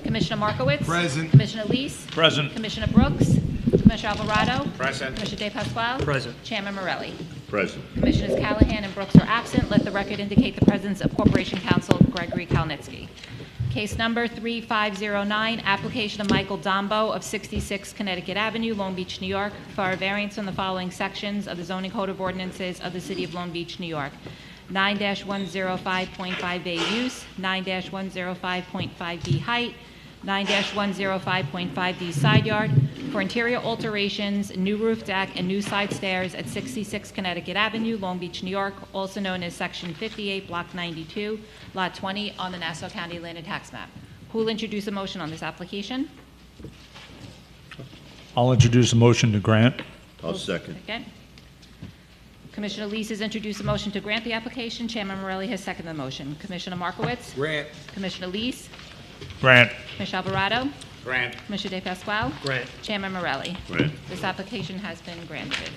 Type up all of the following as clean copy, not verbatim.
Commissioner Markowitz. Present. Commissioner Leese. Present. Commissioner Brooks. Commissioner Alvarado. Present. Commissioner De Pasquale. Present. Chairman Morelli. Present. Commissioners Callahan and Brooks are absent. Let the record indicate the presence of Corporation Counsel Gregory Kalnitsky. Case number 3509, application of Michael Dombo of 66 Connecticut Avenue, Long Beach, New York, for a variance from the following sections of the zoning code of ordinances of the City of Long Beach, New York. 9-105.5A use, 9-105.5B height, 9-105.5D side yard, for interior alterations, new roof deck, and new side stairs at 66 Connecticut Avenue, Long Beach, New York, also known as Section 58, Block 92, Lot 20, on the Nassau County Land and Tax Map. Who will introduce a motion on this application? I'll introduce a motion to grant. I'll second. Second. Commissioner Leese has introduced a motion to grant the application. Chairman Morelli has seconded the motion. Commissioner Markowitz? Grant. Commissioner Leese? Grant. Commissioner Alvarado? Grant. Commissioner De Pasquale? Grant. Chairman Morelli. Grant. This application has been granted.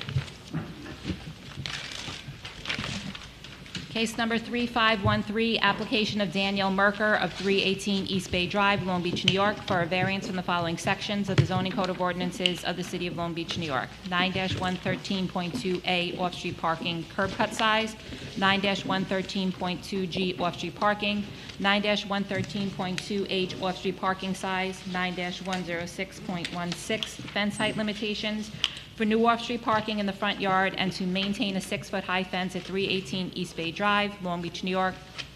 Case number 3513, application of Danielle Merker of 318 East Bay Drive, Long Beach, New York, for a variance from the following sections of the zoning code of ordinances of the City of Long Beach, New York. 9-113.2A off-street parking curb cut size, 9-113.2G off-street parking, 9-113.2H off-street parking size, 9-106.16 fence height limitations, for new off-street parking in the front yard and to maintain a 6-foot-high fence at 318 East Bay Drive, Long Beach, New York,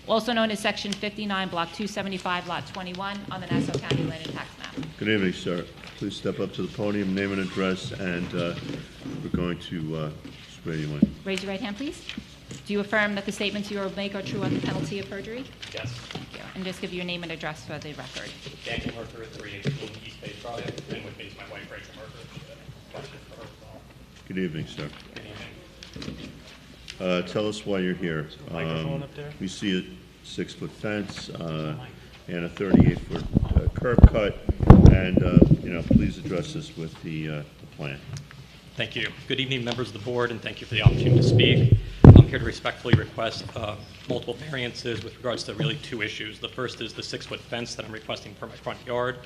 also known as Section 59, Block 275, Lot 21, on the Nassau County Land and Tax Map. Good evening, sir. Please step up to the podium, name and address, and we're going to swear you in. Raise your right hand, please. Do you affirm that the statements you will make are true under penalty of perjury? Yes. Thank you. And just give your name and address for the record. Daniel Merker, 318 East Bay Drive, and with me is my wife, Rachel Merker. Question for her as well. Good evening, sir. Good evening. Tell us why you're here. Microphone up there. We see a 6-foot fence and a 38-foot curb cut, and please address this with the plan. Thank you. Good evening, members of the board, and thank you for the opportunity to speak. I'm here to respectfully request multiple variances with regards to really two issues. The first is the 6-foot fence that I'm requesting for my front yard.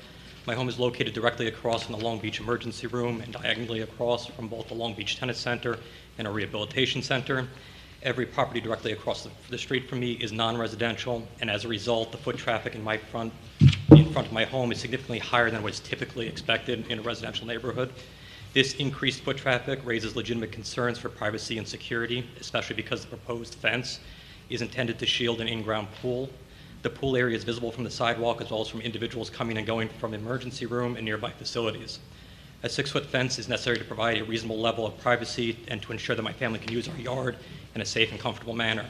My home is located directly across from the Long Beach Emergency Room and diagonally across from both the Long Beach Tennis Center and a rehabilitation center. Every property directly across the street from me is non-residential, and as a result, the foot traffic in front of my home is significantly higher than what is typically expected in a residential neighborhood. This increased foot traffic raises legitimate concerns for privacy and security, especially because the proposed fence is intended to shield an in-ground pool. The pool area is visible from the sidewalk as well as from individuals coming and going from the emergency room and nearby facilities. A 6-foot fence is necessary to provide a reasonable level of privacy and to ensure that my family can use our yard in a safe and comfortable manner.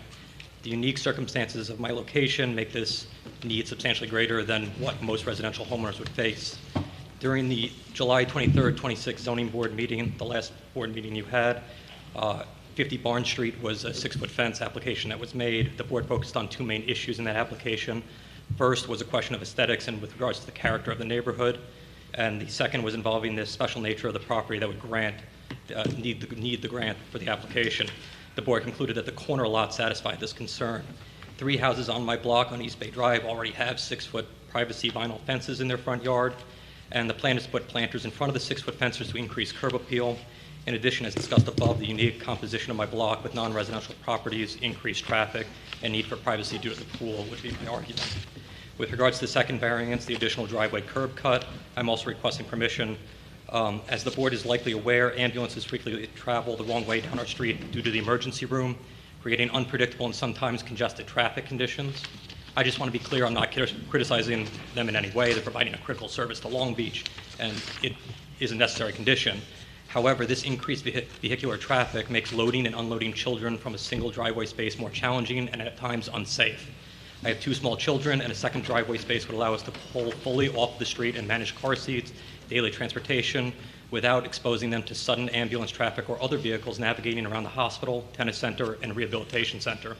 The unique circumstances of my location make this need substantially greater than what most residential homeowners would face. During the July 23rd, 26th zoning board meeting, the last board meeting you had, 50 Barn Street was a 6-foot fence application that was made. The board focused on two main issues in that application. First was a question of aesthetics and with regards to the character of the neighborhood, and the second was involving the special nature of the property that would need the grant for the application. The board concluded that the corner lot satisfied this concern. 3 houses on my block on East Bay Drive already have 6-foot privacy vinyl fences in their front yard, and the plan is to put planters in front of the 6-foot fences to increase curb appeal. In addition, as discussed above, the unique composition of my block with non-residential properties, increased traffic, and need for privacy due to the pool would be my argument. With regards to the second variance, the additional driveway curb cut, I'm also requesting permission. As the board is likely aware, ambulances frequently travel the wrong way down our street due to the emergency room, creating unpredictable and sometimes congested traffic conditions. I just want to be clear, I'm not criticizing them in any way. They're providing a critical service to Long Beach, and it is a necessary condition. However, this increased vehicular traffic makes loading and unloading children from a single driveway space more challenging and at times unsafe. I have 2 small children, and a second driveway space would allow us to pull fully off the street and manage car seats, daily transportation, without exposing them to sudden ambulance traffic or other vehicles navigating around the hospital, tennis center, and rehabilitation center.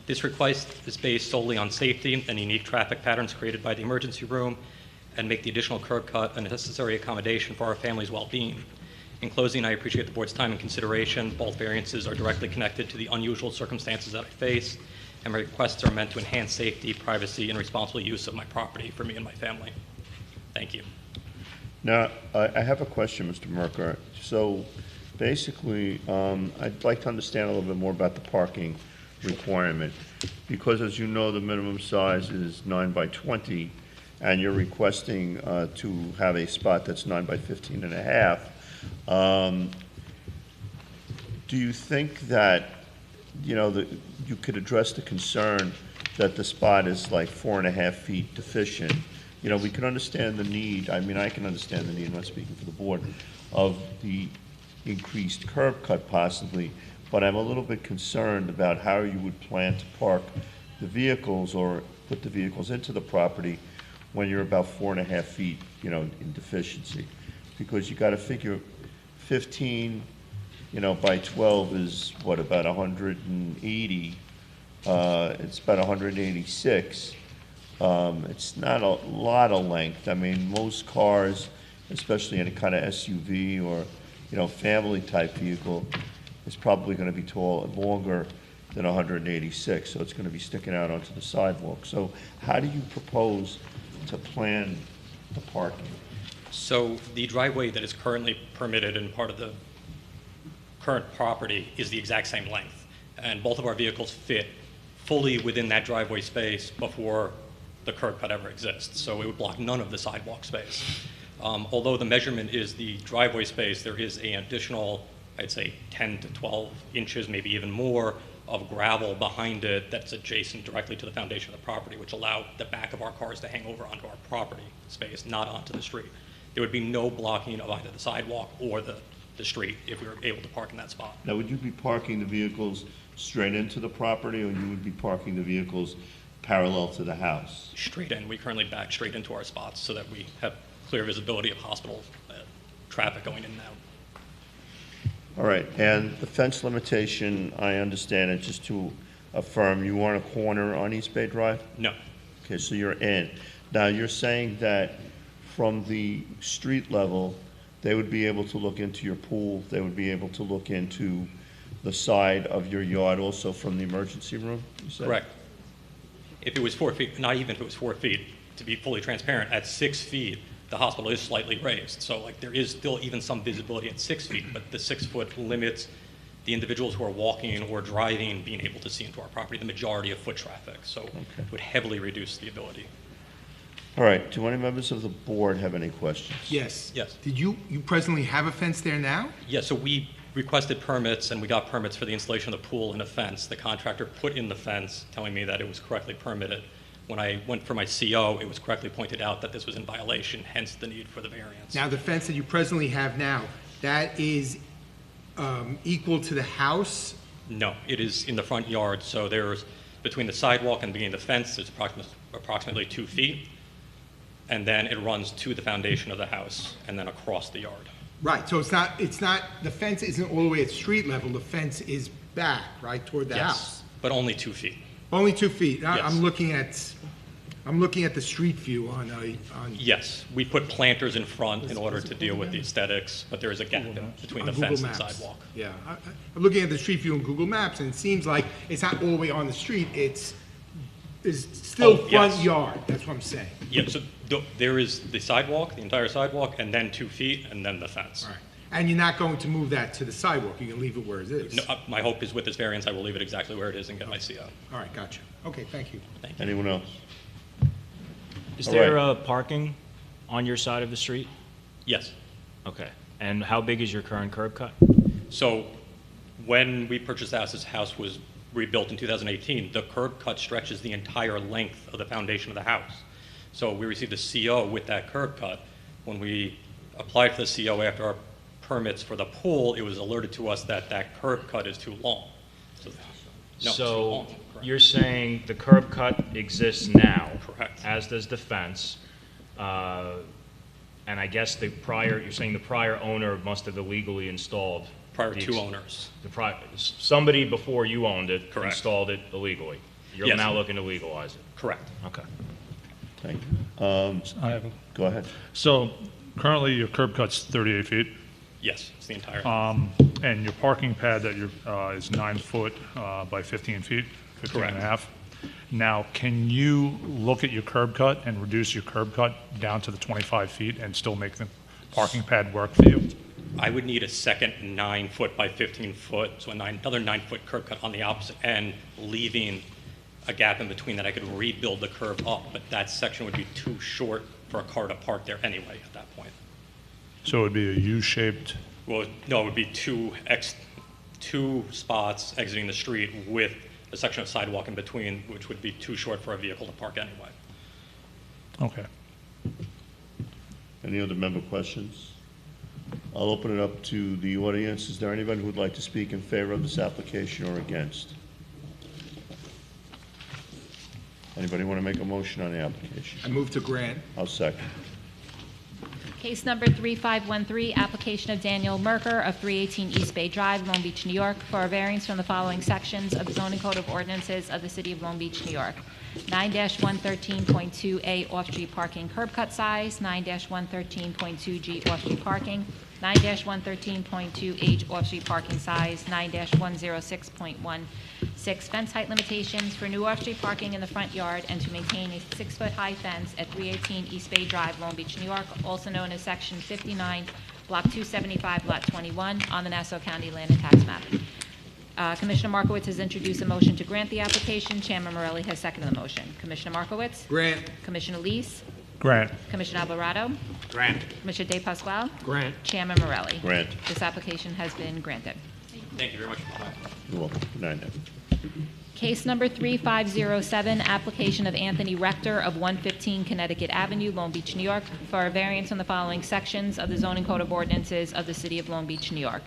This request is based solely on safety and unique traffic patterns created by the emergency room, and make the additional curb cut a necessary accommodation for our family's well-being. In closing, I appreciate the board's time and consideration. Both variances are directly connected to the unusual circumstances that I face, and my requests are meant to enhance safety, privacy, and responsible use of my property for me and my family. Thank you. Now, I have a question, Mr. Merker. So basically, I'd like to understand a little bit more about the parking requirement, because as you know, the minimum size is 9 by 20, and you're requesting to have a spot that's 9 by 15 and a half. Do you think that, you know, that you could address the concern that the spot is like 4.5 feet deficient? You know, we can understand the need, I mean, I can understand the need, I'm not speaking for the board, of the increased curb cut possibly, but I'm a little bit concerned about how you would plan to park the vehicles or put the vehicles into the property when you're about 4.5 feet, you know, in deficiency. Because you gotta figure 15, you know, by 12 is what, about 180, it's about 186. It's not a lot of length. I mean, most cars, especially in a kind of SUV or, you know, family-type vehicle, is probably going to be longer than 186, so it's going to be sticking out onto the sidewalk. So how do you propose to plan the parking? So the driveway that is currently permitted in part of the current property is the exact same length. And both of our vehicles fit fully within that driveway space before the curb cut ever exists. So it would block none of the sidewalk space. Although the measurement is the driveway space, there is an additional, I'd say 10 to 12 inches, maybe even more, of gravel behind it that's adjacent directly to the foundation of the property, which allow the back of our cars to hang over onto our property space, not onto the street. There would be no blocking of either the sidewalk or the street if we were able to park in that spot. Now, would you be parking the vehicles straight into the property, or you would be parking the vehicles parallel to the house? Straight in. We currently back straight into our spots so that we have clear visibility of hospital traffic going in and out. All right, and the fence limitation, I understand it, just to affirm, you want a corner on East Bay Drive? No. Okay, so you're in. Now, you're saying that from the street level, they would be able to look into your pool, they would be able to look into the side of your yard also from the emergency room, you said? Correct. If it was 4 feet, not even if it was 4 feet, to be fully transparent, at 6 feet, the hospital is slightly raised. So like there is still even some visibility at 6 feet, but the 6 foot limits the individuals who are walking or driving being able to see into our property, the majority of foot traffic. So it would heavily reduce the ability. All right, do any members of the board have any questions? Yes. Yes. Did you presently have a fence there now? Yeah, so we requested permits and we got permits for the installation of the pool and a fence. The contractor put in the fence, telling me that it was correctly permitted. When I went for my CO, it was correctly pointed out that this was in violation, hence the need for the variance. Now, the fence that you presently have now, that is equal to the house? No, it is in the front yard, so there's, between the sidewalk and beginning of the fence, there's approximately 2 feet, and then it runs to the foundation of the house, and then across the yard. Right, so it's not, the fence isn't all the way at street level, the fence is back, right, toward the house? Yes, but only 2 feet. Only 2 feet? Yes. I'm looking at the street view on. Yes, we put planters in front in order to deal with the aesthetics, but there is a gap between the on Google fence and Maps. sidewalk. Yeah, I'm looking at the street view on Google Maps, and it seems like it's not all the way on the street, it's still Oh, yes. front yard, that's what I'm saying. Yeah, so there is the sidewalk, the entire sidewalk, and then 2 feet, and then the fence. All right. And you're not going to move that to the sidewalk, you're gonna leave it where it is? No, my hope is with this variance, I will leave it exactly where it is and get my CO. All right, gotcha. Okay, thank you. Thank you. Anyone else? Is All there right. parking on your side of the street? Yes. Okay. And how big is your current curb cut? So when we purchased the house, this house was rebuilt in 2018. The curb cut stretches the entire length of the foundation of the house. So we received a CO with that curb cut. When we applied for the CO after our permits for the pool, it was alerted to us that that curb cut is too long. So, no, too long. Correct. You're saying the curb cut exists now? Correct. As does the fence. And I guess you're saying the prior owner must have illegally installed? Prior to owners. Somebody before you owned it Correct. installed it illegally? You're Yes. now looking to legalize it? Correct. Okay. Thank you. I have, Go ahead. so currently your curb cut's 38 feet, Yes, it's the entire. and your parking pad that is 9 foot by 15 feet, 15 and a Correct. half. Now, can you look at your curb cut and reduce your curb cut down to the 25 feet and still make the parking pad work for you? I would need a second 9-foot by 15-foot, so another 9-foot curb cut on the opposite end, leaving a gap in between that I could rebuild the curb up, but that section would be too short for a car to park there anyway at that point. So it would be a U-shaped, Well, no, it would be two spots exiting the street with a section of sidewalk in between, which would be too short for a vehicle to park anyway. okay. Any other member questions? I'll open it up to the audience. Is there anyone who would like to speak in favor of this application or against? Anybody want to make a motion on the application? I move to grant. I'll second. Case number 3513, application of Daniel Merker of 318 East Bay Drive, Long Beach, New York, for a variance from the following sections of the zoning code of ordinances of the city of Long Beach, New York. 9-113.2A off-street parking curb cut size, 9-113.2G off-street parking, 9-113.2H off-street parking size, 9-106.16 fence height limitations for new off-street parking in the front yard and to maintain a 6-foot-high fence at 318 East Bay Drive, Long Beach, New York, also known as Section 59, Block 275, Lot 21, on the Nassau County Land and Tax Map. Commissioner Markowitz has introduced a motion to grant the application. Chairman Morelli has seconded the motion. Commissioner Markowitz? Grant. Commissioner Lees? Grant. Commissioner Alvarado? Grant. Commissioner De Pasquale? Grant. Chairman Morelli? Grant. This application has been granted. Thank you very much for your time. You're welcome. Good night, now. Case number 3507, application of Anthony Rector of 115 Connecticut Avenue, Long Beach, New York, for a variance on the following sections of the zoning code of ordinances of the city of Long Beach, New York.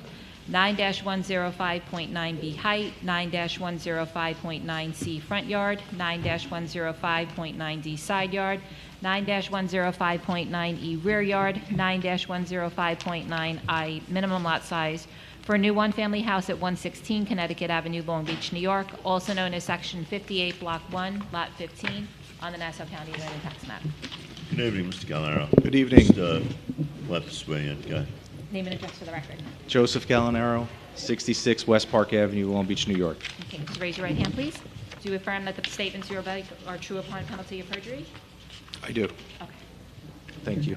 9-105.9B height, 9-105.9C front yard, 9-105.9D side yard, 9-105.9E rear yard, 9-105.9I minimum lot size for a new one-family house at 116 Connecticut Avenue, Long Beach, New York, also known as Section 58, Block 1, Lot 15, on the Nassau County Land and Tax Map. Good evening, Mr. Gallinaro. Good evening. Just, let this way in, guy. Name and address for the record. Joseph Gallinaro, 66 West Park Avenue, Long Beach, New York. Okay, just raise your right hand, please. Do you affirm that the statements you are about are true upon penalty of perjury? I do. Okay. Thank you.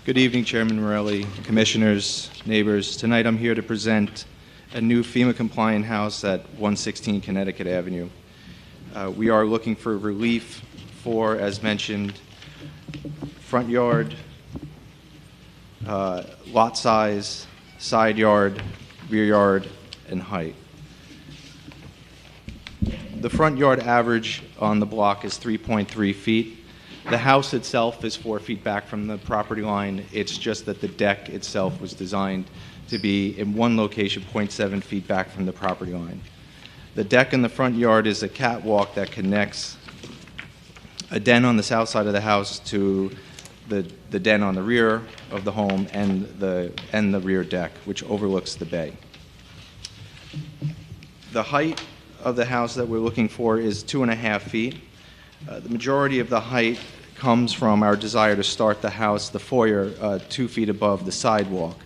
Good evening, Chairman Morelli, commissioners, neighbors. Tonight I'm here to present a new FEMA-compliant house at 116 Connecticut Avenue. We are looking for relief for, as mentioned, front yard, lot size, side yard, rear yard, and height. The front yard average on the block is 3.3 feet. The house itself is 4 feet back from the property line. It's just that the deck itself was designed to be in one location 0.7 feet back from the property line. The deck in the front yard is a catwalk that connects a den on the south side of the house to the den on the rear of the home and the rear deck, which overlooks the bay. The height of the house that we're looking for is 2.5 feet. The majority of the height comes from our desire to start the house, the foyer, 2 feet above the sidewalk.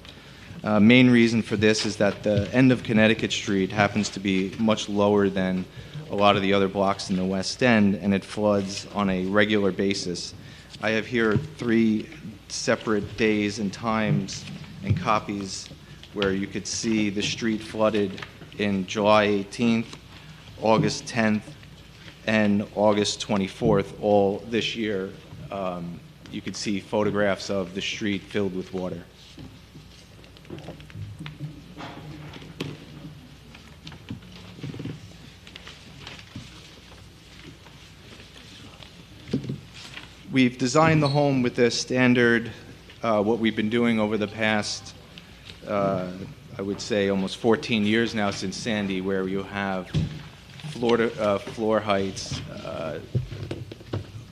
Main reason for this is that the end of Connecticut Street happens to be much lower than a lot of the other blocks in the West End, and it floods on a regular basis. I have here 3 separate days and times and copies where you could see the street flooded in July 18th, August 10th, and August 24th, all this year. You could see photographs of the street filled with water. We've designed the home with a standard, what we've been doing over the past, I would say almost 14 years now since Sandy, where you have floor heights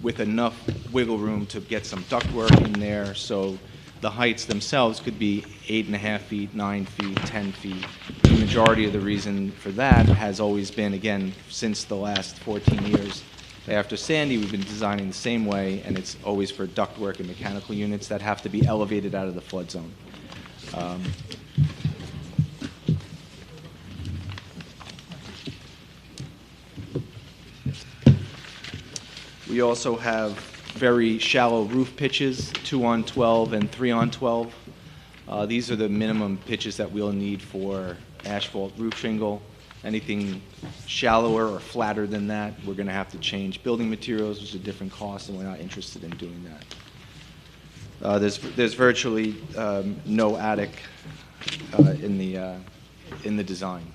with enough wiggle room to get some ductwork in there, so the heights themselves could be 8.5 feet, 9 feet, 10 feet. The majority of the reason for that has always been, again, since the last 14 years after Sandy, we've been designing the same way, and it's always for ductwork and mechanical units that have to be elevated out of the flood zone. We also have very shallow roof pitches, 2 on 12 and 3 on 12. These are the minimum pitches that we'll need for asphalt roof shingle. Anything shallower or flatter than that, we're going to have to change building materials, which is a different cost, and we're not interested in doing that. There's virtually no attic in the design.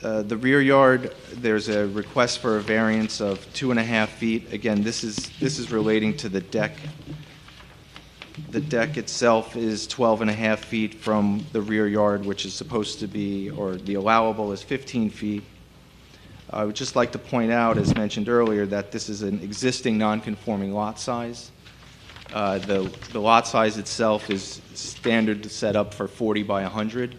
The rear yard, there's a request for a variance of 2.5 feet. Again, this is relating to the deck. The deck itself is 12.5 feet from the rear yard, which is supposed to be, or the allowable is 15 feet. I would just like to point out, as mentioned earlier, that this is an existing non-conforming lot size. The lot size itself is standard set up for 40 by 100.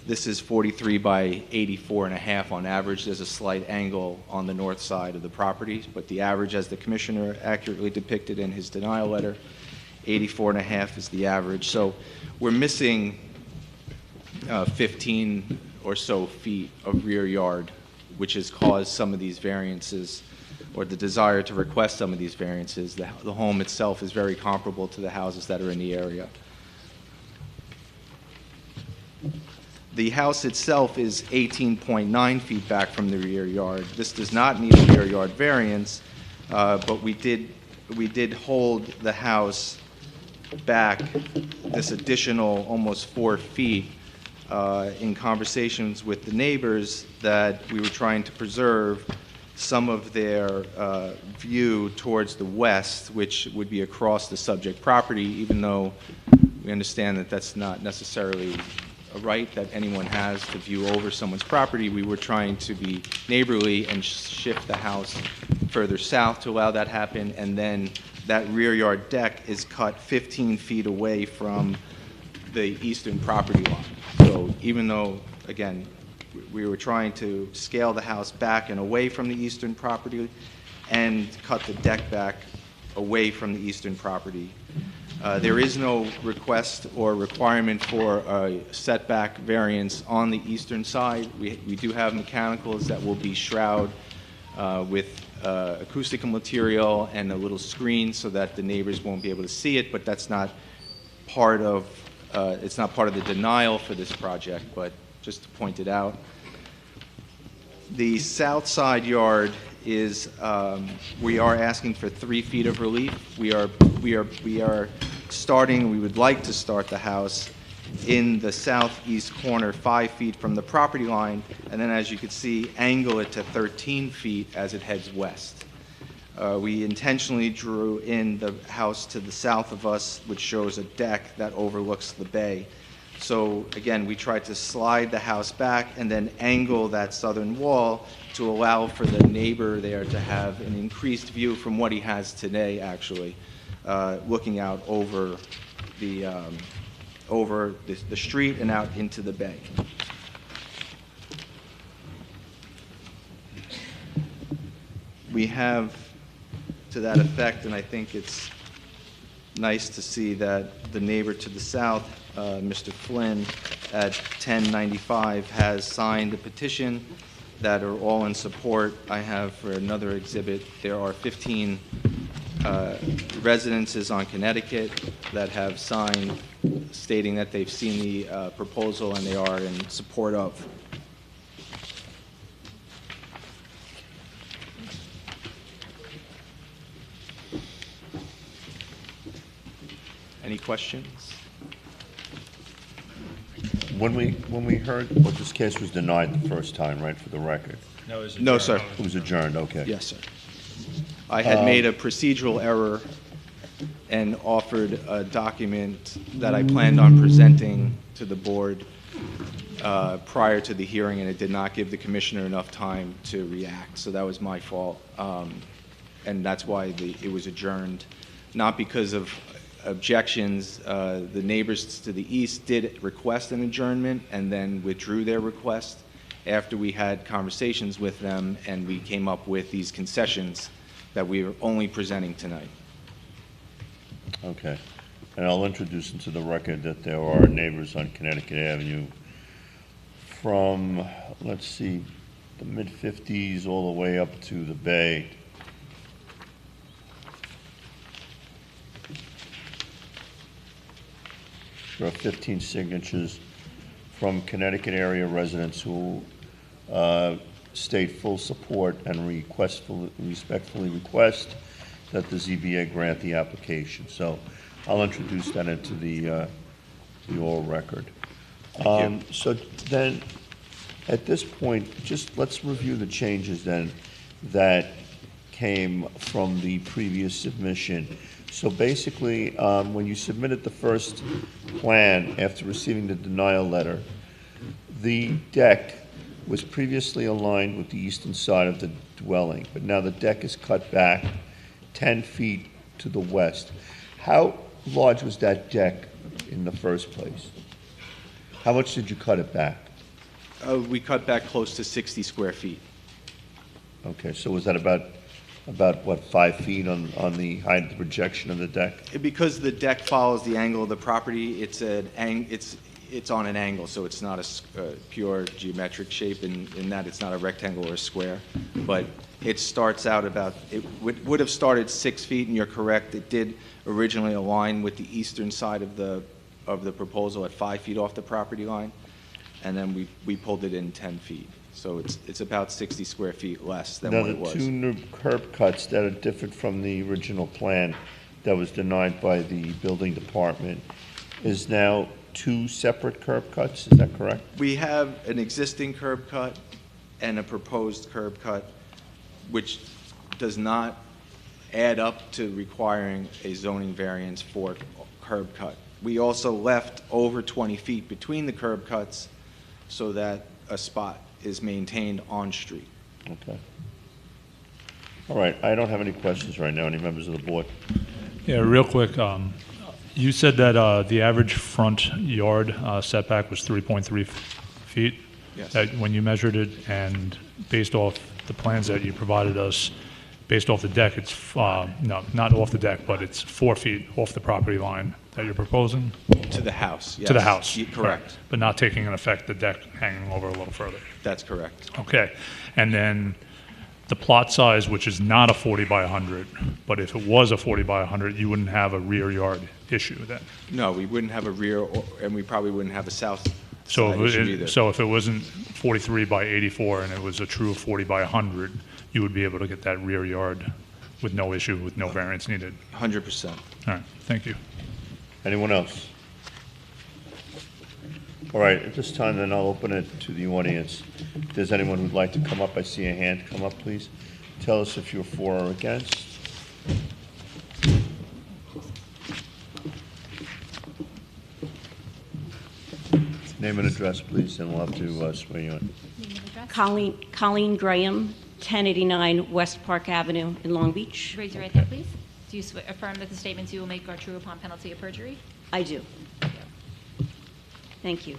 This is 43 by 84.5 on average. There's a slight angle on the north side of the property, but the average, as the commissioner accurately depicted in his denial letter, 84.5 is the average. So we're missing 15 or so feet of rear yard, which has caused some of these variances, or the desire to request some of these variances. The home itself is very comparable to the houses that are in the area. The house itself is 18.9 feet back from the rear yard. This does not need a rear yard variance, but we did hold the house back this additional almost 4 feet in conversations with the neighbors, that we were trying to preserve some of their view towards the west, which would be across the subject property, even though we understand that that's not necessarily a right that anyone has to view over someone's property. We were trying to be neighborly and shift the house further south to allow that happen, and then that rear yard deck is cut 15 feet away from the eastern property line. So even though, again, we were trying to scale the house back and away from the eastern property and cut the deck back away from the eastern property. There is no request or requirement for a setback variance on the eastern side. We do have mechanicals that will be shrouded with acoustical material and a little screen so that the neighbors won't be able to see it, but that's not part of, it's not part of the denial for this project, but just to point it out. The south side yard is, we are asking for 3 feet of relief. We are starting, we would like to start the house in the southeast corner 5 feet from the property line, and then, as you can see, angle it to 13 feet as it heads west. We intentionally drew in the house to the south of us, which shows a deck that overlooks the bay. So again, we tried to slide the house back and then angle that southern wall to allow for the neighbor there to have an increased view from what he has today, actually, looking out over the street and out into the bay. We have, to that effect, and I think it's nice to see that the neighbor to the south, Mr. Flynn, at 1095, has signed a petition that are all in support. I have for another exhibit, there are 15 residences on Connecticut that have signed stating that they've seen the proposal and they are in support of. Any questions? When we heard, well, this case was denied the first time, right, for the record? No, sir. It was adjourned, okay. Yes, sir. I had made a procedural error and offered a document that I planned on presenting to the board prior to the hearing, and it did not give the commissioner enough time to react. So that was my fault, and that's why it was adjourned, not because of objections. The neighbors to the east did request an adjournment and then withdrew their request after we had conversations with them, and we came up with these concessions that we are only presenting tonight. Okay. And I'll introduce into the record that there are neighbors on Connecticut Avenue from, let's see, the mid-50s all the way up to the bay. There are 15 signatures from Connecticut area residents who state full support and respectfully request that the ZBA grant the application. So I'll introduce that into the oral record. So then, at this point, just let's review the changes then that came from the previous submission. So basically, when you submitted the first plan after receiving the denial letter, the deck was previously aligned with the eastern side of the dwelling, but now the deck is cut back 10 feet to the west. How large was that deck in the first place? How much did you cut it back? We cut back close to 60 square feet. Okay, so was that about what, 5 feet on the height of the projection of the deck? Because the deck follows the angle of the property, it's on an angle, so it's not a pure geometric shape in that it's not a rectangle or a square. But it starts out it would have started 6 feet, and you're correct, it did originally align with the eastern side of the proposal at 5 feet off the property line, and then we pulled it in 10 feet. So it's about 60 square feet less than what it was. Now, the two new curb cuts that are different from the original plan that was denied by the building department is now 2 separate curb cuts, is that correct? We have an existing curb cut and a proposed curb cut, which does not add up to requiring a zoning variance for curb cut. We also left over 20 feet between the curb cuts so that a spot is maintained on street. Okay. All right, I don't have any questions right now. Any members of the board? Yeah, real quick, you said that the average front yard setback was 3.3 feet? Yes. That when you measured it, and based off the plans that you provided us, based off the deck, it's, no, not off the deck, but it's 4 feet off the property line that you're proposing? To the house, yes. To the house? Correct. But not taking into effect the deck hanging over a little further? That's correct. Okay. And then the plot size, which is not a 40 by 100, but if it was a 40 by 100, you wouldn't have a rear yard issue then? No, we wouldn't have a rear, and we probably wouldn't have a south So side issue either. so if it wasn't 43 by 84 and it was a true 40 by 100, you would be able to get that rear yard with no issue, with no variance needed? 100%. All right, thank you. Anyone else? All right, at this time, then I'll open it to the audience. If there's anyone who'd like to come up, I see a hand. Come up, please. Tell us if you're for or against. Name and address, please, and we'll have to swear you in. Name and address. Colleen Graham, 1089 West Park Avenue in Long Beach. Raise your right hand, please. Do you affirm that the statements you will make are true upon penalty of perjury? I do. Thank you.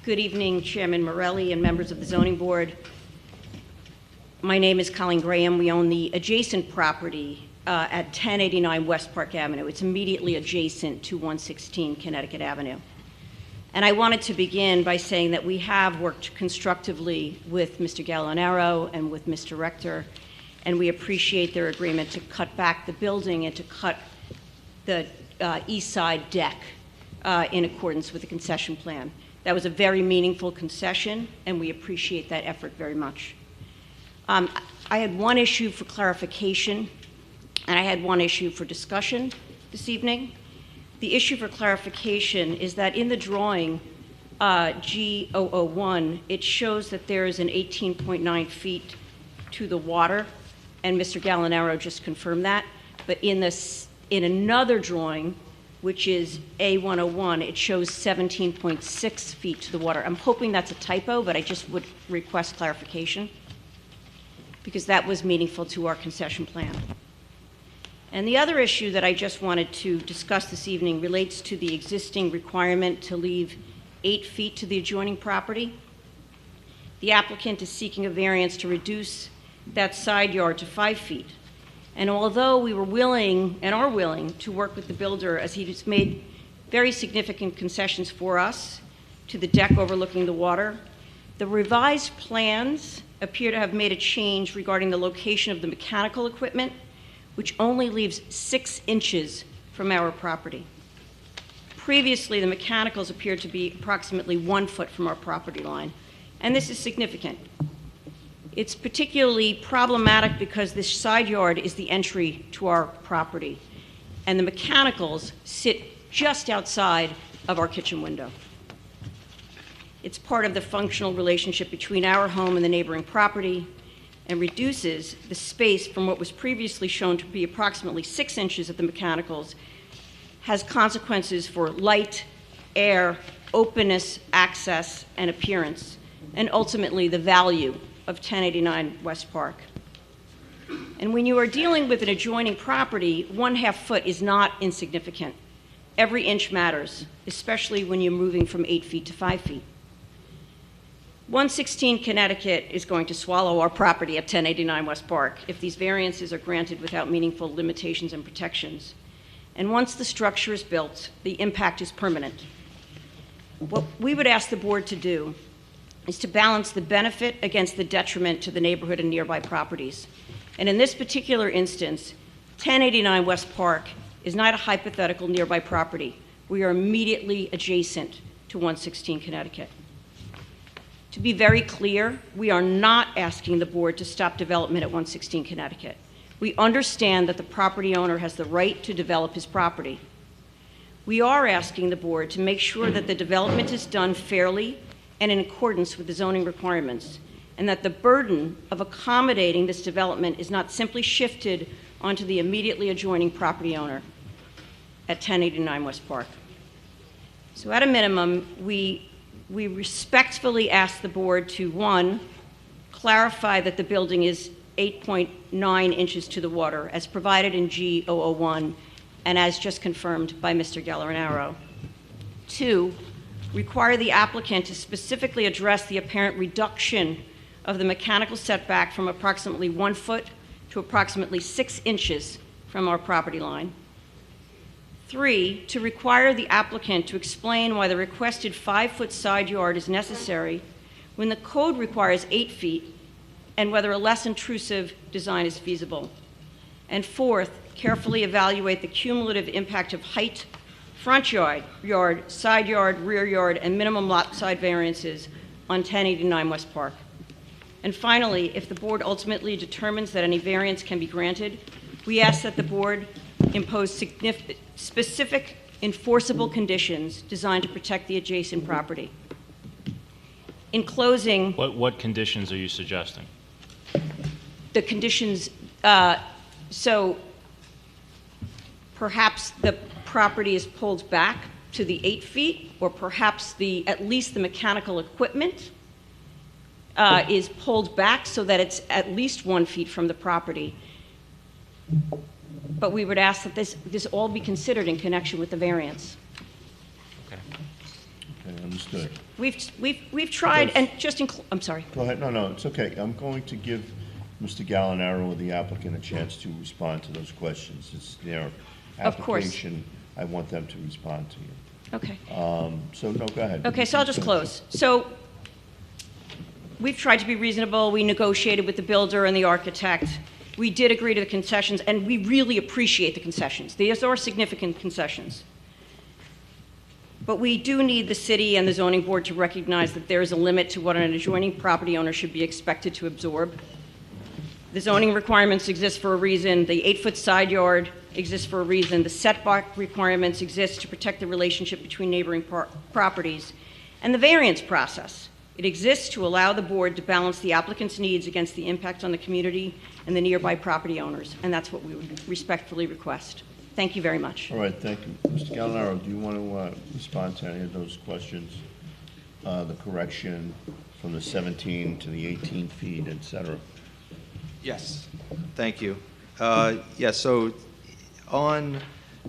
Good evening, Chairman Morelli and members of the Zoning Board. My name is Colleen Graham. We own the adjacent property at 1089 West Park Avenue. It's immediately adjacent to 116 Connecticut Avenue. And I wanted to begin by saying that we have worked constructively with Mr. Gallinaro and with Mr. Rector, and we appreciate their agreement to cut back the building and to cut the east side deck in accordance with the concession plan. That was a very meaningful concession, and we appreciate that effort very much. I had one issue for clarification, and I had one issue for discussion this evening. The issue for clarification is that in the drawing, G001, it shows that there is an 18.9 feet to the water, and Mr. Gallinaro just confirmed that. But in another drawing, which is A101, it shows 17.6 feet to the water. I'm hoping that's a typo, but I just would request clarification, because that was meaningful to our concession plan. And the other issue that I just wanted to discuss this evening relates to the existing requirement to leave 8 feet to the adjoining property. The applicant is seeking a variance to reduce that side yard to 5 feet. And although we were willing and are willing to work with the builder, as he has made very significant concessions for us to the deck overlooking the water, The revised plans appear to have made a change regarding the location of the mechanical equipment, which only leaves 6 inches from our property. Previously, the mechanicals appeared to be approximately 1 foot from our property line, and this is significant. It's particularly problematic because this side yard is the entry to our property, and the mechanicals sit just outside of our kitchen window. It's part of the functional relationship between our home and the neighboring property and reduces the space from what was previously shown to be approximately 6 inches at the mechanicals, has consequences for light, air, openness, access, and appearance, and ultimately the value of 1089 West Park. And when you are dealing with an adjoining property, 1/2 foot is not insignificant. Every inch matters, especially when you're moving from 8 feet to 5 feet. 116 Connecticut is going to swallow our property at 1089 West Park if these variances are granted without meaningful limitations and protections. And once the structure is built, the impact is permanent. What we would ask the board to do is to balance the benefit against the detriment to the neighborhood and nearby properties. And in this particular instance, 1089 West Park is not a hypothetical nearby property. We are immediately adjacent to 116 Connecticut. To be very clear, we are not asking the board to stop development at 116 Connecticut. We understand that the property owner has the right to develop his property. We are asking the board to make sure that the development is done fairly and in accordance with the zoning requirements, and that the burden of accommodating this development is not simply shifted onto the immediately adjoining property owner at 1089 West Park. So at a minimum, we respectfully ask the board to, 1, clarify that the building is 8.9 inches to the water, as provided in G001 and as just confirmed by Mr. Gallinaro. 2, require the applicant to specifically address the apparent reduction of the mechanical setback from approximately 1 foot to approximately 6 inches from our property line. 3, to require the applicant to explain why the requested 5-foot side yard is necessary when the code requires 8 feet, and whether a less intrusive design is feasible. And 4th, carefully evaluate the cumulative impact of height, front yard, side yard, rear yard, and minimum lot side variances on 1089 West Park. And finally, if the board ultimately determines that any variance can be granted, we ask that the board impose specific enforceable conditions designed to protect the adjacent property. In closing, What conditions are you suggesting? the conditions, so perhaps the property is pulled back to the 8 feet, or perhaps at least the mechanical equipment is pulled back so that it's at least 1 feet from the property. But we would ask that this all be considered in connection with the variance. Okay, understood. We've tried, and just I'm sorry. Go ahead, no, it's okay. I'm going to give Mr. Gallinaro or the applicant a chance to respond to those questions. It's their Of course. application. I want them to respond to you. Okay. So, no, go ahead. Okay, so I'll just close. So we've tried to be reasonable. We negotiated with the builder and the architect. We did agree to the concessions, and we really appreciate the concessions. These are significant concessions. But we do need the city and the zoning board to recognize that there is a limit to what an adjoining property owner should be expected to absorb. The zoning requirements exist for a reason. The 8-foot side yard exists for a reason. The setback requirements exist to protect the relationship between neighboring properties. And the variance process, it exists to allow the board to balance the applicant's needs against the impact on the community and the nearby property owners. And that's what we would respectfully request. Thank you very much. All right, thank you. Mr. Gallinaro, do you want to respond to any of those questions? The correction from the 17 to the 18 feet, et cetera? Yes, thank you. Yes, so on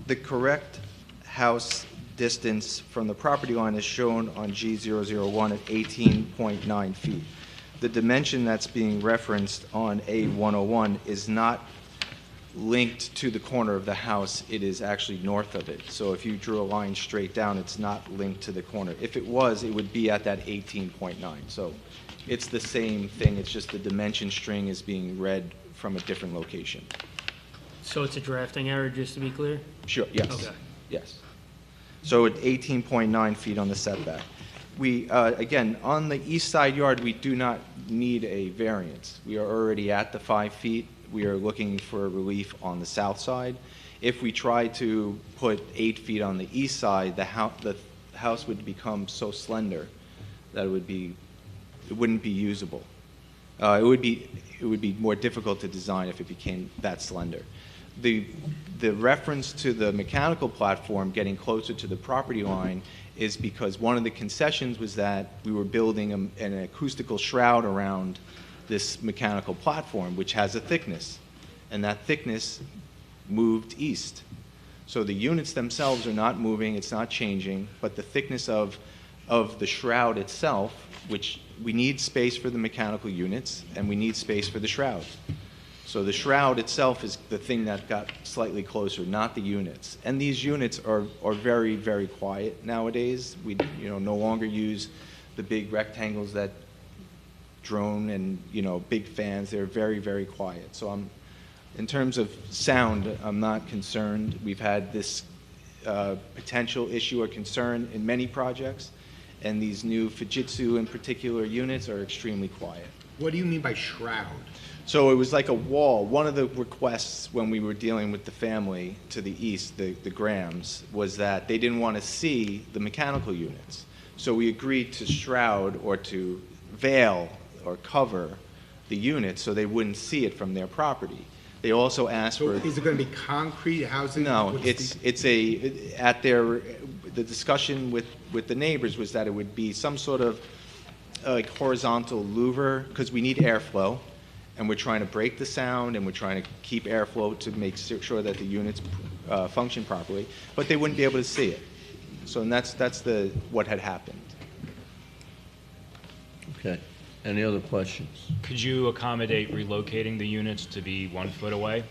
the correct house distance from the property line is shown on G001 at 18.9 feet. The dimension that's being referenced on A101 is not linked to the corner of the house, it is actually north of it. So if you drew a line straight down, it's not linked to the corner. If it was, it would be at that 18.9. So it's the same thing, it's just the dimension string is being read from a different location. So it's a drafting error, just to be clear? Sure, yes. Okay. Yes. So at 18.9 feet on the setback. We, again, on the east side yard, we do not need a variance. We are already at the 5 feet. We are looking for relief on the south side. If we try to put 8 feet on the east side, the house would become so slender that it wouldn't be usable. It would be more difficult to design if it became that slender. The reference to the mechanical platform getting closer to the property line is because one of the concessions was that we were building an acoustical shroud around this mechanical platform, which has a thickness, and that thickness moved east. So the units themselves are not moving, it's not changing, but the thickness of the shroud itself, which we need space for the mechanical units, and we need space for the shroud. So the shroud itself is the thing that got slightly closer, not the units. And these units are very, very quiet nowadays. We no longer use the big rectangles that drone and big fans. They're very, very quiet. So in terms of sound, I'm not concerned. We've had this potential issue or concern in many projects, and these new Fujitsu in particular units are extremely quiet. What do you mean by shroud? So it was like a wall. One of the requests when we were dealing with the family to the east, the Grahams, was that they didn't want to see the mechanical units. So we agreed to shroud or to veil or cover the units so they wouldn't see it from their property. They also asked So for... is it going to be concrete housing? No, What's the discussion with the neighbors was that it would be some sort of like horizontal louver, because we need airflow, and we're trying to break the sound, and we're trying to keep airflow to make sure that the units function properly, but they wouldn't be able to see it. So and that's what had happened. Okay. Any other questions? Could you accommodate relocating the units to be 1 foot away?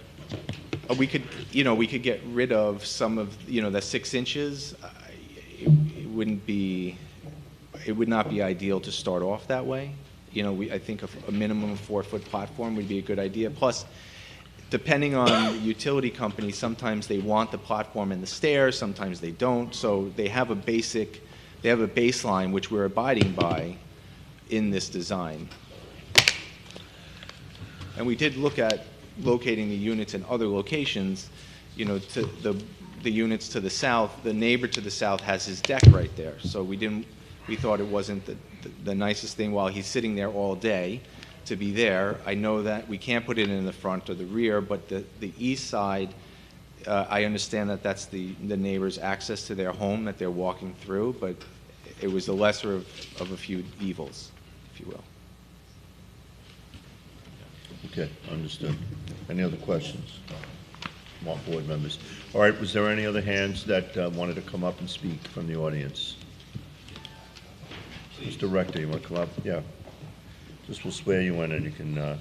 We could get rid of some of, the 6 inches. It would not be ideal to start off that way. I think a minimum 4-foot platform would be a good idea. Plus, depending on the utility company, sometimes they want the platform and the stairs, sometimes they don't. So they have a baseline which we're abiding by in this design. And we did look at locating the units in other locations. To the units to the south, the neighbor to the south has his deck right there. So we thought it wasn't the nicest thing while he's sitting there all day to be there. I know that we can't put it in the front or the rear, but the east side, I understand that that's the neighbor's access to their home that they're walking through, but it was the lesser of a few evils, if you will. Okay, understood. Any other questions? Come on, board members. All right, was there any other hands that wanted to come up and speak from the audience? Mr. Rector, you want to come up? Yeah. Just will swear you in and you can...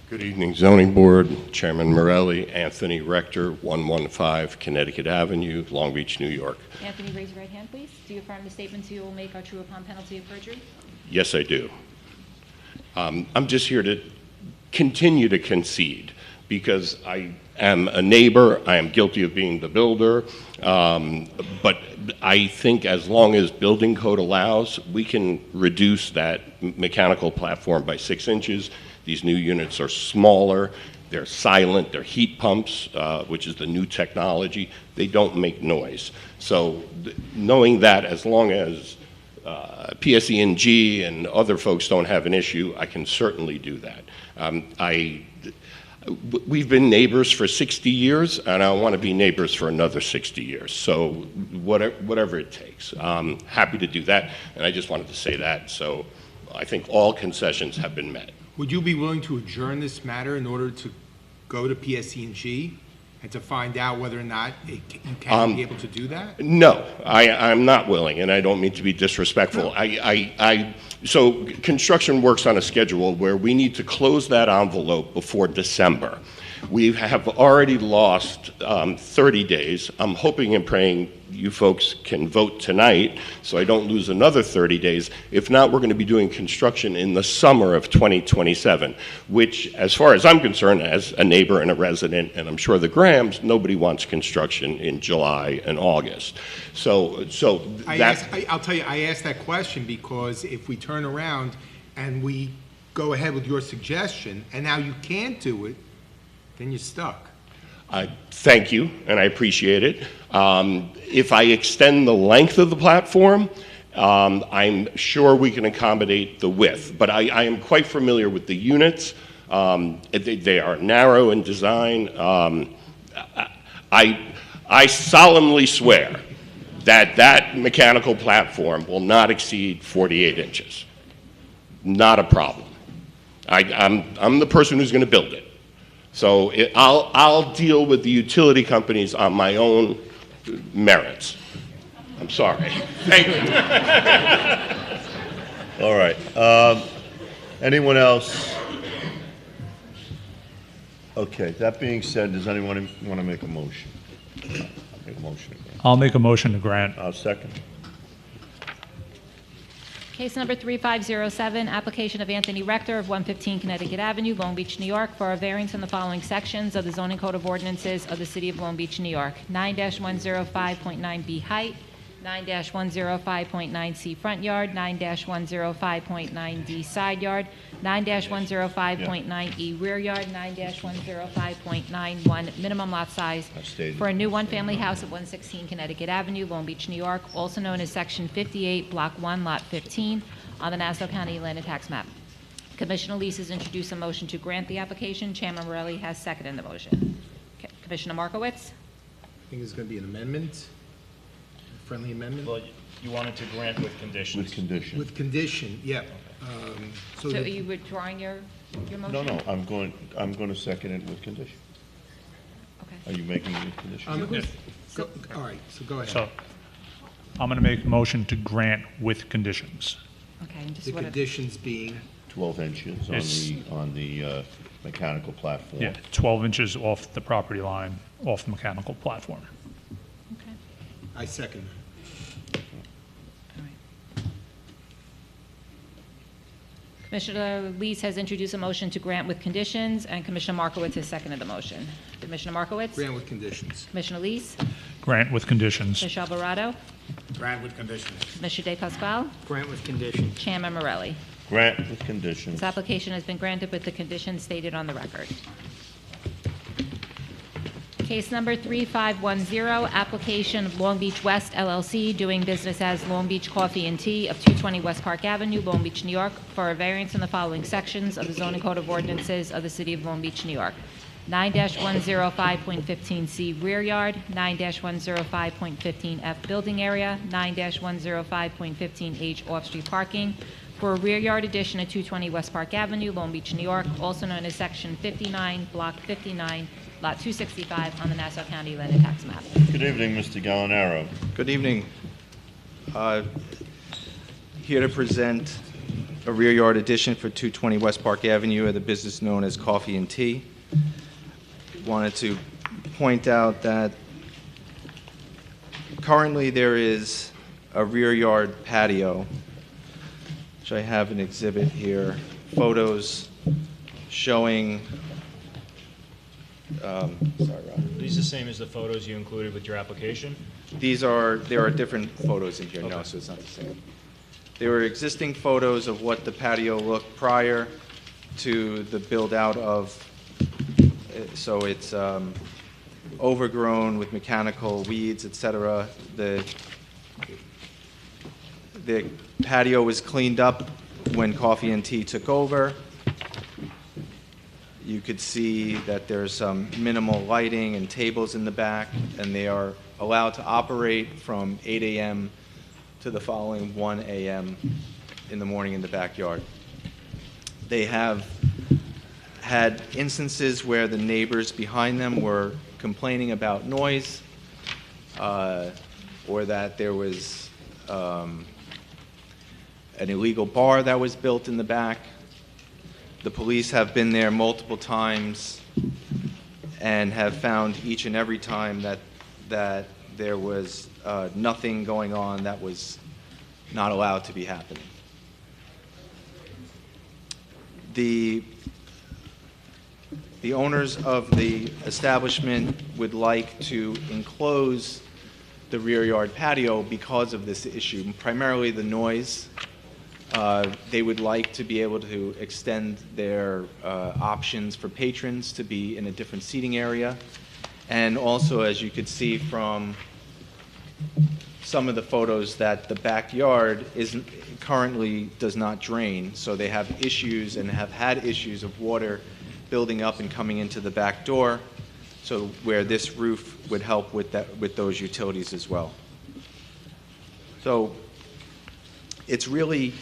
Good evening, Zoning Board, Chairman Morelli, Anthony Rector, 115 Connecticut Avenue, Long Beach, New York. Anthony, raise your right hand, please. Do you affirm the statements you will make are true upon penalty of perjury? Yes, I do. I'm just here to continue to concede because I am a neighbor, I am guilty of being the builder, but I think as long as building code allows, we can reduce that mechanical platform by 6 inches. These new units are smaller, they're silent, they're heat pumps, which is the new technology. They don't make noise. So knowing that as long as PSE&G and other folks don't have an issue, I can certainly do that. We've been neighbors for 60 years, and I want to be neighbors for another 60 years. So whatever it takes. Happy to do that, and I just wanted to say that. So I think all concessions have been met. Would you be willing to adjourn this matter in order to go to PSE&G and to find out whether or not you can be able to do that? No, I'm not willing, and I don't mean to be disrespectful. No. So construction works on a schedule where we need to close that envelope before December. We have already lost 30 days. I'm hoping and praying you folks can vote tonight so I don't lose another 30 days. If not, we're going to be doing construction in the summer of 2027, which, as far as I'm concerned, as a neighbor and a resident, and I'm sure the Grahams, nobody wants construction in July and August. So I'll tell you, I asked that question because if we turn around and we go ahead with your suggestion, and now you can't do it, then you're stuck. Thank you, and I appreciate it. If I extend the length of the platform, I'm sure we can accommodate the width, but I am quite familiar with the units. They are narrow in design. I solemnly swear that that mechanical platform will not exceed 48 inches. Not a problem. I'm the person who's going to build it. So I'll deal with the utility companies on my own merits. I'm sorry. Thank you. All right. Anyone else? Okay, that being said, does anyone want to make a motion? I'll make a motion. I'll make a motion to grant. I'll second. Case number 3507, application of Anthony Rector of 115 Connecticut Avenue, Long Beach, New York, for a variance in the following sections of the zoning code of ordinances of the city of Long Beach, New York. 9-105.9B height, 9-105.9C front yard, 9-105.9D side yard, 9-105.9E rear yard, 9-105.91 minimum lot size for a new one-family house at 116 Connecticut Avenue, Long Beach, New York, also known as Section 58, Block 1, Lot 15, on the Nassau County Land and Tax Map. Commissioner Lees has introduced a motion to grant the application. Chairman Morelli has seconded the motion. Commissioner Markowitz? I think there's going to be an amendment, a friendly amendment. Well, you wanted to grant with conditions. With condition. With condition, yeah. So are you withdrawing your motion? No, I'm going to second it with condition. Okay. Are you making it with condition? All right, so go ahead. So I'm going to make a motion to grant with conditions. Okay, and The just what, conditions being, 12 inches Yes. on the mechanical platform. Yeah, 12 inches off the property line, off the mechanical platform. okay, I second that. all right. Commissioner Lees has introduced a motion to grant with conditions, and Commissioner Markowitz has seconded the motion. Commissioner Markowitz? Grant with conditions. Commissioner Lees? Grant with conditions. Commissioner Alvarado? Grant with conditions. Commissioner De Pasquale? Grant with conditions. Chairman Morelli? Grant with conditions. This application has been granted with the conditions stated on the record. Case number 3510, application of Long Beach West LLC, doing business as Long Beach Coffee and Tea of 220 West Park Avenue, Long Beach, New York, for a variance in the following sections of the zoning code of ordinances of the city of Long Beach, New York. 9-105.15C rear yard, 9-105.15F building area, 9-105.15H off-street parking, for a rear yard addition at 220 West Park Avenue, Long Beach, New York, also known as Section 59, Block 59, Lot 265 on the Nassau County Land and Tax Map. Good evening, Mr. Gallinaro. Good evening. Here to present a rear yard addition for 220 West Park Avenue at the business known as Coffee and Tea. Wanted to point out that currently there is a rear yard patio, which I have an exhibit here, photos showing, sorry, Rob. These the same as the photos you included with your application? There are different photos in here, no, so it's not the same. There were existing photos of what the patio looked prior to the build-out of, so it's overgrown with mechanical weeds, et cetera. The patio was cleaned up when Coffee and Tea took over. You could see that there's some minimal lighting and tables in the back, and they are allowed to operate from 8 a.m. to the following 1 a.m. in the morning in the backyard. They have had instances where the neighbors behind them were complaining about noise, or that there was an illegal bar that was built in the back. The police have been there multiple times and have found each and every time that there was nothing going on that was not allowed to be happening. The owners of the establishment would like to enclose the rear yard patio because of this issue, primarily the noise. They would like to be able to extend their options for patrons to be in a different seating area. And also, as you could see from some of the photos, that the backyard currently does not drain, so they have issues and have had issues of water building up and coming into the back door, so where this roof would help with those utilities as well. So it's really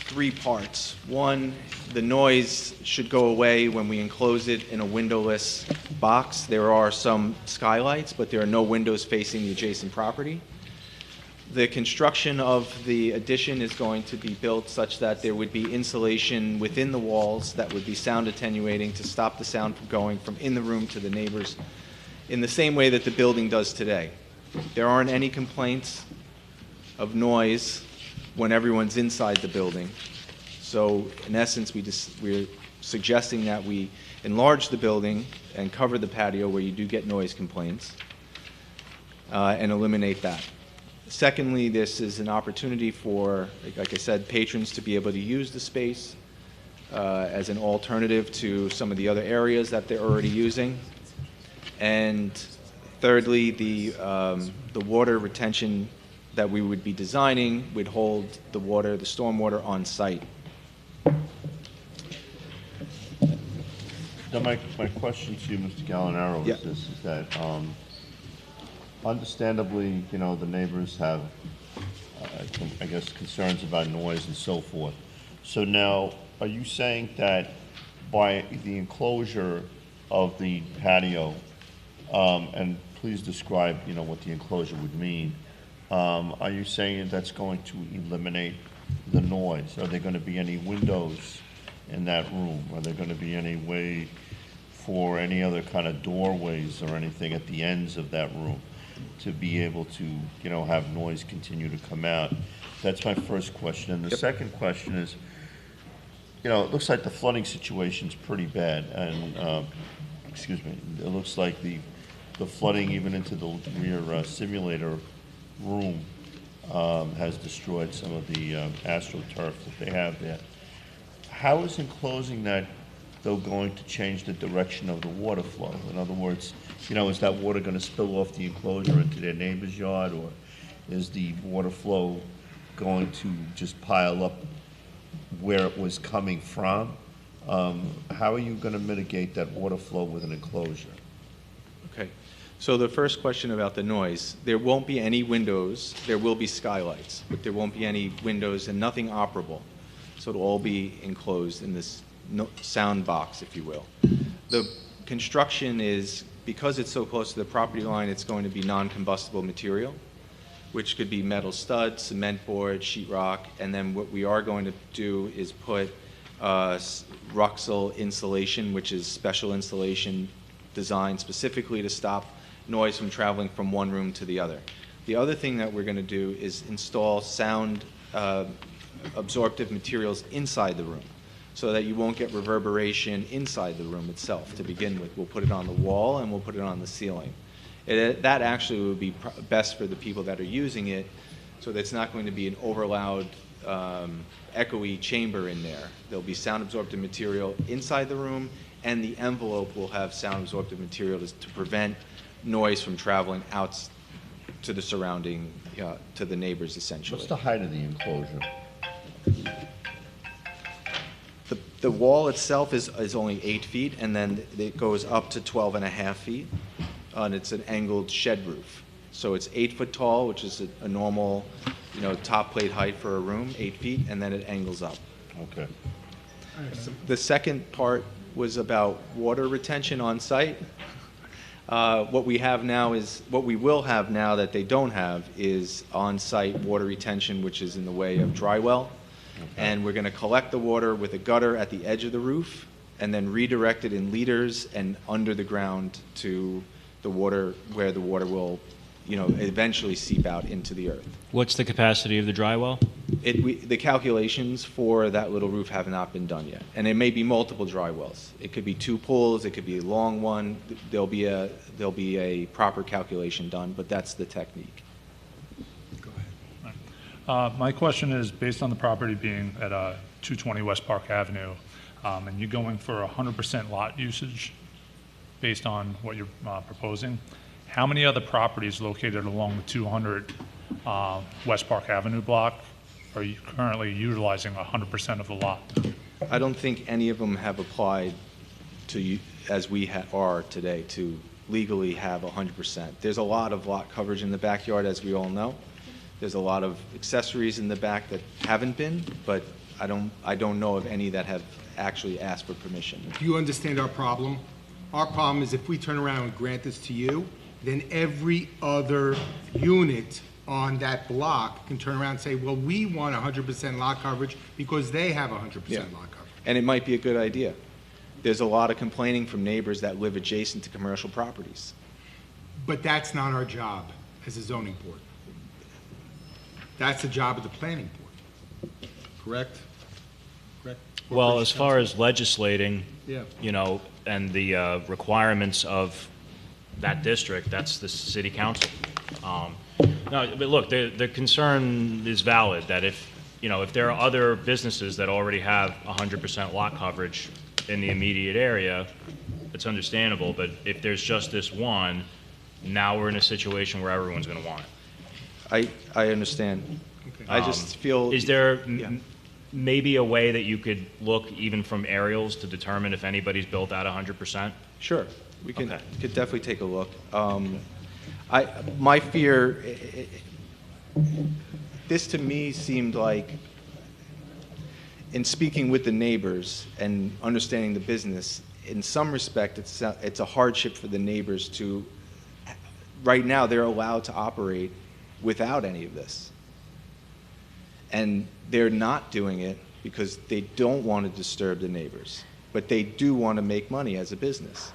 three parts. One, the noise should go away when we enclose it in a windowless box. There are some skylights, but there are no windows facing the adjacent property. The construction of the addition is going to be built such that there would be insulation within the walls that would be sound attenuating to stop the sound from going from in the room to the neighbors in the same way that the building does today. There aren't any complaints of noise when everyone's inside the building. So in essence, we're suggesting that we enlarge the building and cover the patio where you do get noise complaints and eliminate that. Secondly, this is an opportunity for, like I said, patrons to be able to use the space as an alternative to some of the other areas that they're already using. And thirdly, the water retention that we would be designing would hold the water, the stormwater on site. Now, my question to you, Mr. Gallinaro, Yeah. is this, is that, understandably, you know, the neighbors have, I guess, concerns about noise and so forth. So now, are you saying that by the enclosure of the patio, and please describe, you know, what the enclosure would mean, are you saying that's going to eliminate the noise? Are there going to be any windows in that room? Are there going to be any way for any other kind of doorways or anything at the ends of that room to be able to, you know, have noise continue to come out? That's my first question. And the second question is, you know, it looks like the flooding situation's pretty bad, and, excuse me, it looks like the flooding even into the rear simulator room has destroyed some of the AstroTurf that they have there. How is enclosing that, though, going to change the direction of the water flow? In other words, you know, is that water going to spill off the enclosure into their neighbor's yard, or is the water flow going to just pile up where it was coming from? How are you going to mitigate that water flow with an enclosure? Okay. So the first question about the noise, there won't be any windows. There will be skylights, but there won't be any windows and nothing operable. So it'll all be enclosed in this sound box, if you will. The construction is, because it's so close to the property line, it's going to be non-combustible material, which could be metal studs, cement board, sheetrock, and then what we are going to do is put Ruxel insulation, which is special insulation designed specifically to stop noise from traveling from one room to the other. The other thing that we're going to do is install sound absorptive materials inside the room so that you won't get reverberation inside the room itself to begin with. We'll put it on the wall and we'll put it on the ceiling. That actually would be best for the people that are using it, so that it's not going to be an overloud, echoey chamber in there. There'll be sound absorptive material inside the room, and the envelope will have sound absorptive material to prevent noise from traveling out to the surrounding, to the neighbors, essentially. What's the height of the enclosure? The wall itself is only 8 feet, and then it goes up to 12.5 feet, and it's an angled shed roof. So it's 8 foot tall, which is a normal, you know, top plate height for a room, 8 feet, and then it angles up. Okay. The second part was about water retention on site. What we have now is, what we will have now that they don't have is on-site water retention, which is in the way of dry well. And we're going to collect the water with a gutter at the edge of the roof and then redirected in leaders and under the ground to the water, where the water will, eventually seep out into the earth. What's the capacity of the dry well? The calculations for that little roof have not been done yet, and it may be multiple dry wells. It could be 2 pools, it could be a long one. There'll be a proper calculation done, but that's the technique. My question is, based on the property being at 220 West Park Avenue, and you're going for 100% lot usage based on what you're proposing, how many other properties located along the 200 West Park Avenue block are you currently utilizing 100% of the lot? I don't think any of them have applied to, as we are today, to legally have 100%. There's a lot of lot coverage in the backyard, as we all know. There's a lot of accessories in the back that haven't been, but I don't know of any that have actually asked for permission. Do you understand our problem? Our problem is if we turn around and grant this to you, then every other unit on that block can turn around and say, well, we want 100% lot coverage because they have 100% lot coverage. And it might be a good idea. There's a lot of complaining from neighbors that live adjacent to commercial properties. But that's not our job as a zoning board. That's the job of the planning board. Correct? Correct? Well, as far as legislating, Yeah. and the requirements of that district, that's the city council. No, but look, the concern is valid that if there are other businesses that already have 100% lot coverage in the immediate area, it's understandable. But if there's just this one, now we're in a situation where everyone's going to want it. I understand. I just feel... Is there maybe a way that you could look even from aerials to determine if anybody's built out 100%? Sure. We could definitely take a look. My fear, this to me seemed like, in speaking with the neighbors and understanding the business, in some respect, it's a hardship for the neighbors to, right now, they're allowed to operate without any of this. And they're not doing it because they don't want to disturb the neighbors, but they do want to make money as a business.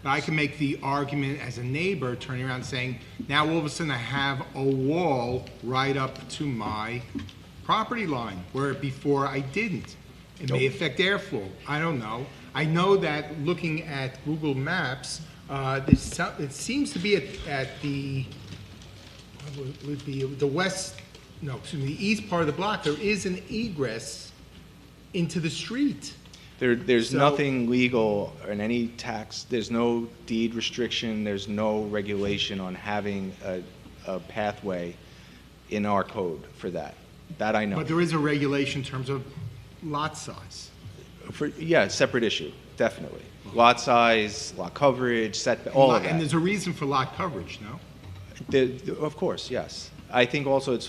I can make the argument as a neighbor, turning around and saying, now all of a sudden I have a wall right up to my property line, where before I didn't. It may affect airflow. I don't know. I know that looking at Google Maps, it seems to be at the, what would be the west, no, excuse me, the east part of the block, there is an egress into the street. There's nothing legal in any tax, there's no deed restriction, there's no regulation on having a pathway in our code for that. That I know. But there is a regulation in terms of lot size. Yeah, separate issue, definitely. Lot size, lot coverage, setback, all of that. And there's a reason for lot coverage, no? Of course, yes. I think also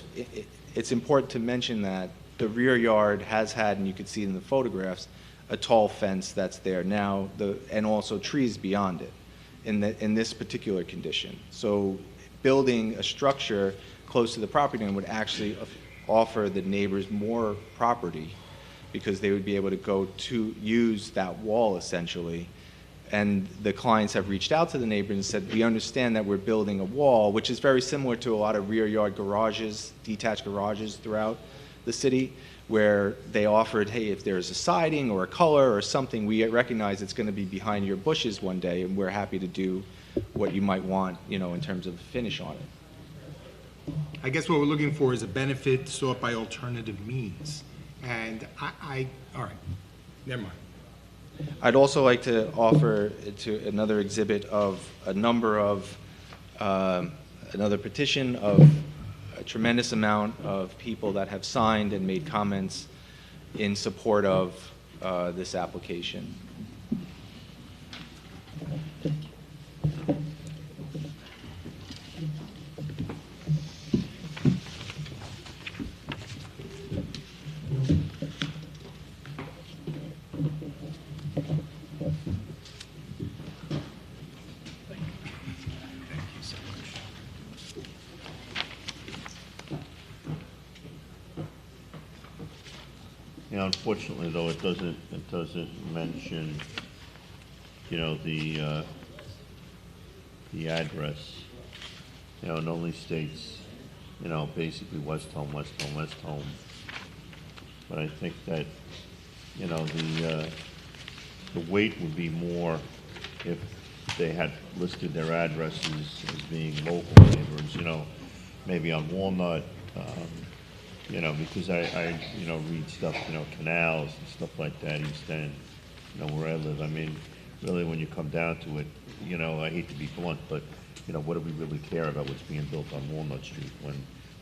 it's important to mention that the rear yard has had, and you can see it in the photographs, a tall fence that's there now, and also trees beyond it in this particular condition. So building a structure close to the property line would actually offer the neighbors more property because they would be able to go to use that wall essentially. And the clients have reached out to the neighbors and said, we understand that we're building a wall, which is very similar to a lot of rear yard garages, detached garages throughout the city, where they offered, hey, if there's a siding or a color or something, we recognize it's going to be behind your bushes one day, and we're happy to do what you might want, in terms of finish on it. I guess what we're looking for is a benefit sought by alternative means. And all right, never mind. I'd also like to offer to another exhibit of a number of, another petition of a tremendous amount of people that have signed and made comments in support of this application. unfortunately, though, it doesn't mention, you know, the address. You know, it only states, you know, basically West Home, West Home, West Home. But I think that, you know, the weight would be more if they had listed their addresses as being local neighbors, you know, maybe on Walnut, you know, because I you know, read stuff, you know, canals and stuff like that, East End, you know, where I live. I mean, really, when you come down to it, you know, I hate to be blunt, but, you know, what do we really care about what's being built on Walnut Street when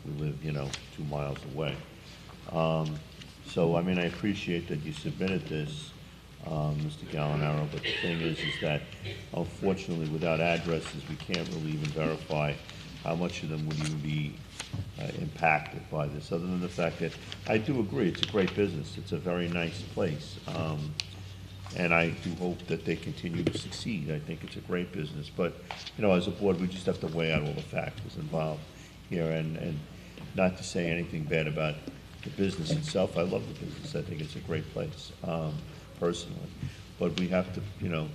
we live, you know, 2 miles away? So, I mean, I appreciate that you submitted this, Mr. Gallinaro, but the thing is that unfortunately, without addresses, we can't really even verify how much of them would even be impacted by this, other than the fact that I do agree, it's a great business, it's a very nice place, and I do hope that they continue to succeed. I think it's a great business, but, you know, as a board, we just have to weigh out all the factors involved here, and not to say anything bad about the business itself. I love the business, I think it's a great place, personally, but we have to, you know,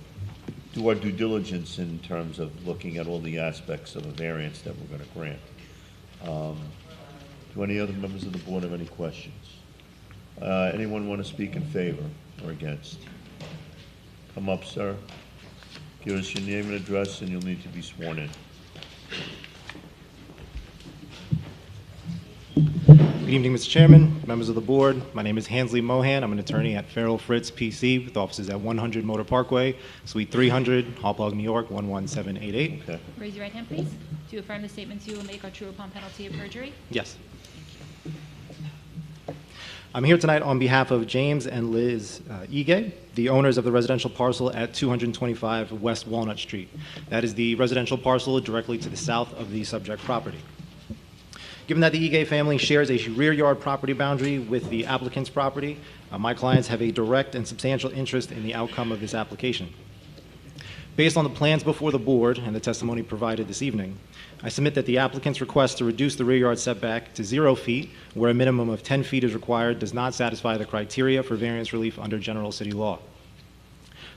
do our due diligence in terms of looking at all the aspects of a variance that we're going to grant. Do any other members of the board have any questions? Anyone want to speak in favor or against? Come up, sir. Give us your name and address, and you'll need to be sworn in. Good evening, Mr. Chairman, members of the board. My name is Hansley Mohan. I'm an attorney at Farrell Fritz PC with offices at 100 Motor Parkway, Suite 300, Hauppauge, New York, 11788. Okay. Raise your right hand, please. Do you affirm the statements you will make are true upon penalty of perjury? Yes. I'm here tonight on behalf of James and Liz Ige, the owners of the residential parcel at 225 West Walnut Street. That is the residential parcel directly to the south of the subject property. Given that the Ige family shares a rear yard property boundary with the applicant's property, my clients have a direct and substantial interest in the outcome of this application. Based on the plans before the board and the testimony provided this evening, I submit that the applicant's request to reduce the rear yard setback to 0 feet, where a minimum of 10 feet is required, does not satisfy the criteria for variance relief under general city law.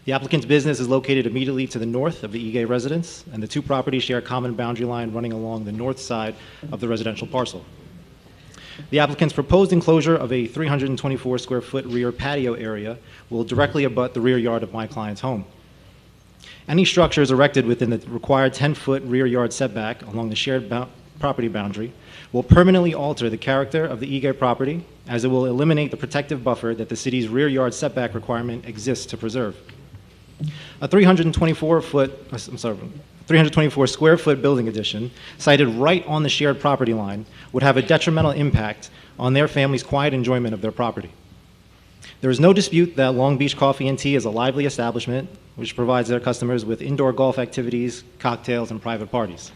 The applicant's business is located immediately to the north of the Ige residence, and the two properties share a common boundary line running along the north side of the residential parcel. The applicant's proposed enclosure of a 324 square foot rear patio area will directly abut the rear yard of my client's home. Any structures erected within the required 10-foot rear yard setback along the shared property boundary will permanently alter the character of the Ige property, as it will eliminate the protective buffer that the city's rear yard setback requirement exists to preserve. A 324 square foot building addition sited right on the shared property line would have a detrimental impact on their family's quiet enjoyment of their property. There is no dispute that Long Beach Coffee and Tea is a lively establishment which provides their customers with indoor golf activities, cocktails, and private parties.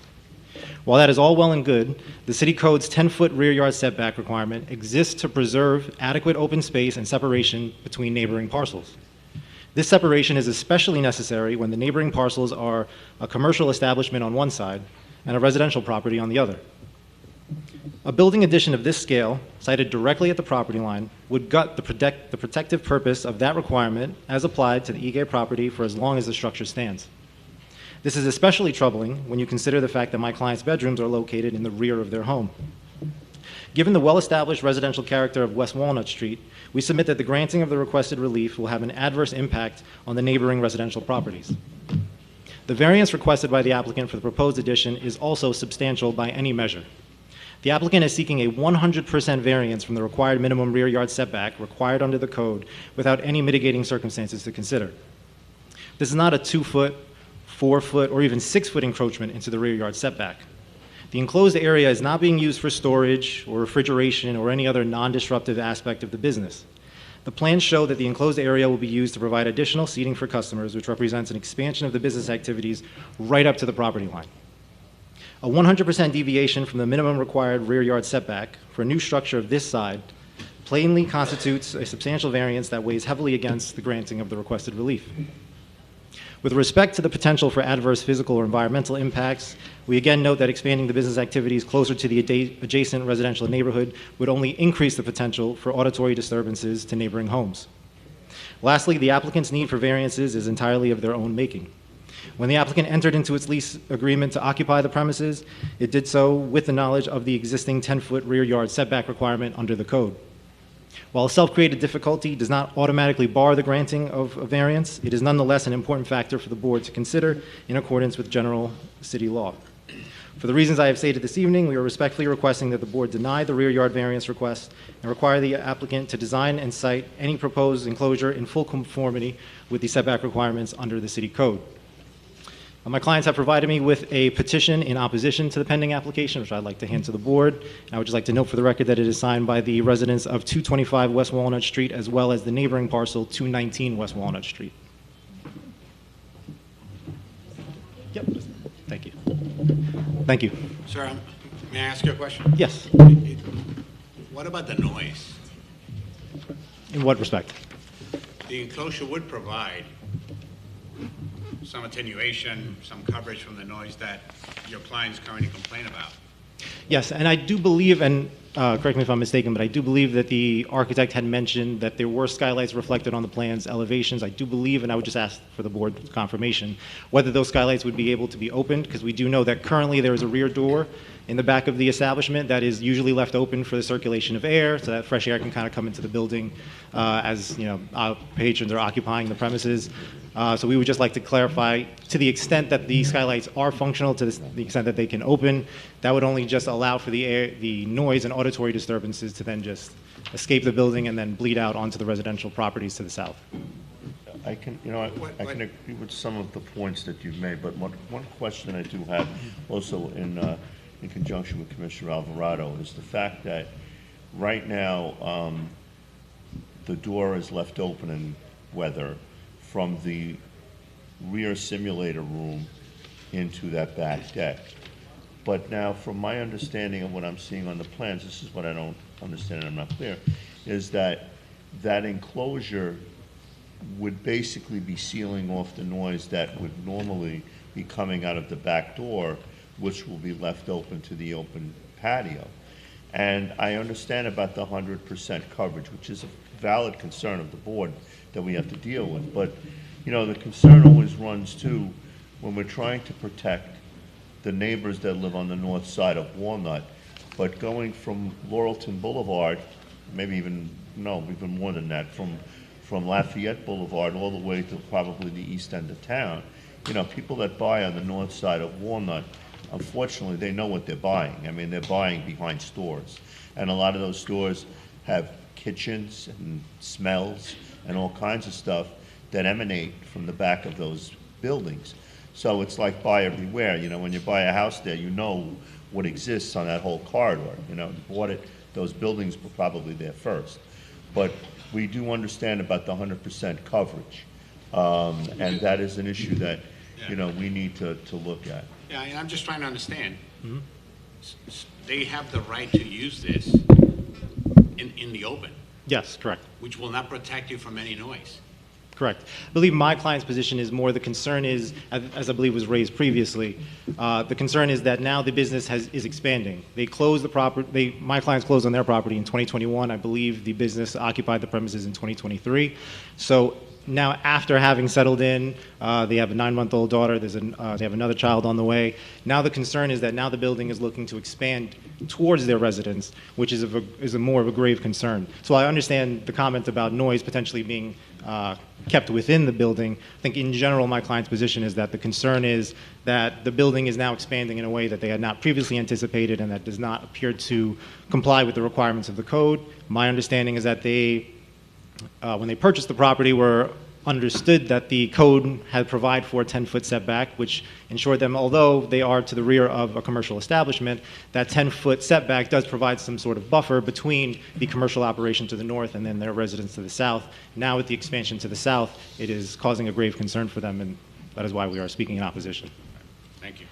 While that is all well and good, the City Code's 10-foot rear yard setback requirement exists to preserve adequate open space and separation between neighboring parcels. This separation is especially necessary when the neighboring parcels are a commercial establishment on one side and a residential property on the other. A building addition of this scale, sited directly at the property line, would gut the protective purpose of that requirement as applied to the Ige property for as long as the structure stands. This is especially troubling when you consider the fact that my client's bedrooms are located in the rear of their home. Given the well-established residential character of West Walnut Street, we submit that the granting of the requested relief will have an adverse impact on the neighboring residential properties. The variance requested by the applicant for the proposed addition is also substantial by any measure. The applicant is seeking a 100% variance from the required minimum rear yard setback required under the code without any mitigating circumstances to consider. This is not a 2-foot, 4-foot, or even 6-foot encroachment into the rear yard setback. The enclosed area is not being used for storage or refrigeration or any other non-disruptive aspect of the business. The plans show that the enclosed area will be used to provide additional seating for customers, which represents an expansion of the business activities right up to the property line. A 100% deviation from the minimum required rear yard setback for a new structure of this side plainly constitutes a substantial variance that weighs heavily against the granting of the requested relief. With respect to the potential for adverse physical or environmental impacts, we again note that expanding the business activities closer to the adjacent residential neighborhood would only increase the potential for auditory disturbances to neighboring homes. Lastly, the applicant's need for variances is entirely of their own making. When the applicant entered into its lease agreement to occupy the premises, it did so with the knowledge of the existing 10-foot rear yard setback requirement under the code. While a self-created difficulty does not automatically bar the granting of a variance, it is nonetheless an important factor for the board to consider in accordance with general city law. For the reasons I have stated this evening, we are respectfully requesting that the board deny the rear yard variance request and require the applicant to design and site any proposed enclosure in full conformity with the setback requirements under the city code. My clients have provided me with a petition in opposition to the pending application, which I'd like to hand to the board. And I would just like to note for the record that it is signed by the residents of 225 West Walnut Street, as well as the neighboring parcel, 219 West Walnut Street. Yep, thank you. Thank you. Sir, may I ask you a question? Yes. What about the noise? In what respect? The enclosure would provide some attenuation, some coverage from the noise that your clients currently complain about. Yes, and I do believe, and correct me if I'm mistaken, but I do believe that the architect had mentioned that there were skylights reflected on the plan's elevations. I do believe, and I would just ask for the board confirmation, whether those skylights would be able to be opened, because we do know that currently there is a rear door in the back of the establishment that is usually left open for the circulation of air, so that fresh air can kind of come into the building as patrons are occupying the premises. So we would just like to clarify, to the extent that the skylights are functional, to the extent that they can open, that would only just allow for the noise and auditory disturbances to then just escape the building and then bleed out onto the residential properties to the south. I can agree with some of the points that you've made, but one question I do have also in conjunction with Commissioner Alvarado is the fact that right now the door is left open in weather from the rear simulator room into that back deck. But now, from my understanding of what I'm seeing on the plans, this is what I don't understand and I'm not clear, is that that enclosure would basically be sealing off the noise that would normally be coming out of the back door, which will be left open to the open patio. And I understand about the 100% coverage, which is a valid concern of the board that we have to deal with. But, the concern always runs too when we're trying to protect the neighbors that live on the north side of Walnut, but going from Laurelton Boulevard, maybe even more than that, from Lafayette Boulevard all the way to probably the east end of town, people that buy on the north side of Walnut, unfortunately, they know what they're buying. I mean, they're buying behind stores. And a lot of those stores have kitchens and smells and all kinds of stuff that emanate from the back of those buildings. So it's like buyer beware. When you buy a house there, you know what exists on that whole corridor. You bought it, those buildings were probably there first. But we do understand about the 100% coverage. And that is an issue that, we need to look at. Yeah, and I'm just trying to understand. Mm-hmm. They have the right to use this in the open. Yes, correct. Which will not protect you from any noise. Correct. I believe my client's position is more the concern is, as I believe was raised previously, the concern is that now the business is expanding. They closed the property, my clients closed on their property in 2021. I believe the business occupied the premises in 2023. So now, after having settled in, they have a 9-month-old daughter, they have another child on the way. Now the concern is that now the building is looking to expand towards their residence, which is more of a grave concern. So I understand the comment about noise potentially being kept within the building. I think in general my client's position is that the concern is that the building is now expanding in a way that they had not previously anticipated and that does not appear to comply with the requirements of the code. My understanding is that they, when they purchased the property, were understood that the code had provided for a 10-foot setback, which ensured them, although they are to the rear of a commercial establishment, that 10-foot setback does provide some sort of buffer between the commercial operation to the north and then their residence to the south. Now with the expansion to the south, it is causing a grave concern for them, and that is why we are speaking in opposition. Thank you.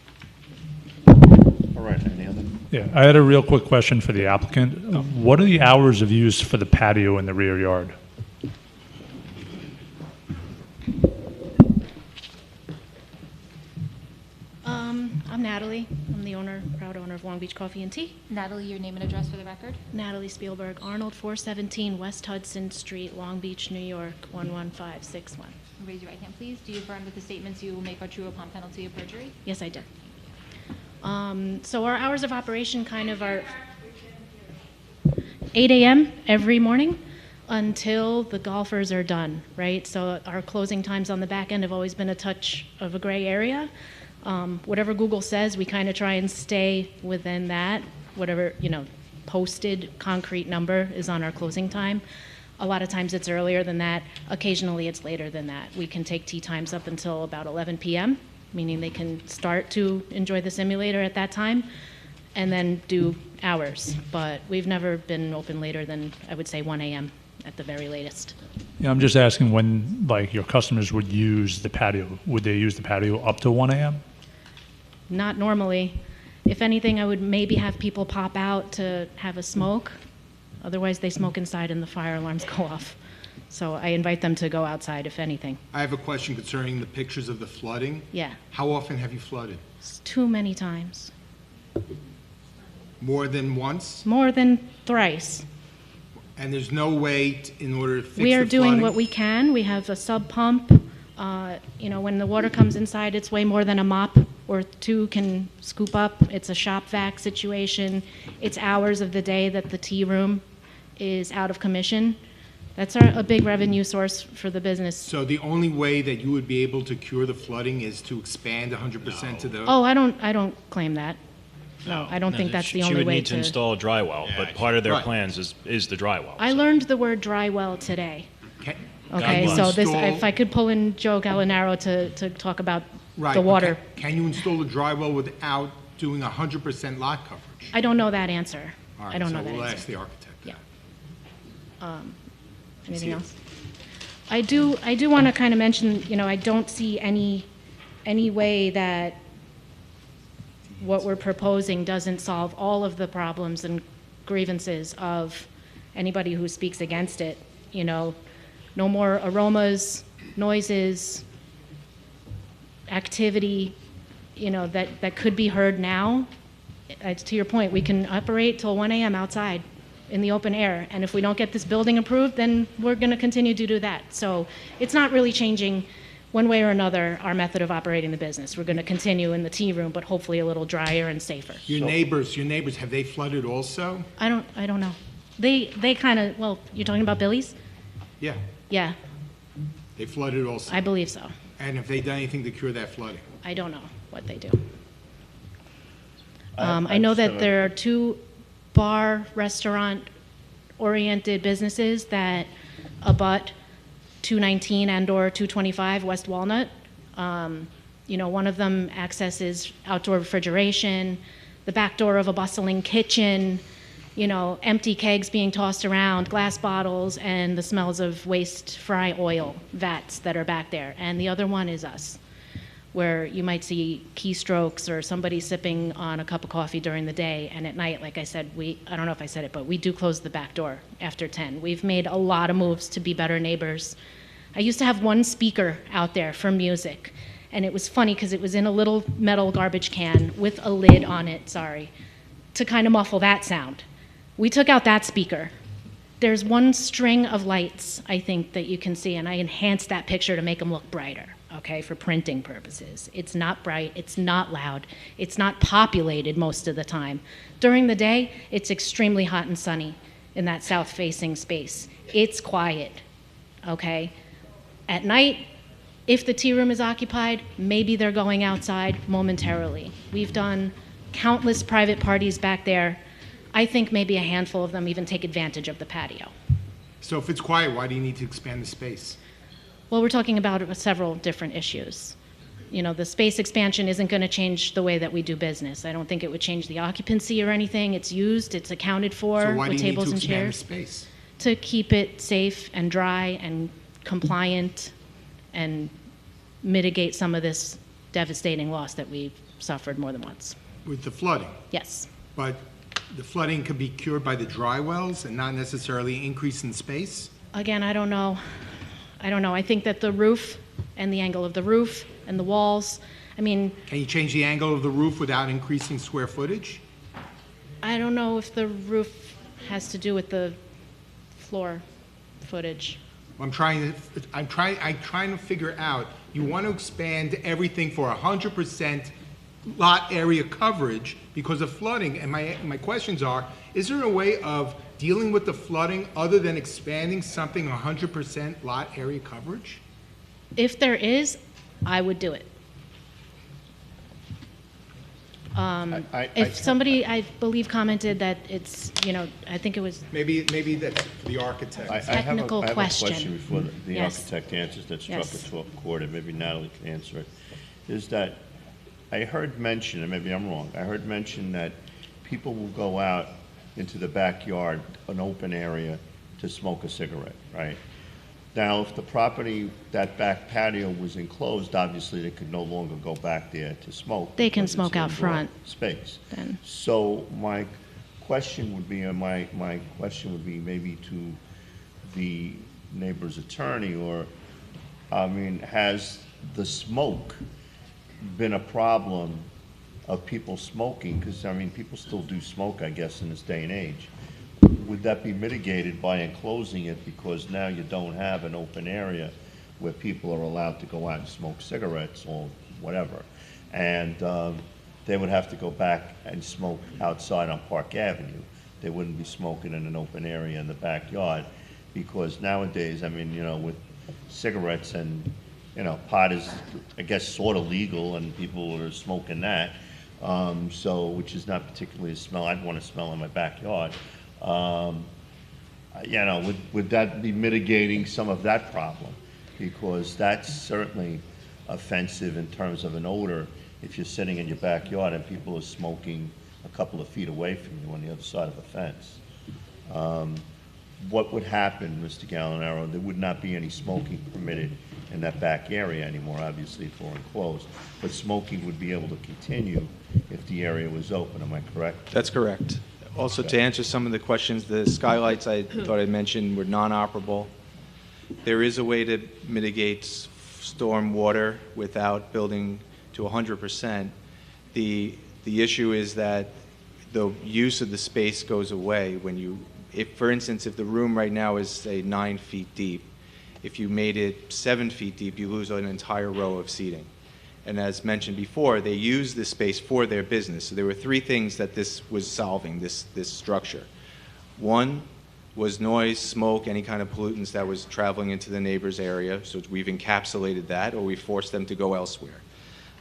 All right, any other? Yeah, I had a real quick question for the applicant. What are the hours of use for the patio in the rear yard? I'm Natalie. I'm the owner, proud owner of Long Beach Coffee and Tea. Natalie, your name and address for the record? Natalie Spielberg, Arnold, 417 West Hudson Street, Long Beach, New York, 11561. Raise your right hand, please. Do you affirm that the statements you will make are true upon penalty of perjury? Yes, I did. So our hours of operation kind of are 8 a.m. every morning until the golfers are done, right? So our closing times on the back end have always been a touch of a gray area. Whatever Google says, we kind of try and stay within that. Whatever, posted concrete number is on our closing time. A lot of times it's earlier than that. Occasionally it's later than that. We can take tea times up until about 11 p.m., meaning they can start to enjoy the simulator at that time and then do hours. But we've never been open later than, I would say, 1 a.m. at the very latest. Yeah, I'm just asking when, like, your customers would use the patio. Would they use the patio up to 1 a.m.? Not normally. If anything, I would maybe have people pop out to have a smoke. Otherwise, they smoke inside and the fire alarms go off. So I invite them to go outside, if anything. I have a question concerning the pictures of the flooding. Yeah, How often have you flooded? it's too many times. More than once? More than thrice. And there's no way in order to fix the We are flooding? doing what we can. We have a sub pump. When the water comes inside, it's way more than a mop or two can scoop up. It's a shop vac situation. It's hours of the day that the tea room is out of commission. That's a big revenue source for the business. So the only way that you would be able to cure the flooding is to expand 100% to the... Oh, I don't claim that. No, I don't think that's the only She would way need to install a dry well, but part of their Right. plans is the dry well. I learned the word dry well today. Can- Okay, can so you this, install- if I could pull in Joe Gallinaro to talk about Right, the but water. Can you install a dry well without doing 100% lot coverage? I don't know that answer. All right, I don't so know that we'll answer. ask the architect. Yeah. Anything See it. else? I do want to kind of mention, I don't see any way that what we're proposing doesn't solve all of the problems and grievances of anybody who speaks against it. No more aromas, noises, activity, that could be heard now. To your point, we can operate till 1 a.m. outside in the open air, and if we don't get this building approved, then we're going to continue to do that. So it's not really changing one way or another our method of operating the business. We're going to continue in the tea room, but hopefully a little drier and safer. Your neighbors, have they flooded also? I don't know. They kind of, well, you're talking about Billy's? Yeah, Yeah, they flooded also. I believe so. And have they done anything to cure that flooding? I don't know what they do. I I know just have that a- there are two bar, restaurant-oriented businesses that abut 219 and/or 225 West Walnut. One of them accesses outdoor refrigeration, the back door of a bustling kitchen, empty kegs being tossed around, glass bottles, and the smells of waste fry oil vats that are back there. And the other one is us, where you might see keystrokes or somebody sipping on a cup of coffee during the day. And at night, like I said, I don't know if I said it, but we do close the back door after 10. We've made a lot of moves to be better neighbors. I used to have one speaker out there for music. And it was funny because it was in a little metal garbage can with a lid on it, to kind of muffle that sound. We took out that speaker. There's one string of lights, I think, that you can see, and I enhanced that picture to make them look brighter, okay, for printing purposes. It's not bright, it's not loud, it's not populated most of the time. During the day, it's extremely hot and sunny in that south-facing space. It's quiet, okay? At night, if the tea room is occupied, maybe they're going outside momentarily. We've done countless private parties back there. I think maybe a handful of them even take advantage of the patio. So if it's quiet, why do you need to expand the space? Well, we're talking about several different issues. The space expansion isn't going to change the way that we do business. I don't think it would change the occupancy or anything. It's used, it's accounted for So why do with you need tables to and expand the chairs space? to keep it safe and dry and compliant and mitigate some of this devastating loss that we've suffered more than once. With the flooding? Yes. But the flooding could be cured by the dry wells and not necessarily increase in space? Again, I don't know. I think that the roof and the angle of the roof and the walls, I mean, Can you change the angle of the roof without increasing square footage? I don't know if the roof has to do with the floor footage. I'm trying to figure out, you want to expand everything for 100% lot area coverage because of flooding, and my questions are, is there a way of dealing with the flooding other than expanding something 100% lot area coverage? If there is, I would do it. If somebody, I believe, commented that it's, I think it was, Maybe that's for the architect. I have a Technical question. question before the Yes. architect answers that struck Yes. a 12 chord, and maybe Natalie can answer it, is that I heard mention, and maybe I'm wrong, I heard mention that people will go out into the backyard, an open area, to smoke a cigarette, right? Now, if the property, that back patio was enclosed, obviously they could no longer go back there to smoke. They can because it's smoke out indoor front. Space. Then. So my question would be, my question would be maybe to the neighbor's attorney, or, I mean, has the smoke been a problem of people smoking? Because, I mean, people still do smoke, I guess, in this day and age. Would that be mitigated by enclosing it, because now you don't have an open area where people are allowed to go out and smoke cigarettes or whatever? And they would have to go back and smoke outside on Park Avenue. They wouldn't be smoking in an open area in the backyard, because nowadays, I mean, with cigarettes and, pot is, I guess, sort of legal, and people are smoking that. Which is not particularly a smell I'd want to smell in my backyard. Would that be mitigating some of that problem? Because that's certainly offensive in terms of an odor if you're sitting in your backyard and people are smoking a couple of feet away from you on the other side of the fence. What would happen, Mr. Gallinaro? There would not be any smoking permitted in that back area anymore, obviously, if it were enclosed. But smoking would be able to continue if the area was open, am I correct? That's correct. Also, to answer some of the questions, the skylights I thought I mentioned were non-operable. There is a way to mitigate storm water without building to 100%. The issue is that the use of the space goes away when you, for instance, if the room right now is, say, 9 feet deep, if you made it 7 feet deep, you lose an entire row of seating. And as mentioned before, they use this space for their business. So there were 3 things that this was solving, this structure. One was noise, smoke, any kind of pollutants that was traveling into the neighbor's area. So we've encapsulated that, or we forced them to go elsewhere.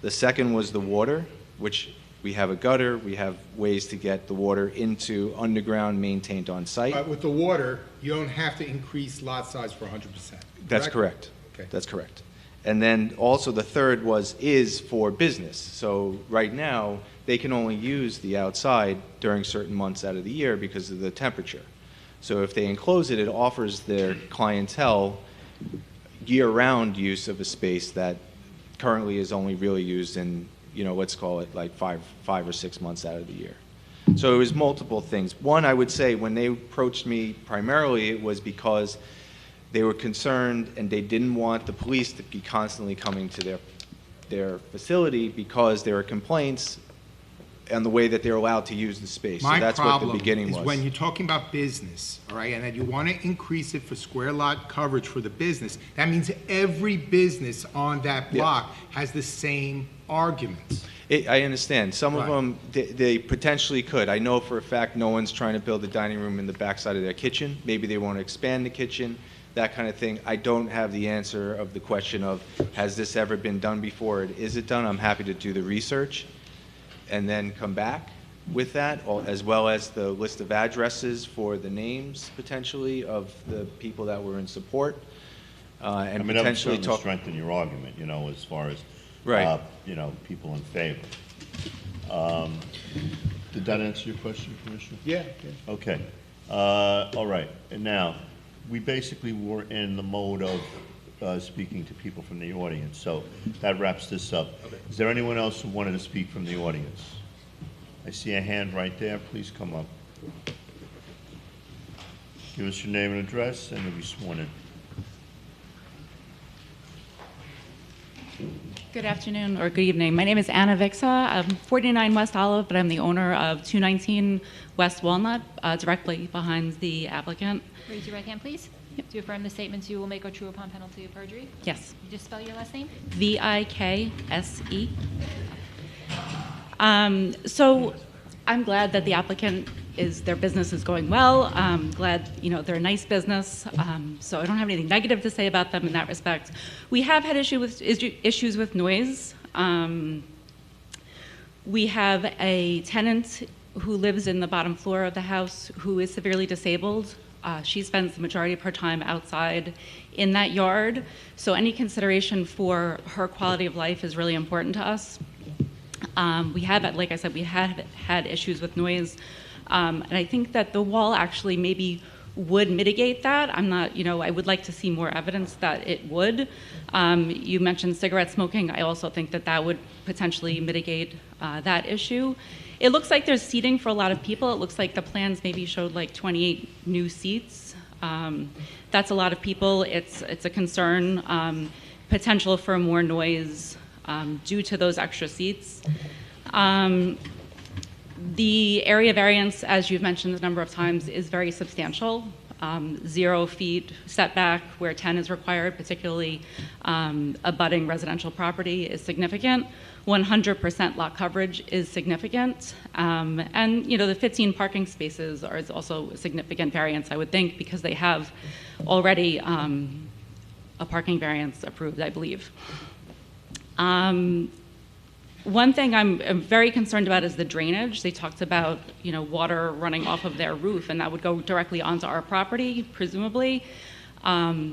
The second was the water, which we have a gutter. We have ways to get the water into underground, maintained on site. But with the water, you don't have to increase lot size for 100%. That's correct. Okay. That's correct. And then also the third is for business. So right now, they can only use the outside during certain months out of the year because of the temperature. So if they enclose it, it offers their clientele year-round use of a space that currently is only really used in, let's call it like five or 6 months out of the year. So it was multiple things. One, I would say, when they approached me primarily, it was because they were concerned and they didn't want the police to be constantly coming to their facility because there were complaints and the way that they're allowed to use the space. So that's what the beginning was. My problem is when you're talking about business, all right, and that you want to increase it for square lot coverage for the business, that means every business on that block has the same arguments. I understand. Some of them, they potentially could. I know for a fact no one's trying to build a dining room in the backside of their kitchen. Maybe they want to expand the kitchen, that kind of thing. I don't have the answer of the question of, has this ever been done before? Is it done? I'm happy to do the research and then come back with that, as well as the list of addresses for the names, potentially, of the people that were in support, and potentially that would strengthen your argument, as far as, people in favor. Did that answer your question, Commissioner? Yeah. Okay. All right. And now, we basically were in the mode of speaking to people from the audience, so that wraps this up. Okay. Is there anyone else who wanted to speak from the audience? I see a hand right there. Please come up. Give us your name and address, and you'll be sworn in. Good afternoon or good evening. My name is Anna Vixa. I'm 49 West Olive, but I'm the owner of 219 West Walnut, directly behind the applicant. Raise your right hand, please. Do you affirm the statements you will make are true upon penalty of perjury? Yes. You just spell your last name? Vikse. So I'm glad that the applicant their business is going well. I'm glad, they're a nice business. So I don't have anything negative to say about them in that respect. We have had issues with noise. We have a tenant who lives in the bottom floor of the house who is severely disabled. She spends the majority of her time outside in that yard. So any consideration for her quality of life is really important to us. We have, like I said, we had issues with noise. And I think that the wall actually maybe would mitigate that. I'm not, I would like to see more evidence that it would. You mentioned cigarette smoking. I also think that that would potentially mitigate that issue. It looks like there's seating for a lot of people. It looks like the plans maybe showed like 28 new seats. That's a lot of people. It's a concern, potential for more noise due to those extra seats. The area variance, as you've mentioned a number of times, is very substantial. 0 feet setback where 10 is required, particularly abutting residential property, is significant. 100% lot coverage is significant. And the 15 parking spaces is also a significant variance, I would think, because they have already a parking variance approved, I believe. One thing I'm very concerned about is the drainage. They talked about, water running off of their roof, and that would go directly onto our property, presumably. I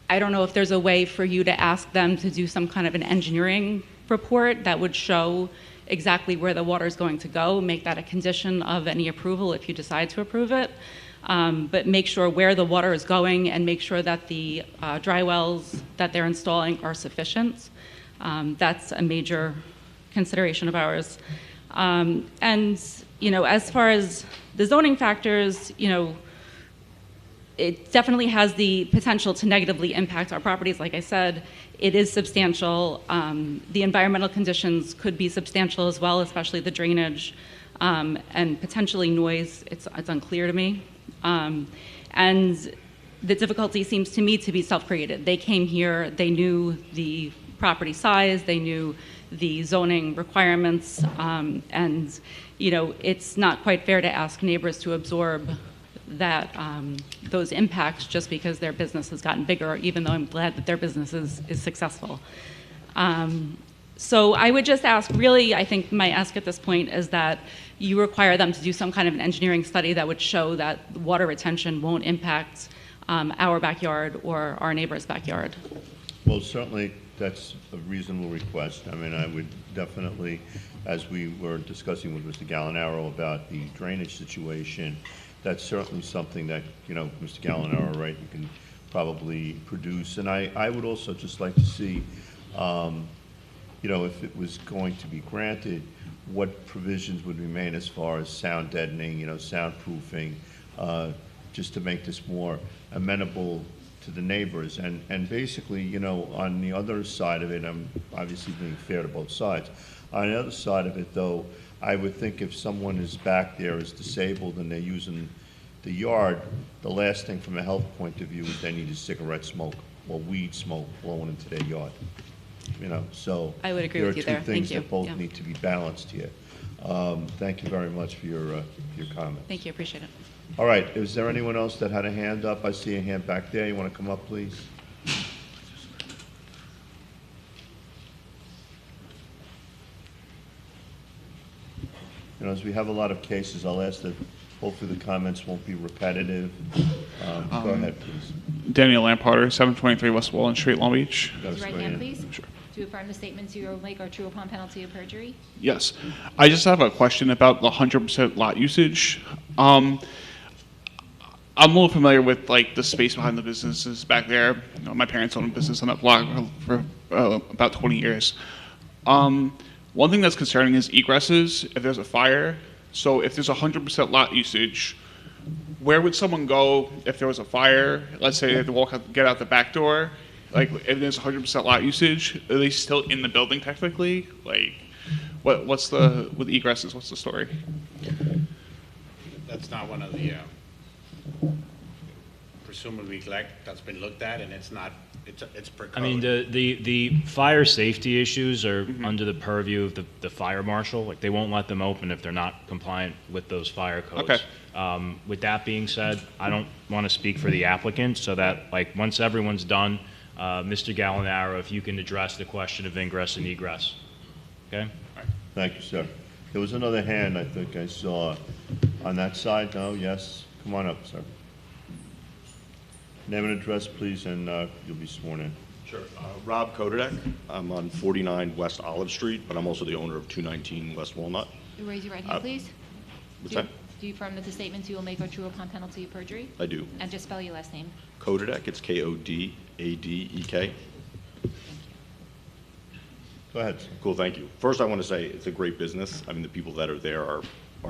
don't know if there's a way for you to ask them to do some kind of an engineering report that would show exactly where the water is going to go, make that a condition of any approval if you decide to approve it. But make sure where the water is going and make sure that the dry wells that they're installing are sufficient. That's a major consideration of ours. And, as far as the zoning factors, it definitely has the potential to negatively impact our properties. Like I said, it is substantial. The environmental conditions could be substantial as well, especially the drainage and potentially noise. It's unclear to me. And the difficulty seems to me to be self-created. They came here, they knew the property size, they knew the zoning requirements, and it's not quite fair to ask neighbors to absorb that those impacts just because their business has gotten bigger, even though I'm glad that their business is successful. So I would just ask, really, I think my ask at this point is that you require them to do some kind of an engineering study that would show that water retention won't impact our backyard or our neighbor's backyard. Well, certainly, that's a reasonable request. I mean, I would definitely, as we were discussing with Mr. Gallinaro about the drainage situation, that's certainly something that, Mr. Gallinaro, right, you can probably produce. And I would also just like to see, if it was going to be granted, what provisions would remain as far as sound deadening, soundproofing, just to make this more amenable to the neighbors. And basically, on the other side of it, I'm obviously being fair to both sides. On the other side of it, though, I would think if someone is back there is disabled and they're using the yard, the last thing from a health point of view is they need a cigarette smoke or weed smoke blowing into their yard. So I would agree with you there. There are two things Thank you. that both Yeah. need to be balanced here. Thank you very much for your comment. Thank you, appreciate it. All right, is there anyone else that had a hand up? I see a hand back there. You want to come up, please? As we have a lot of cases, I'll ask that hopefully the comments won't be repetitive. Go ahead, please. Daniel Lamparter, 723 West Walnut Street, Long Beach. Raise your right hand, please. Sure. Do you affirm the statements you will make are true upon penalty of perjury? Yes. I just have a question about the 100% lot usage. I'm a little familiar with the space behind the businesses back there. My parents own a business on that block for about 20 years. One thing that's concerning is egresses if there's a fire. So if there's 100% lot usage, where would someone go if there was a fire? Let's say they have to get out the back door. like, if there's 100% lot usage, are they still in the building technically? Like, what's the, with egresses, what's the story? That's not one of the, presumably that's been looked at, and it's not, it's per code. I mean, the fire safety issues are under the purview of the fire marshal. Like, they won't let them open if they're not compliant with those fire codes. Okay. With that being said, I don't want to speak for the applicant, so that, like, once everyone's done, Mr. Gallinaro, if you can address the question of ingress and egress. Okay? Thank you, sir. There was another hand I think I saw on that side. No? Yes? Come on up, sir. Name and address, please, and you'll be sworn in. Sure. Rob Kodadek. I'm on 49 West Olive Street, but I'm also the owner of 219 West Walnut. Raise your right hand, please. What's that? Do you affirm that the statements you will make are true upon penalty of perjury? I do. And just spell your last name. Kodadek, it's Kodadek. Go ahead. Cool, thank you. First, I want to say it's a great business. I mean, the people that are there are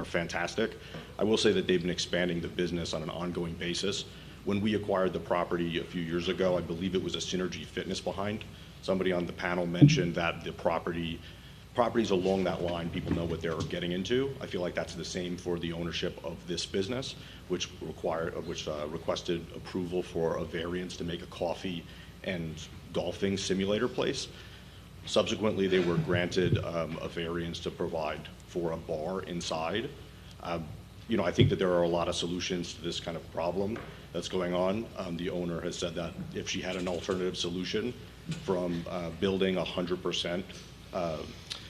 fantastic. I will say that they've been expanding the business on an ongoing basis. When we acquired the property a few years ago, I believe it was a Synergy Fitness behind. Somebody on the panel mentioned that the properties along that line, people know what they're getting into. I feel like that's the same for the ownership of this business, which requested approval for a variance to make a coffee and golfing simulator place. Subsequently, they were granted a variance to provide for a bar inside. You know, I think that there are a lot of solutions to this kind of problem that's going on. The owner has said that if she had an alternative solution from building 100%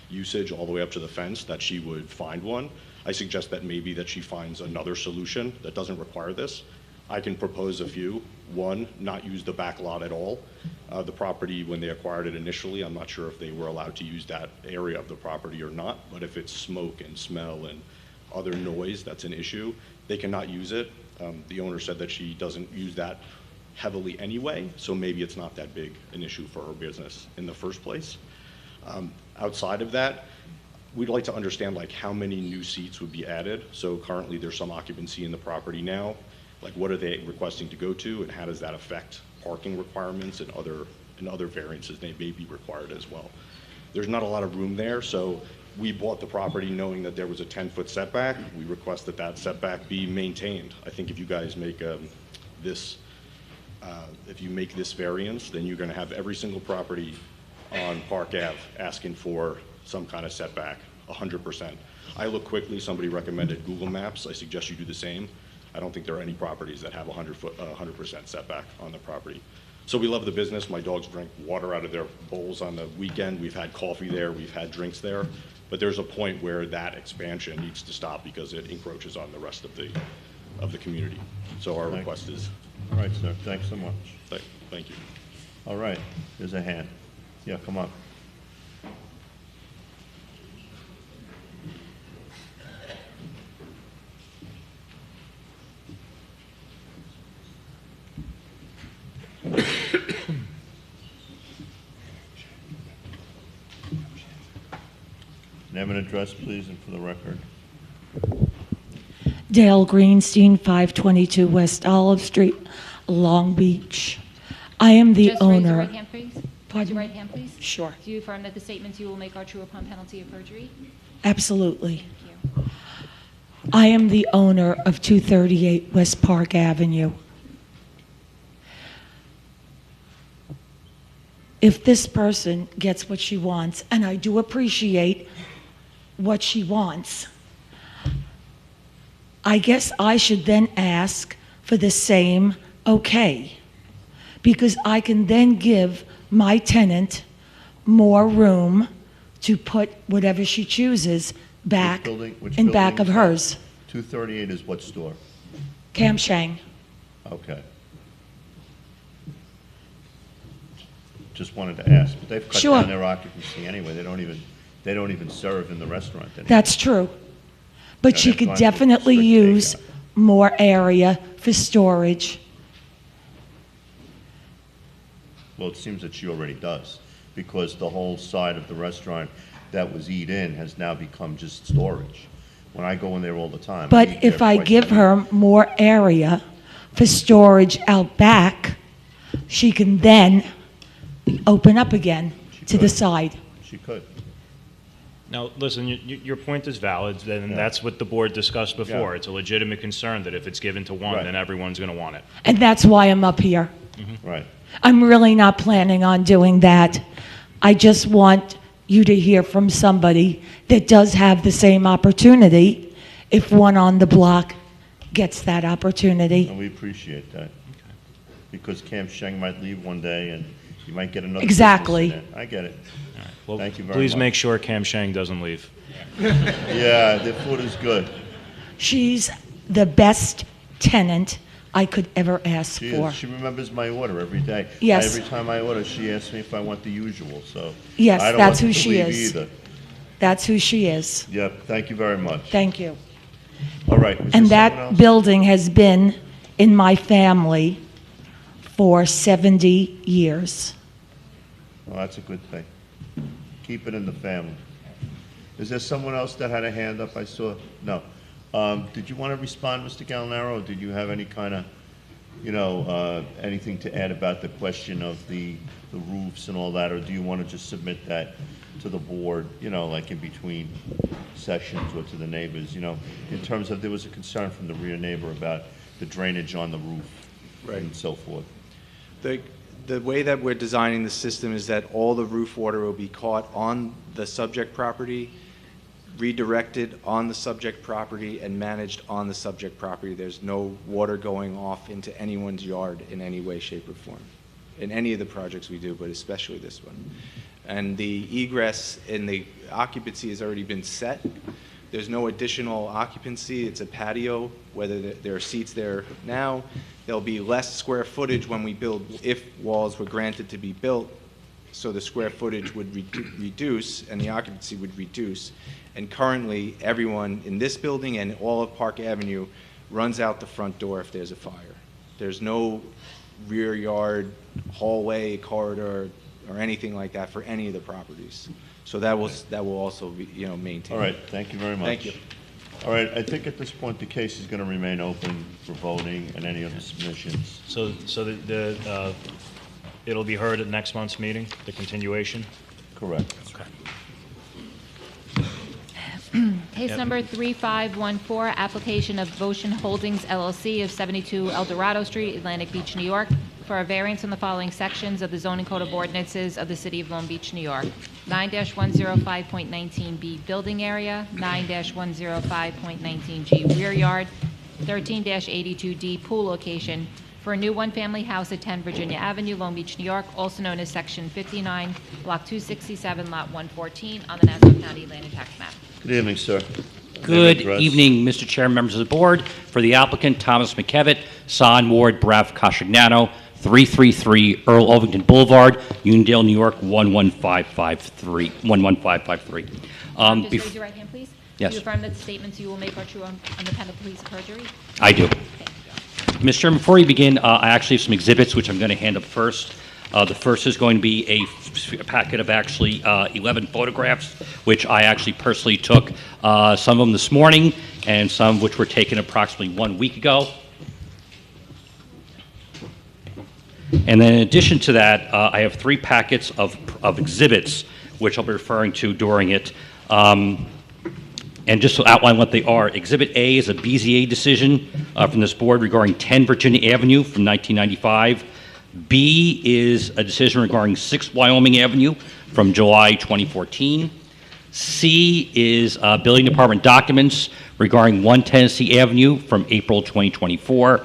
usage all the way up to the fence, that she would find one. I suggest that maybe that she finds another solution that doesn't require this. I can propose a few. One, not use the back lot at all. The property, when they acquired it initially, I'm not sure if they were allowed to use that area of the property or not, but if it's smoke and smell and other noise, that's an issue. They cannot use it. The owner said that she doesn't use that heavily anyway, so maybe it's not that big an issue for her business in the first place. Outside of that, we'd like to understand like how many new seats would be added. So currently there's some occupancy in the property now. Like what are they requesting to go to, and how does that affect parking requirements and other variances they may be required as well. There's not a lot of room there, so we bought the property knowing that there was a 10-foot setback. We request that that setback be maintained. I think if you guys make this variance, then you're going to have every single property on Park Ave asking for some kind of setback, 100%. I looked quickly, somebody recommended Google Maps. I suggest you do the same. I don't think there are any properties that have 100% setback on the property. So we love the business. My dogs drink water out of their bowls on the weekend. We've had coffee there, we've had drinks there. But there's a point where that expansion needs to stop because it encroaches on the rest of the community. So our request is. All right, sir. Thanks so much. Thank you. All right. There's a hand. Yeah, come on. Name and address, please, and for the record. Dale Greenstein, 522 West Olive Street, Long Beach. I am the Just raise your owner. right hand, please. Raise your right hand, please. Sure. Do you affirm that the statements you will make are true upon penalty of perjury? Absolutely. I am the owner of 238 West Park Avenue. If this person gets what she wants, and I do appreciate what she wants, I guess I should then ask for the same okay, because I can then give my tenant more room to put whatever she chooses back Which in back building of hers. 238 is what store? Cam Shang. Okay. Just wanted to ask, but they've cut Sure. down their occupancy anyway. They don't even serve in the restaurant anymore. That's true. But Yeah, she they've could gone to definitely strict use more area for storage. Well, it seems that she already does, because the whole side of the restaurant that was eat in has now become just storage. When I go in there all the time. But eat if there I twice a give week. her more area for storage out back, she can then open up again to the side. She could. Now, listen, your point is valid, and that's what the board discussed before. Yeah. It's a legitimate concern that if it's given to one, Right. then everyone's going to want it. And that's why I'm up here. Right. I'm really not planning on doing that. I just want you to hear from somebody that does have the same opportunity if one on the block gets that opportunity. And we appreciate that. Because Camp Sheng might leave one day and you might get another. Exactly. business in it. I get it. Well, Thank you very please much. make sure Cam Sheng doesn't leave. Yeah, the food is good. She's the best tenant I could ever ask She for. is. She remembers my order every day. Yes. Every time I order, she asks me if I want the usual, so. Yes, I don't that's want who to she leave is. either. That's who she is. Yep, thank you very much. Thank you. All right. was And there someone that else? building has been in my family for 70 years. Well, that's a good thing. Keep it in the family. Is there someone else that had a hand up I saw? No. Did you want to respond, Mr. Gallinaro, or did you have any kind of, anything to add about the question of the roofs and all that, or do you want to just submit that to the board, like in between sessions or to the neighbors, in terms of, there was a concern from the rear neighbor about the drainage on the roof and so forth. The way that we're designing the system is that all the roof water will be caught on the subject property, redirected on the subject property, and managed on the subject property. There's no water going off into anyone's yard in any way, shape, or form, in any of the projects we do, but especially this one. And the egress and the occupancy has already been set. There's no additional occupancy. It's a patio, whether there are seats there now. There'll be less square footage when we build, if walls were granted to be built, so the square footage would reduce and the occupancy would reduce. And currently, everyone in this building and all of Park Avenue runs out the front door if there's a fire. There's no rear yard, hallway, corridor, or anything like that for any of the properties. So that will also be, maintained. All right, thank you very much. Thank you. All right, I think at this point, the case is going to remain open for voting and any other submissions. So it'll be heard at next month's meeting, the continuation? Correct. Okay. Case Yep. number 3514, application of Votion Holdings LLC of 72 El Dorado Street, Atlantic Beach, New York, for a variance on the following sections of the zoning code of ordinances of the City of Long Beach, New York. 9-105.19B building area, 9-105.19G rear yard, 13-82D pool location for a new one-family house at 10 Virginia Avenue, Long Beach, New York, also known as Section 59, Block 267, Lot 114, on the Nassau County Land and Tax Map. Good evening, sir. Good Name and address. evening, Mr. Chair, members of the board. For the applicant, Thomas McKevitt, Son Ward, Brav, Coscignano, 333 Earl Ovington Boulevard, Uniondale, New York, 11553. Just raise your right hand, please. Yes. Do you affirm that the statements you will make are true on the penalty of perjury? I do. Mr. Chairman, before we begin, I actually have some exhibits which I'm going to hand up first. The first is going to be a packet of actually 11 photographs, which I actually personally took, some of them this morning, and some which were taken approximately 1 week ago. And then in addition to that, I have 3 packets of exhibits, which I'll be referring to during it. And just to outline what they are, Exhibit A is a BZA decision from this board regarding 10 Virginia Avenue from 1995. B is a decision regarding 6 Wyoming Avenue from July 2014. C is Building Department documents regarding 1 Tennessee Avenue from April 2024.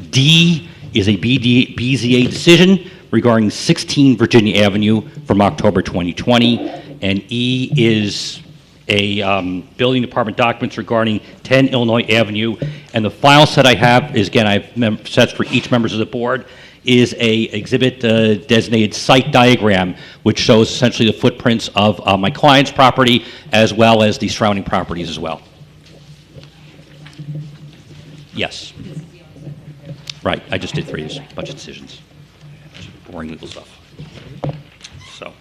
D is a BZA decision regarding 16 Virginia Avenue from October 2020. And E is a Building Department documents regarding 10 Illinois Avenue. And the final set I have is, again, I have sets for each members of the board, is a exhibit designated site diagram, which shows essentially the footprints of my client's property as well as the surrounding properties as well. Yes. Right, I just did 3 budget decisions. Boring legal stuff. So,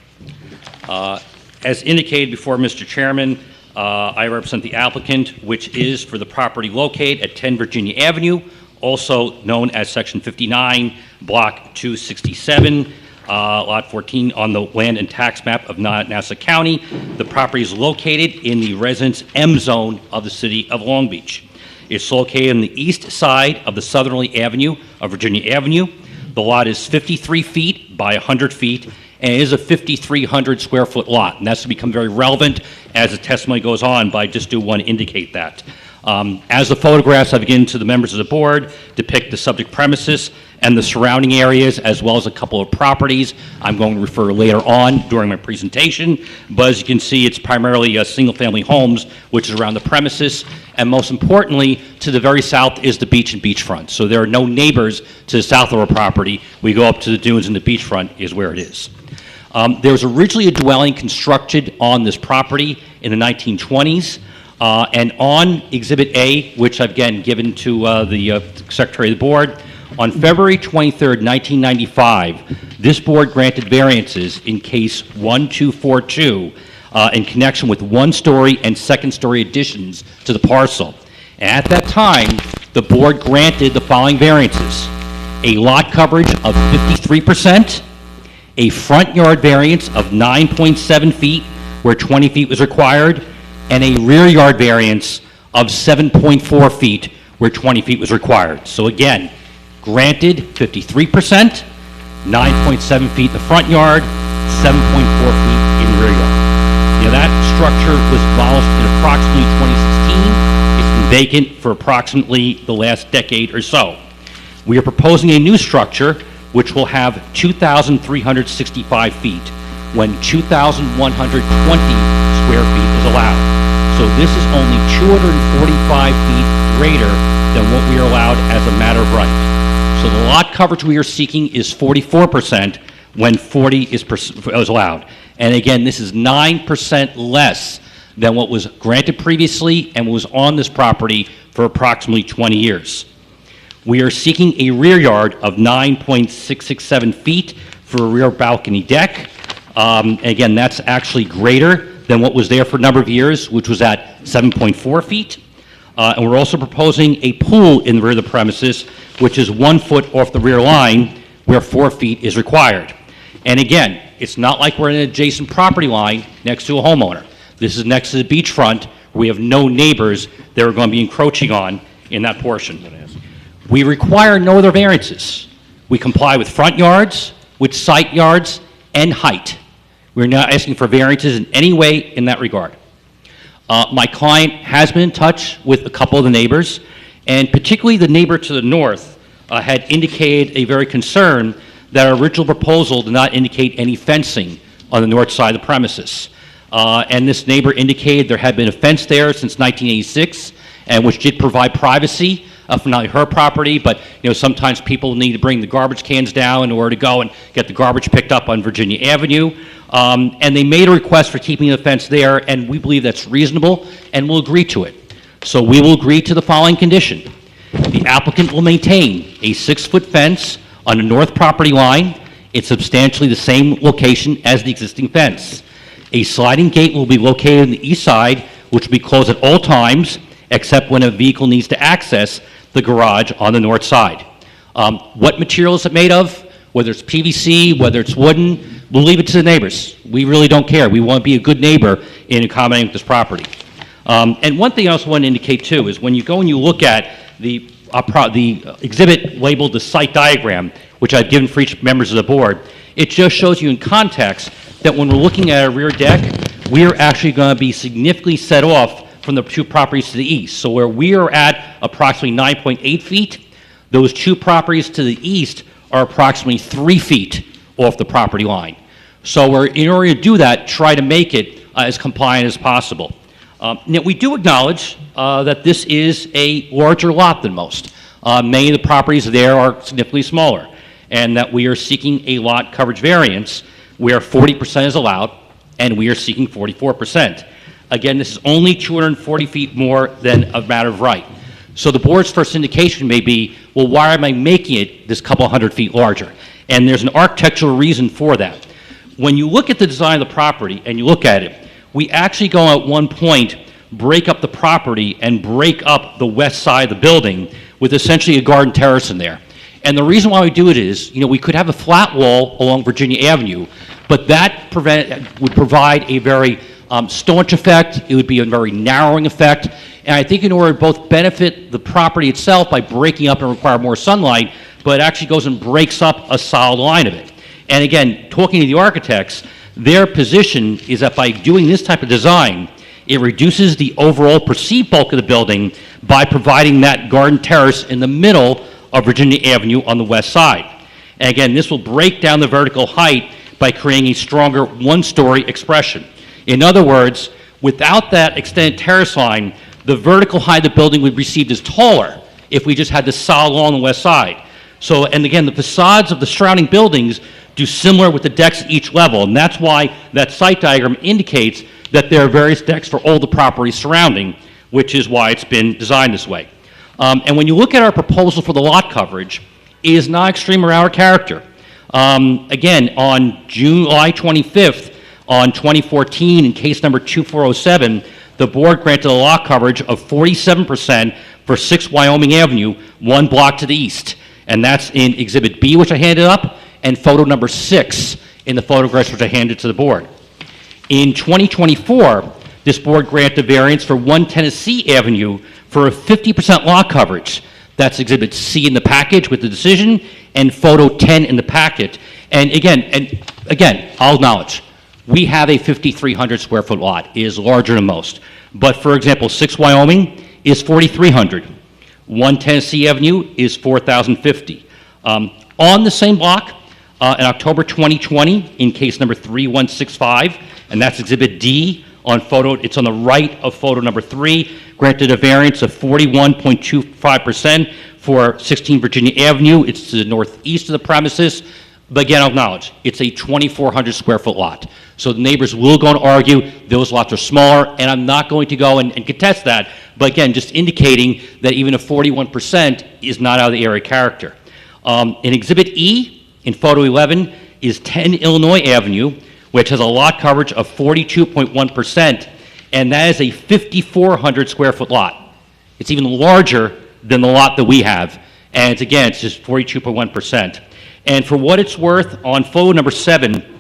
as indicated before, Mr. Chairman, I represent the applicant, which is for the property located at 10 Virginia Avenue, also known as Section 59, Block 267. Lot 14, on the land and tax map of Nassau County. The property is located in the Residence M zone of the city of Long Beach. It's located on the east side of the southerly avenue of Virginia Avenue. The lot is 53 feet by 100 feet, and it is a 5,300 square foot lot. And that's to become very relevant as the testimony goes on, but I just do want to indicate that. As the photographs I've given to the members of the board depict the subject premises and the surrounding areas, as well as a couple of properties I'm going to refer later on during my presentation. But as you can see, it's primarily single-family homes, which is around the premises. And most importantly, to the very south is the beach and beachfront. So there are no neighbors to the south of our property. We go up to the dunes, and the beachfront is where it is. There was originally a dwelling constructed on this property in the 1920s. And on Exhibit A, which I've again given to the Secretary of the Board, on February 23rd, 1995, this board granted variances in case 1242 in connection with one-story and second-story additions to the parcel. And at that time, the board granted the following variances: a lot coverage of 53%, a front yard variance of 9.7 feet where 20 feet was required, and a rear yard variance of 7.4 feet where 20 feet was required. So again, granted 53%, 9.7 feet in the front yard, 7.4 feet in the rear yard. Now that structure was demolished in approximately 2016. It's been vacant for approximately the last decade or so. We are proposing a new structure which will have 2,365 feet when 2,120 square feet is allowed. So this is only 245 feet greater than what we are allowed as a matter of right. So the lot coverage we are seeking is 44% when 40 is allowed. And again, this is 9% less than what was granted previously and was on this property for approximately 20 years. We are seeking a rear yard of 9.667 feet for a rear balcony deck. Again, that's actually greater than what was there for a number of years, which was at 7.4 feet. And we're also proposing a pool in the rear of the premises, which is 1 foot off the rear line, where 4 feet is required. And again, it's not like we're in an adjacent property line next to a homeowner. This is next to the beachfront, where we have no neighbors that are going to be encroaching on in that portion. We require no other variances. We comply with front yards, with side yards, and height. We're not asking for variances in any way in that regard. My client has been in touch with a couple of the neighbors, and particularly the neighbor to the north had indicated a very concern that our original proposal did not indicate any fencing on the north side of the premises. And this neighbor indicated there had been a fence there since 1986, and which did provide privacy for not only her property, but sometimes people need to bring the garbage cans down in order to go and get the garbage picked up on Virginia Avenue. And they made a request for keeping the fence there, and we believe that's reasonable, and we'll agree to it. So we will agree to the following condition. The applicant will maintain a 6-foot fence on the north property line. It's substantially the same location as the existing fence. A sliding gate will be located on the east side, which will be closed at all times, except when a vehicle needs to access the garage on the north side. What material is it made of? Whether it's PVC, whether it's wooden, we'll leave it to the neighbors. We really don't care. We want to be a good neighbor in accommodating with this property. And one thing I also want to indicate too is when you go and you look at the exhibit labeled the site diagram, which I've given for each members of the board, it just shows you in context that when we're looking at a rear deck, we are actually going to be significantly set off from the two properties to the east. So where we are at approximately 9.8 feet, those two properties to the east are approximately 3 feet off the property line. So we're, in order to do that, try to make it as compliant as possible. Now, we do acknowledge that this is a larger lot than most. Many of the properties there are significantly smaller, and that we are seeking a lot coverage variance where 40% is allowed, and we are seeking 44%. Again, this is only 240 feet more than a matter of right. So the board's first indication may be, well, why am I making it this couple hundred feet larger? And there's an architectural reason for that. When you look at the design of the property and you look at it, we actually go at one point, break up the property and break up the west side of the building with essentially a garden terrace in there. And the reason why we do it is, we could have a flat wall along Virginia Avenue, but that would provide a very staunch effect. It would be a very narrowing effect. And I think in order to both benefit the property itself by breaking up and require more sunlight, but it actually goes and breaks up a solid line of it. And again, talking to the architects, their position is that by doing this type of design, it reduces the overall perceived bulk of the building by providing that garden terrace in the middle of Virginia Avenue on the west side. And again, this will break down the vertical height by creating a stronger one-story expression. In other words, without that extended terrace line, the vertical height of the building we received is taller if we just had the solid wall on the west side. So, and again, the facades of the surrounding buildings do similar with the decks at each level, and that's why that site diagram indicates that there are various decks for all the properties surrounding, which is why it's been designed this way. And when you look at our proposal for the lot coverage, it is not extreme or out of character. Again, on July 25th, on 2014, in case number 2407, the board granted a lot coverage of 47% for 6 Wyoming Avenue, 1 block to the east. And that's in Exhibit B, which I handed up, and photo number 6 in the photographs which I handed to the board. In 2024, this board granted variance for 1 Tennessee Avenue for a 50% lot coverage. That's Exhibit C in the package with the decision, and photo 10 in the packet. And again, I'll acknowledge, we have a 5,300 square foot lot. It is larger than most. But for example, 6 Wyoming is 4,300. 1 Tennessee Avenue is 4,050. On the same block, in October 2020, in case number 3165, and that's Exhibit D on photo, it's on the right of photo number 3, granted a variance of 41.25% for 16 Virginia Avenue. It's to the northeast of the premises. But again, I'll acknowledge, it's a 2,400 square foot lot. So the neighbors will go and argue those lots are smaller, and I'm not going to go and contest that. But again, just indicating that even a 41% is not out of the area character. In Exhibit E, in photo 11, is 10 Illinois Avenue, which has a lot coverage of 42.1%, and that is a 5,400 square foot lot. It's even larger than the lot that we have, and it's just 42.1%. And for what it's worth, on photo number 7,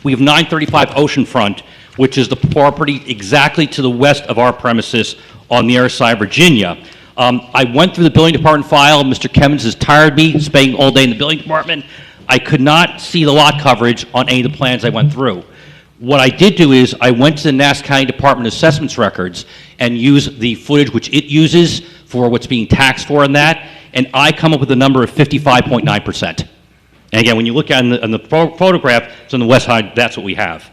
we have 935 Oceanfront, which is the property exactly to the west of our premises on the other side of Virginia. I went through the building department file. Mr. Kemmons has tired me spending all day in the building department. I could not see the lot coverage on any of the plans I went through. What I did do is I went to the Nassau County Department of Assessments records and used the footage which it uses for what's being taxed for in that, and I come up with a number of 55.9%. And again, when you look at the photograph, it's on the west side, that's what we have.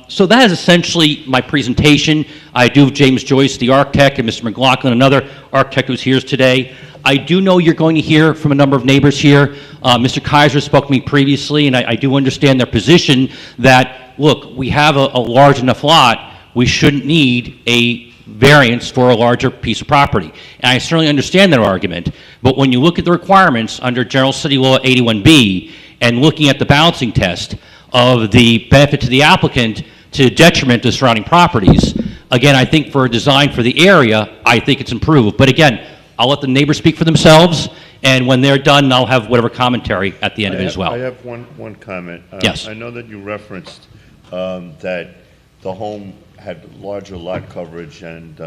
So that is essentially my presentation. I do have James Joyce, the architect, and Mr. McLaughlin, another architect who's here today. I do know you're going to hear from a number of neighbors here. Mr. Kaiser spoke to me previously, and I do understand their position that, look, we have a large enough lot, we shouldn't need a variance for a larger piece of property. And I certainly understand that argument, but when you look at the requirements under General City Law 81B and looking at the balancing test of the benefit to the applicant to detriment to surrounding properties, again, I think for a design for the area, I think it's improved. But again, I'll let the neighbors speak for themselves, and when they're done, I'll have whatever commentary at the end of it as well. I have one comment. Yes. I know that you referenced that the home had larger lot coverage and,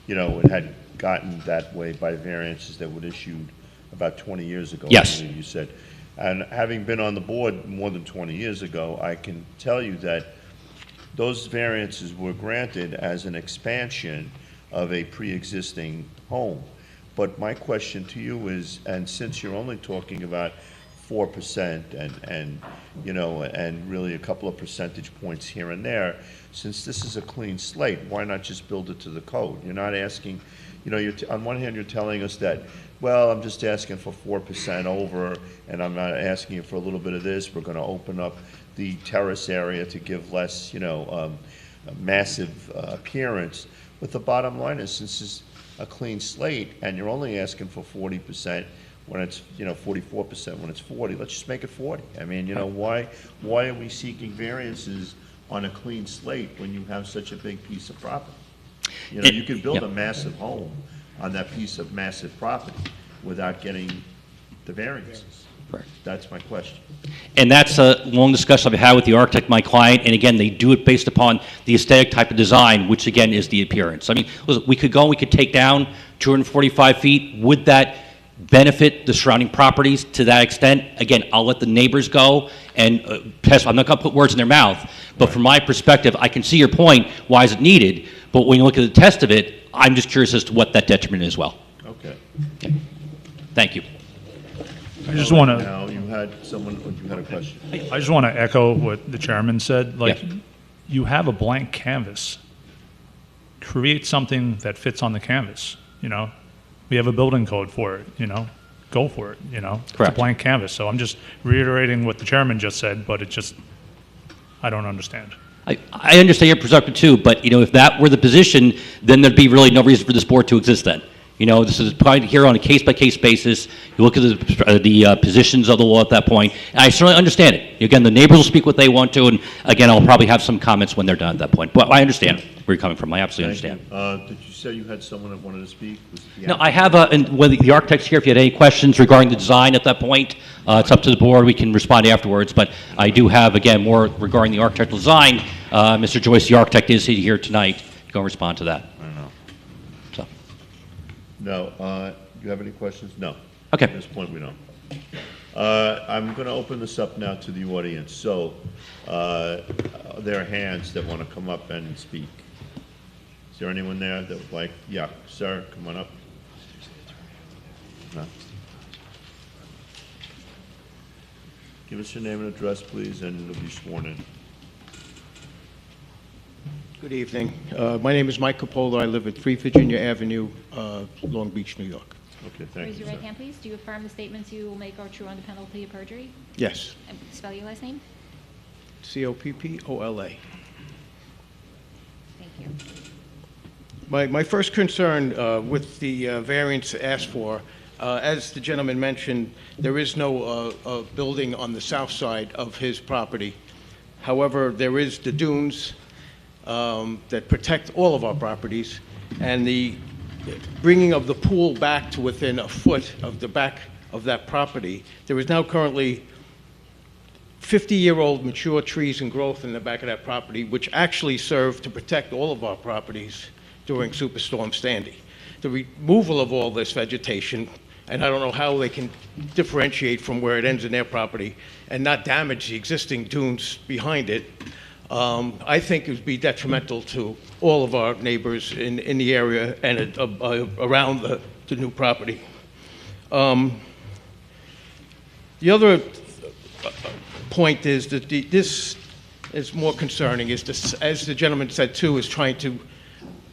it had gotten that way by variances that were issued about 20 years ago. Yes. You said. And having been on the board more than 20 years ago, I can tell you that those variances were granted as an expansion of a pre-existing home. But my question to you is, and since you're only talking about 4% and really a couple of percentage points here and there, since this is a clean slate, why not just build it to the code? You're not asking, on one hand, you're telling us that, well, I'm just asking for 4% over, and I'm not asking you for a little bit of this. We're going to open up the terrace area to give less, a massive appearance. But the bottom line is, since it's a clean slate, and you're only asking for 40% when it's, 44% when it's 40, let's just make it 40. I mean, why are we seeking variances on a clean slate when you have such a big piece of property? You could build a massive home on that piece of massive property without getting the variances. That's my question. And that's a long discussion I've had with the architect, my client, and again, they do it based upon the aesthetic type of design, which again is the appearance. I mean, listen, we could take down 245 feet. Would that benefit the surrounding properties to that extent? Again, I'll let the neighbors go and I'm not going to put words in their mouth, but from my perspective, I can see your point. Why is it needed? But when you look at the test of it, I'm just curious as to what that detriment is. Well, Okay. thank you. I just want to. Now, you had a question. I just want to echo what the chairman said. Like, you have a blank canvas. Create something that fits on the canvas. You know, we have a building code for it. You know, go for it. You know, Correct. It's a blank canvas. So I'm just reiterating what the chairman just said, but it just, I don't understand. I understand your perspective too, but you know, if that were the position, then there'd be really no reason for this board to exist then. You know, this is probably here on a case-by-case basis. You look at the positions of the law at that point, and I certainly understand it. Again, the neighbors will speak what they want to, and again, I'll probably have some comments when they're done at that point. But I understand where you're coming from. I absolutely understand. Did you say you had someone that wanted to speak? Was it the No, I have, and when the architect's here, if you had any questions regarding the design at that point, it's up to the board. We can respond afterwards, but I do have, again, more regarding the architectural design. Mr. Joyce, the architect, is here tonight. Go respond to that. No. Do you have any questions? No. Okay. At this point, we don't. I'm going to open this up now to the audience. So, there are hands that want to come up and speak. Is there anyone there that would like? Yeah, sir, come on up. No. Give us your name and address, please, and you'll be sworn in. Good evening. My name is Mike Capoldo. I live at 3 Virginia Avenue, Long Beach, New York. Okay, thank Raise you, your right sir. hand, please. Do you affirm the statements you will make are true under penalty of perjury? Yes. And spell your last name. Coppola. Thank you. My first concern with the variance asked for, as the gentleman mentioned, there is no building on the south side of his property. However, there is the dunes that protect all of our properties, and the bringing of the pool back to within a foot of the back of that property. There is now currently 50-year-old mature trees and growth in the back of that property, which actually serve to protect all of our properties during Superstorm Sandy. The removal of all this vegetation, and I don't know how they can differentiate from where it ends in their property and not damage the existing dunes behind it, I think it would be detrimental to all of our neighbors in the area and around the new property. The other point is that this is more concerning, is this, as the gentleman said too, is trying to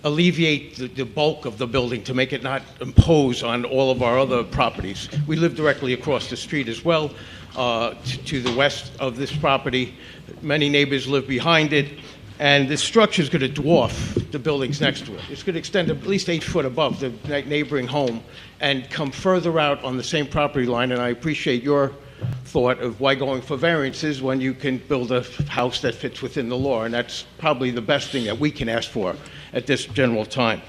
alleviate the bulk of the building to make it not impose on all of our other properties. We live directly across the street as well, to the west of this property. Many neighbors live behind it, and this structure is going to dwarf the buildings next to it. It's going to extend at least 8 foot above the neighboring home and come further out on the same property line, and I appreciate your thought of why going for variances when you can build a house that fits within the law, and that's probably the best thing that we can ask for at this general time.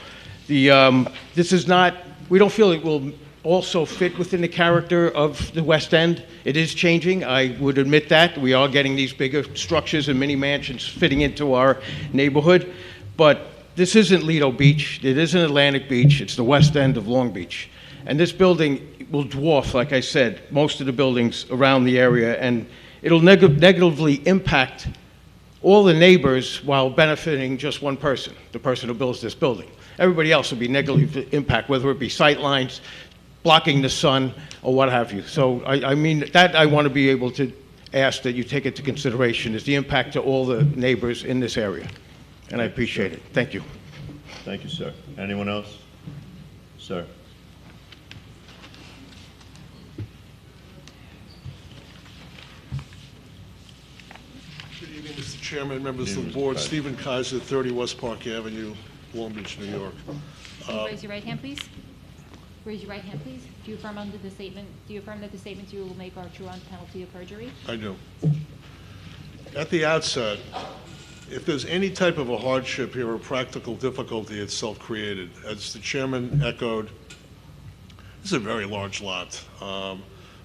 This is not, we don't feel it will also fit within the character of the West End. It is changing, I would admit that. We are getting these bigger structures and mini mansions fitting into our neighborhood, but this isn't Lido Beach, it isn't Atlantic Beach, it's the West End of Long Beach. And this building will dwarf, like I said, most of the buildings around the area, and it'll negatively impact all the neighbors while benefiting just one person, the person who builds this building. Everybody else will be negatively impacted, whether it be sight lines, blocking the sun, or what have you. So I mean, that I want to be able to ask that you take into consideration, is the impact to all the neighbors in this area. And I appreciate it. Thank you. Thank you, sir. Anyone else? Sir. Good evening, Mr. Chairman, members of the board. Stephen Kaiser, 30 West Park Avenue, Long Beach, New York. Can you raise your right hand, please? Raise your right hand, please. Do you affirm that the statements you will make are true on penalty of perjury? I do. At the outset, if there's any type of a hardship here or practical difficulty, it's self-created. As the chairman echoed, this is a very large lot.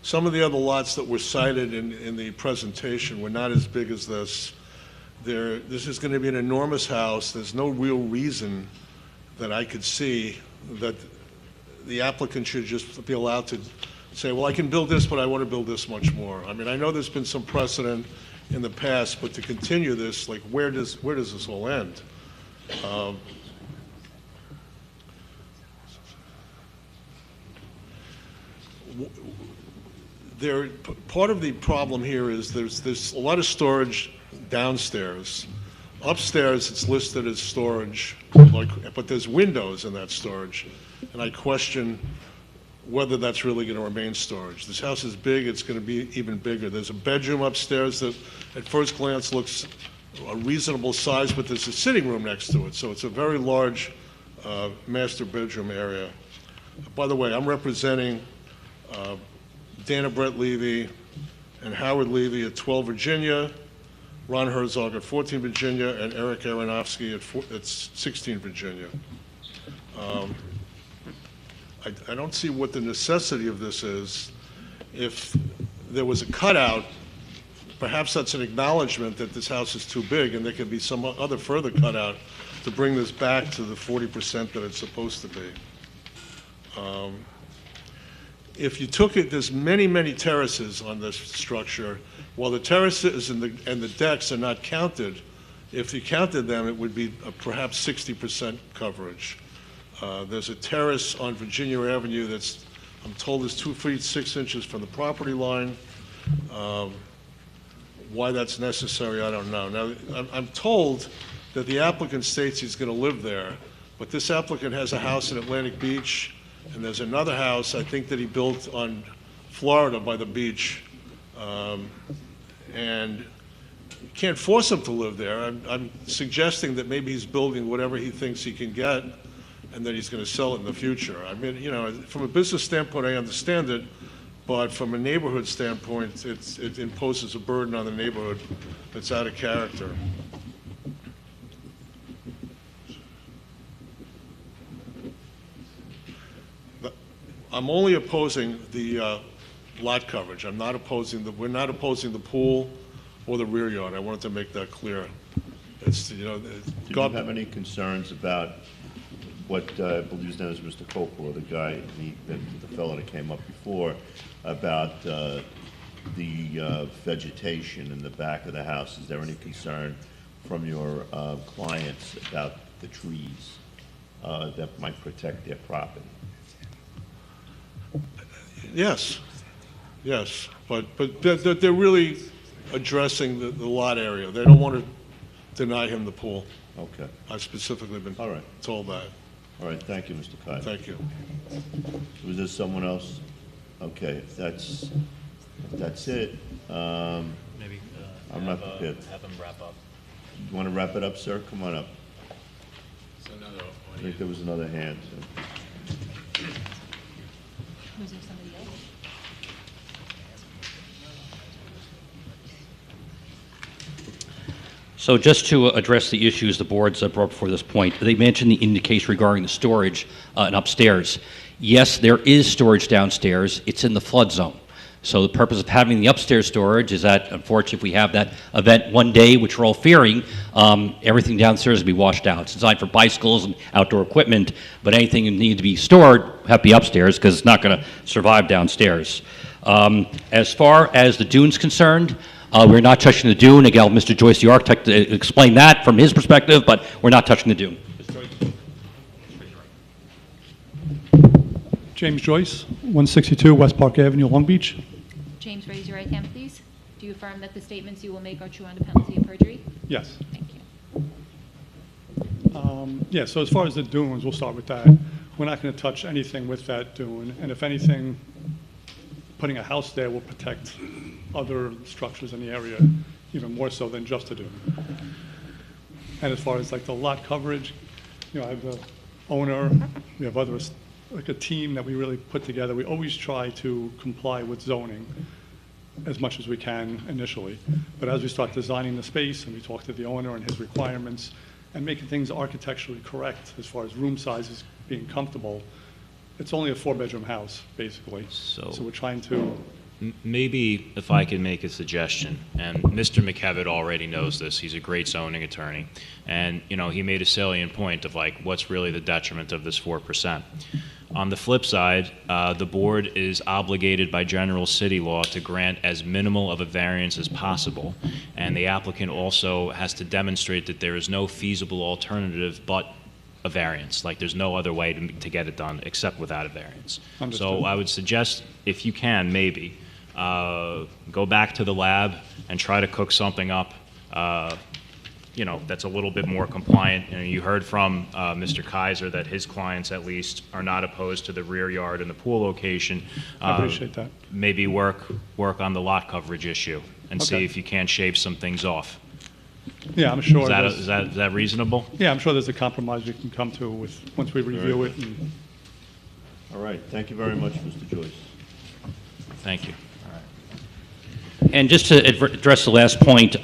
some of the other lots that were cited in the presentation were not as big as this. This is going to be an enormous house. There's no real reason that I could see that the applicant should just be allowed to say, well, I can build this, but I want to build this much more. I mean, I know there's been some precedent in the past, but to continue this, like, where does this all end? Part of the problem here is there's a lot of storage downstairs. Upstairs, it's listed as storage, but there's windows in that storage, and I question whether that's really going to remain storage. This house is big, it's going to be even bigger. There's a bedroom upstairs that at first glance looks a reasonable size, but there's a sitting room next to it, so it's a very large master bedroom area. By the way, I'm representing Dana Brett Levy and Howard Levy at 12 Virginia, Ron Herzog at 14 Virginia, and Eric Aronofsky at 16 Virginia. I don't see what the necessity of this is. If there was a cutout, perhaps that's an acknowledgement that this house is too big, and there could be some other further cutout to bring this back to the 40% that it's supposed to be. If you took it, there's many, many terraces on this structure. While the terraces and the decks are not counted, if you counted them, it would be perhaps 60% coverage. There's a terrace on Virginia Avenue that's, I'm told, is 2 feet 6 inches from the property line. Why that's necessary, I don't know. Now, I'm told that the applicant states he's going to live there, but this applicant has a house in Atlantic Beach, and there's another house, I think, that he built on Florida by the beach. And you can't force him to live there. I'm suggesting that maybe he's building whatever he thinks he can get, and that he's going to sell it in the future. I mean, you know, from a business standpoint, I understand it, but from a neighborhood standpoint, it imposes a burden on the neighborhood that's out of character. I'm only opposing the lot coverage. I'm not opposing we're not opposing the pool or the rear yard. I wanted to make that clear. It's, you know, Do you have any concerns about what I believe his name is Mr. Coppola, the guy, the fellow that came up before, about the vegetation in the back of the house? Is there any concern from your clients about the trees that might protect their property? Yes, yes, but they're really addressing the lot area. They don't want to deny him the pool. Okay. I've specifically been told that. All right, thank you, Mr. Kyle. Thank you. Was there someone else? Okay, if that's it. Maybe I'm not prepared. have them wrap up. You want to wrap it up, sir? Come on up. I think there was another hand. So. Was there somebody else? So just to address the issues the board's brought before this point, they mentioned in the case regarding the storage and upstairs. Yes, there is storage downstairs. It's in the flood zone. So the purpose of having the upstairs storage is that, unfortunately, if we have that event one day, which we're all fearing, everything downstairs will be washed out. It's designed for bicycles and outdoor equipment, but anything that needs to be stored have to be upstairs because it's not going to survive downstairs. As far as the dune's concerned, we're not touching the dune. Again, Mr. Joyce, the architect, explained that from his perspective, but we're not touching the dune. James Joyce, 162 West Park Avenue, Long Beach. James, raise your right hand, please. Do you affirm that the statements you will make are true under penalty of perjury? Yes. Thank you. Yeah, so as far as the dunes, we'll start with that. We're not going to touch anything with that dune, and if anything, putting a house there will protect other structures in the area, even more so than just a dune. And as far as like the lot coverage, you know, I have the owner, we have others, like a team that we really put together. We always try to comply with zoning as much as we can initially. But as we start designing the space and we talk to the owner and his requirements and making things architecturally correct as far as room sizes being comfortable, it's only a 4-bedroom house, basically. So we're trying to Maybe if I could make a suggestion, and Mr. McKevitt already knows this, he's a great zoning attorney, and, you know, he made a salient point of, like, what's really the detriment of this 4%. On the flip side, the board is obligated by general city law to grant as minimal of a variance as possible, and the applicant also has to demonstrate that there is no feasible alternative but a variance. Like, there's no other way to get it done except without a variance. Understood. So I would suggest, if you can, maybe, go back to the lab and try to cook something up, you know, that's a little bit more compliant. You know, you heard from Mr. Kaiser that his clients, at least, are not opposed to the rear yard and the pool location. I appreciate that. Maybe work on the lot coverage issue and see Okay. if you can't shave some things off. Yeah, I'm sure. Is that, there's- is that reasonable? Yeah, I'm sure there's a compromise we can come to once we review it. And All right, thank you very much, Mr. Joyce. Thank you. And just to address the last point,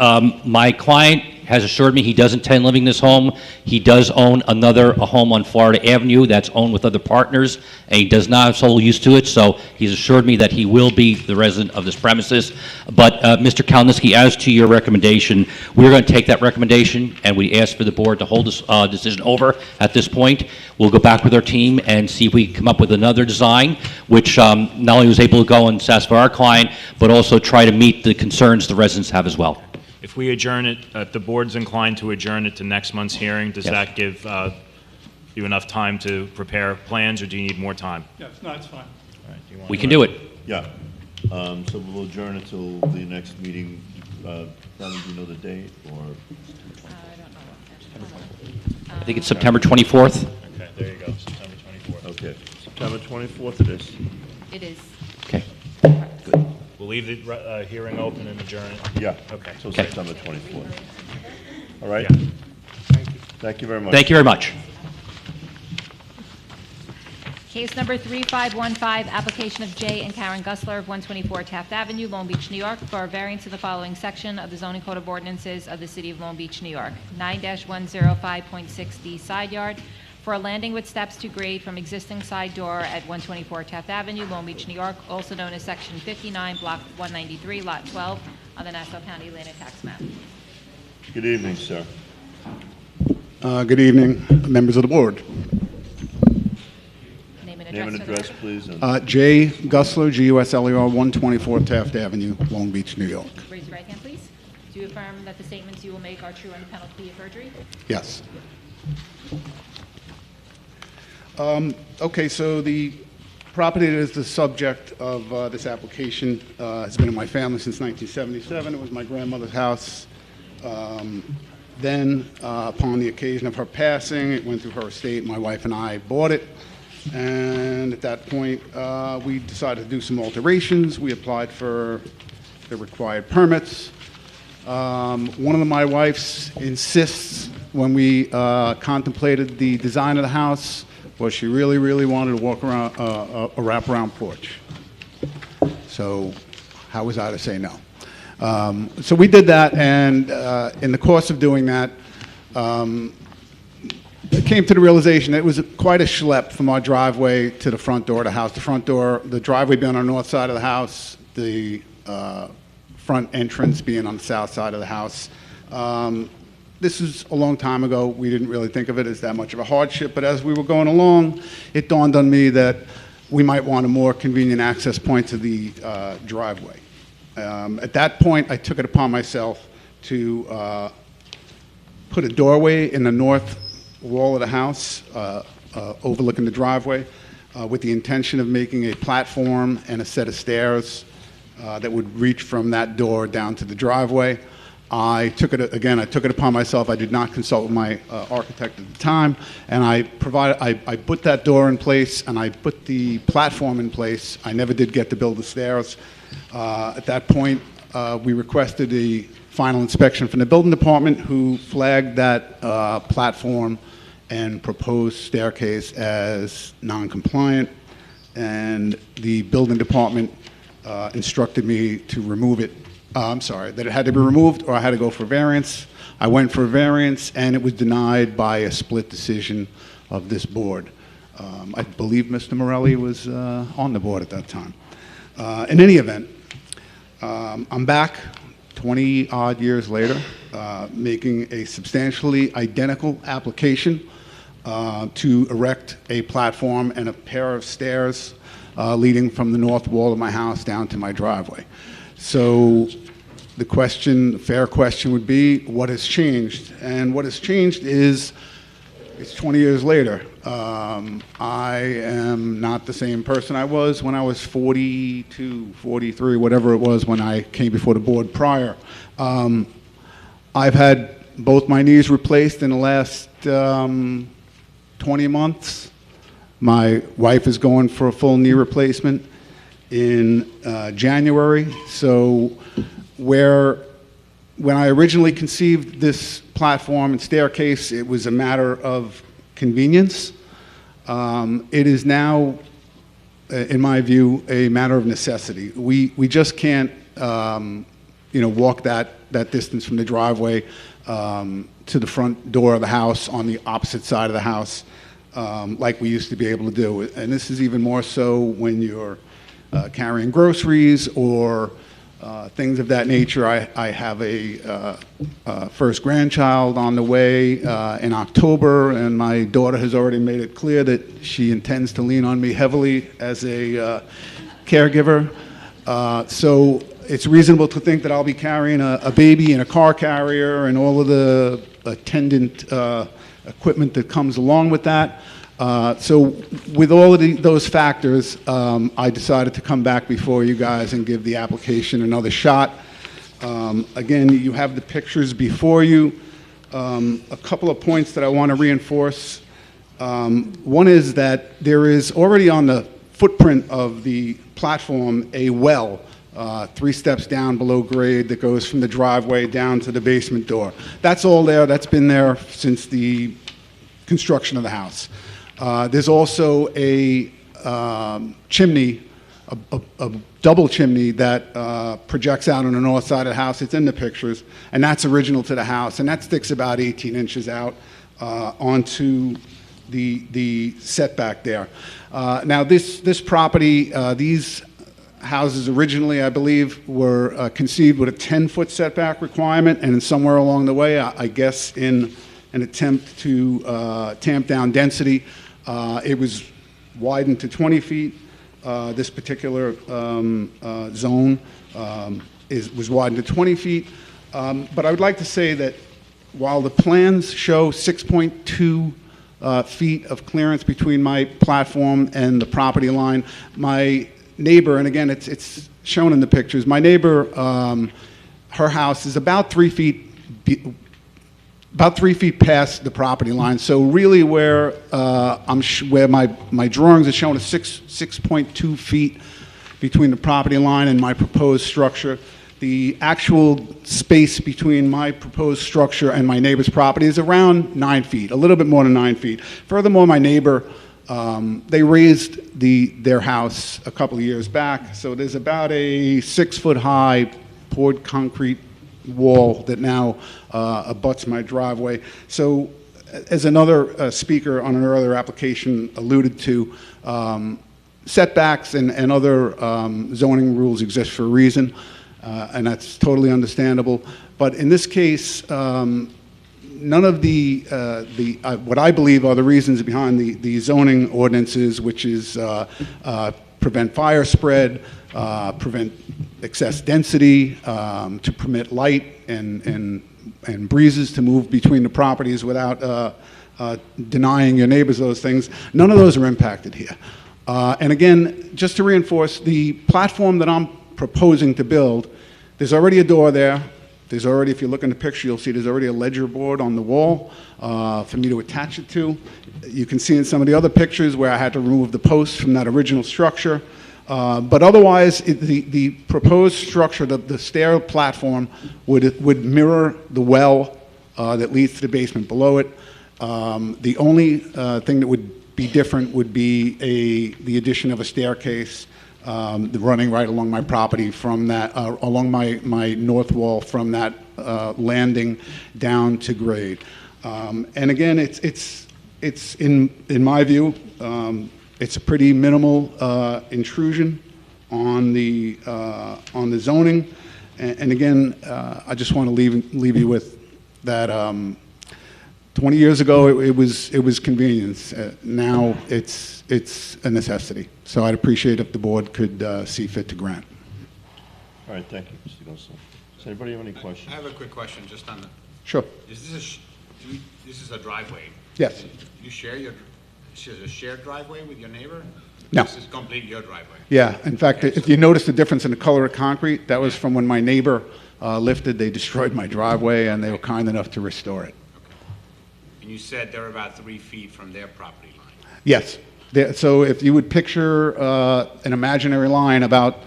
my client has assured me he does intend living in this home. He does own a home on Florida Avenue that's owned with other partners, and he does not have sole use to it, so he's assured me that he will be the resident of this premises. But, Mr. Kalnitzky, as to your recommendation, we're going to take that recommendation, and we ask for the board to hold this decision over at this point. We'll go back with our team and see if we can come up with another design, which not only was able to go and satisfy our client, but also try to meet the concerns the residents have as well. If we adjourn it, if the board's inclined to adjourn it to next month's hearing, does Yes. that give you enough time to prepare plans, or do you need more time? yes, no, it's fine. We can do it. Yeah, so we'll adjourn it till the next meeting. Sally, do you know the date, or? I think it's September 24th. Okay, there you go, September 24th. Okay, September 24th it is. It is. Okay. We'll leave the hearing open and adjourn it? Yeah. Okay. So September 24th. All right? Yeah. Thank you very much. Thank you very much. Case number 3515, application of Jay and Karen Gussler of 124 Taft Avenue, Long Beach, New York, for a variance of the following section of the zoning code of ordinances of the city of Long Beach, New York. 9-105.6D side yard for a landing with steps to grade from existing side door at 124 Taft Avenue, Long Beach, New York, also known as section 59, block 193, lot 12, on the Nassau County land and tax map. Good evening, sir. Good evening, members of the board. Name and Name and address address, for please. Jay Gussler, G-U-S-L-E-R, 124 Taft Avenue, Long Beach, New York. the, raise your right hand, please. Do you affirm that the statements you will make are true under penalty of perjury? Yes. Okay, so the property that is the subject of this application has been in my family since 1977. It was my grandmother's house. Then, upon the occasion of her passing, it went through her estate. My wife and I bought it. And at that point, we decided to do some alterations. We applied for the required permits. One of my wife's insists, when we contemplated the design of the house, was she really, really wanted to walk around a wraparound porch. So how was I to say no? So we did that, and in the course of doing that, I came to the realization that it was quite a schlep from our driveway to the front door of the house. The front door, the driveway being on the north side of the house, the front entrance being on the south side of the house. This is a long time ago. We didn't really think of it as that much of a hardship, but as we were going along, it dawned on me that we might want a more convenient access point to the driveway. At that point, I took it upon myself to put a doorway in the north wall of the house, overlooking the driveway, with the intention of making a platform and a set of stairs that would reach from that door down to the driveway. I took it upon myself. I did not consult with my architect at the time, and I put that door in place, and I put the platform in place. I never did get to build the stairs. At that point, we requested the final inspection from the building department, who flagged that platform and proposed staircase as non-compliant, and the building department instructed me to remove it. I'm sorry, that it had to be removed or I had to go for variance. I went for variance, and it was denied by a split decision of this board. I believe Mr. Morelli was on the board at that time. In any event, I'm back 20-odd years later, making a substantially identical application to erect a platform and a pair of stairs leading from the north wall of my house down to my driveway. So the fair question would be, what has changed? And what has changed is, it's 20 years later. I am not the same person I was when I was 42, 43, whatever it was when I came before the board prior. I've had both my knees replaced in the last 20 months. My wife is going for a full knee replacement in January. So when I originally conceived this platform and staircase, it was a matter of convenience. It is now, in my view, a matter of necessity. We just can't, walk that distance from the driveway to the front door of the house on the opposite side of the house like we used to be able to do. And this is even more so when you're carrying groceries or things of that nature. I have a first grandchild on the way in October, and my daughter has already made it clear that she intends to lean on me heavily as a caregiver. So it's reasonable to think that I'll be carrying a baby in a car carrier and all of the attendant equipment that comes along with that. So with all of those factors, I decided to come back before you guys and give the application another shot. Again, you have the pictures before you. A couple of points that I want to reinforce. One is that there is already on the footprint of the platform a well 3 steps down below grade that goes from the driveway down to the basement door. That's all there. That's been there since the construction of the house. There's also a chimney, a double chimney that projects out on the north side of the house. It's in the pictures, and that's original to the house, and that sticks about 18 inches out onto the setback there. Now, this property, these houses originally, I believe, were conceived with a 10-foot setback requirement, and somewhere along the way, I guess in an attempt to tamp down density, it was widened to 20 feet. This particular zone was widened to 20 feet. But I would like to say that while the plans show 6.2 feet of clearance between my platform and the property line, my neighbor, and again, it's shown in the pictures, my neighbor, her house is about 3 feet past the property line. So really where where my drawings are showing is 6.2 feet between the property line and my proposed structure. The actual space between my proposed structure and my neighbor's property is around 9 feet, a little bit more than 9 feet. Furthermore, my neighbor, they raised their house a couple of years back, so there's about a 6-foot-high poured concrete wall that now abuts my driveway. So as another speaker on an earlier application alluded to, setbacks and other zoning rules exist for a reason, and that's totally understandable. But in this case, none of what I believe are the reasons behind the zoning ordinances, which is prevent fire spread, prevent excess density, to permit light and breezes to move between the properties without denying your neighbors those things. None of those are impacted here. And again, just to reinforce, the platform that I'm proposing to build, there's already a door there. There's already, if you look in the picture, you'll see there's already a ledger board on the wall for me to attach it to. You can see in some of the other pictures where I had to remove the posts from that original structure. But otherwise, the proposed structure, the stair platform, would mirror the well that leads to the basement below it. The only thing that would be different would be the addition of a staircase running right along my property from that, along my north wall from that landing down to grade. And again, it's in my view, it's a pretty minimal intrusion on the zoning. And again, I just want to leave you with that 20 years ago, it was convenience. Now it's a necessity. So I'd appreciate if the board could see fit to grant. All right, thank you, Mr. Gosselin. Does anybody have any questions? I have a quick question, just on the. Sure. Is this this is a driveway? Yes. You share this is a shared driveway with your neighbor? No. This is completely your driveway? Yeah, in fact, if you notice the difference in the color of concrete, that was from when my neighbor lifted, they destroyed my driveway, and they were kind enough to restore it. And you said they're about 3 feet from their property line? Yes. So if you would picture an imaginary line about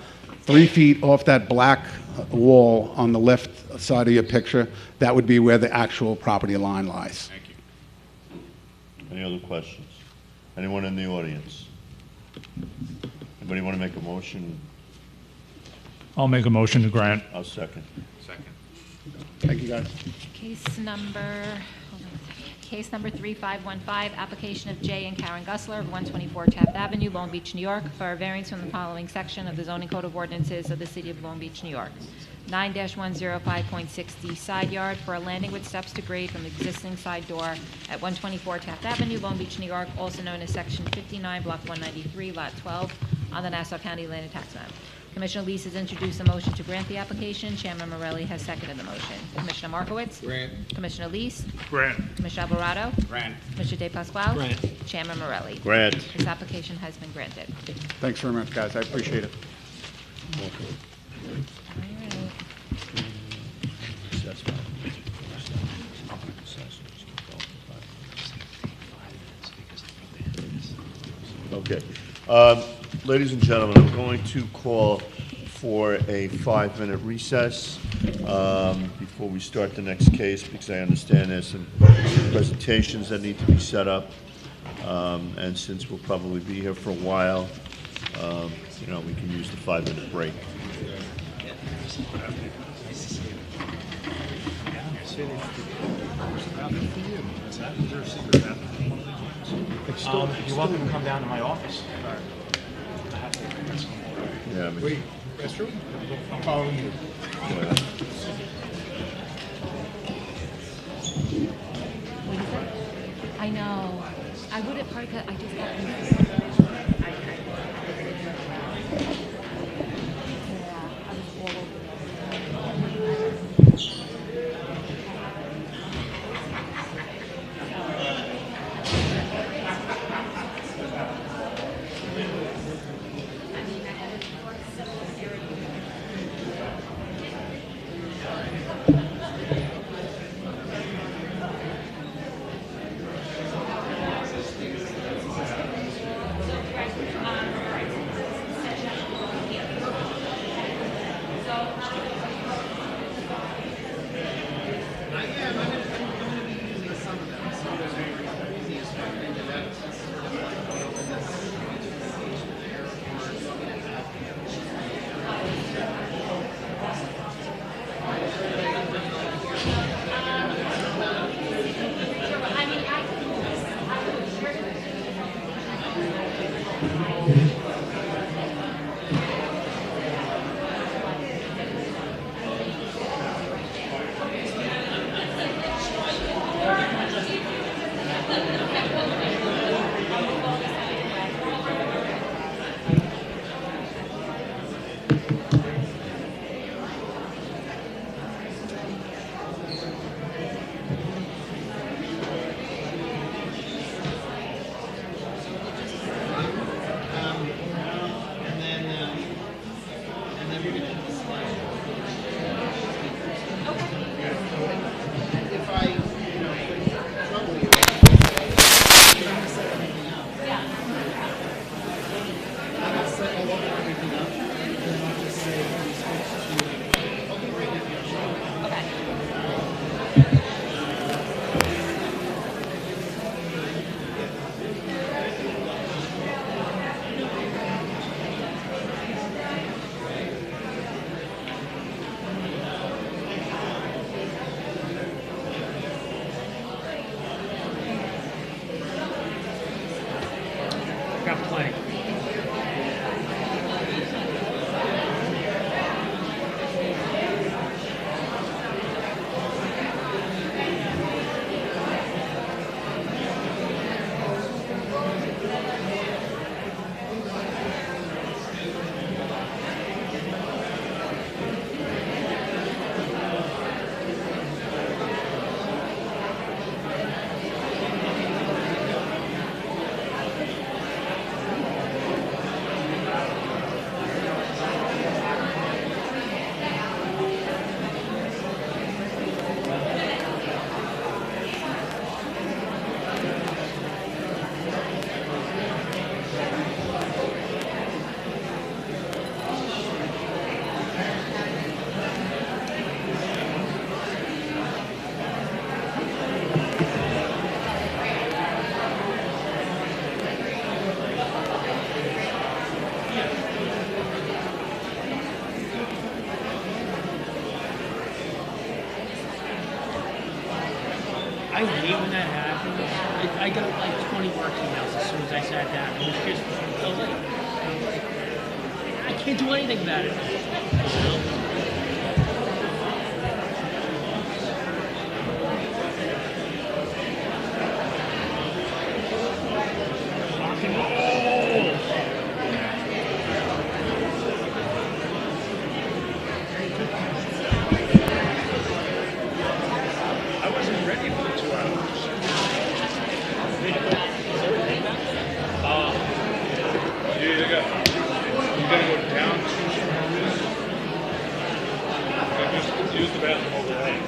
3 feet off that black wall on the left side of your picture, that would be where the actual property line lies. Thank you. Any other questions? Anyone in the audience? Anybody want to make a motion? I'll make a motion to grant. I'll second. Second. Thank you, guys. Case number 3515, application of Jay and Karen Gussler of 124 Taft Avenue, Long Beach, New York, for a variance from the following section of the zoning code of ordinances of the city of Long Beach, New York. 9-105.60 side yard for a landing with steps to grade from the existing side door at 124 Taft Avenue, Long Beach, New York, also known as section 59, block 193, lot 12, on the Nassau County Land and Tax Map. Commissioner Lees has introduced a motion to grant the application. Chairman Morelli has seconded the motion. Commissioner Markowitz? Grant. Commissioner Lees? Grant. Commissioner Alvarado? Grant. Commissioner De Pasquale? Grant. Chairman Morelli? Grant. This application has been granted. Thanks very much, guys. I appreciate it. Okay. Ladies and gentlemen, I'm going to call for a 5-minute recess before we start the next case, because I understand there's some presentations that need to be set up. And since we'll probably be here for a while, we can use the 5-minute break. You're welcome to come down to my office. Yeah, Wait, restroom? I'm following you. I know. I wouldn't park it. I just got I hate when that happens. I got like 20 work emails as soon as I sat down. It was just, I can't do anything about it. You know? Rock and roll. I wasn't ready for the 2 hours. You either got, you gotta go down to just use the bathroom over there.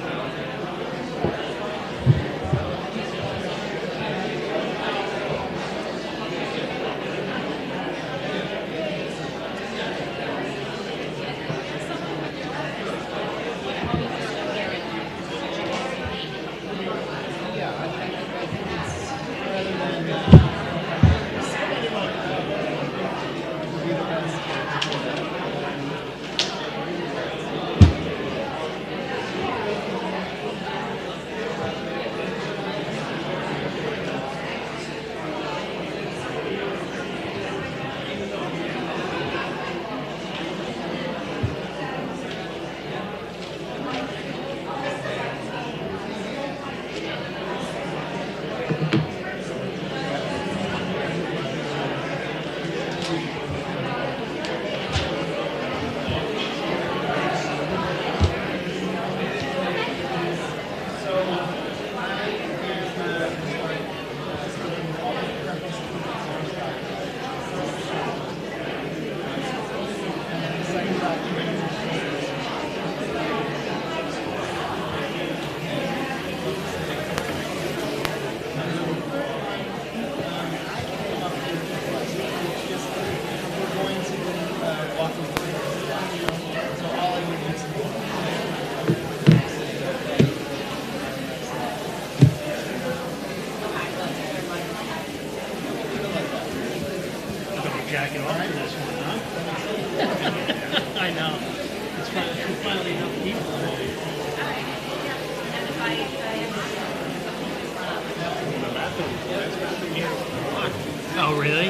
Jacking off to this one, huh? I know. It's finally enough people. Oh, really?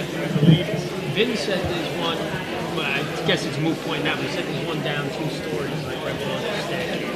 Vin said there's one, well, I guess it's a moot point now, but he said there's one down 2 stories, like right below the staircase.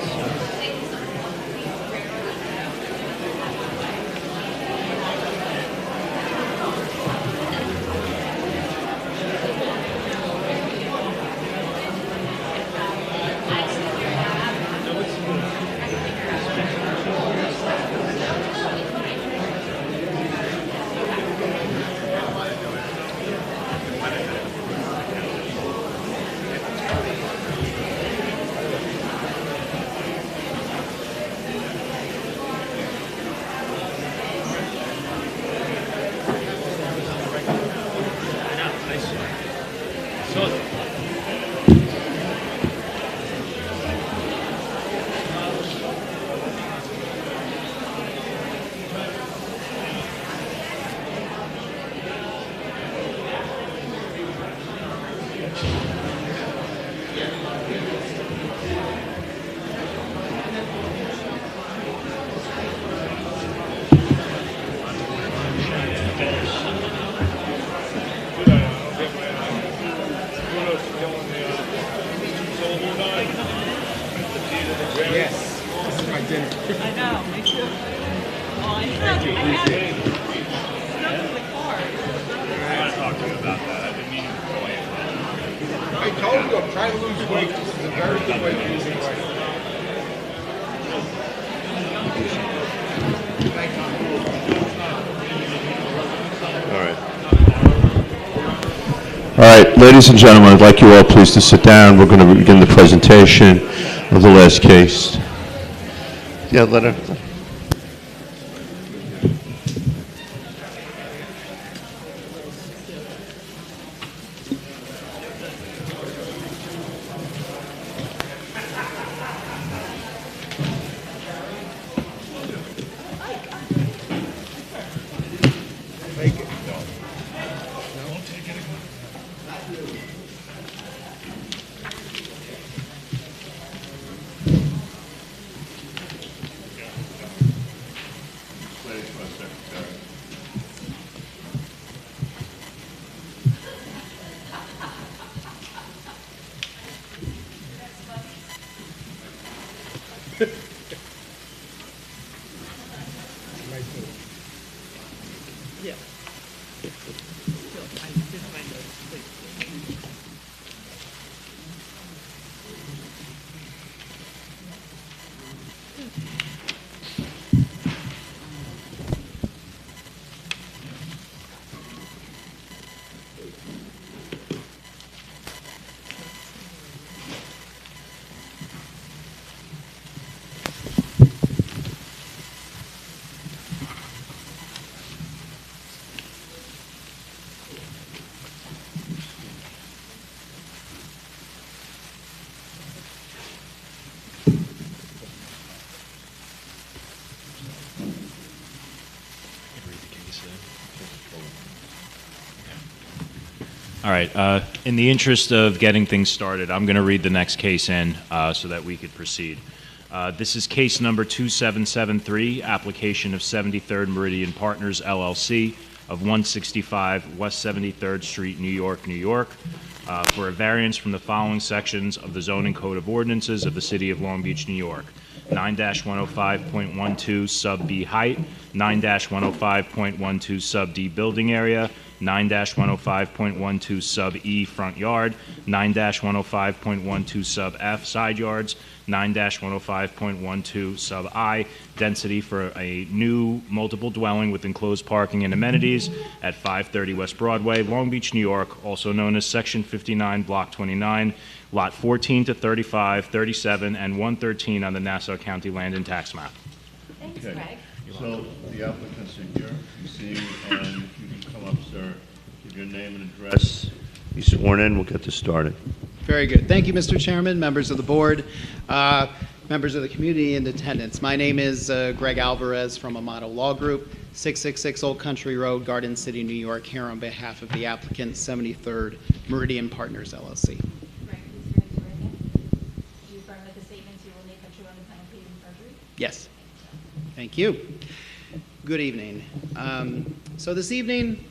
Yes, this is my dinner. I know, me too. Oh, I have stuff in the car. I want to talk to you about that. I've been meaning to go in. I told you, I'm trying to lose weight. This is a very good way of losing weight. All right, ladies and gentlemen, I'd like you all please to sit down. We're going to begin the presentation of the last case. Yeah, let her. All right. In the interest of getting things started, I'm going to read the next case in so that we could proceed. This is case number 2773, application of 73rd Meridian Partners, LLC, of 165 West 73rd Street, New York, New York, for a variance from the following sections of the zoning code of ordinances of the City of Long Beach, New York. 9-105.12 sub B height, 9-105.12 sub D building area, 9-105.12 sub E front yard, 9-105.12 sub F side yards, 9-105.12 sub I density for a new multiple dwelling with enclosed parking and amenities at 530 West Broadway, Long Beach, New York, also known as Section 59, Block 29, Lot 14 to 35, 37, and 113 on the Nassau County Land and Tax Map. Thanks, Okay. Greg. So the applicants are here, you see, and if you can come up, sir, give your name and address, be sworn in, we'll get this started. Very good. Thank you, Mr. Chairman, members of the board, members of the community in attendance. My name is Greg Alvarez from Amato Law Group, 666 Old Country Road, Garden City, New York, here on behalf of the applicant, 73rd Meridian Partners, LLC. Yes. Thank you. Good evening. So this evening,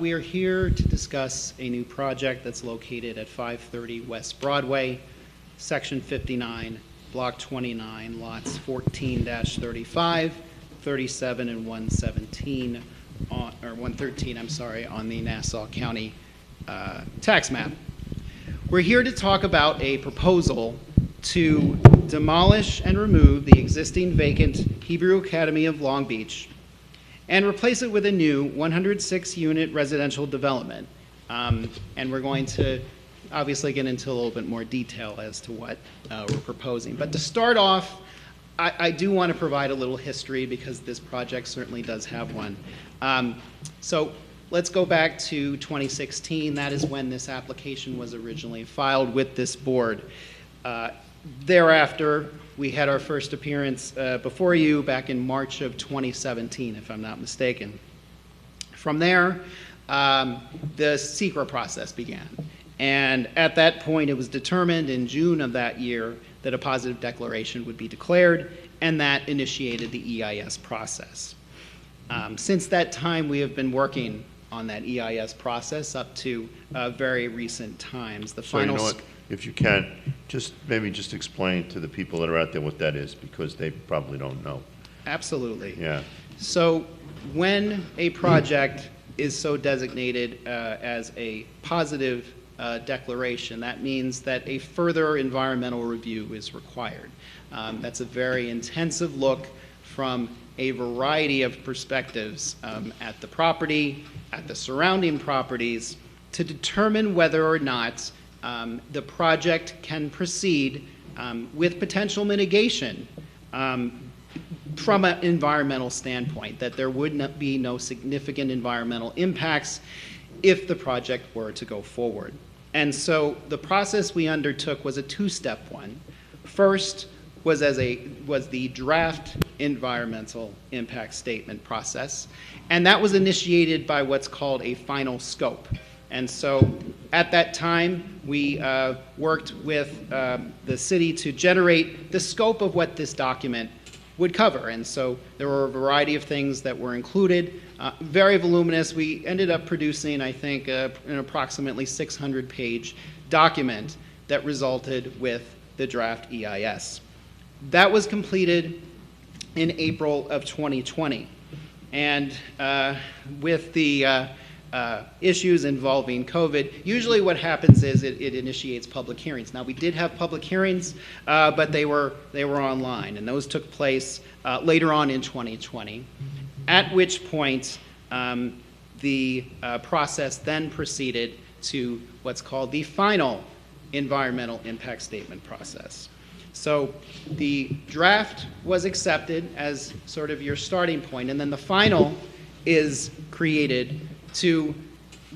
we are here to discuss a new project that's located at 530 West Broadway, Section 59, Block 29, lots 14-35, 37, and 117, or 113, I'm sorry, on the Nassau County tax map. We're here to talk about a proposal to demolish and remove the existing vacant Hebrew Academy of Long Beach and replace it with a new 106-unit residential development. And we're going to obviously get into a little bit more detail as to what we're proposing. But to start off, I do want to provide a little history because this project certainly does have one. So let's go back to 2016. That is when this application was originally filed with this board. Thereafter, we had our first appearance before you back in March of 2017, if I'm not mistaken. From there, the SECRA process began. And at that point, it was determined in June of that year that a positive declaration would be declared, and that initiated the EIS process. Since that time, we have been working on that EIS process up to very recent times. The So you final know what, if you can, maybe just explain to the people that are out there what that is, because they probably don't know. Absolutely. Yeah. So when a project is so designated as a positive declaration, that means that a further environmental review is required. That's a very intensive look from a variety of perspectives at the property, at the surrounding properties, to determine whether or not the project can proceed with potential mitigation from an environmental standpoint, that there would not be no significant environmental impacts if the project were to go forward. And so the process we undertook was a two-step one. First was the draft environmental impact statement process, and that was initiated by what's called a final scope. And so at that time, we worked with the city to generate the scope of what this document would cover. And so there were a variety of things that were included, very voluminous. We ended up producing, I think, an approximately 600-page document that resulted with the draft EIS. That was completed in April of 2020. And with the issues involving COVID, usually what happens is it initiates public hearings. Now, we did have public hearings, but they were online, and those took place later on in 2020, at which point the process then proceeded to what's called the final environmental impact statement process. So the draft was accepted as sort of your starting point, and then the final is created to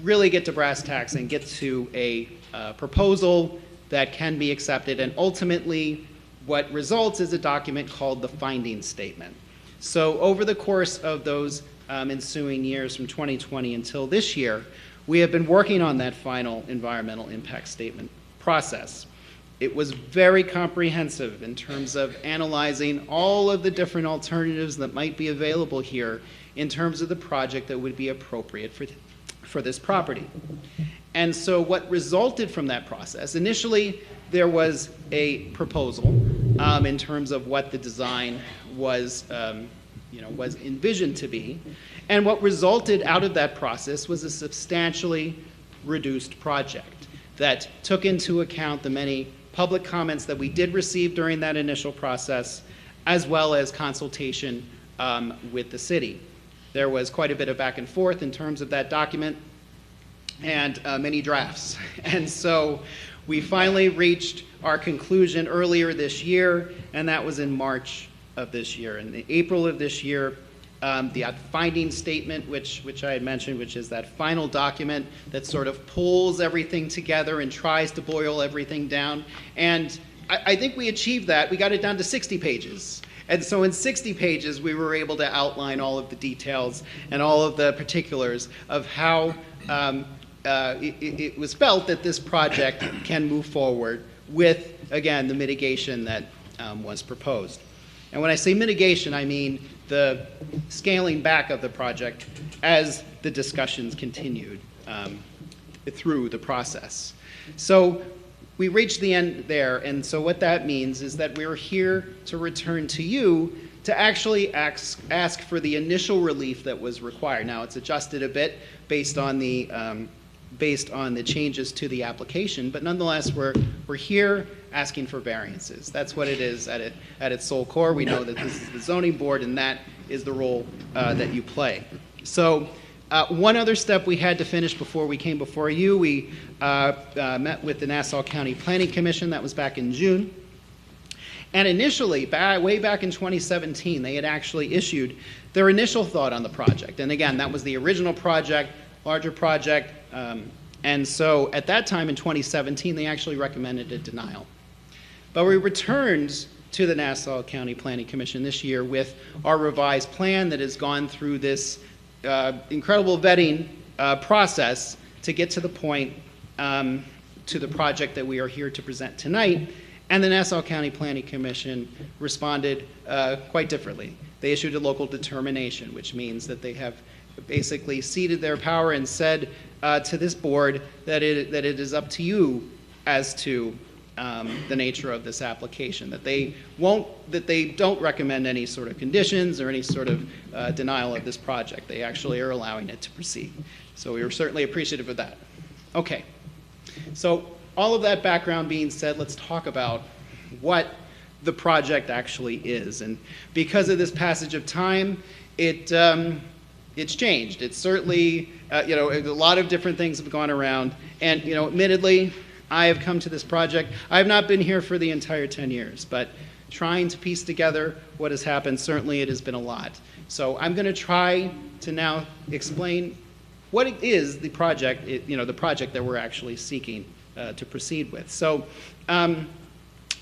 really get to brass tacks and get to a proposal that can be accepted, and ultimately what results is a document called the finding statement. So over the course of those ensuing years from 2020 until this year, We have been working on that final environmental impact statement process. It was very comprehensive in terms of analyzing all of the different alternatives that might be available here in terms of the project that would be appropriate for this property. And so what resulted from that process, initially there was a proposal in terms of what the design was, was envisioned to be. And what resulted out of that process was a substantially reduced project that took into account the many public comments that we did receive during that initial process, as well as consultation with the city. There was quite a bit of back and forth in terms of that document and many drafts. And so we finally reached our conclusion earlier this year, and that was in March of this year. In April of this year, the finding statement, which I had mentioned, which is that final document that sort of pulls everything together and tries to boil everything down. And I think we achieved that. We got it down to 60 pages. And so in 60 pages, we were able to outline all of the details and all of the particulars of how it was felt that this project can move forward with, again, the mitigation that was proposed. And when I say mitigation, I mean the scaling back of the project as the discussions continued through the process. So we reached the end there, and so what that means is that we're here to return to you to actually ask for the initial relief that was required. Now, it's adjusted a bit based on the changes to the application, but nonetheless, we're here asking for variances. That's what it is at its sole core. We know that this is the zoning board, and that is the role that you play. So one other step we had to finish before we came before you, we met with the Nassau County Planning Commission. That was back in June. And initially, way back in 2017, they had actually issued their initial thought on the project. And again, that was the original project, larger project. And so at that time in 2017, they actually recommended a denial. But we returned to the Nassau County Planning Commission this year with our revised plan that has gone through this incredible vetting process to get to the point to the project that we are here to present tonight. And the Nassau County Planning Commission responded quite differently. They issued a local determination, which means that they have basically ceded their power and said to this board that it is up to you as to the nature of this application, that they don't recommend any sort of conditions or any sort of denial of this project. They actually are allowing it to proceed. So we were certainly appreciative of that. Okay, so all of that background being said, let's talk about what the project actually is. And because of this passage of time, it's changed. It's certainly, a lot of different things have gone around. And, admittedly, I have come to this project. I have not been here for the entire 10 years, but trying to piece together what has happened, certainly it has been a lot. So I'm going to try to now explain what it is the project, the project that we're actually seeking to proceed with. So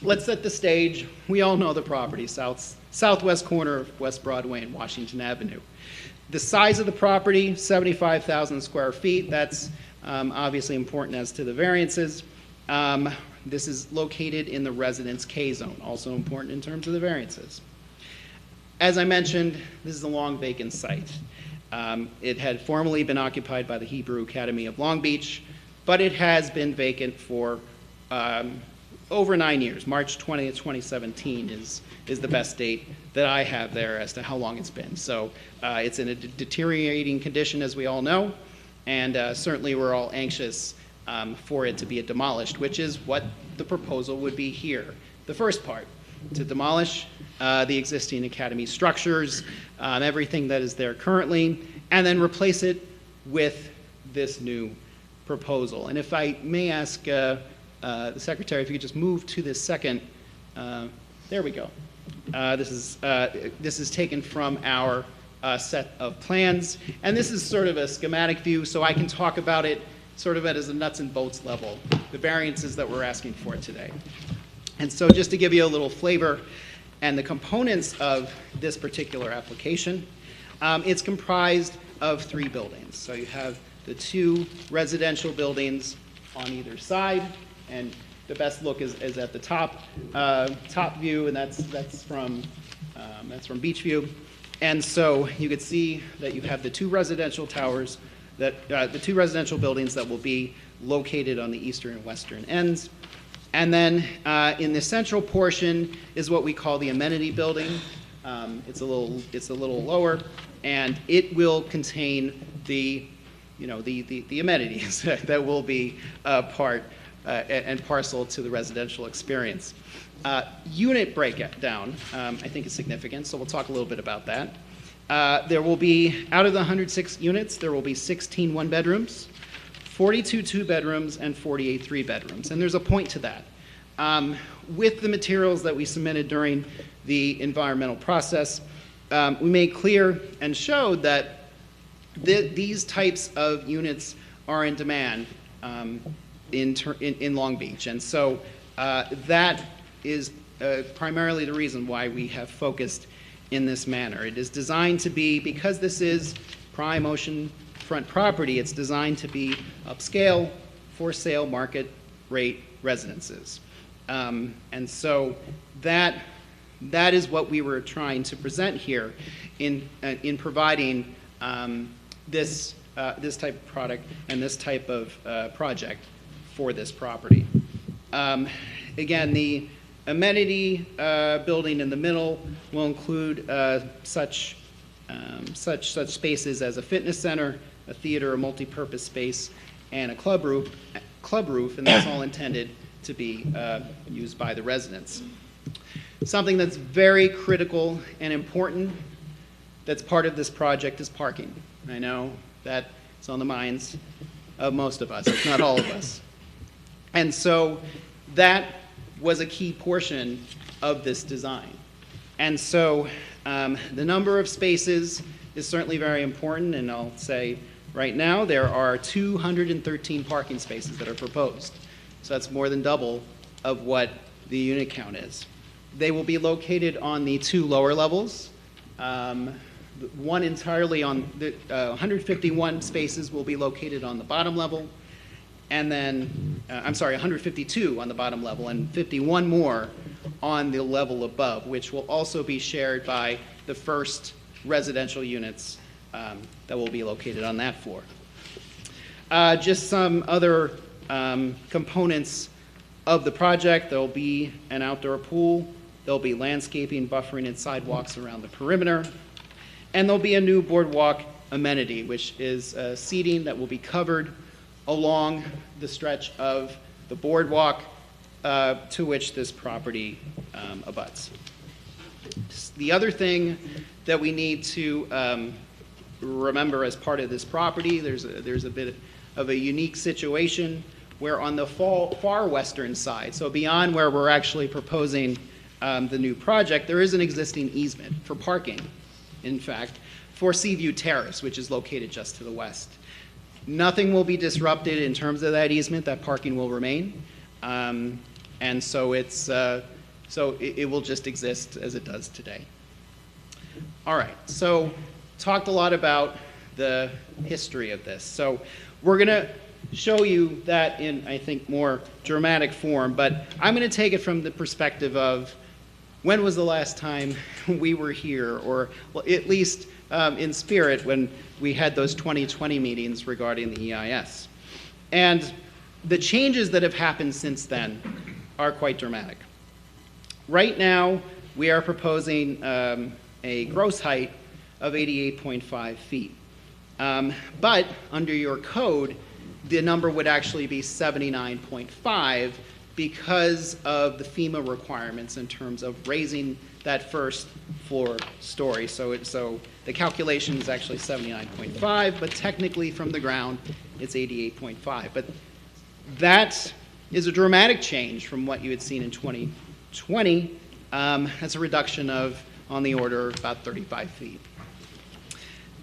let's set the stage. We all know the property, southwest corner of West Broadway and Washington Avenue. The size of the property, 75,000 square feet. That's obviously important as to the variances. This is located in the Residence K zone, also important in terms of the variances. As I mentioned, this is a long vacant site. It had formerly been occupied by the Hebrew Academy of Long Beach, but it has been vacant for over 9 years. March 20th, 2017 is the best date that I have there as to how long it's been. So it's in a deteriorating condition, as we all know, and certainly we're all anxious for it to be demolished, which is what the proposal would be here. The first part, to demolish the existing academy structures, everything that is there currently, and then replace it with this new proposal. And if I may ask the Secretary if you could just move to this second, there we go. This is taken from our set of plans, and this is sort of a schematic view, so I can talk about it sort of as a nuts and bolts level, the variances that we're asking for today. And so just to give you a little flavor and the components of this particular application, it's comprised of 3 buildings. So you have the two residential buildings on either side, and the best look is at the top view, and that's from Beachview. And so you could see that you have the two residential towers, the two residential buildings that will be located on the eastern and western ends. And then in the central portion is what we call the amenity building. It's a little lower, and it will contain the amenities that will be part and parcel to the residential experience. Unit breakdown, I think, is significant, so we'll talk a little bit about that. There will be, out of the 106 units, there will be 16 one-bedrooms, 42 two-bedrooms, and 48 three-bedrooms. And there's a point to that. With the materials that we submitted during the environmental process, we made clear and showed that these types of units are in demand in Long Beach. And so that is primarily the reason why we have focused in this manner. It is designed to be, because this is prime oceanfront property, it's designed to be upscale, for sale, market rate residences. And so that is what we were trying to present here in providing this type of product and this type of project for this property. Again, the amenity building in the middle will include such spaces as a fitness center, a theater, a multi-purpose space, and a club roof, and that's all intended to be used by the residents. Something that's very critical and important that's part of this project is parking. I know that it's on the minds of most of us, if not all of us. And so that was a key portion of this design. And so the number of spaces is certainly very important, and I'll say right now there are 213 parking spaces that are proposed. So that's more than double of what the unit count is. They will be located on the two lower levels. One entirely on the 151 spaces will be located on the bottom level, and then, 152 on the bottom level, and 51 more on the level above, which will also be shared by the first residential units that will be located on that floor. Just some other components of the project. There'll be an outdoor pool, there'll be landscaping, buffering, and sidewalks around the perimeter, and there'll be a new boardwalk amenity, which is seating that will be covered along the stretch of the boardwalk to which this property abuts. The other thing that we need to remember as part of this property, there's a bit of a unique situation where on the far western side, so beyond where we're actually proposing the new project, there is an existing easement for parking, in fact, for Seaview Terrace, which is located just to the west. Nothing will be disrupted in terms of that easement. That parking will remain, and so it will just exist as it does today. All right, so talked a lot about the history of this. So we're going to show you that in, I think, more dramatic form, but I'm going to take it from the perspective of when was the last time we were here, or well, at least in spirit, when we had those 2020 meetings regarding the EIS. And the changes that have happened since then are quite dramatic. Right now, we are proposing a gross height of 88.5 feet. But under your code, the number would actually be 79.5 because of the FEMA requirements in terms of raising that first floor story. So the calculation is actually 79.5, but technically from the ground, it's 88.5. But that is a dramatic change from what you had seen in 2020. That's a reduction of, on the order of about 35 feet.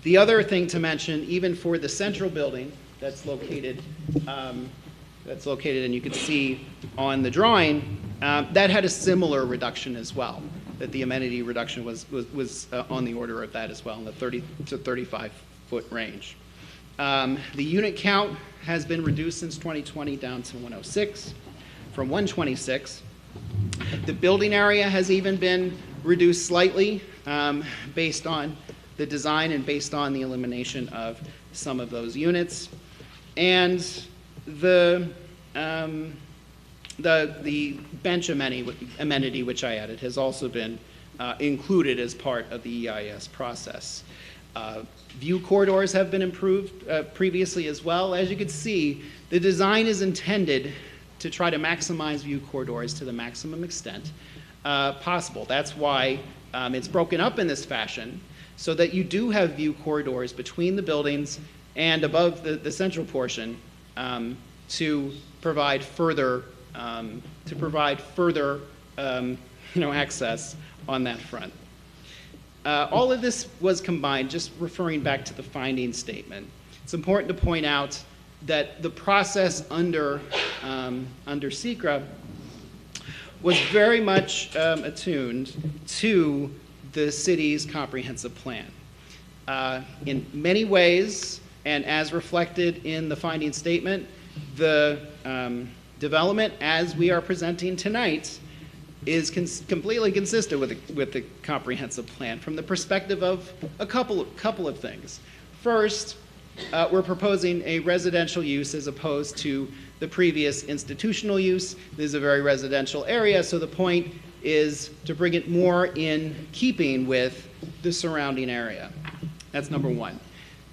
The other thing to mention, even for the central building that's located, and you can see on the drawing, that had a similar reduction as well, that the amenity reduction was on the order of that as well, in the 30 to 35 foot range. The unit count has been reduced since 2020 down to 106 from 126. The building area has even been reduced slightly based on the design and based on the elimination of some of those units. And the bench amenity which I added has also been included as part of the EIS process. View corridors have been improved previously as well. As you can see, the design is intended to try to maximize view corridors to the maximum extent possible. That's why it's broken up in this fashion, so that you do have view corridors between the buildings and above the central portion to provide further access on that front. All of this was combined, just referring back to the finding statement. It's important to point out that the process under SECRA was very much attuned to the city's comprehensive plan. In many ways, and as reflected in the finding statement, the development as we are presenting tonight is completely consistent with the comprehensive plan from the perspective of a couple of things. First, we're proposing a residential use as opposed to the previous institutional use. This is a very residential area, so the point is to bring it more in keeping with the surrounding area. That's number one.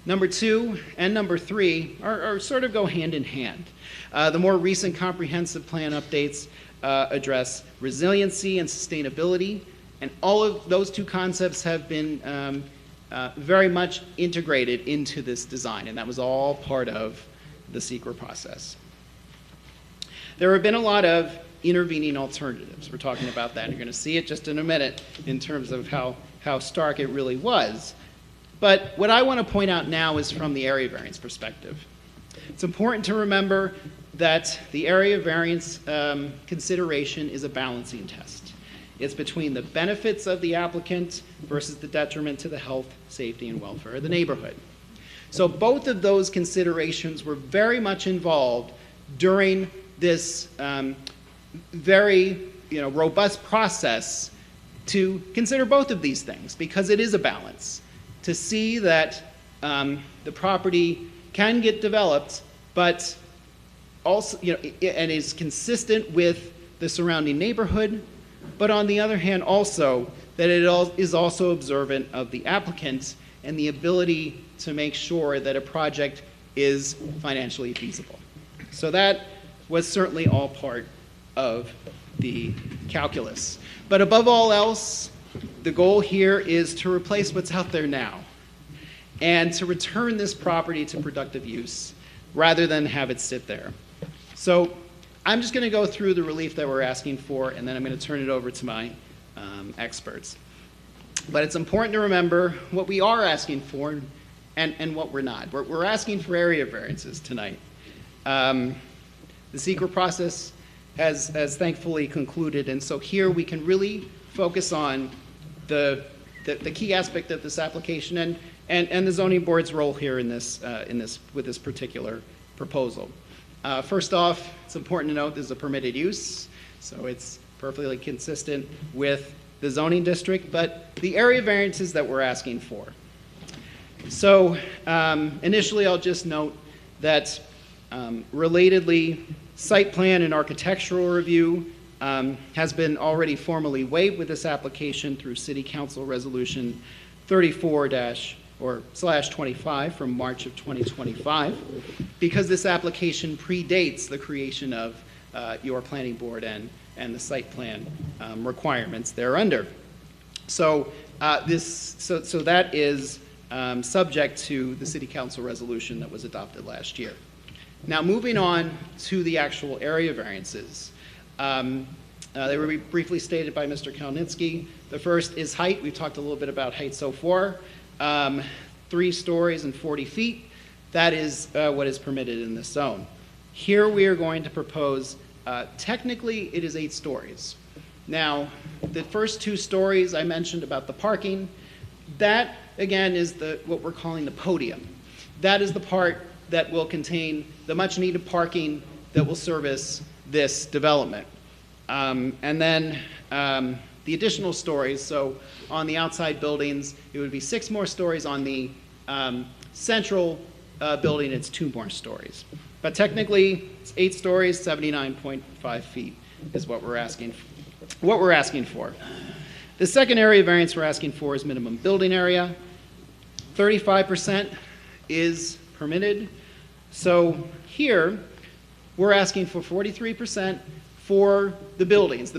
Number two and number three are sort of go hand in hand. The more recent comprehensive plan updates address resiliency and sustainability, and all of those two concepts have been very much integrated into this design, and that was all part of the SECRA process. There have been a lot of intervening alternatives. We're talking about that. You're going to see it just in a minute in terms of how stark it really was. But what I want to point out now is from the area variance perspective. It's important to remember that the area variance consideration is a balancing test. It's between the benefits of the applicant versus the detriment to the health, safety, and welfare of the neighborhood. So both of those considerations were very much involved during this very robust process to consider both of these things, because it is a balance. To see that the property can get developed, but also, and is consistent with the surrounding neighborhood, but on the other hand, also that it is also observant of the applicant and the ability to make sure that a project is financially feasible. So that was certainly all part of the calculus. But above all else, the goal here is to replace what's out there now and to return this property to productive use rather than have it sit there. So I'm just going to go through the relief that we're asking for, and then I'm going to turn it over to my experts. But it's important to remember what we are asking for and what we're not. We're asking for area variances tonight. The SECRA process has thankfully concluded, and so here we can really focus on the key aspect of this application and the zoning board's role here in this with this particular proposal. First off, it's important to note this is a permitted use, so it's perfectly consistent with the zoning district, but the area variances that we're asking for. So initially, I'll just note that relatedly, site plan and architectural review has been already formally waived with this application through City Council Resolution 34/25 from March of 2025, because this application predates the creation of your planning board and the site plan requirements thereunder. So that is subject to the City Council resolution that was adopted last year. Now, moving on to the actual area variances. They were briefly stated by Mr. Kalnitsky. The first is height. We've talked a little bit about height so far. 3 stories and 40 feet. That is what is permitted in this zone. Here we are going to propose, technically it is 8 stories. Now, the first 2 stories I mentioned about the parking, that again is what we're calling the podium. that is the part that will contain the much-needed parking that will service this development. And then the additional stories, so on the outside buildings, it would be 6 more stories. On the central building, it's 2 more stories. But technically, it's 8 stories, 79.5 feet is what we're asking for. The second area variance we're asking for is minimum building area. 35% is permitted. So here, we're asking for 43% for the buildings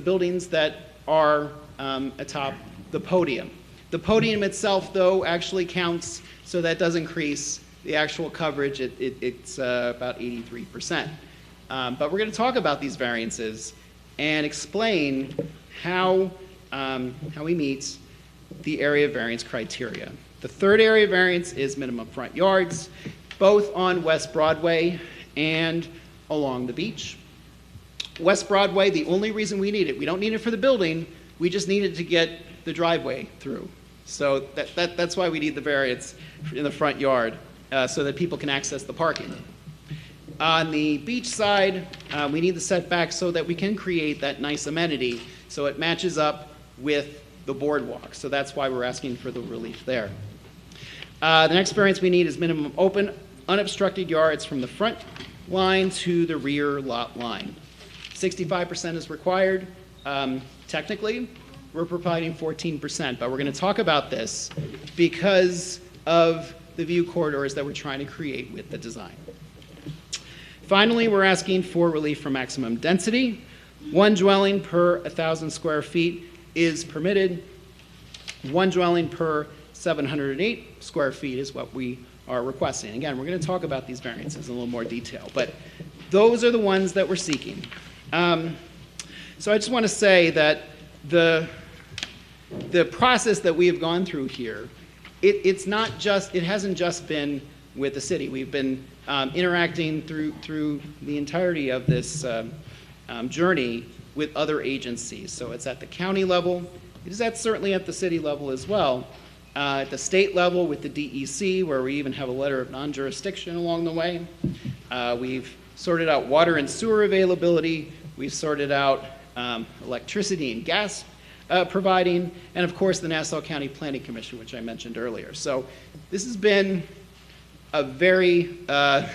that are atop the podium. The podium itself, though, actually counts, so that does increase the actual coverage. It's about 83%. But we're going to talk about these variances and explain how we meet the area variance criteria. The third area variance is minimum front yards, both on West Broadway and along the beach. West Broadway, the only reason we need it, we don't need it for the building, we just need it to get the driveway through. So that's why we need the variance in the front yard, so that people can access the parking. On the beach side, we need the setback so that we can create that nice amenity so it matches up with the boardwalk. So that's why we're asking for the relief there. The next variance we need is minimum open, unobstructed yards from the front line to the rear lot line. 65% is required. Technically, we're providing 14%, but we're going to talk about this because of the view corridors that we're trying to create with the design. Finally, we're asking for relief from maximum density. 1 dwelling per 1,000 square feet is permitted. 1 dwelling per 708 square feet is what we are requesting. Again, we're going to talk about these variances in a little more detail, but those are the ones that we're seeking. So I just want to say that the process that we have gone through here, it hasn't just been with the city. We've been interacting through the entirety of this journey with other agencies. So it's at the county level. It is certainly at the city level as well. At the state level with the DEC, where we even have a letter of non-jurisdiction along the way. We've sorted out water and sewer availability. We've sorted out electricity and gas providing, and of course the Nassau County Planning Commission, which I mentioned earlier. So this has been a very, a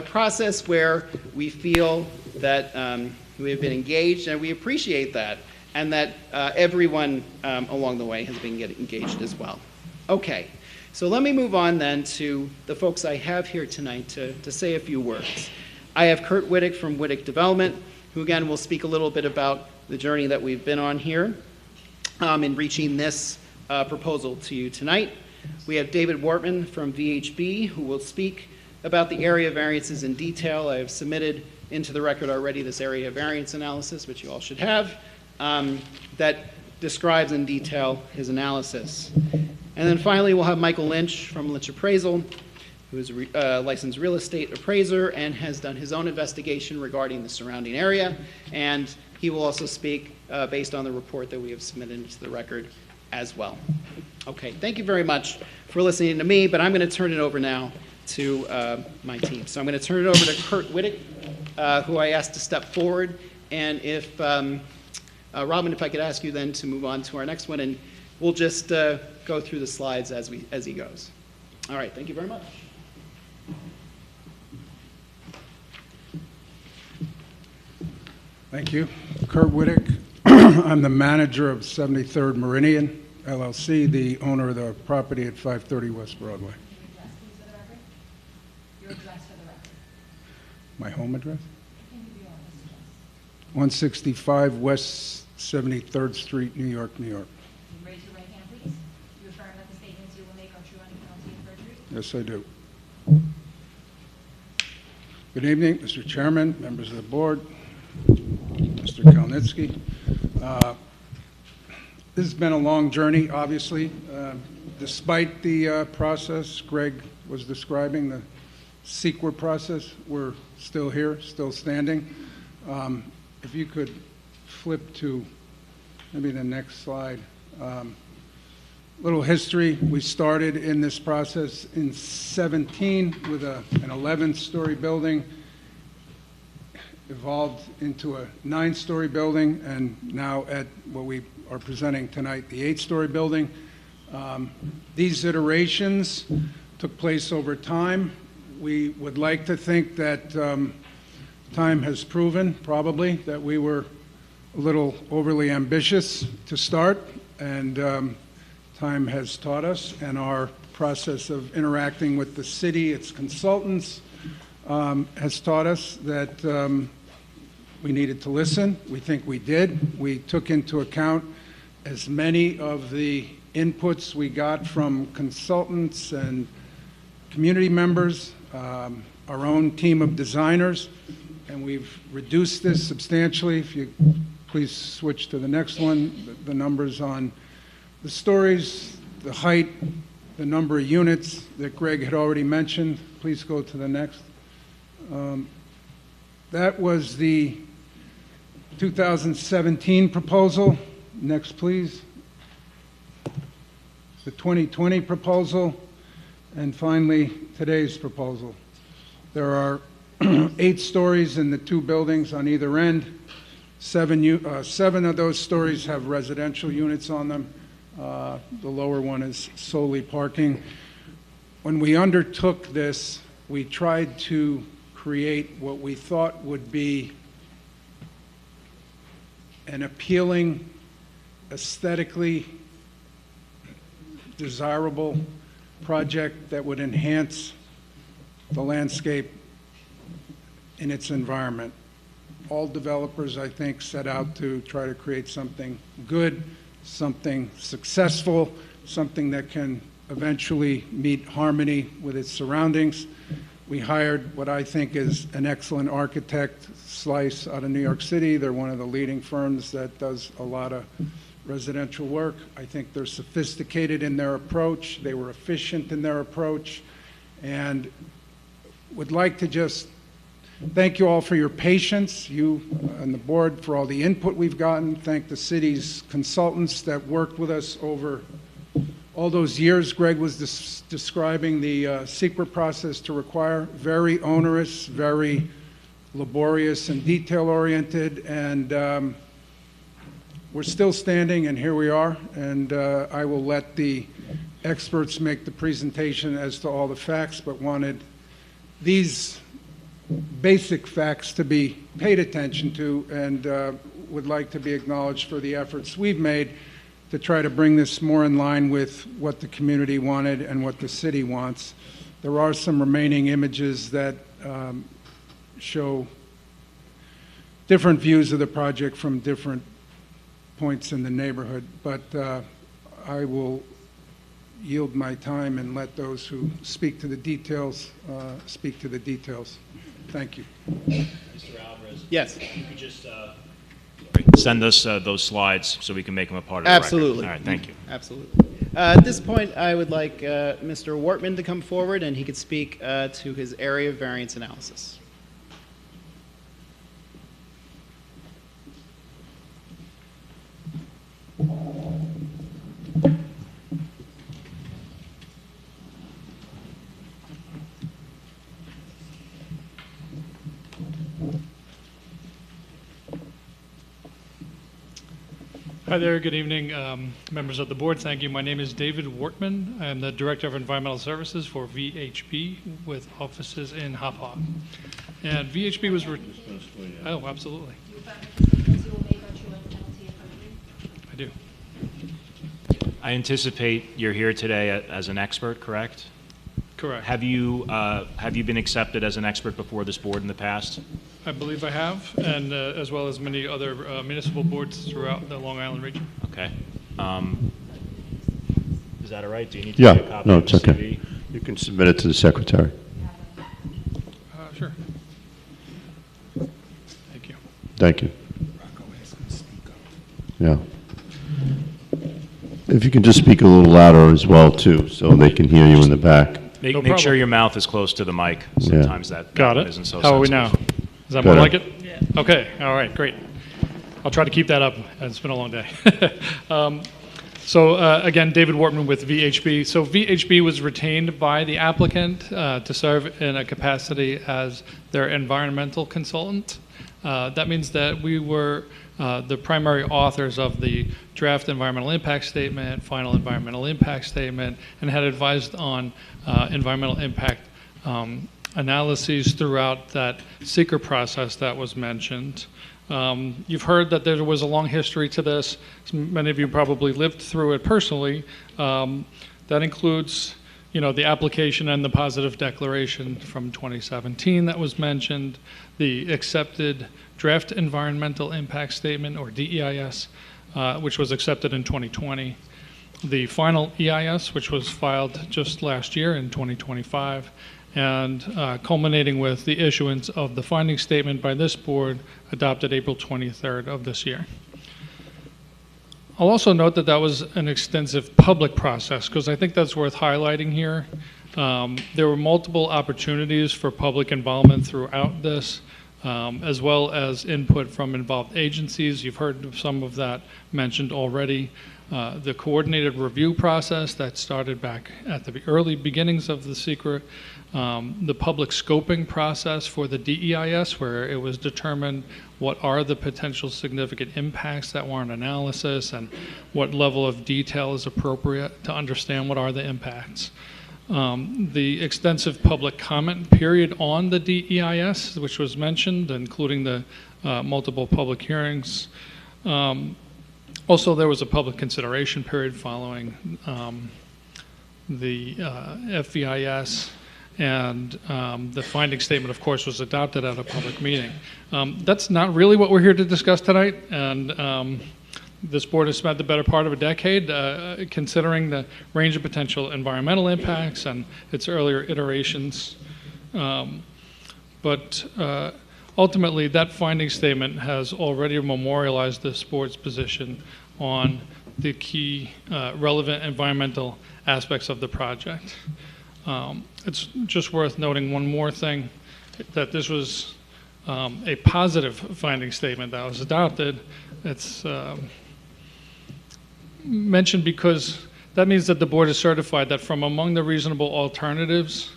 process where we feel that we have been engaged, and we appreciate that, and that everyone along the way has been getting engaged as well. Okay, so let me move on then to the folks I have here tonight to say a few words. I have Kurt Wittick from Wittick Development, who again will speak a little bit about the journey that we've been on here in reaching this proposal to you tonight. We have David Wortman from VHB, who will speak about the area variances in detail. I have submitted into the record already this area variance analysis, which you all should have, that describes in detail his analysis. And then finally, we'll have Michael Lynch from Lynch Appraisal, who is a licensed real estate appraiser and has done his own investigation regarding the surrounding area. And he will also speak based on the report that we have submitted into the record as well. Okay, thank you very much for listening to me, but I'm going to turn it over now to my team. So I'm going to turn it over to Kurt Wittick, who I asked to step forward. And if, Robin, if I could ask you then to move on to our next one, and we'll just go through the slides as he goes. All right, thank you very much. Thank you. Kurt Wittick. I'm the manager of 73rd Meridian, LLC, the owner of the property at 530 West Broadway. Your address for the record. My home address? 165 West 73rd Street, New York, New York. Raise your right hand, please. You affirm that the statements you will make are true under penalty of perjury? Yes, I do. Good evening, Mr. Chairman, members of the board, Mr. Kalnitsky. This has been a long journey, obviously. Despite the process Greg was describing, the CEQA process, we're still here, still standing. If you could flip to maybe the next slide. Little history, we started in this process in 17 with an 11-story building, evolved into a 9-story building, and now at what we are presenting tonight, the 8-story building. These iterations took place over time. We would like to think that time has proven, probably, that we were a little overly ambitious to start, and time has taught us, and our process of interacting with the city, its consultants, has taught us that we needed to listen. We think we did. We took into account as many of the inputs we got from consultants and community members, our own team of designers, and we've reduced this substantially. If you please switch to the next one, the numbers on the stories, the height, the number of units that Greg had already mentioned. Please go to the next. That was the 2017 proposal. Next, please. The 2020 proposal, and finally, today's proposal. There are 8 stories in the 2 buildings on either end. 7 of those stories have residential units on them. The lower one is solely parking. When we undertook this, we tried to create what we thought would be an appealing, aesthetically desirable project that would enhance the landscape in its environment. All developers, I think, set out to try to create something good, something successful, something that can eventually meet harmony with its surroundings. We hired what I think is an excellent architect, Slice, out of New York City. They're one of the leading firms that does a lot of residential work. I think they're sophisticated in their approach. They were efficient in their approach, and would like to just thank you all for your patience, you and the board for all the input we've gotten. Thank the city's consultants that worked with us over all those years. Greg was describing the secret process to require. Very onerous, very laborious and detail-oriented, and we're still standing, and here we are. And I will let the experts make the presentation as to all the facts, but wanted these basic facts to be paid attention to, and would like to be acknowledged for the efforts we've made to try to bring this more in line with what the community wanted and what the city wants. There are some remaining images that show different views of the project from different points in the neighborhood, but I will yield my time and let those who speak to the details speak to the details. Thank you. Mr. Alvarez? Yes. You could just send us those slides so we can make them a part of the Absolutely. record. All right, thank you. Absolutely. At this point, I would like Mr. Wortman to come forward, and he could speak to his area of variance analysis. Hi there, good evening, members of the board. Thank you. My name is David Wortman. I'm the Director of Environmental Services for VHB with offices in Hophaw. And VHB was, oh, absolutely. I do. I anticipate you're here today as an expert, correct? Correct. Have you been accepted as an expert before this board in the past? I believe I have, and as well as many other municipal boards throughout the Long Island region. Okay. Is that all right? Do you need to get a copy no, of it's the okay. CV? You can submit it to the secretary. Sure. Thank you. Thank you. Yeah. If you can just speak a little louder as well, too, so they can hear you in the back. Make sure your mouth is close to the mic. Sometimes that Got one it. isn't so How are we now? sensitive. Is that more Better. like it? Yeah. Okay, all right, great. I'll try to keep that up. It's been a long day. So again, David Wortman with VHB. So VHB was retained by the applicant to serve in a capacity as their environmental consultant. That means that we were the primary authors of the draft environmental impact statement, final environmental impact statement, and had advised on environmental impact analyses throughout that seeker process that was mentioned. You've heard that there was a long history to this. Many of you probably lived through it personally. That includes, the application and the positive declaration from 2017 that was mentioned, the accepted draft environmental impact statement, or DEIS, which was accepted in 2020, the final EIS, which was filed just last year in 2025, and culminating with the issuance of the finding statement by this board adopted April 23rd of this year. I'll also note that that was an extensive public process, because I think that's worth highlighting here. There were multiple opportunities for public involvement throughout this, as well as input from involved agencies. You've heard some of that mentioned already. The coordinated review process that started back at the early beginnings of the secret, the public scoping process for the DEIS, where it was determined what are the potential significant impacts that warrant analysis and what level of detail is appropriate to understand what are the impacts. The extensive public comment period on the DEIS, which was mentioned, including the multiple public hearings. Also, there was a public consideration period following the FEIS, and the finding statement, of course, was adopted at a public meeting. That's not really what we're here to discuss tonight, and this board has spent the better part of a decade considering the range of potential environmental impacts and its earlier iterations. But ultimately, that finding statement has already memorialized this board's position on the key relevant environmental aspects of the project. It's just worth noting one more thing, that this was a positive finding statement that was adopted. It's mentioned because that means that the board is certified that from among the reasonable alternatives,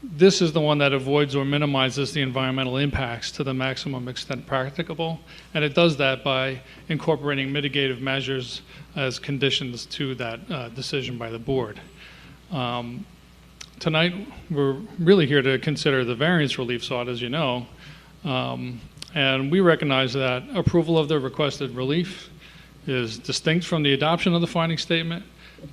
this is the one that avoids or minimizes the environmental impacts to the maximum extent practicable, and it does that by incorporating mitigative measures as conditions to that decision by the board. Tonight, we're really here to consider the variance relief sought, as you know, and we recognize that approval of the requested relief is distinct from the adoption of the finding statement,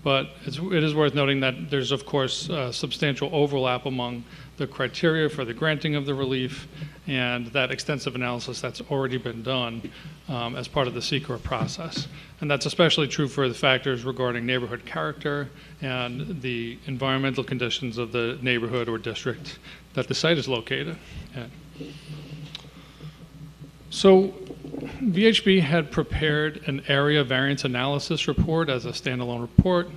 but it is worth noting that there's, of course, substantial overlap among the criteria for the granting of the relief and that extensive analysis that's already been done as part of the SEQRA process. And that's especially true for the factors regarding neighborhood character and the environmental conditions of the neighborhood or district that the site is located in. So VHB had prepared an area variance analysis report as a standalone report.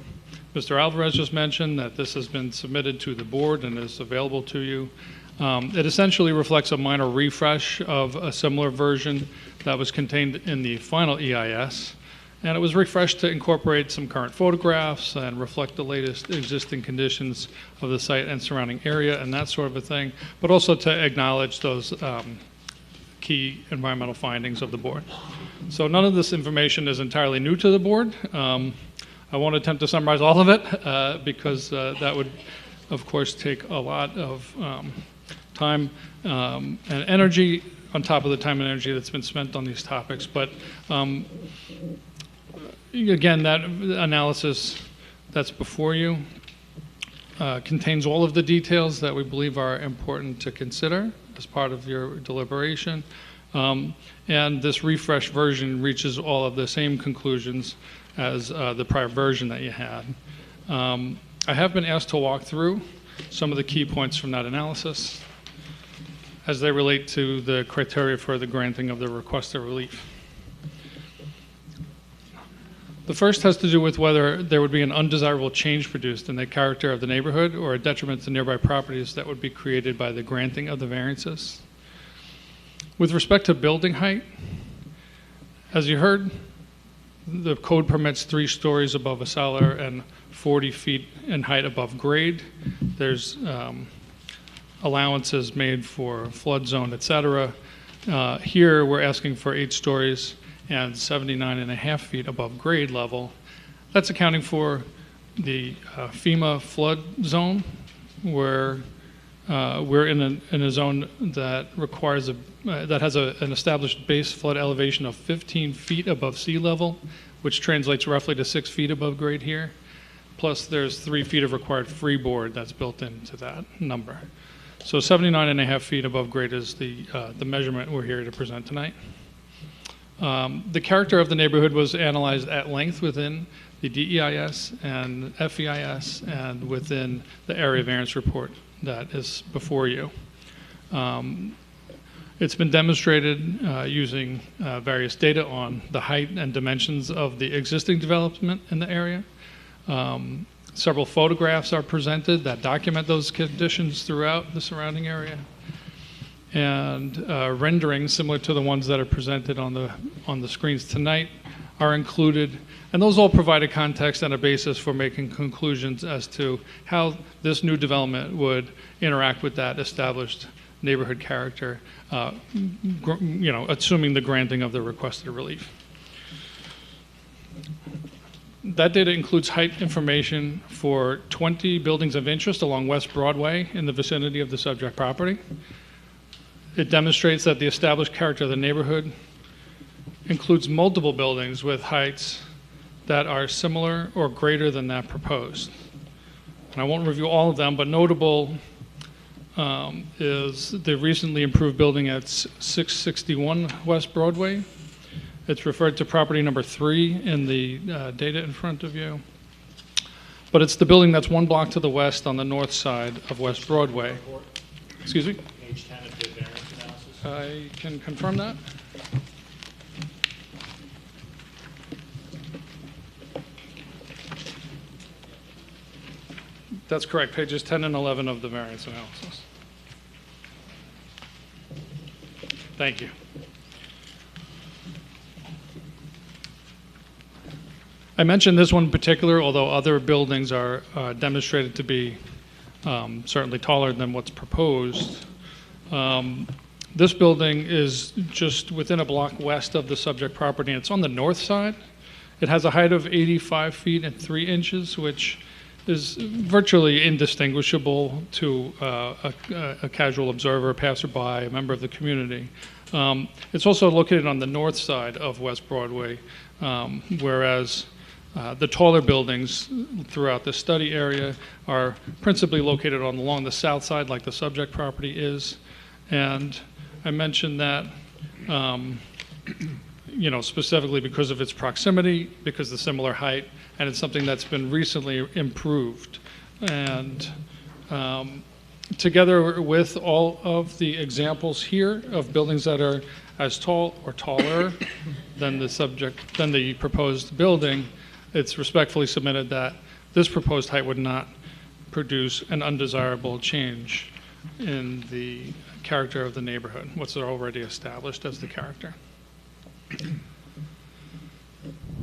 Mr. Alvarez just mentioned that this has been submitted to the board and is available to you. It essentially reflects a minor refresh of a similar version that was contained in the final EIS. And it was refreshed to incorporate some current photographs and reflect the latest existing conditions of the site and surrounding area and that sort of a thing, but also to acknowledge those key environmental findings of the board. So none of this information is entirely new to the board. I won't attempt to summarize all of it because that would, of course, take a lot of time and energy on top of the time and energy that's been spent on these topics. But again, that analysis that's before you contains all of the details that we believe are important to consider as part of your deliberation. And this refreshed version reaches all of the same conclusions as the prior version that you had. I have been asked to walk through some of the key points from that analysis as they relate to the criteria for the granting of the requested relief. The first has to do with whether there would be an undesirable change produced in the character of the neighborhood or a detriment to nearby properties that would be created by the granting of the variances. With respect to building height, as you heard, The code permits 3 stories above a cellar and 40 feet in height above grade. There's allowances made for flood zone, et cetera. Here, we're asking for 8 stories and 79.5 feet above grade level. That's accounting for the FEMA flood zone, where we're in a zone that requires that has an established base flood elevation of 15 feet above sea level, which translates roughly to 6 feet above grade here. Plus, there's 3 feet of required freeboard that's built into that number. So 79.5 feet above grade is the measurement we're here to present tonight. The character of the neighborhood was analyzed at length within the DEIS and FEIS and within the area variance report that is before you. It's been demonstrated using various data on the height and dimensions of the existing development in the area. Several photographs are presented that document those conditions throughout the surrounding area. And renderings similar to the ones that are presented on the screens tonight are included. And those all provide a context and a basis for making conclusions as to how this new development would interact with that established neighborhood character, assuming the granting of the requested relief. That data includes height information for 20 buildings of interest along West Broadway in the vicinity of the subject property. It demonstrates that the established character of the neighborhood includes multiple buildings with heights that are similar or greater than that proposed. And I won't review all of them, but notable is the recently improved building at 661 West Broadway. It's referred to property number 3 in the data in front of you. But it's the building that's 1 block to the west on the north side of West Broadway. Excuse me? Page 10 of the variance analysis. I can confirm that. That's correct, pages 10 and 11 of the variance analysis. Thank you. I mentioned this one in particular, although other buildings are demonstrated to be certainly taller than what's proposed. This building is just within a block west of the subject property, and it's on the north side. It has a height of 85 feet and 3 inches, which is virtually indistinguishable to a casual observer, passerby, a member of the community. It's also located on the north side of West Broadway, whereas the taller buildings throughout the study area are principally located along the south side, like the subject property is. And I mentioned that specifically because of its proximity, because of the similar height, and it's something that's been recently improved. And together with all of the examples here of buildings that are as tall or taller than the proposed building, it's respectfully submitted that this proposed height would not produce an undesirable change in the character of the neighborhood, what's already established as the character.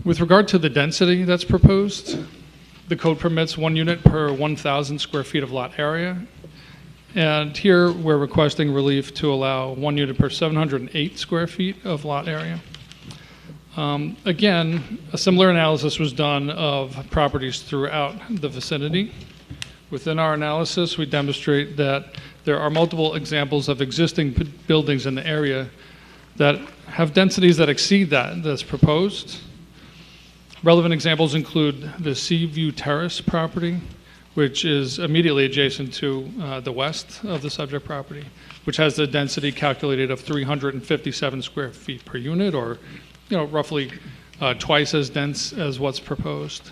With regard to the density that's proposed, the code permits 1 unit per 1,000 square feet of lot area. And here we're requesting relief to allow 1 unit per 708 square feet of lot area. Again, a similar analysis was done of properties throughout the vicinity. Within our analysis, we demonstrate that there are multiple examples of existing buildings in the area that have densities that exceed that's proposed. Relevant examples include the Seaview Terrace property, which is immediately adjacent to the west of the subject property, which has the density calculated of 357 square feet per unit, or roughly twice as dense as what's proposed.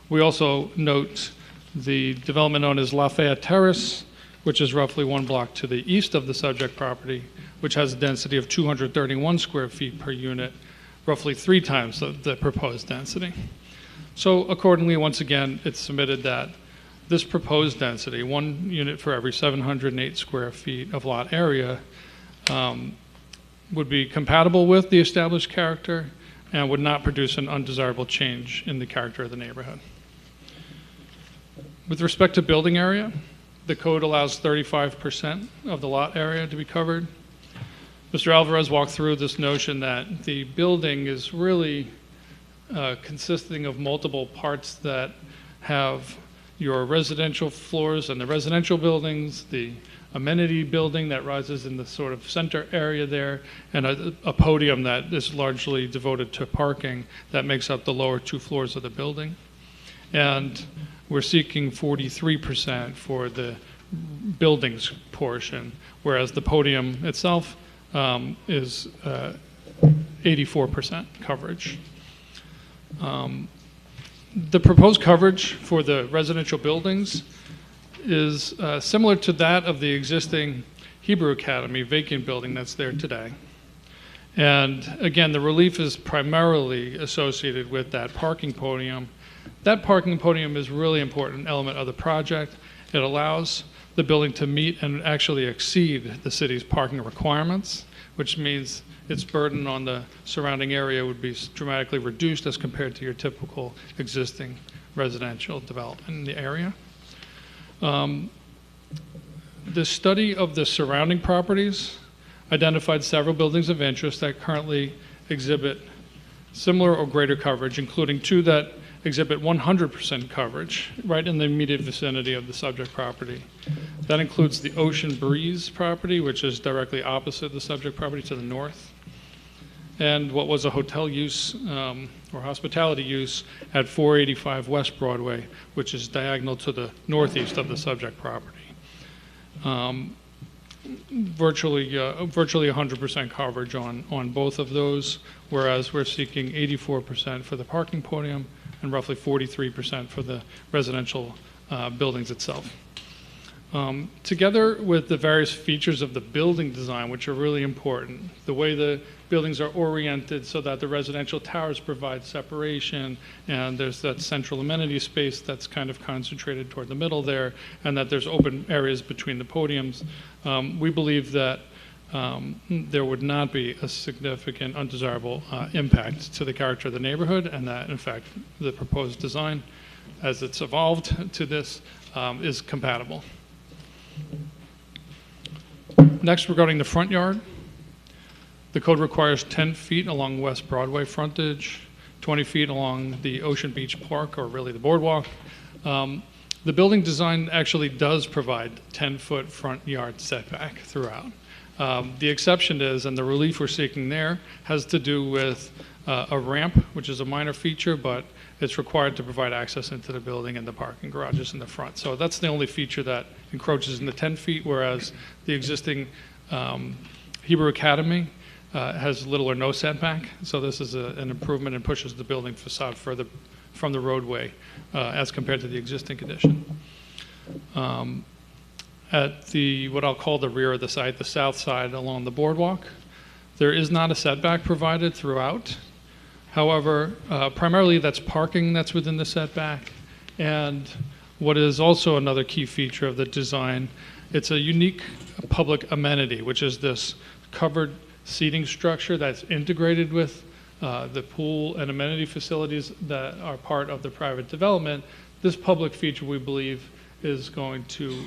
We also note the development known as Lafayette Terrace, which is roughly 1 block to the east of the subject property, which has a density of 231 square feet per unit, roughly 3 times the proposed density. So accordingly, once again, it's submitted that this proposed density, 1 unit for every 708 square feet of lot area, would be compatible with the established character and would not produce an undesirable change in the character of the neighborhood. With respect to building area, the code allows 35% of the lot area to be covered. Mr. Alvarez walked through this notion that the building is really consisting of multiple parts that have your residential floors and the residential buildings, the amenity building that rises in the sort of center area there, and a podium that is largely devoted to parking that makes up the lower 2 floors of the building. And we're seeking 43% for the buildings portion, whereas the podium itself is 84% coverage. The proposed coverage for the residential buildings is similar to that of the existing Hebrew Academy vacant building that's there today. And again, the relief is primarily associated with that parking podium. That parking podium is a really important element of the project. It allows the building to meet and actually exceed the city's parking requirements, which means its burden on the surrounding area would be dramatically reduced as compared to your typical existing residential development in the area. The study of the surrounding properties identified several buildings of interest that currently exhibit similar or greater coverage, including 2 that exhibit 100% coverage right in the immediate vicinity of the subject property. That includes the Ocean Breeze property, which is directly opposite the subject property to the north, and what was a hotel use or hospitality use at 485 West Broadway, which is diagonal to the northeast of the subject property. Virtually 100% coverage on both of those, whereas we're seeking 84% for the parking podium and roughly 43% for the residential buildings itself. Together with the various features of the building design, which are really important, the way the buildings are oriented so that the residential towers provide separation, and there's that central amenity space that's kind of concentrated toward the middle there, and that there's open areas between the podiums, we believe that there would not be a significant undesirable impact to the character of the neighborhood, and that, in fact, the proposed design, as it's evolved to this, is compatible. Next, regarding the front yard, the code requires 10 feet along West Broadway frontage, 20 feet along the Ocean Beach Park, or really the boardwalk. The building design actually does provide 10-foot front yard setback throughout. The exception is, and the relief we're seeking there, has to do with a ramp, which is a minor feature, but it's required to provide access into the building and the parking garages in the front. So that's the only feature that encroaches into 10 feet, whereas the existing Hebrew Academy has little or no setback. So this is an improvement and pushes the building facade further from the roadway as compared to the existing condition. At the, what I'll call the rear of the site, the south side along the boardwalk, there is not a setback provided throughout. However, primarily that's parking that's within the setback. And what is also another key feature of the design, it's a unique public amenity, which is this covered seating structure that's integrated with the pool and amenity facilities that are part of the private development. This public feature, we believe, is going to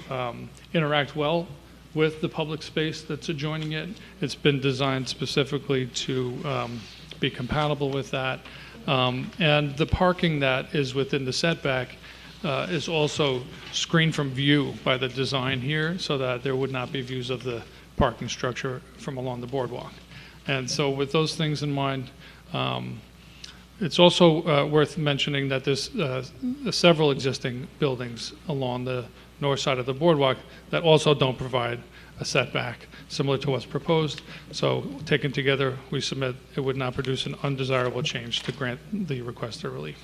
interact well with the public space that's adjoining it. It's been designed specifically to be compatible with that. And the parking that is within the setback is also screened from view by the design here, so that there would not be views of the parking structure from along the boardwalk. And so with those things in mind, it's also worth mentioning that there's several existing buildings along the north side of the boardwalk that also don't provide a setback similar to what's proposed. So taken together, we submit it would not produce an undesirable change to grant the requested relief.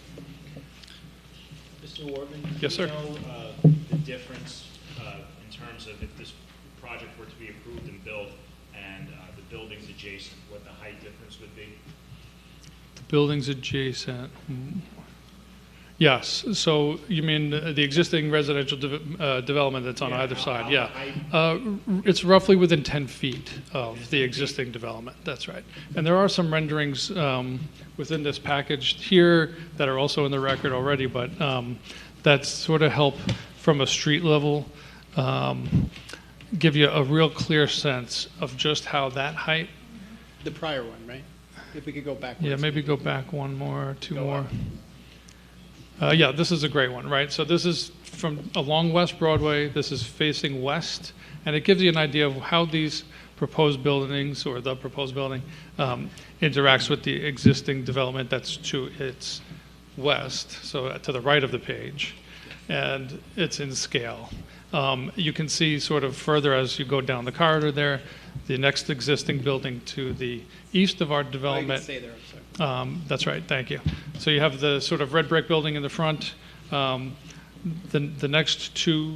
Mr. Wortman? Yes, sir. Do you know the difference in terms of if this project were to be approved and built and the buildings adjacent, what the height difference would be? The buildings adjacent. Yes, so you mean the existing residential development that's on either side, yeah. It's roughly within 10 feet of the existing development, that's right. And there are some renderings within this package here that are also in the record already, but that sort of help from a street level give you a real clear sense of just how that height. The prior one, right? If we could go backwards. Yeah, maybe go back one more, two more. Yeah, this is a great one, right? So this is from along West Broadway. This is facing west, and it gives you an idea of how these proposed buildings or the proposed building interacts with the existing development that's to its west, so to the right of the page, and it's in scale. You can see sort of further as you go down the corridor there, the next existing building to the east of our development. Stay there, I'm sorry. That's right, thank you. So you have the sort of red brick building in the front. The next two,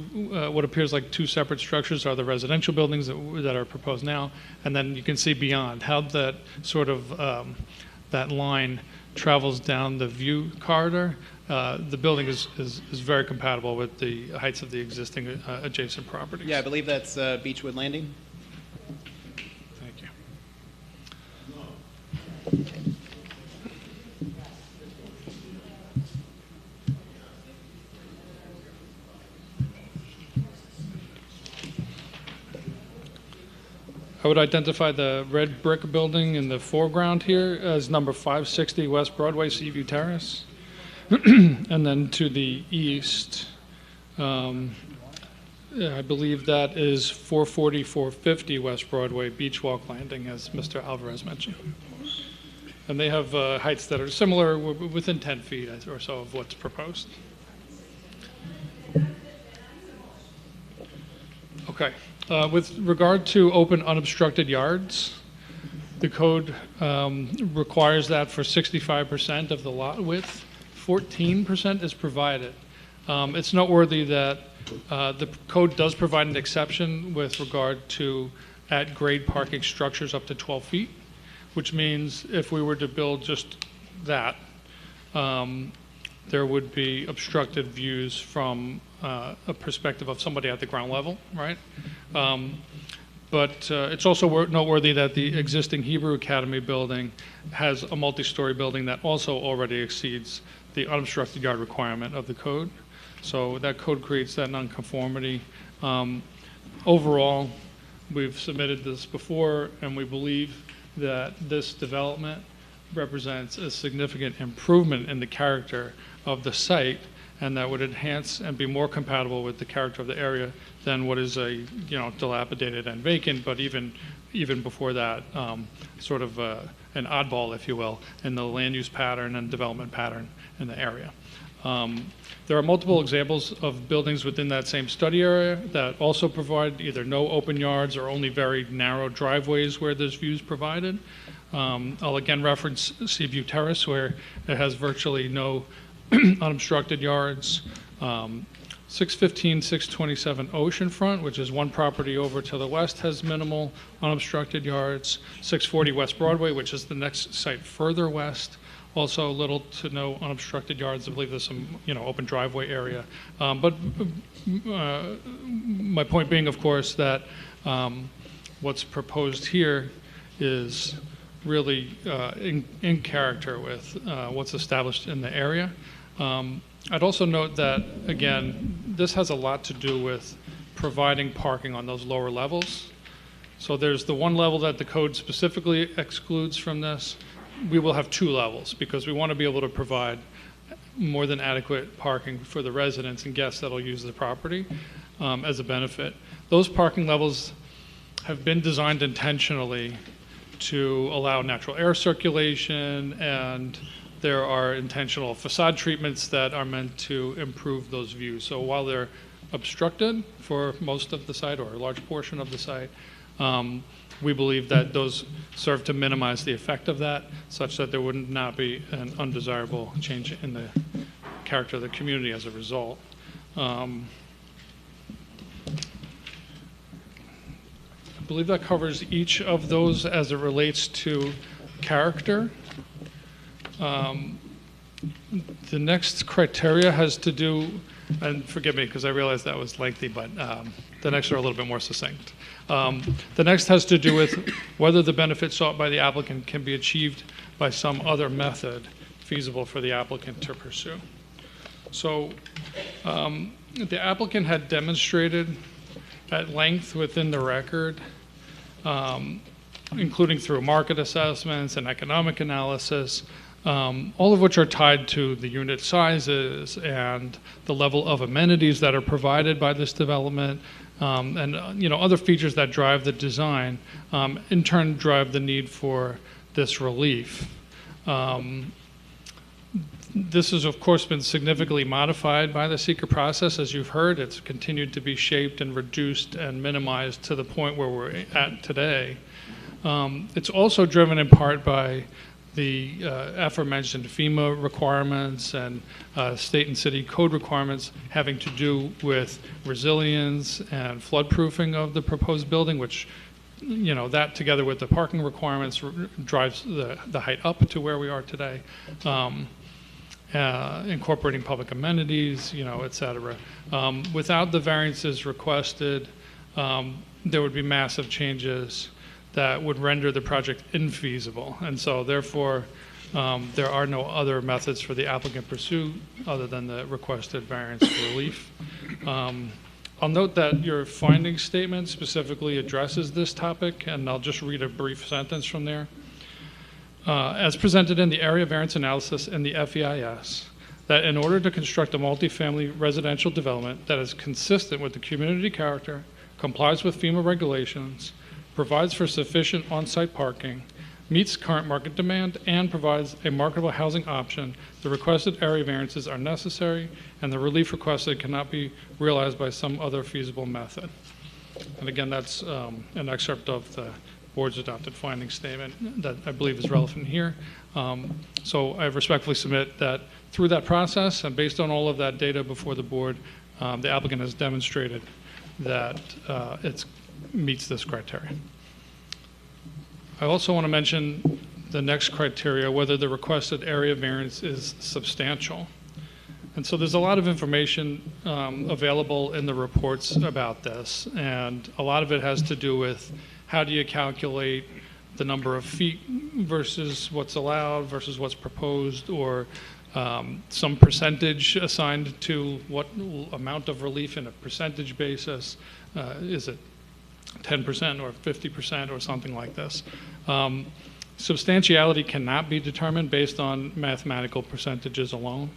what appears like two separate structures are the residential buildings that are proposed now. And then you can see beyond how that sort of, that line travels down the view corridor. The building is very compatible with the heights of the existing adjacent properties. Yeah, I believe that's Beechwood Landing. Thank you. I would identify the red brick building in the foreground here as number 560 West Broadway, Seaview Terrace. And then to the east, I believe that is 440, 450 West Broadway, Beach Walk Landing, as Mr. Alvarez mentioned. And they have heights that are similar, within 10 feet or so of what's proposed. Okay. With regard to open unobstructed yards, the code requires that for 65% of the lot width, 14% is provided. It's noteworthy that the code does provide an exception with regard to at-grade parking structures up to 12 feet, which means if we were to build just that, there would be obstructed views from a perspective of somebody at the ground level, right? But it's also noteworthy that the existing Hebrew Academy building has a multi-story building that also already exceeds the unobstructed yard requirement of the code. So that code creates that nonconformity. Overall, we've submitted this before, and we believe that this development represents a significant improvement in the character of the site, and that would enhance and be more compatible with the character of the area than what is a dilapidated and vacant, but even before that, sort of an oddball, if you will, in the land use pattern and development pattern in the area. There are multiple examples of buildings within that same study area that also provide either no open yards or only very narrow driveways where there's views provided. I'll again reference Seaview Terrace, where it has virtually no unobstructed yards. 615, 627 Oceanfront, which is one property over to the west, has minimal unobstructed yards. 640 West Broadway, which is the next site further west, also little to no unobstructed yards. I believe there's some, open driveway area. But my point being, of course, that what's proposed here is really in character with what's established in the area. I'd also note that, again, this has a lot to do with providing parking on those lower levels. So there's the one level that the code specifically excludes from this. We will have two levels because we want to be able to provide more than adequate parking for the residents and guests that'll use the property as a benefit. Those parking levels have been designed intentionally to allow natural air circulation, and there are intentional facade treatments that are meant to improve those views. So while they're obstructed for most of the site or a large portion of the site, we believe that those serve to minimize the effect of that, such that there would not be an undesirable change in the character of the community as a result. I believe that covers each of those as it relates to character. The next criteria has to do, and forgive me because I realize that was lengthy, but the next are a little bit more succinct. The next has to do with whether the benefit sought by the applicant can be achieved by some other method feasible for the applicant to pursue. So the applicant had demonstrated at length within the record, including through market assessments and economic analysis, all of which are tied to the unit sizes and the level of amenities that are provided by this development, and other features that drive the design, in turn drive the need for this relief. This has, of course, been significantly modified by the seeker process. As you've heard, it's continued to be shaped and reduced and minimized to the point where we're at today. It's also driven in part by the aforementioned FEMA requirements and state and city code requirements having to do with resilience and floodproofing of the proposed building, which, that together with the parking requirements drives the height up to where we are today. Incorporating public amenities, et cetera. Without the variances requested, there would be massive changes that would render the project infeasible. And so therefore, there are no other methods for the applicant to pursue other than the requested variance relief. I'll note that your finding statement specifically addresses this topic, and I'll just read a brief sentence from there. As presented in the area variance analysis in the FEIS, that in order to construct a multifamily residential development that is consistent with the community character, complies with FEMA regulations, provides for sufficient on-site parking, meets current market demand, and provides a marketable housing option, the requested area variances are necessary, and the relief requested cannot be realized by some other feasible method. And again, that's an excerpt of the board's adopted finding statement that I believe is relevant here. So I respectfully submit that through that process and based on all of that data before the board, the applicant has demonstrated that it meets this criteria. I also want to mention the next criteria, whether the requested area variance is substantial. And so there's a lot of information available in the reports about this, and a lot of it has to do with how do you calculate the number of feet versus what's allowed versus what's proposed, or some percentage assigned to what amount of relief in a percentage basis. Is it 10% or 50% or something like this? Substantiality cannot be determined based on mathematical percentages alone.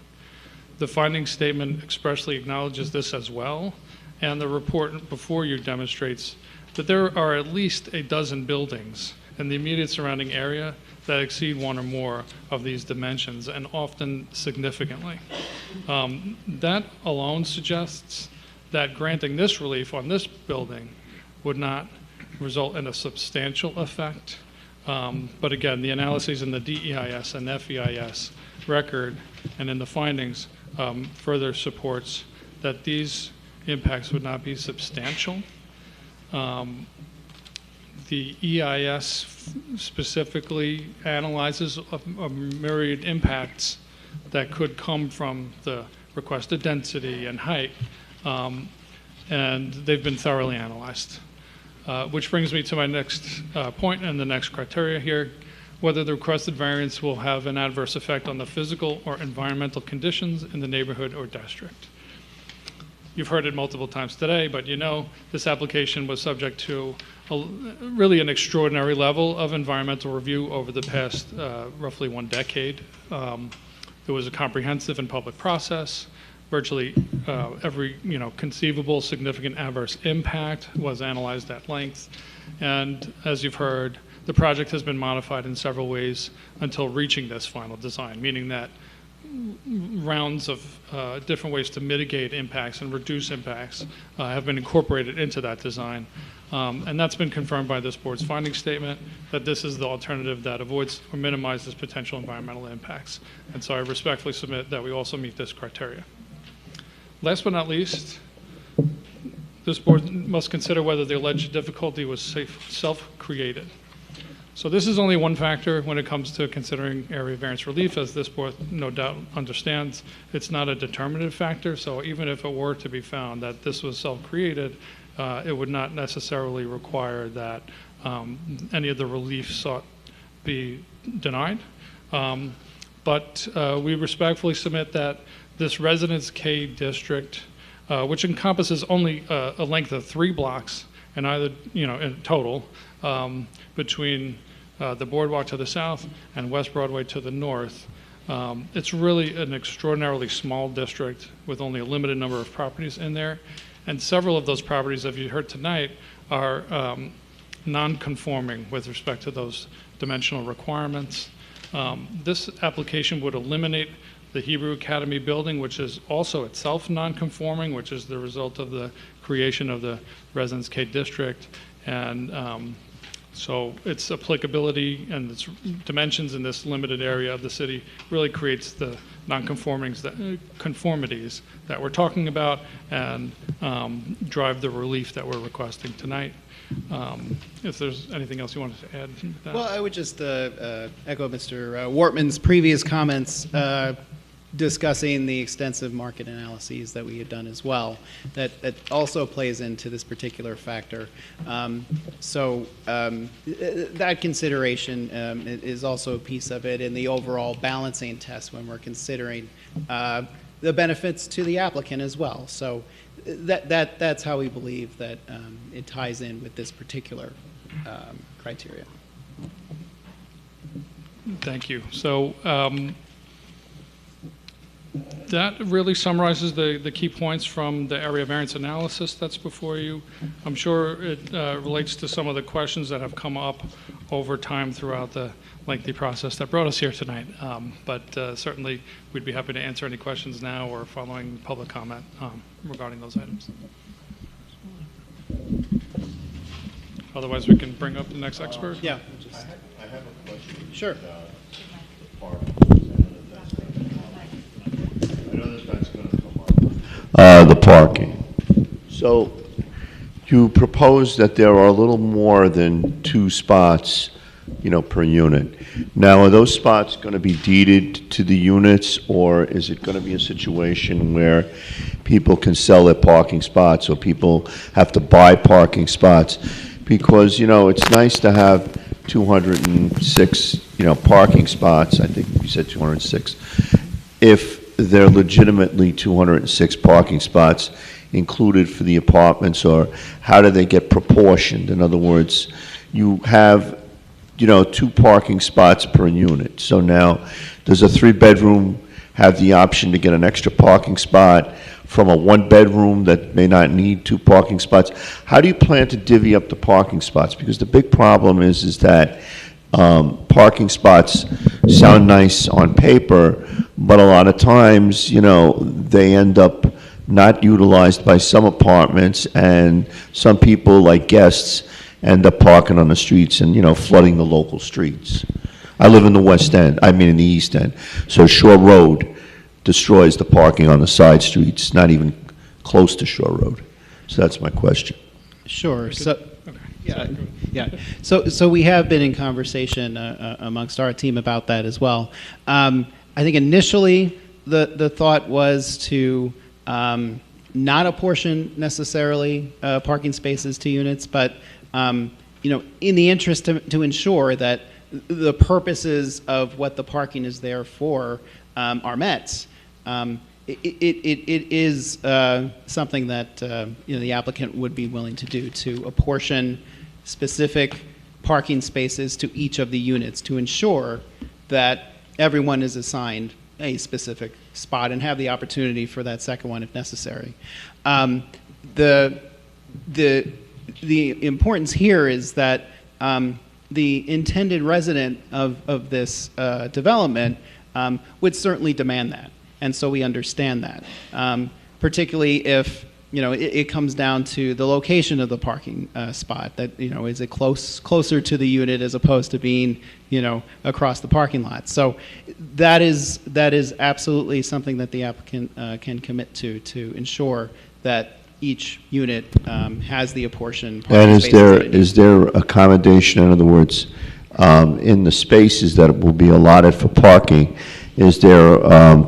The finding statement expressly acknowledges this as well, and the report before you demonstrates that there are at least a dozen buildings in the immediate surrounding area that exceed one or more of these dimensions, and often significantly. That alone suggests that granting this relief on this building would not result in a substantial effect. But again, the analyses in the DEIS and FEIS record and in the findings further supports that these impacts would not be substantial. The EIS specifically analyzes a myriad impacts that could come from the requested density and height, and they've been thoroughly analyzed. Which brings me to my next point and the next criteria here, whether the requested variance will have an adverse effect on the physical or environmental conditions in the neighborhood or district. You've heard it multiple times today, but this application was subject to really an extraordinary level of environmental review over the past roughly 1 decade. There was a comprehensive and public process. Virtually every conceivable significant adverse impact was analyzed at length. And as you've heard, the project has been modified in several ways until reaching this final design, meaning that rounds of different ways to mitigate impacts and reduce impacts have been incorporated into that design. And that's been confirmed by this board's finding statement, that this is the alternative that avoids or minimizes potential environmental impacts. And so I respectfully submit that we also meet this criteria. Last but not least, this board must consider whether the alleged difficulty was self-created. So this is only one factor when it comes to considering area variance relief, as this board no doubt understands. It's not a determinative factor, so even if it were to be found that this was self-created, it would not necessarily require that any of the relief sought be denied. But we respectfully submit that this Residence K district, which encompasses only a length of 3 blocks, and either, in total, between the boardwalk to the south and West Broadway to the north. It's really an extraordinarily small district with only a limited number of properties in there. And several of those properties, as you heard tonight, are non-conforming with respect to those dimensional requirements. This application would eliminate the Hebrew Academy building, which is also itself non-conforming, which is the result of the creation of the Residence K district. And so its applicability and its dimensions in this limited area of the city really creates the conformities that we're talking about and drive the relief that we're requesting tonight. If there's anything else you wanted to add to that. Well, I would just echo Mr. Wortman's previous comments discussing the extensive market analyses that we had done as well. That also plays into this particular factor. That consideration is also a piece of it in the overall balancing test when we're considering the benefits to the applicant as well. So that's how we believe that it ties in with this particular criteria. Thank you. So that really summarizes the key points from the area variance analysis that's before you. I'm sure it relates to some of the questions that have come up over time throughout the lengthy process that brought us here tonight. But certainly we'd be happy to answer any questions now or following public comment regarding those items. Otherwise, we can bring up the next expert. Yeah. I have a question. Sure. The parking. So you propose that there are a little more than 2 spots, per unit. Now, are those spots going to be deeded to the units, or is it going to be a situation where people can sell their parking spots, or people have to buy parking spots? Because, it's nice to have 206, parking spots. I think you said 206. If they're legitimately 206 parking spots included for the apartments, or how do they get proportioned? In other words, you have, 2 parking spots per unit. So now, does a 3-bedroom have the option to get an extra parking spot from a 1-bedroom that may not need 2 parking spots? How do you plan to divvy up the parking spots? Because the big problem is that parking spots sound nice on paper, but a lot of times, they end up not utilized by some apartments, and some people, like guests, end up parking on the streets and, flooding the local streets. I live in the West End, in the East End. So Shore Road destroys the parking on the side streets, not even close to Shore Road. So that's my question. Sure. So, yeah. So we have been in conversation amongst our team about that as well. I think initially the thought was to not apportion necessarily parking spaces to units, but in the interest to ensure that the purposes of what the parking is there for are met. It is something that the applicant would be willing to do, to apportion specific parking spaces to each of the units to ensure that everyone is assigned a specific spot and have the opportunity for that second one if necessary. The importance here is that the intended resident of this development would certainly demand that. And so we understand that, particularly if it comes down to the location of the parking spot. That is it closer to the unit as opposed to being across the parking lot. So that is absolutely something that the applicant can commit to ensure that each unit has the apportioned parking And spaces that it is there accommodation? In other words, in the spaces that will be allotted for parking, is there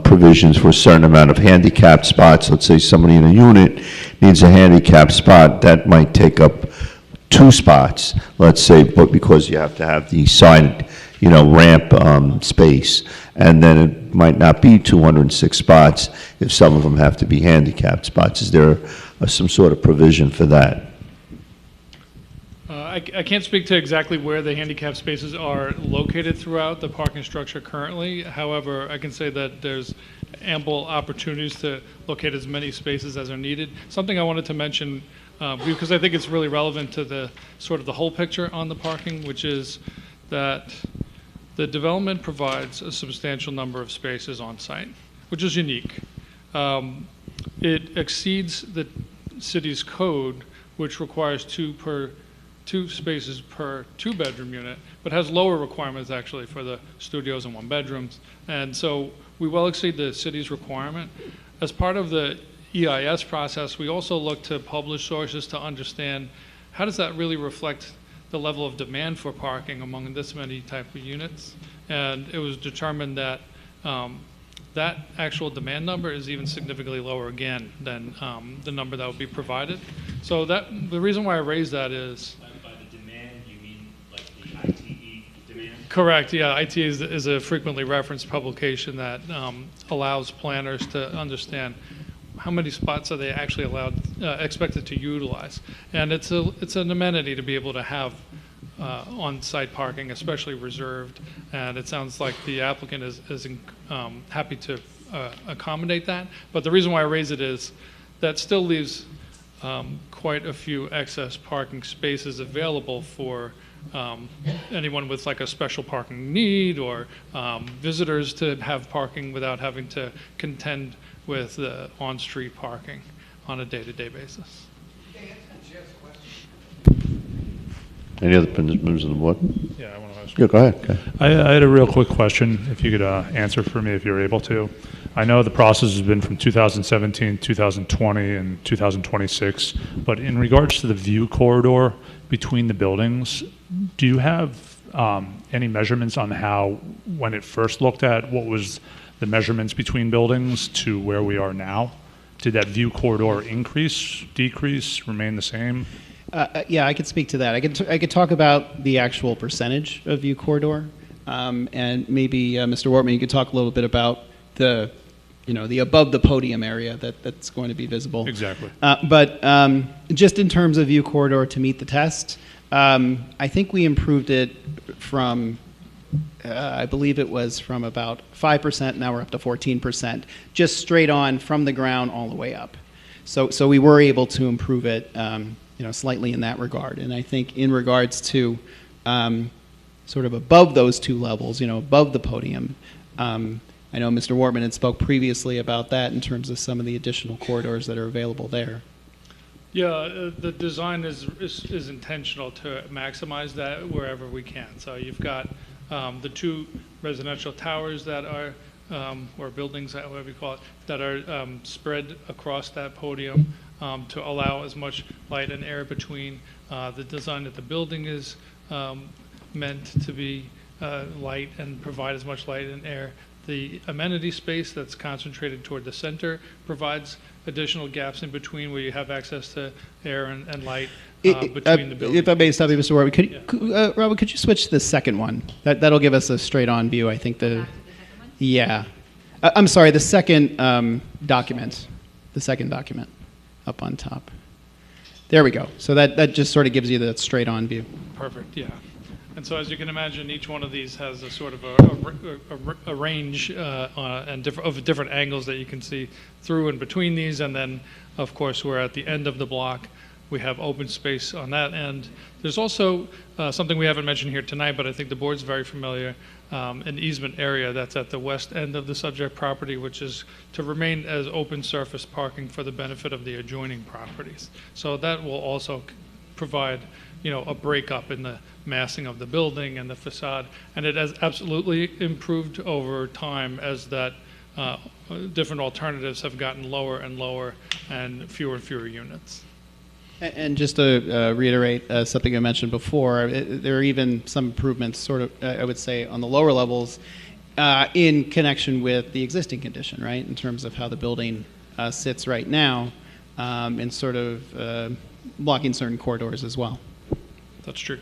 provisions for a certain amount of handicapped spots? Let's say somebody in a unit needs a handicapped spot, that might take up 2 spots, let's say, but because you have to have the side, ramp space, and then it might not be 206 spots if some of them have to be handicapped spots. Is there some sort of provision for that? I can't speak to exactly where the handicap spaces are located throughout the parking structure currently. However, I can say that there's ample opportunities to locate as many spaces as are needed. Something I wanted to mention, because I think it's really relevant to the sort of the whole picture on the parking, which is that the development provides a substantial number of spaces on site, which is unique. It exceeds the city's code, which requires two spaces per 2-bedroom unit, but has lower requirements actually for the studios and 1-bedrooms. And so we well exceed the city's requirement. As part of the EIS process, we also look to published sources to understand how does that really reflect the level of demand for parking among this many type of units. And it was determined that that actual demand number is even significantly lower again than the number that would be provided. So the reason why I raised that is correct, yeah. ITE is a frequently referenced publication that allows planners to understand how many spots are they actually expected to utilize. And it's an amenity to be able to have on-site parking, especially reserved. And it sounds like the applicant is happy to accommodate that. But the reason why I raise it is that still leaves quite a few excess parking spaces available for anyone with like a special parking need or visitors to have parking without having to contend with the on-street parking on a day-to-day basis. Any other members of the board? Yeah, I want to ask. Yeah, go ahead. I had a real quick question, if you could answer for me if you're able to. I know the process has been from 2017, 2020, and 2026, but in regards to the view corridor between the buildings, do you have any measurements on how, when it first looked at, what was the measurements between buildings to where we are now? Did that view corridor increase, decrease, remain the same? Yeah, I could speak to that. I could talk about the actual percentage of view corridor, and maybe Mr. Wortman, you could talk a little bit about the above the podium area that's going to be visible. Exactly. But just in terms of view corridor to meet the test, I think we improved it from, I believe it was from about 5%, now we're up to 14%, just straight on from the ground all the way up. So we were able to improve it, slightly in that regard. And I think in regards to sort of above those two levels, above the podium, I know Mr. Wortman had spoke previously about that in terms of some of the additional corridors that are available there. Yeah, the design is intentional to maximize that wherever we can. So you've got the 2 residential towers that are, or buildings, whatever you call it, that are spread across that podium to allow as much light and air between. The design that the building is meant to be light and provide as much light and air. The amenity space that's concentrated toward the center provides additional gaps in between where you have access to air and light between the buildings. If I may stop you, Mr. Wortman, Robert, could you switch to the second one? That'll give us a straight-on view, I think. Yeah. I'm sorry, the second document. The second document up on top. There we go. So that just sort of gives you that straight-on view. Perfect, yeah. And so as you can imagine, each one of these has a sort of a range and of different angles that you can see through and between these. And then, of course, we're at the end of the block. We have open space on that end. There's also something we haven't mentioned here tonight, but I think the board's very familiar, an easement area that's at the west end of the subject property, which is to remain as open surface parking for the benefit of the adjoining properties. So that will also provide a breakup in the massing of the building and the facade, and it has absolutely improved over time as that different alternatives have gotten lower and lower and fewer units. And just to reiterate something I mentioned before, there are even some improvements, sort of, I would say, on the lower levels in connection with the existing condition, right, in terms of how the building sits right now, and sort of blocking certain corridors as well. That's true.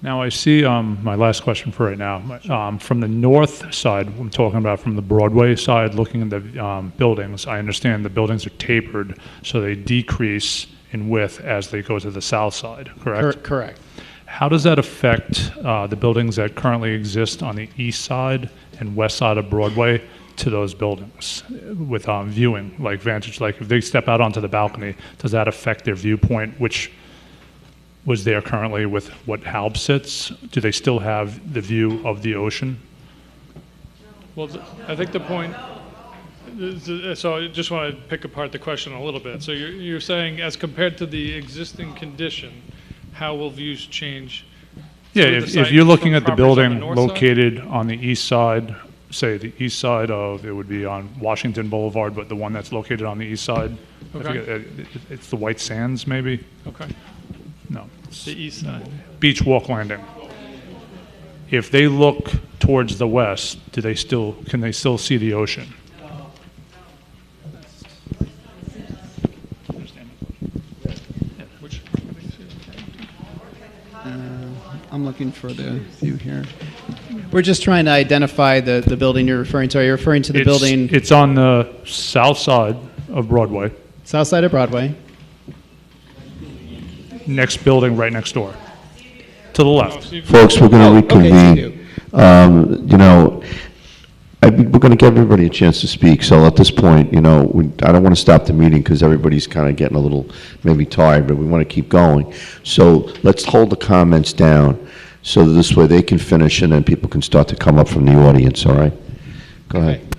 Now, I see, my last question for right now, from the north side, I'm talking about from the Broadway side, looking at the buildings, I understand the buildings are tapered, so they decrease in width as they go to the south side, correct? Correct. How does that affect the buildings that currently exist on the east side and west side of Broadway to those buildings with viewing, like vantage, like if they step out onto the balcony, does that affect their viewpoint, which was there currently with what Halb sits? Do they still have the view of the ocean? Well, I think the point, so I just want to pick apart the question a little bit. So you're saying as compared to the existing condition, how will views change? Yeah, through the if site you're looking from at the properties on building north side? located on the east side, say the east side of, it would be on Washington Boulevard, but the one that's located on the east side, I Okay. forget, it's the White Sands, maybe? Okay. No. The east side. Beach Walk Landing. If they look towards the west, can they still see the ocean? I'm looking for the view here. We're just trying to identify the building you're referring to. Are you referring to the building? It's on the south side of Broadway. South side of Broadway. Next building right next door. To the left. Folks, we're going to okay, so reconvene. You know, we're going to give everybody a chance to speak, so at this point, you know, I don't want to stop the meeting because everybody's kind of getting a little maybe tired, but we want to keep going. So let's hold the comments down so that this way they can finish and then people can start to come up from the audience, all right? Go ahead.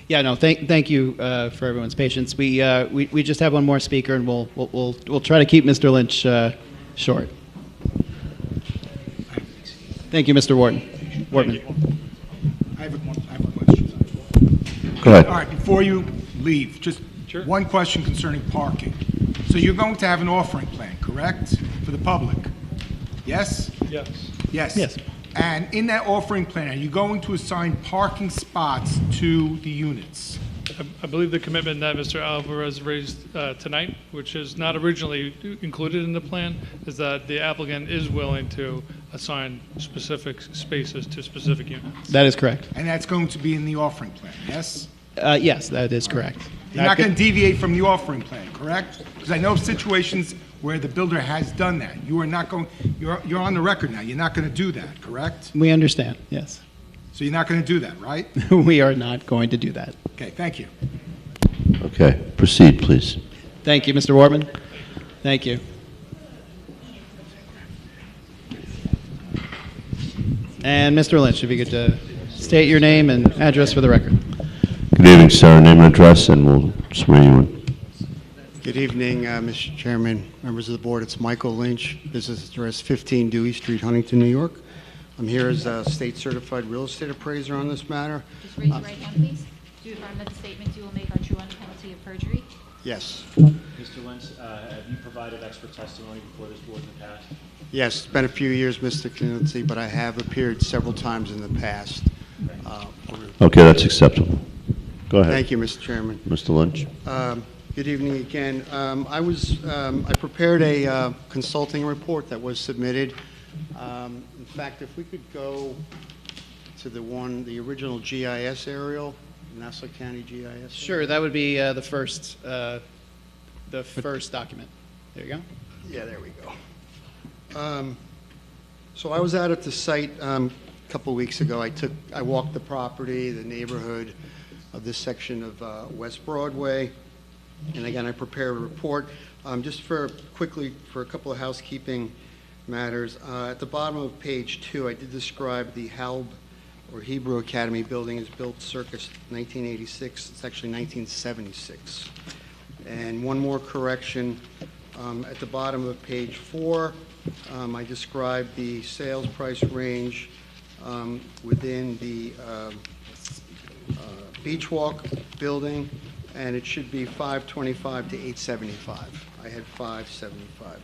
Yeah, no, thank you for everyone's patience. We just have one more speaker, and we'll try to keep Mr. Lynch short. Thank you, Mr. Wortman. I have a question. Go ahead. All right, before you leave, just one question concerning parking. So you're going to have an offering plan, correct, for the public? Yes? Yes. Yes? Yes. And in that offering plan, are you going to assign parking spots to the units? I believe the commitment that Mr. Alvarez raised tonight, which is not originally included in the plan, is that the applicant is willing to assign specific spaces to specific units. That is correct. And that's going to be in the offering plan, yes? Yes, that is correct. You're not going to deviate from the offering plan, correct? Because I know of situations where the builder has done that. You are not going, you're on the record now, you're not going to do that, correct? We understand, yes. So you're not going to do that, right? We are not going to do that. Okay, thank you. Okay, proceed, please. Thank you, Mr. Wortman. Thank you. And Mr. Lynch, if you could state your name and address for the record. Good evening, sir. Name and address, and we'll swear you in. Good evening, Mr. Chairman, members of the board. It's Michael Lynch, business address 15 Dewey Street, Huntington, New York. I'm here as a state-certified real estate appraiser on this matter. Just raise your right hand, please. Do you affirm that the statements you will make are true under penalty of perjury? Yes. Mr. Lynch, have you provided expert testimony before this board in the past? Yes, it's been a few years, Mr. Kninsky, but I have appeared several times in the past. Okay, that's acceptable. Go ahead. Thank you, Mr. Chairman. Mr. Lynch. Good evening again. I prepared a consulting report that was submitted. In fact, if we could go to the original GIS aerial, Nassau County GIS. Sure, that would be the first document. There you go. Yeah, there we go. So I was out at the site a couple of weeks ago. I walked the property, the neighborhood of this section of West Broadway. And again, I prepared a report. Just quickly for a couple of housekeeping matters. At the bottom of page 2, I did describe the Halb or Hebrew Academy building is built circa 1986. It's actually 1976. And one more correction. At the bottom of page 4, I described the sales price range within the Beach Walk building, and it should be $525 to $875. I had 575.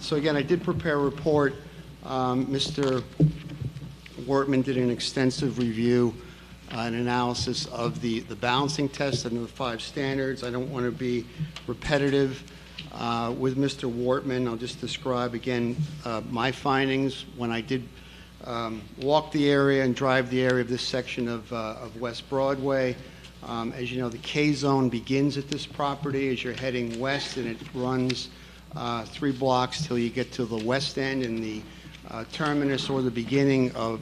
So again, I did prepare a report. Mr. Wortman did an extensive review, an analysis of the balancing test and the 5 standards. I don't want to be repetitive. With Mr. Wortman, I'll just describe again my findings when I did walk the area and drive the area of this section of West Broadway. As you know, the K-zone begins at this property as you're heading west, and it runs 3 blocks till you get to the west end and the terminus or the beginning of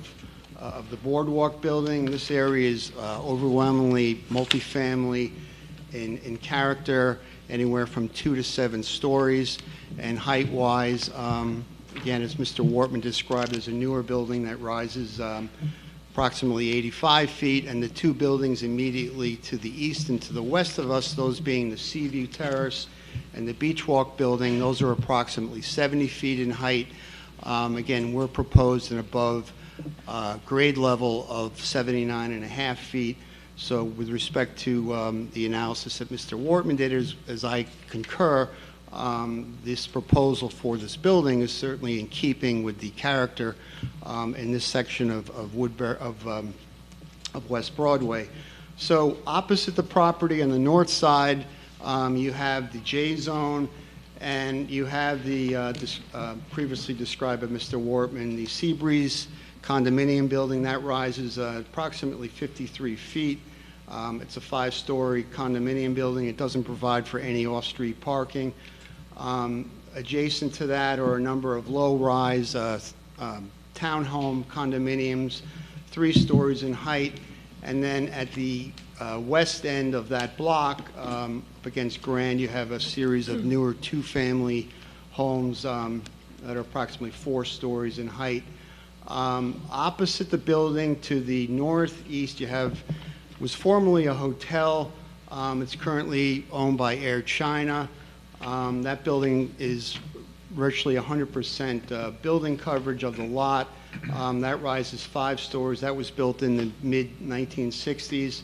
the boardwalk building. This area is overwhelmingly multifamily in character, anywhere from 2 to 7 stories, and height-wise, again, as Mr. Wortman described, there's a newer building that rises approximately 85 feet, and the 2 buildings immediately to the east and to the west of us, those being the Seaview Terrace and the Beach Walk building, those are approximately 70 feet in height. Again, we're proposed an above grade level of 79.5 feet. So with respect to the analysis that Mr. Wortman did, as I concur, this proposal for this building is certainly in keeping with the character in this section of West Broadway. So opposite the property on the north side, you have the J-zone, and you have the previously described by Mr. Wortman, the Seabreeze condominium building that rises approximately 53 feet. It's a 5-story condominium building. It doesn't provide for any off-street parking. Adjacent to that are a number of low-rise townhome condominiums, 3 stories in height, and then at the west end of that block, up against Grand, you have a series of newer 2-family homes that are approximately 4 stories in height. Opposite the building to the northeast, you have was formerly a hotel. It's currently owned by Air China. That building is virtually 100% building coverage of the lot. That rises 5 stories. That was built in the mid-1960s.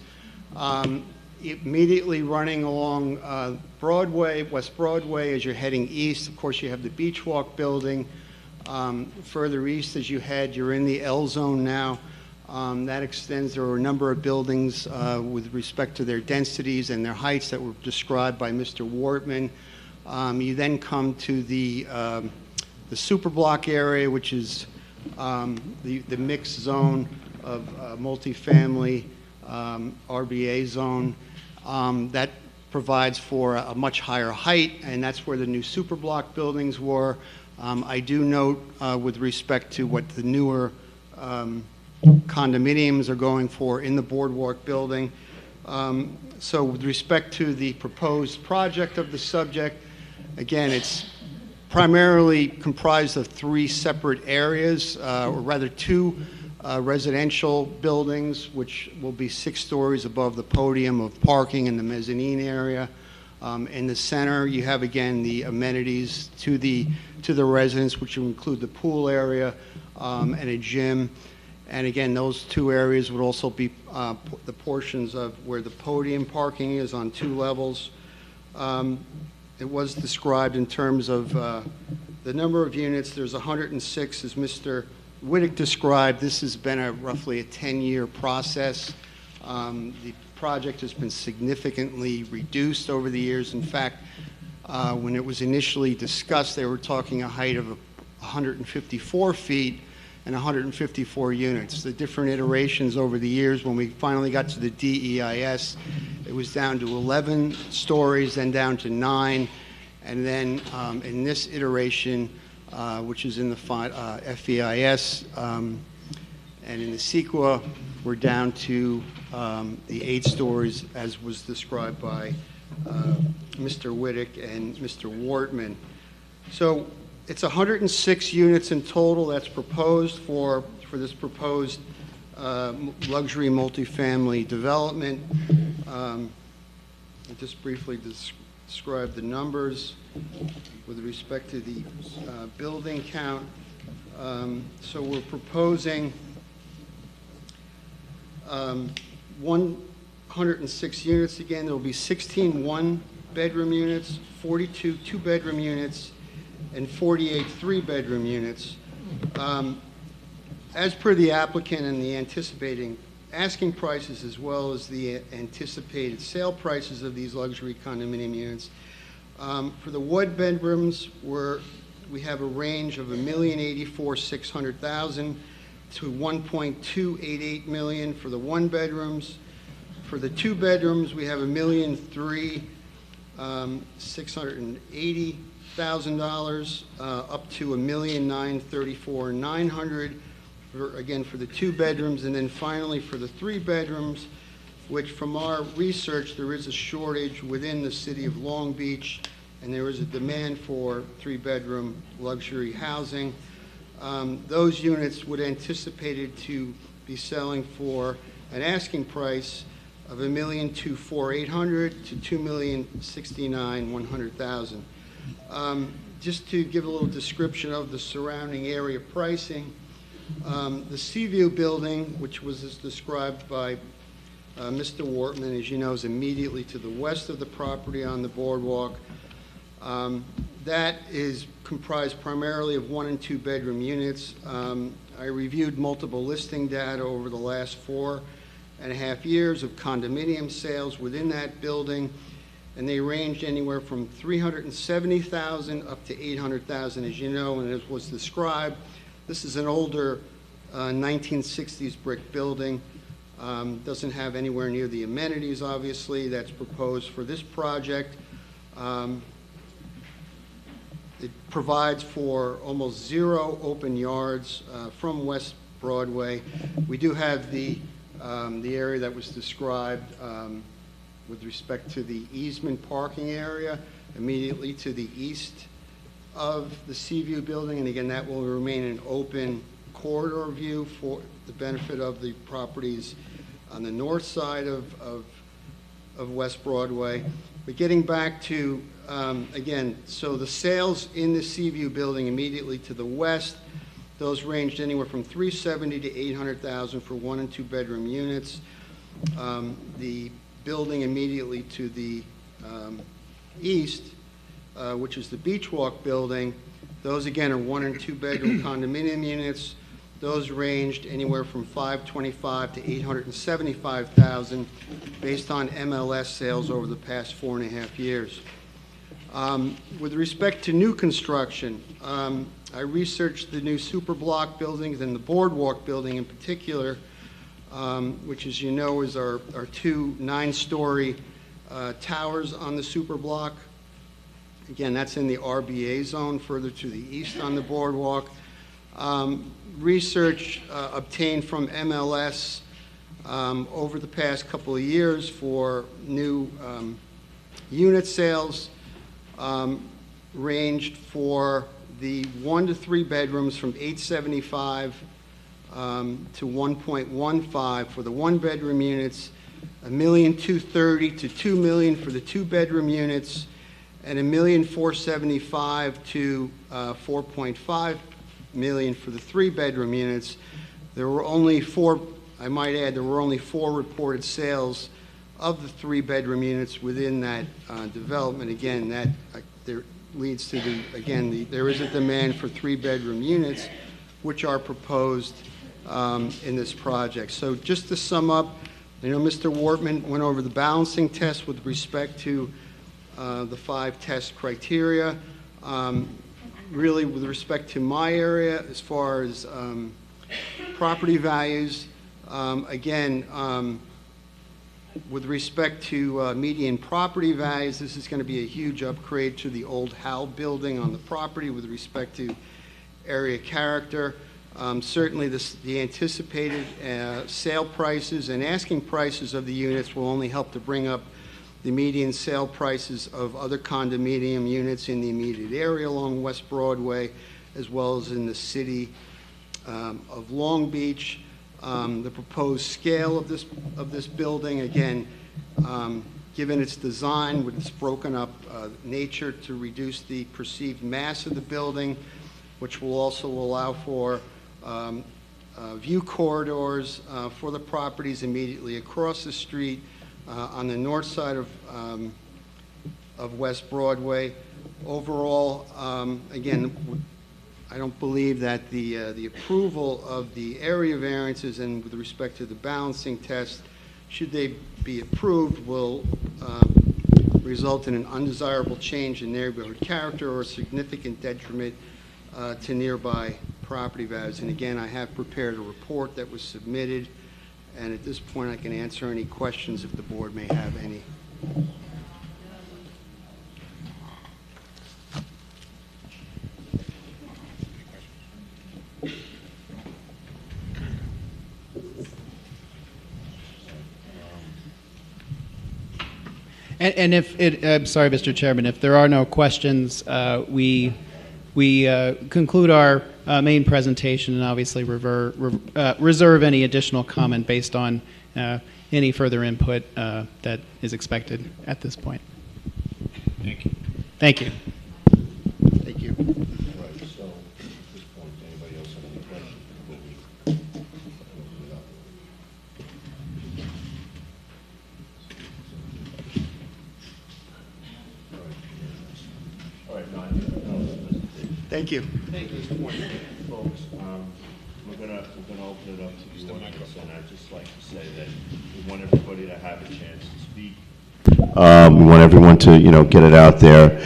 Immediately running along Broadway, West Broadway, as you're heading east, of course, you have the Beach Walk building. Further east as you head, you're in the L zone now. That extends. There are a number of buildings with respect to their densities and their heights that were described by Mr. Wortman. You then come to the superblock area, which is the mixed zone of multifamily RBA zone. That provides for a much higher height, and that's where the new superblock buildings were. I do note with respect to what the newer condominiums are going for in the boardwalk building. So with respect to the proposed project of the subject, again, it's primarily comprised of 3 separate areas, or rather 2 residential buildings, which will be 6 stories above the podium of parking in the mezzanine area. In the center, you have, again, the amenities to the residents, which will include the pool area and a gym. And again, those 2 areas would also be the portions of where the podium parking is on 2 levels. It was described in terms of the number of units. There's 106, as Mr. Wittick described. This has been roughly a 10-year process. The project has been significantly reduced over the years. In fact, when it was initially discussed, they were talking a height of 154 feet and 154 units. The different iterations over the years, when we finally got to the DEIS, it was down to 11 stories, then down to 9, and then in this iteration, which is in the FEIS, and in the CEQA, we're down to the 8 stories, as was described by Mr. Wittick and Mr. Wortman. So it's 106 units in total that's proposed for this proposed luxury multifamily development. I'll just briefly describe the numbers with respect to the building count. So we're proposing 106 units. Again, there will be 16 one bedroom units, 42 two-bedroom units, and 48 three-bedroom units. As per the applicant and the anticipating asking prices as well as the anticipated sale prices of these luxury condominium units, for the one bedrooms, we have a range of $1,084,600,000 to $1.288 million for the one bedrooms. For the two bedrooms, we have $1,680,000 up to $1,934,900. Again, for the two bedrooms, and then finally for the three bedrooms, which from our research, there is a shortage within the city of Long Beach, and there is a demand for three-bedroom luxury housing. Those units would anticipated to be selling for an asking price of $1,248,000 to $2,069,100,000. Just to give a little description of the surrounding area pricing, the Seaview building, which was as described by Mr. Wortman, as you know, is immediately to the west of the property on the boardwalk. That is comprised primarily of one and two bedroom units. I reviewed multiple listing data over the last 4.5 years of condominium sales within that building, and they ranged anywhere from $370,000 up to $800,000, as you know, and as was described. This is an older 1960s brick building. Doesn't have anywhere near the amenities, obviously, that's proposed for this project. It provides for almost zero open yards from West Broadway. We do have the area that was described with respect to the easement parking area immediately to the east of the Seaview building, and again, that will remain an open corridor view for the benefit of the properties on the north side of West Broadway. But getting back to, again, so the sales in the Seaview building immediately to the west, those ranged anywhere from $370,000 to $800,000 for one and two bedroom units. The building immediately to the east, which is the Beach Walk building, those again are one and two bedroom condominium units. Those ranged anywhere from $525,000 to $875,000 based on MLS sales over the past 4.5 years. With respect to new construction, I researched the new super block buildings and the boardwalk building in particular, which, as you know, is our two 9-story towers on the super block. Again, that's in the RBA zone further to the east on the boardwalk. Research obtained from MLS over the past couple of years for new unit sales ranged for the 1 to 3 bedrooms from $875,000 to $1.15 for the one bedroom units, $1,230,000 to $2 million for the two bedroom units, and $1,475,000 to $4.5 million for the three bedroom units. There were only 4, I might add, there were only 4 reported sales of the three bedroom units within that development. Again, that there leads to there is a demand for three bedroom units, which are proposed in this project. So just to sum up, you know, Mr. Wortman went over the balancing test with respect to the 5 test criteria. Really, with respect to my area, as far as property values, with respect to median property values, this is going to be a huge upgrade to the old Hal building on the property with respect to area character. Certainly, the anticipated sale prices and asking prices of the units will only help to bring up the median sale prices of other condominium units in the immediate area along West Broadway, as well as in the city of Long Beach. The proposed scale of this building, again, given its design with its broken up nature to reduce the perceived mass of the building, which will also allow for view corridors for the properties immediately across the street on the north side of West Broadway. Overall, again, I don't believe that the approval of the area variances and with respect to the balancing test, should they be approved, will result in an undesirable change in neighborhood character or significant detriment to nearby property values. And again, I have prepared a report that was submitted, and at this point I can answer any questions if the board may have any. And if it, I'm sorry, Mr. Chairman, if there are no questions, we conclude our main presentation and obviously reserve any additional comment based on any further input that is expected at this point. Thank you. Thank you. Thank you. Right, so at this point, anybody else have any questions before we open it up? All right, Thank you. Thank you. Folks, we're gonna open it up to the audience, and I'd just like to say that we want everybody to have a chance to speak. We want everyone to, get it out there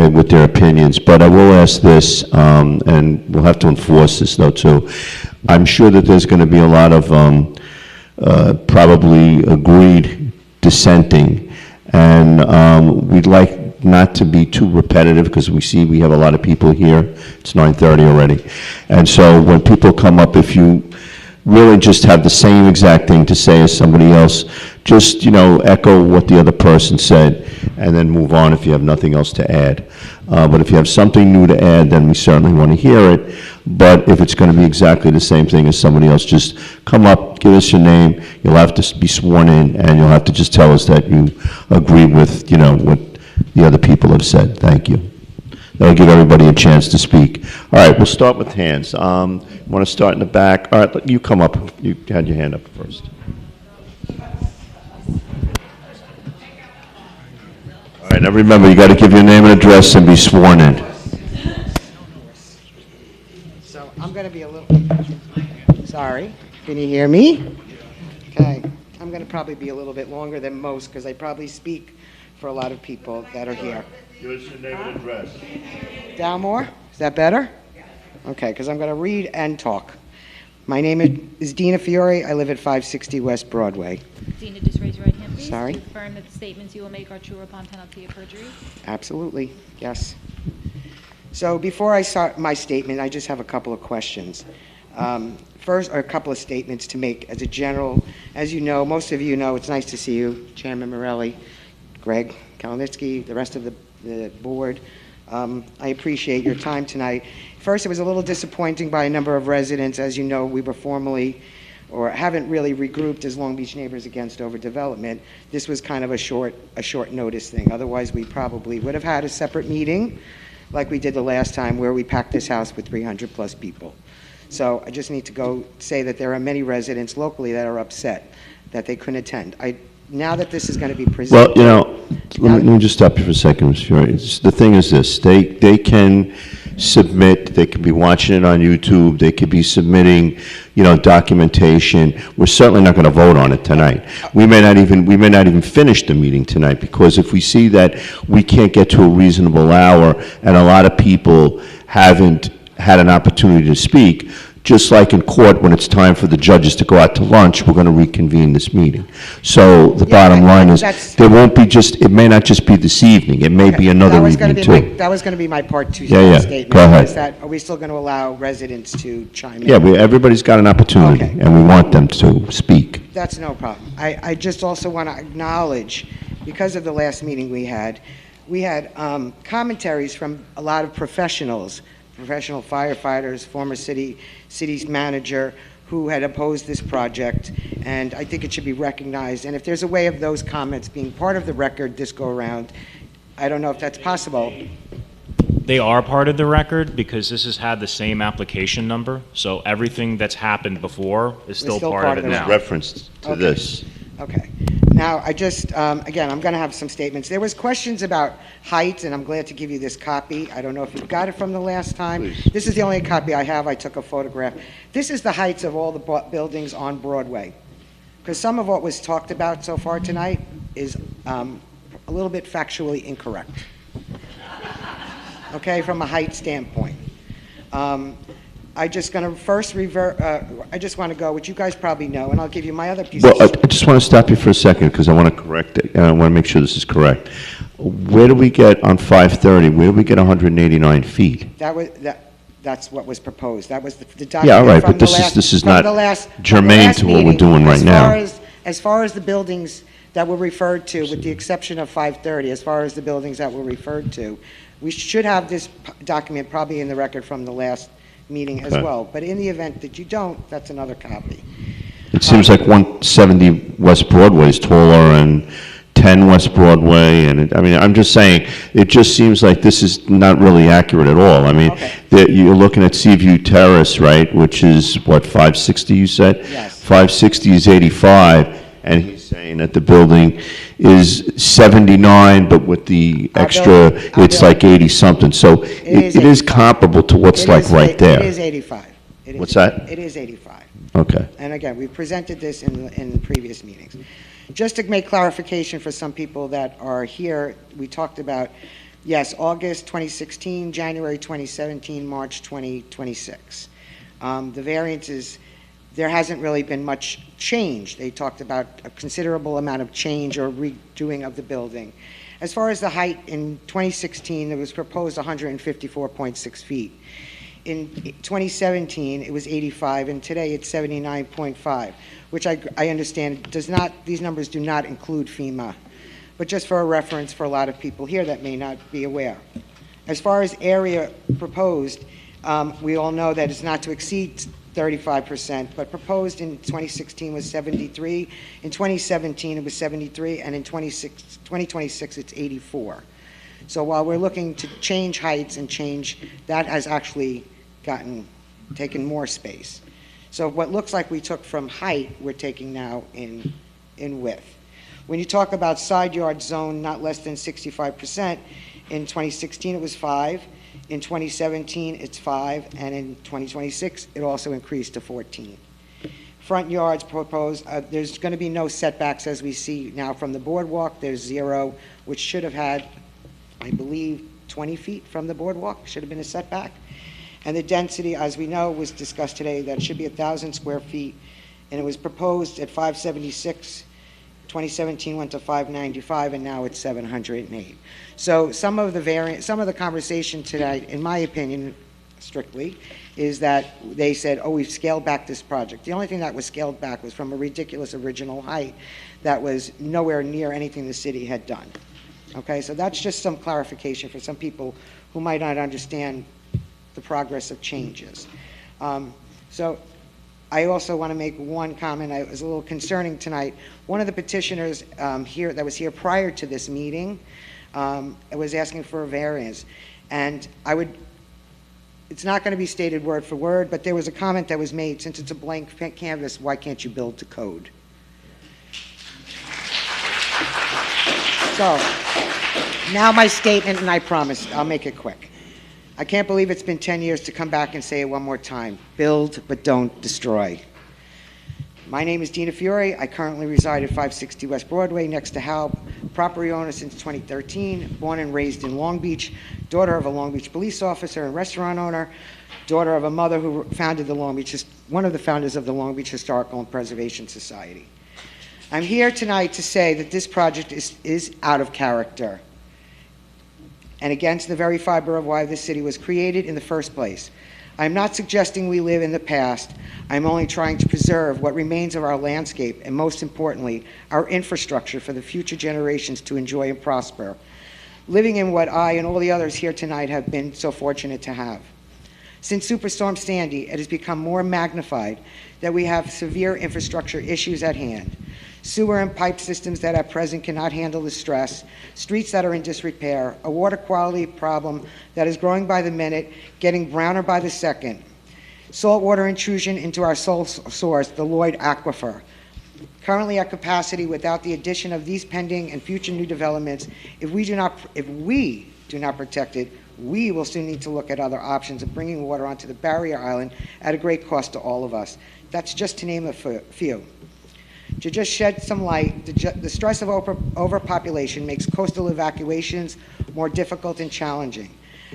with their opinions. But I will ask this, and we'll have to enforce this though too. I'm sure that there's going to be a lot of probably agreed dissenting, and we'd like not to be too repetitive because we have a lot of people here. It's 9:30 already. And so when people come up, if you really just have the same exact thing to say as somebody else, just, echo what the other person said and then move on if you have nothing else to add. But if you have something new to add, then we certainly want to hear it. But if it's going to be exactly the same thing as somebody else, just come up, give us your name. You'll have to be sworn in, and you'll have to just tell us that you agree with, what the other people have said. Thank you. That'll give everybody a chance to speak. All right, we'll start with hands. Want to start in the back? All right, you come up. You had your hand up first. All right, now remember, you got to give your name and address and be sworn in. So I'm going to be a little, sorry, can you hear me? Okay, I'm going to probably be a little bit longer than most because I probably speak for a lot of people that are here. Give us your name and address. Dalmore, is that better? Okay, because I'm going to read and talk. My name is Dina Fiore. I live at 560 West Broadway. Dina, just raise your right hand, please. Sorry? Do you affirm that the statements you will make are true or upon penalty of perjury? Absolutely, yes. So before I start my statement, I just have a couple of questions. First, or a couple of statements to make as a general. As you know, most of you know, it's nice to see you, Chairman Morelli, Greg Kalnitsky, the rest of the board. I appreciate your time tonight. First, it was a little disappointing by a number of residents. As you know, we were formally, or haven't really regrouped as Long Beach Neighbors Against Overdevelopment. This was kind of a short notice thing. Otherwise, we probably would have had a separate meeting like we did the last time where we packed this house with 300 plus people. So I just need to go say that there are many residents locally that are upset that they couldn't attend. Now that this is going to be presented. Well, let me just stop you for a second, Ms. Fiore. The thing is this, they can submit, they can be watching it on YouTube, they could be submitting, documentation. We're certainly not going to vote on it tonight. We may not even finish the meeting tonight, because if we see that we can't get to a reasonable hour and a lot of people haven't had an opportunity to speak, just like in court, when it's time for the judges to go out to lunch, we're going to reconvene this meeting. So the bottom line is, there won't be it may not just be this evening, it may be another evening too. That was going to be my part two Yeah, statement. go ahead. Is that, are we still going to allow residents to chime in? Yeah, Okay. everybody's got an opportunity, and we want them to speak. That's no problem. I just also want to acknowledge, because of the last meeting we had commentaries from a lot of professionals, professional firefighters, former city's manager, who had opposed this project, and I think it should be recognized. And if there's a way of those comments being part of the record this go around, I don't know if that's possible. They are part of the record because this has had the same application number, so everything that's happened before is still part of it now. Reference to this. Okay. Now, I just, again, I'm going to have some statements. There was questions about height, and I'm glad to give you this copy. I don't know if you got it from the last time. Please. This is the only copy I have. I took a photograph. This is the heights of all the buildings on Broadway. Because some of what was talked about so far tonight is a little bit factually incorrect. Okay, from a height standpoint. I just going to first revert, I just want to go, which you guys probably know, and I'll give you my other piece Well, of I just want to stop you for a second, because I want to correct it, and I want to make sure this is correct. Where do we get, on 530, where do we get 189 feet? That's what was proposed. That was the document. Yeah, all right, from but the this is- last- this is from not the last- from the germane last to what we're meeting. doing right now. As far as the buildings that were referred to, with the exception of 530, as far as the buildings that were referred to, we should have this document probably in the record from the last meeting as Okay. well. But in the event that you don't, that's another copy. It seems like 170 West Broadway is taller, and 10 West Broadway, and I mean, I'm just saying, it just seems like this is not really accurate at all. I mean, you're looking at Seaview Terrace, right, which is, what, 560 you said? Yes. 560 is 85, and he's saying that the building is 79, but with the extra, it's like 80-something. So it is comparable to what's like right there. It is 85. What's that? It is 85. Okay. And again, we presented this in previous meetings. Just to make clarification for some people that are here, we talked about, yes, August 2016, January 2017, March 2026. The variances, there hasn't really been much change. They talked about a considerable amount of change or redoing of the building. As far as the height, in 2016, it was proposed 154.6 feet. In 2017, it was 85, and today it's 79.5, which I understand does not, these numbers do not include FEMA, but just for a reference for a lot of people here that may not be aware. As far as area proposed, we all know that it's not to exceed 35%, but proposed in 2016 was 73, in 2017 it was 73, and in 2026 it's 84. So while we're looking to change heights and change, that has actually taken more space. So what looks like we took from height, we're taking now in width. When you talk about side yard zone not less than 65%, in 2016 it was 5, in 2017 it's 5, and in 2026 it also increased to 14. Front yards proposed, there's going to be no setbacks as we see now from the boardwalk. There's 0, which should have had, I believe, 20 feet from the boardwalk, should have been a setback. And the density, as we know, was discussed today, that it should be 1,000 square feet, and it was proposed at 576. 2017 went to 595, and now it's 708. So some of the conversation tonight, in my opinion, strictly, is that they said, oh, we've scaled back this project. The only thing that was scaled back was from a ridiculous original height that was nowhere near anything the city had done. Okay, so that's just some clarification for some people who might not understand the progress of changes. So I also want to make one comment. It was a little concerning tonight. One of the petitioners that was here prior to this meeting was asking for a variance. And it's not going to be stated word for word, but there was a comment that was made, since it's a blank canvas, why can't you build to code? So, now my statement, and I promise I'll make it quick. I can't believe it's been 10 years to come back and say it one more time. Build, but don't destroy. My name is Dina Fiore. I currently reside at 560 West Broadway next to Hal, property owner since 2013, born and raised in Long Beach, daughter of a Long Beach police officer and restaurant owner, daughter of a mother who founded the Long Beach, one of the founders of the Long Beach Historical and Preservation Society. I'm here tonight to say that this project is out of character and against the very fiber of why this city was created in the first place. I'm not suggesting we live in the past. I'm only trying to preserve what remains of our landscape and, most importantly, our infrastructure for the future generations to enjoy and prosper, living in what I and all the others here tonight have been so fortunate to have. Since Superstorm Sandy, it has become more magnified that we have severe infrastructure issues at hand. Sewer and pipe systems that at present cannot handle the stress, streets that are in disrepair, a water quality problem that is growing by the minute, getting browner by the second, saltwater intrusion into our sole source, the Lloyd Aquifer, Currently at capacity, without the addition of these pending and future new developments, if we do not protect it, we will soon need to look at other options of bringing water onto the barrier island at a great cost to all of us. That's just to name a few. To just shed some light, the stress of overpopulation makes coastal evacuations more difficult and challenging.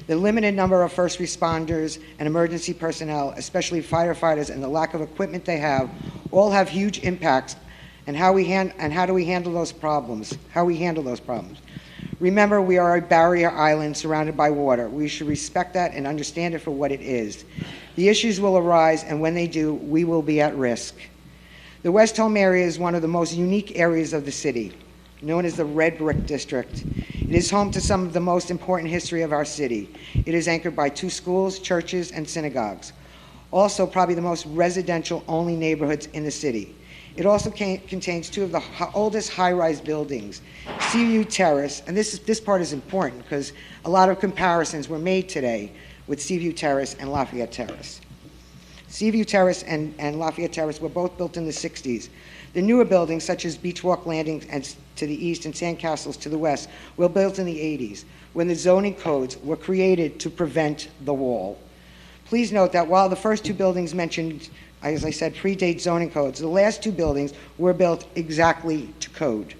The limited number of first responders and emergency personnel, especially firefighters, and the lack of equipment they have, all have huge impacts. And how do we handle those problems? Remember, we are a barrier island surrounded by water. We should respect that and understand it for what it is. The issues will arise, and when they do, we will be at risk. The West Home area is one of the most unique areas of the city, known as the Red Brick District. It is home to some of the most important history of our city. It is anchored by 2 schools, churches, and synagogues. Also, probably the most residential-only neighborhoods in the city. It also contains 2 of the oldest high-rise buildings, Seaview Terrace, and this part is important because a lot of comparisons were made today with Seaview Terrace and Lafayette Terrace. Seaview Terrace and Lafayette Terrace were both built in the 60s. The newer buildings, such as Beach Walk Landing to the east and Sandcastles to the west, were built in the 80s, when the zoning codes were created to prevent the wall. Please note that while the first 2 buildings mentioned, as I said, predate zoning codes, the last 2 buildings were built exactly to code.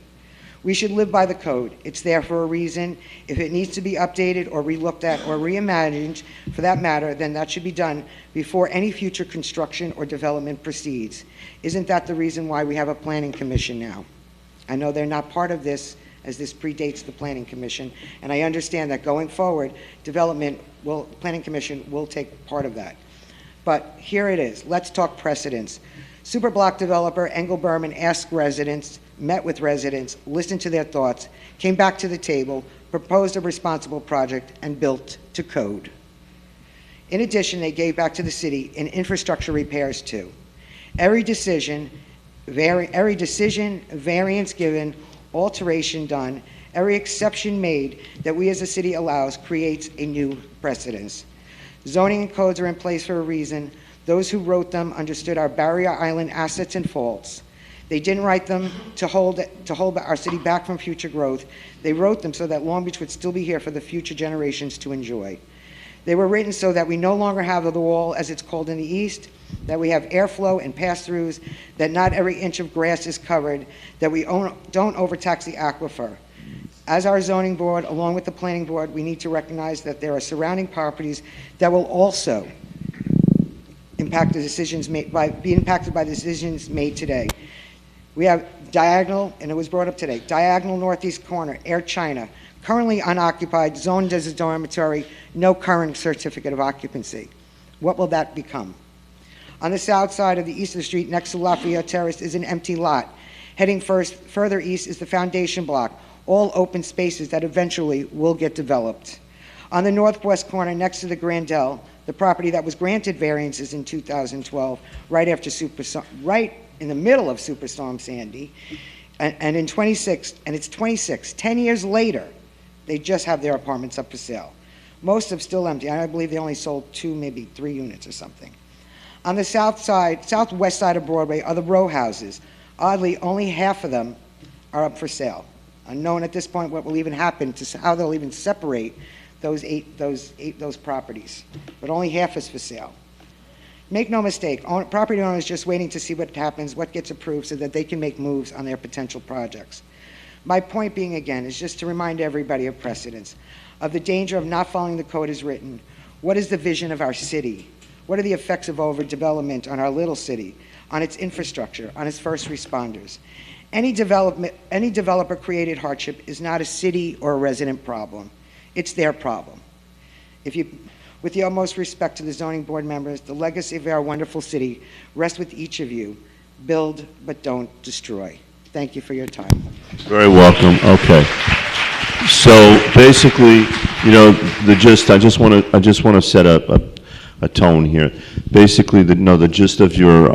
We should live by the code. It's there for a reason. If it needs to be updated or relooked at or reimagined, for that matter, then that should be done before any future construction or development proceeds. Isn't that the reason why we have a planning commission now? I know they're not part of this, as this predates the planning commission, and I understand that going forward, planning commission will take part of that. But here it is. Let's talk precedents. Superblock developer Engel Berman asked residents, met with residents, listened to their thoughts, came back to the table, proposed a responsible project, and built to code. In addition, they gave back to the city in infrastructure repairs too. Every decision, variance given, alteration done, every exception made that we as a city allows creates a new precedence. Zoning and codes are in place for a reason. Those who wrote them understood our barrier island assets and faults. They didn't write them to hold our city back from future growth. They wrote them so that Long Beach would still be here for the future generations to enjoy. They were written so that we no longer have the wall, as it's called in the east, that we have airflow and pass-throughs, that not every inch of grass is covered, that we don't overtax the aquifer. As our zoning board, along with the planning board, we need to recognize that there are surrounding properties that will also be impacted by the decisions made today. We have diagonal, and it was brought up today, diagonal northeast corner, Air China, currently unoccupied, zoned as a dormitory, no current certificate of occupancy. What will that become? On the south side of the east of the street, next to Lafayette Terrace, is an empty lot. Heading further east is the foundation block, all open spaces that eventually will get developed. On the northwest corner, next to the Grandel, the property that was granted variances in 2012, right in the middle of Superstorm Sandy, and it's 26, 10 years later, they just have their apartments up for sale. Most of them still empty. I believe they only sold 2, maybe 3 units or something. On the southwest side of Broadway are the row houses. Oddly, only half of them are up for sale. Unknown at this point what will even happen to how they'll even separate those properties. But only half is for sale. Make no mistake, property owners just waiting to see what happens, what gets approved, so that they can make moves on their potential projects. My point being, again, is just to remind everybody of precedents, of the danger of not following the code as written. What is the vision of our city? What are the effects of overdevelopment on our little city, on its infrastructure, on its first responders? Any developer-created hardship is not a city or a resident problem. It's their problem. With the utmost respect to the zoning board members, the legacy of our wonderful city rests with each of you. Build, but don't destroy. Thank you for your time. Very welcome. Okay. So basically, the gist, I just want to set a tone here. Basically, the gist of your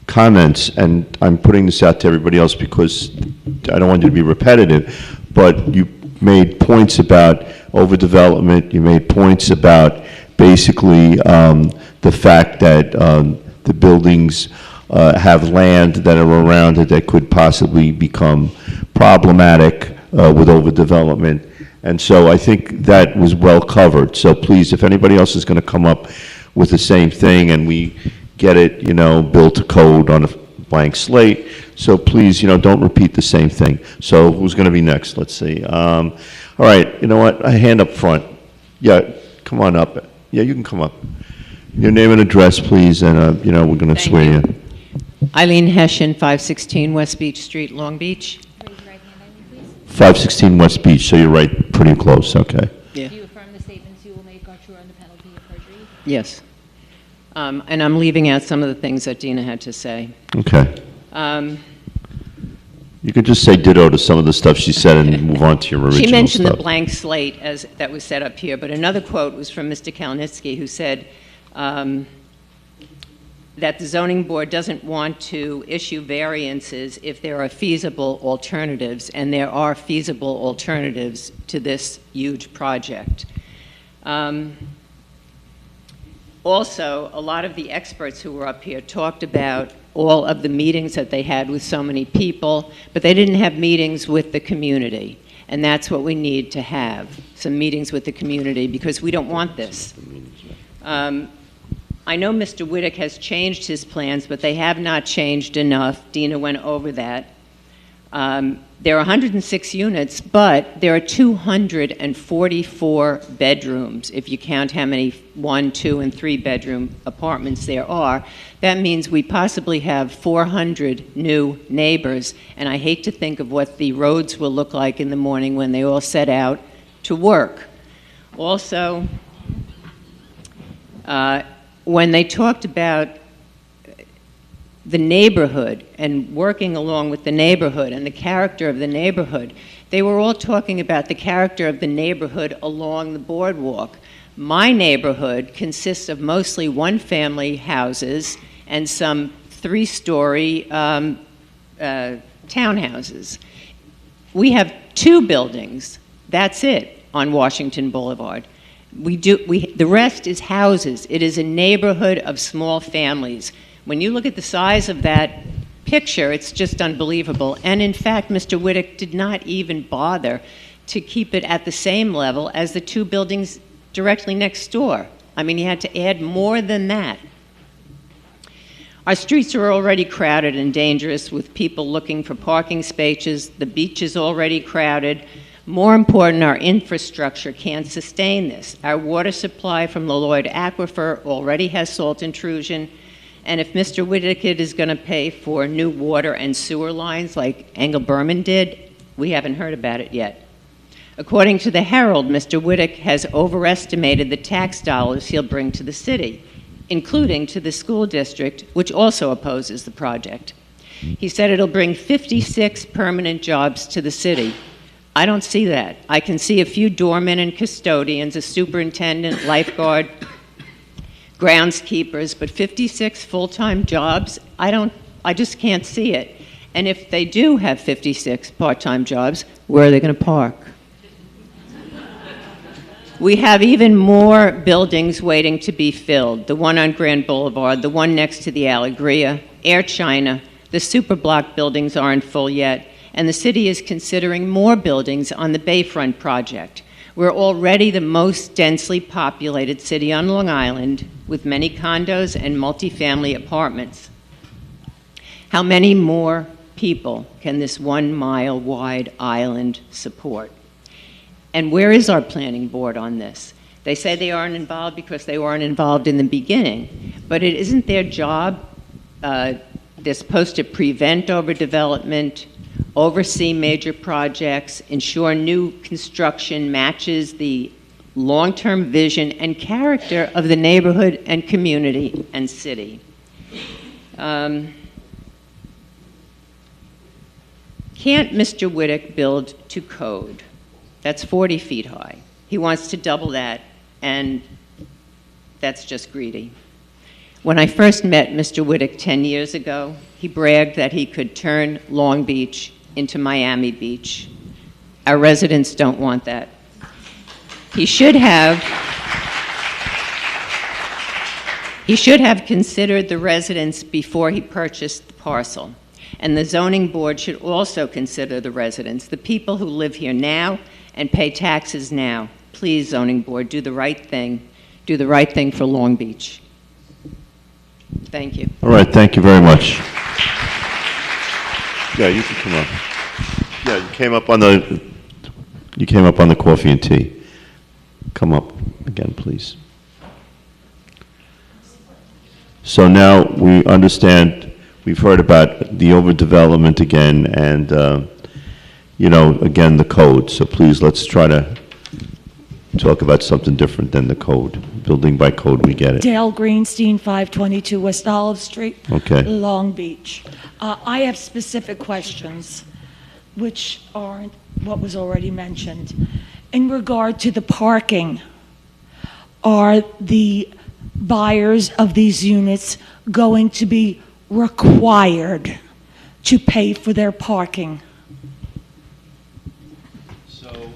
comments, and I'm putting this out to everybody else because I don't want you to be repetitive, but you made points about overdevelopment. You made points about basically the fact that the buildings have land that are around it that could possibly become problematic with overdevelopment. And so I think that was well covered. So please, if anybody else is going to come up with the same thing and we get it, built to code on a blank slate, so please, don't repeat the same thing. So who's going to be next? Let's see. All right, you know what? A hand up front. Yeah, come on up. Yeah, you can come up. Your name and address, please, and, we're going to swear you in. Eileen Hessian, 516 West Beach Street, Long Beach. 516 West Beach, so you're right, pretty close, okay. Yeah. Do you affirm the statements you will make are true under penalty of perjury? Yes. And I'm leaving out some of the things that Dina had to say. Okay. Um, You could just say ditto to some of the stuff she said and move on to your original stuff. She mentioned the blank slate as that was set up here, but another quote was from Mr. Kalnitsky, who said that the zoning board doesn't want to issue variances if there are feasible alternatives, and there are feasible alternatives to this huge project. Also, a lot of the experts who were up here talked about all of the meetings that they had with so many people, but they didn't have meetings with the community. And that's what we need to have, some meetings with the community, because we don't want this. I know Mr. Whittick has changed his plans, but they have not changed enough. Dina went over that. There are 106 units, but there are 244 bedrooms, if you count how many 1, 2, and 3 bedroom apartments there are. That means we possibly have 400 new neighbors, and I hate to think of what the roads will look like in the morning when they all set out to work. Also, when they talked about the neighborhood and working along with the neighborhood and the character of the neighborhood, they were all talking about the character of the neighborhood along the boardwalk. My neighborhood consists of mostly one-family houses and some 3-story townhouses. We have 2 buildings, that's it, on Washington Boulevard. The rest is houses. It is a neighborhood of small families. When you look at the size of that picture, it's just unbelievable. And in fact, Mr. Whittick did not even bother to keep it at the same level as the 2 buildings directly next door. I mean, he had to add more than that. Our streets are already crowded and dangerous with people looking for parking spaces. The beach is already crowded. More important, our infrastructure can't sustain this. Our water supply from the Lloyd Aquifer already has salt intrusion. And if Mr. Whittick is going to pay for new water and sewer lines like Engel Berman did, we haven't heard about it yet. According to the Herald, Mr. Whittick has overestimated the tax dollars he'll bring to the city, including to the school district, which also opposes the project. He said it'll bring 56 permanent jobs to the city. I don't see that. I can see a few doormen and custodians, a superintendent, lifeguard, groundskeepers, but 56 full-time jobs, I just can't see it. And if they do have 56 part-time jobs, where are they going to park? We have even more buildings waiting to be filled. The one on Grand Boulevard, the one next to the Alegria, Air China, the Superblock buildings aren't full yet, and the city is considering more buildings on the Bayfront project. We're already the most densely populated city on Long Island, with many condos and multifamily apartments. How many more people can this 1-mile wide island support? And where is our planning board on this? They say they aren't involved because they weren't involved in the beginning, but it isn't their job. They're supposed to prevent overdevelopment, oversee major projects, ensure new construction matches the long-term vision and character of the neighborhood and community and city. Can't Mr. Whittick build to code? That's 40 feet high. He wants to double that, and that's just greedy. When I first met Mr. Whittick 10 years ago, he bragged that he could turn Long Beach into Miami Beach. Our residents don't want that. He should have considered the residents before he purchased the parcel. And the zoning board should also consider the residents, the people who live here now and pay taxes now. Please, zoning board, do the right thing. Do the right thing for Long Beach. Thank you. All right, thank you very much. Yeah, you can come up. Yeah, you came up on the coffee and tea. Come up again, please. So now we understand, we've heard about the overdevelopment again and, again, the code. So please, let's try to talk about something different than the code. Building by code, we get it. Dale Greenstein, 522 West Olive Street, Okay. Long Beach. I have specific questions, which aren't what was already mentioned. In regard to the parking, are the buyers of these units going to be required to pay for their parking?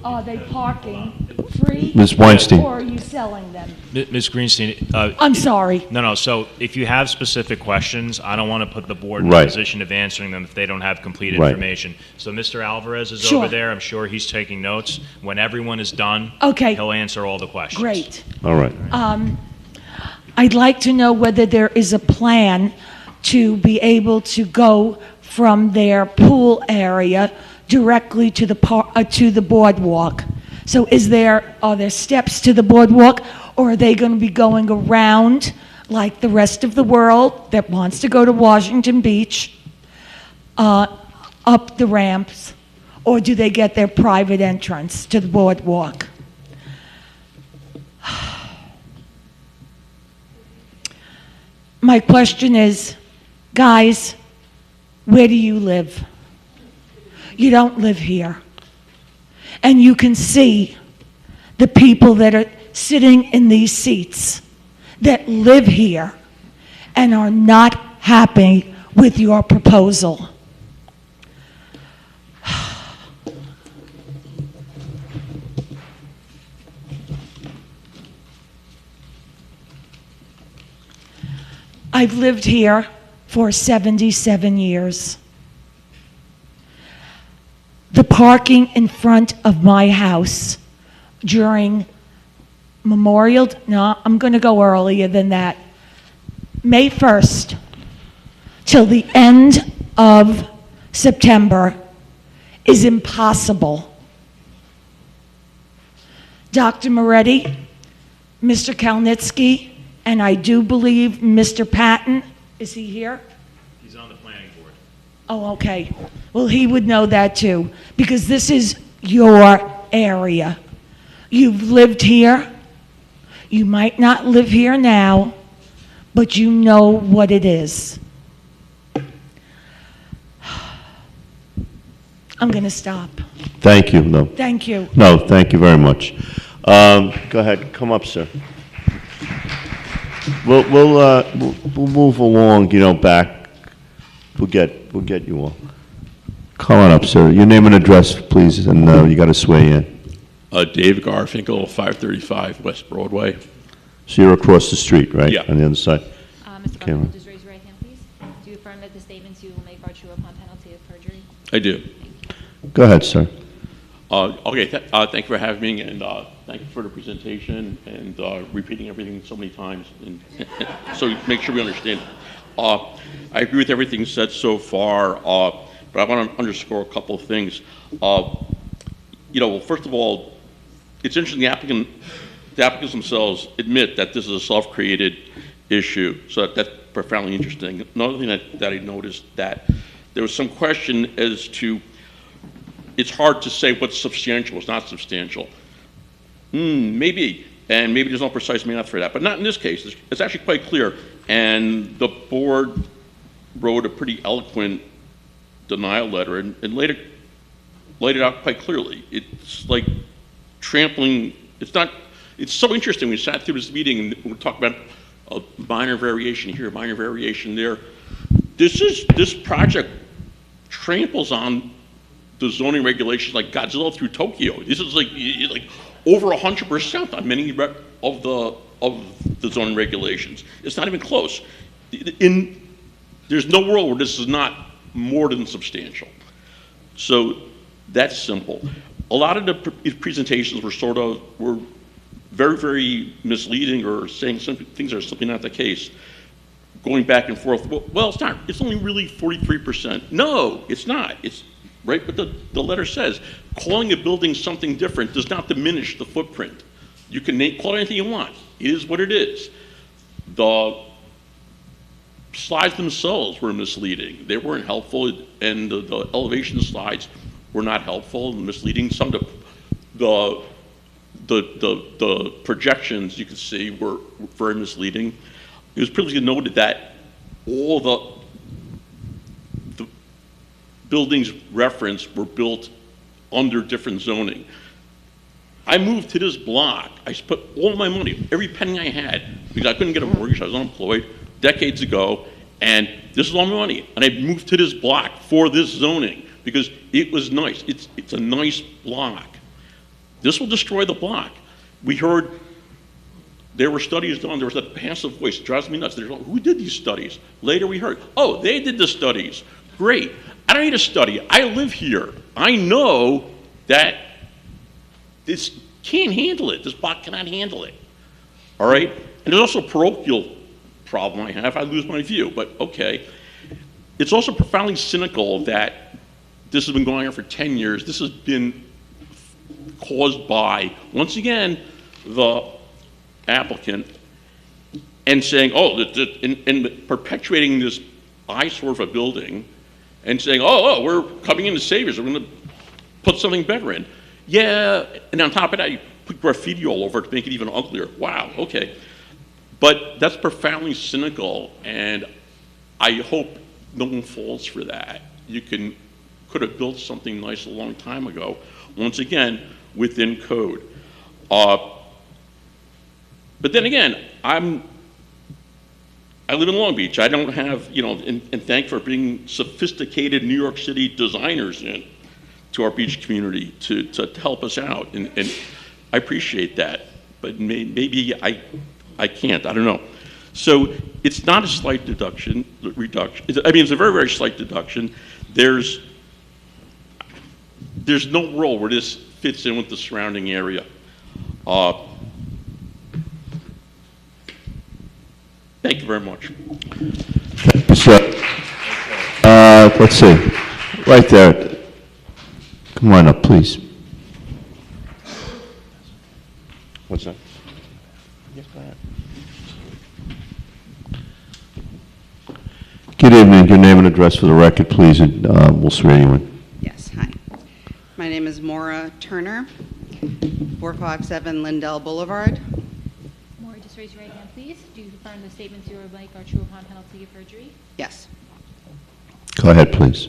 Are they parking free? Ms. Weinstein. Or are you selling them? Ms. Greenstein. I'm sorry. No, so if you have specific questions, I don't want to put the board in Right. a position of answering them if they don't have complete Right. information. So Mr. Alvarez is Sure. over there. I'm sure he's taking notes. When everyone is done, Okay. he'll answer all the questions. Great. All right. I'd like to know whether there is a plan to be able to go from their pool area directly to the boardwalk. So are there steps to the boardwalk, or are they going to be going around like the rest of the world that wants to go to Washington Beach, up the ramps, or do they get their private entrance to the boardwalk? My question is, guys, where do you live? You don't live here. And you can see the people that are sitting in these seats that live here and are not happy with your proposal. I've lived here for 77 years. The parking in front of my house during I'm going to go earlier than that. May 1st till the end of September is impossible. Dr. Moretti, Mr. Kalnitsky, and I do believe Mr. Patton, is he here? He's on the planning board. Oh, okay. Well, he would know that too, because this is your area. You've lived here. You might not live here now, but you know what it is. I'm going to stop. Thank you. No. Thank you. No, thank you very much. Go ahead, come up, sir. We'll move along, back. We'll get you all. Come on up, sir. Your name and address, please, and you got to swear in. Dave Garfinkel, 535 West Broadway. So you're across the street, right? Yeah. On the other side. Mr. Camera. Buckle, just raise your right hand, please. Do you affirm that the statements you will make are true upon penalty of perjury? I do. Go ahead, sir. Okay, thank you for having me, and thank you for the presentation and repeating everything so many times, and so make sure we understand. I agree with everything said so far, but I want to underscore a couple of things. First of all, it's interesting the applicants themselves admit that this is a self-created issue, so that's profoundly interesting. Another thing that I noticed, that there was some question as to, it's hard to say what's substantial, what's not substantial. Maybe, and maybe there's no precise math for that, but not in this case. It's actually quite clear, and the board wrote a pretty eloquent denial letter and laid it out quite clearly. It's like trampling, it's so interesting. We sat through this meeting and we talked about a minor variation here, minor variation there. This project tramples on the zoning regulations like Godzilla through Tokyo. This is like over 100% on many of the zoning regulations. It's not even close. There's no world where this is not more than substantial. So that's simple. A lot of the presentations were very, very misleading, or saying things that are simply not the case. Going back and forth, well, it's not, it's only really 43%. No, it's not. It's right what the letter says. Calling a building something different does not diminish the footprint. You can call it anything you want. It is what it is. The slides themselves were misleading. They weren't helpful, and the elevation slides were not helpful and misleading. Some of the projections you could see were very misleading. It was previously noted that all the buildings referenced were built under different zoning. I moved to this block. I spent all my money, every penny I had, because I couldn't get a mortgage. I was unemployed decades ago, and this is all my money. And I moved to this block for this zoning because it was nice. It's a nice block. This will destroy the block. We heard there were studies done. There was a passive voice. It drives me nuts. Who did these studies? Later we heard, oh, they did the studies. Great. I don't need a study. I live here. I know that this can't handle it. This block cannot handle it. All right? And there's also a parochial problem I have. I lose my view, but okay. It's also profoundly cynical that this has been going on for 10 years. This has been caused by, once again, the applicant, and saying, oh, and perpetuating this eyesore of a building, and saying, oh, we're coming in to save us. We're going to put something better in. Yeah, and on top of that, you put graffiti all over it to make it even uglier. Wow, okay. But that's profoundly cynical, and I hope no one falls for that. You could have built something nice a long time ago, once again, within code. But then again, I live in Long Beach. I don't have, and thank for bringing sophisticated New York City designers in to our beach community to help us out, and I appreciate that. But maybe I can't. I don't know. So it's not a slight reduction. I mean, it's a very, very slight deduction. There's no role where this fits in with the surrounding area. Thank you very much. So, let's see, right there. Come on up, please. What's that? Yes, go ahead. Good evening. Your name and address for the record, please, and we'll swear you in. Yes, hi. My name is Maura Turner, 457 Lindell Boulevard. Maura, just raise your right hand, please. Do you confirm the statements you would make are true upon penalty of perjury? Yes. Go ahead, please.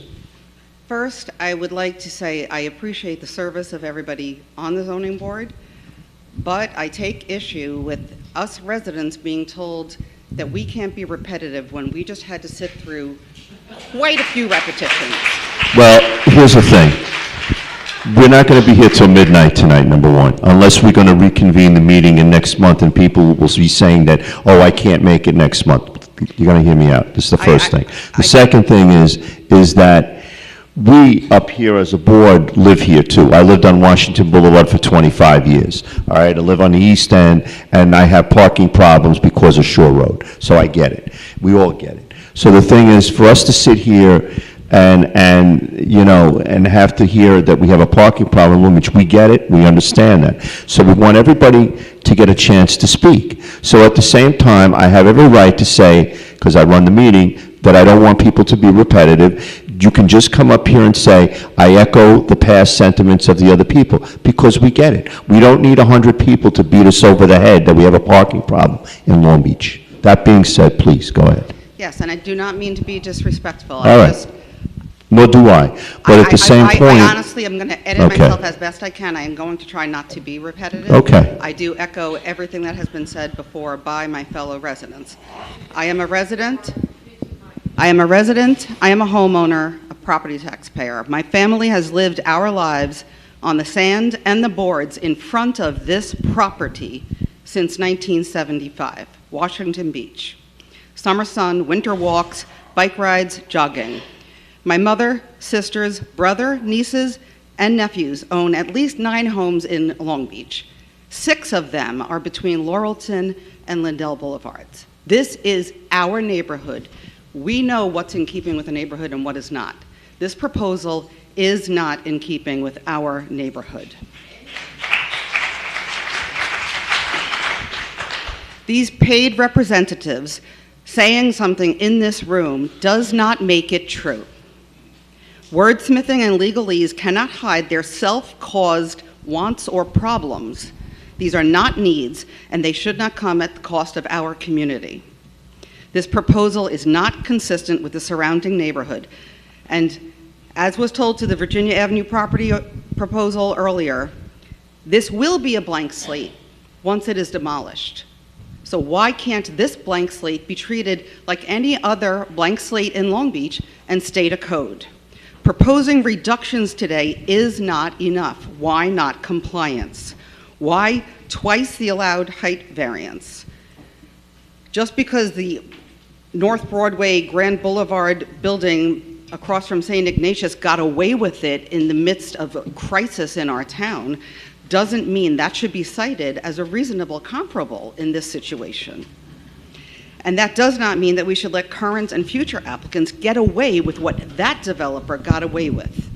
First, I would like to say I appreciate the service of everybody on the zoning board, but I take issue with us residents being told that we can't be repetitive when we just had to sit through quite a few repetitions. Well, here's the thing. We're not going to be here till midnight tonight, number one, unless we're going to reconvene the meeting in next month and people will be saying that, oh, I can't make it next month. You're going to hear me out. This is the first thing. The second thing is that we up here as a board live here too. I lived on Washington Boulevard for 25 years. All right, I live on the East End and I have parking problems because of Shore Road. So I get it. We all get it. So the thing is, for us to sit here and have to hear that we have a parking problem, which we get it, we understand that. So we want everybody to get a chance to speak. So at the same time, I have every right to say, because I run the meeting, that I don't want people to be repetitive. You can just come up here and say, I echo the past sentiments of the other people, because we get it. We don't need 100 people to beat us over the head that we have a parking problem in Long Beach. That being said, please, go ahead. Yes, and I do not mean to be disrespectful. All right. Nor do I. But at the same point... I honestly am going to edit myself as best I can. I am going to try not to be repetitive. Okay. I do echo everything that has been said before by my fellow residents. I am a resident. I am a homeowner, a property taxpayer. My family has lived our lives on the sand and the boards in front of this property since 1975, Washington Beach. Summer sun, winter walks, bike rides, jogging. My mother, sisters, brother, nieces, and nephews own at least 9 homes in Long Beach. 6 of them are between Laurelton and Lindell Boulevards. This is our neighborhood. We know what's in keeping with the neighborhood and what is not. This proposal is not in keeping with our neighborhood. These paid representatives saying something in this room does not make it true. Wordsmithing and legalese cannot hide their self-caused wants or problems. These are not needs, and they should not come at the cost of our community. This proposal is not consistent with the surrounding neighborhood, and as was told to the Virginia Avenue property proposal earlier, this will be a blank slate once it is demolished. So why can't this blank slate be treated like any other blank slate in Long Beach and state a code? Proposing reductions today is not enough. Why not compliance? Why twice the allowed height variance? Just because the North Broadway Grand Boulevard building across from St. Ignatius got away with it in the midst of a crisis in our town doesn't mean that should be cited as a reasonable comparable in this situation. And that does not mean that we should let current and future applicants get away with what that developer got away with.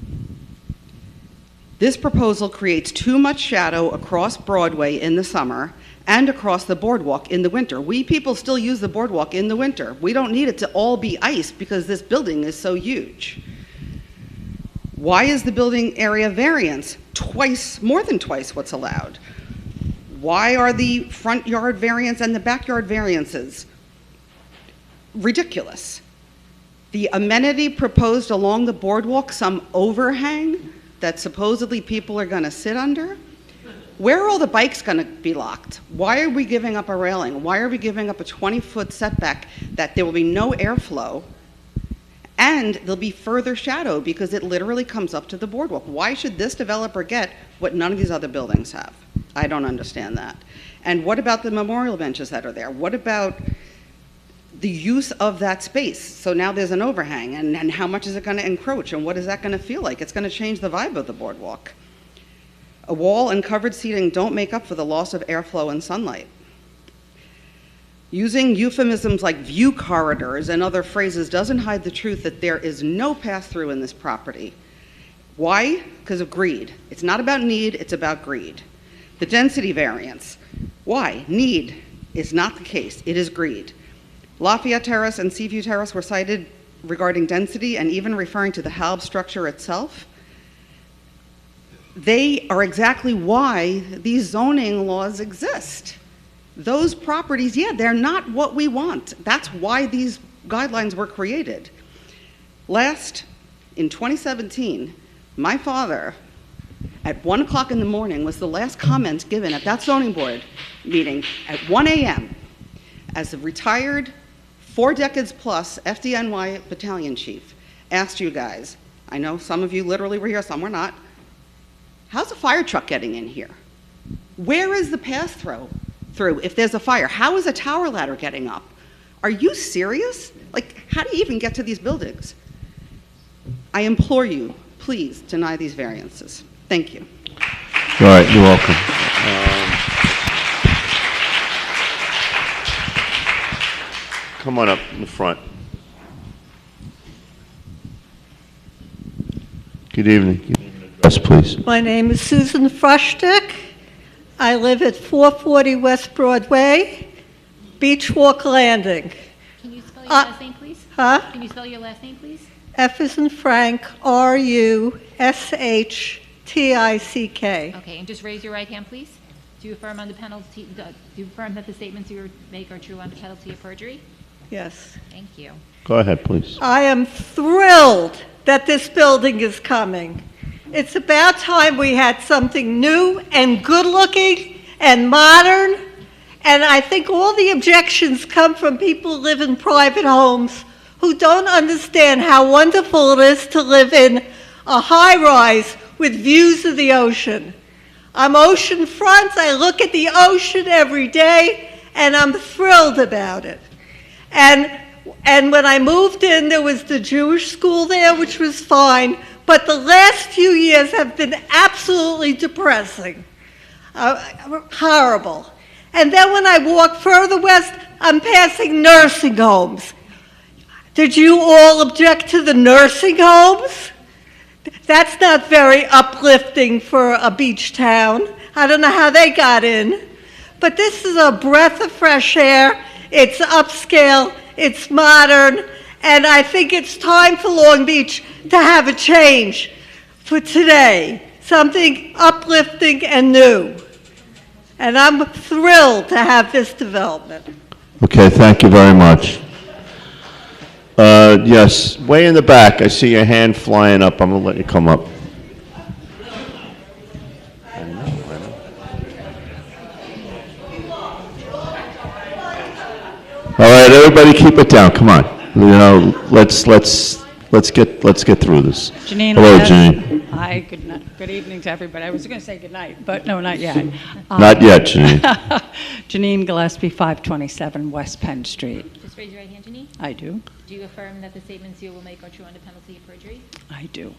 This proposal creates too much shadow across Broadway in the summer and across the boardwalk in the winter. We people still use the boardwalk in the winter. We don't need it to all be ice because this building is so huge. Why is the building area variance more than twice what's allowed? Why are the front yard variance and the backyard variances ridiculous? The amenity proposed along the boardwalk, some overhang that supposedly people are going to sit under, where are all the bikes going to be locked? Why are we giving up a railing? Why are we giving up a 20-foot setback that there will be no airflow and there'll be further shadow because it literally comes up to the boardwalk? Why should this developer get what none of these other buildings have? I don't understand that. And what about the memorial benches that are there? What about the use of that space? So now there's an overhang, and how much is it going to encroach, and what is that going to feel like? It's going to change the vibe of the boardwalk. A wall and covered seating don't make up for the loss of airflow and sunlight. Using euphemisms like view corridors and other phrases doesn't hide the truth that there is no pass-through in this property. Why? Because of greed. It's not about need, it's about greed. The density variance. Why? Need is not the case, it is greed. Lafayette Terrace and Seaview Terrace were cited regarding density and even referring to the HALB structure itself. They are exactly why these zoning laws exist. Those properties, yeah, they're not what we want. That's why these guidelines were created. Last, in 2017, my father, at 1 o'clock in the morning, was the last comment given at that zoning board meeting at 1 a.m. as a retired 4 decades plus FDNY battalion chief, asked you guys, I know some of you literally were here, some were not, how's a fire truck getting in here? Where is the pass-through if there's a fire? How is a tower ladder getting up? Are you serious? Like, how do you even get to these buildings? I implore you, please deny these variances. Thank you. All right, you're welcome. Come on up in the front. Good evening. Yes, please. My name is Susan Frushtick. I live at 440 West Broadway, Beach Walk Landing. Can you spell your last name, please? Huh? Can you spell your last name, please? F as in Frank, R-U-S-H-T-I-C-K. Okay, and just raise your right hand, please. Do you affirm under penalty, do you affirm that the statements you make are true under penalty of perjury? Yes. Thank you. Go ahead, please. I am thrilled that this building is coming. It's about time we had something new and good-looking and modern, and I think all the objections come from people who live in private homes who don't understand how wonderful it is to live in a high-rise with views of the ocean. I'm oceanfront. I look at the ocean every day, and I'm thrilled about it. And when I moved in, there was the Jewish school there, which was fine, but the last few years have been absolutely depressing, horrible. And then when I walk further west, I'm passing nursing homes. Did you all object to the nursing homes? That's not very uplifting for a beach town. I don't know how they got in. But this is a breath of fresh air. It's upscale, it's modern, and I think it's time for Long Beach to have a change for today, something uplifting and new. And I'm thrilled to have this development. Okay, thank you very much. Yes, way in the back, I see your hand flying up. I'm going to let you come up. All right, everybody keep it down. Come on. You know, let's get through this. Janine, Hello, Janine. Hi, good evening to everybody. I was going to say good night, but no, not yet. Not yet, Janine. Janine Gillespie, 527 West Penn Street. Just raise your right hand, Janine. I do. Do you affirm that the statements you will make are true under penalty of perjury? I do.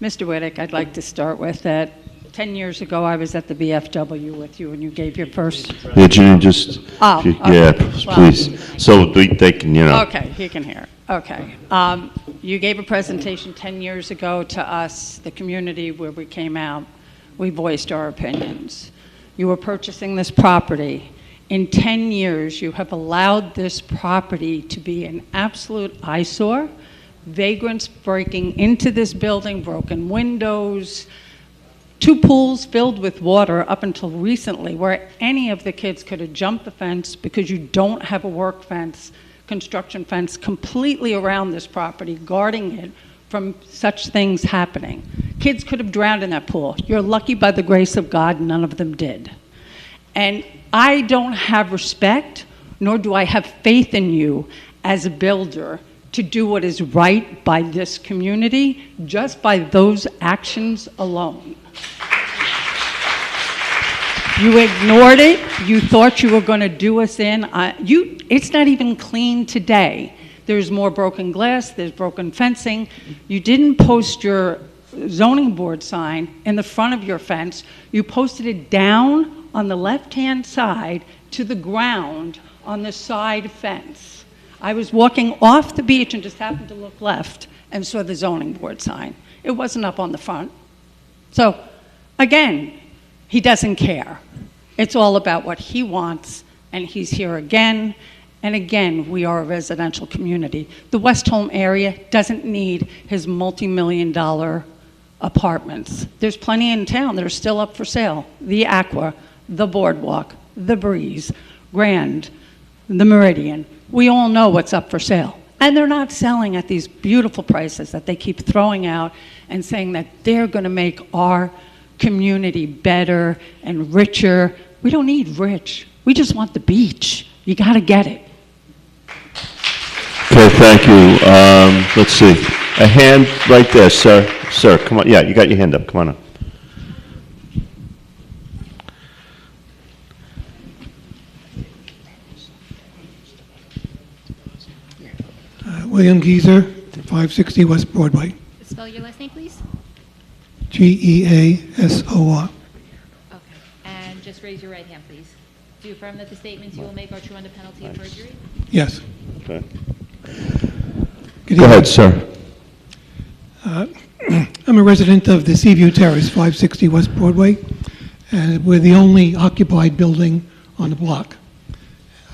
Mr. Whittick, I'd like to start with that 10 years ago, I was at the VFW with you, and you gave your first... Yeah, Janine, just... Oh, yeah, okay. please. So they can, you know... Okay, he can hear. Okay. You gave a presentation 10 years ago to us, the community where we came out. We voiced our opinions. You were purchasing this property. In 10 years, you have allowed this property to be an absolute eyesore. Vagrants breaking into this building, broken windows, 2 pools filled with water up until recently, where any of the kids could have jumped the fence because you don't have a work fence, construction fence completely around this property, guarding it from such things happening. Kids could have drowned in that pool. You're lucky by the grace of God, none of them did. And I don't have respect, nor do I have faith in you as a builder to do what is right by this community just by those actions alone. You ignored it. You thought you were going to do us in. It's not even clean today. There's more broken glass. There's broken fencing. You didn't post your zoning board sign in the front of your fence. You posted it down on the left-hand side to the ground on the side fence. I was walking off the beach and just happened to look left and saw the zoning board sign. It wasn't up on the front. So, again, he doesn't care. It's all about what he wants, and he's here again. And again, we are a residential community. The West Home area doesn't need his multi-million-dollar apartments. There's plenty in town that are still up for sale. The Aqua, the Boardwalk, the Breeze, Grand, the Meridian. We all know what's up for sale. And they're not selling at these beautiful prices that they keep throwing out and saying that they're going to make our community better and richer. We don't need rich. We just want the beach. You got to get it. Okay, thank you. Let's see. A hand right there, sir. Sir, come on. Yeah, you got your hand up. Come on up. William Geezer, 560 West Broadway. Spell your last name, please. Geasor. Okay. And just raise your right hand, please. Do you affirm that the statements you will make are true under penalty of perjury? Yes. Okay. Good Go ahead, evening. sir. I'm a resident of the Seaview Terrace, 560 West Broadway, and we're the only occupied building on the block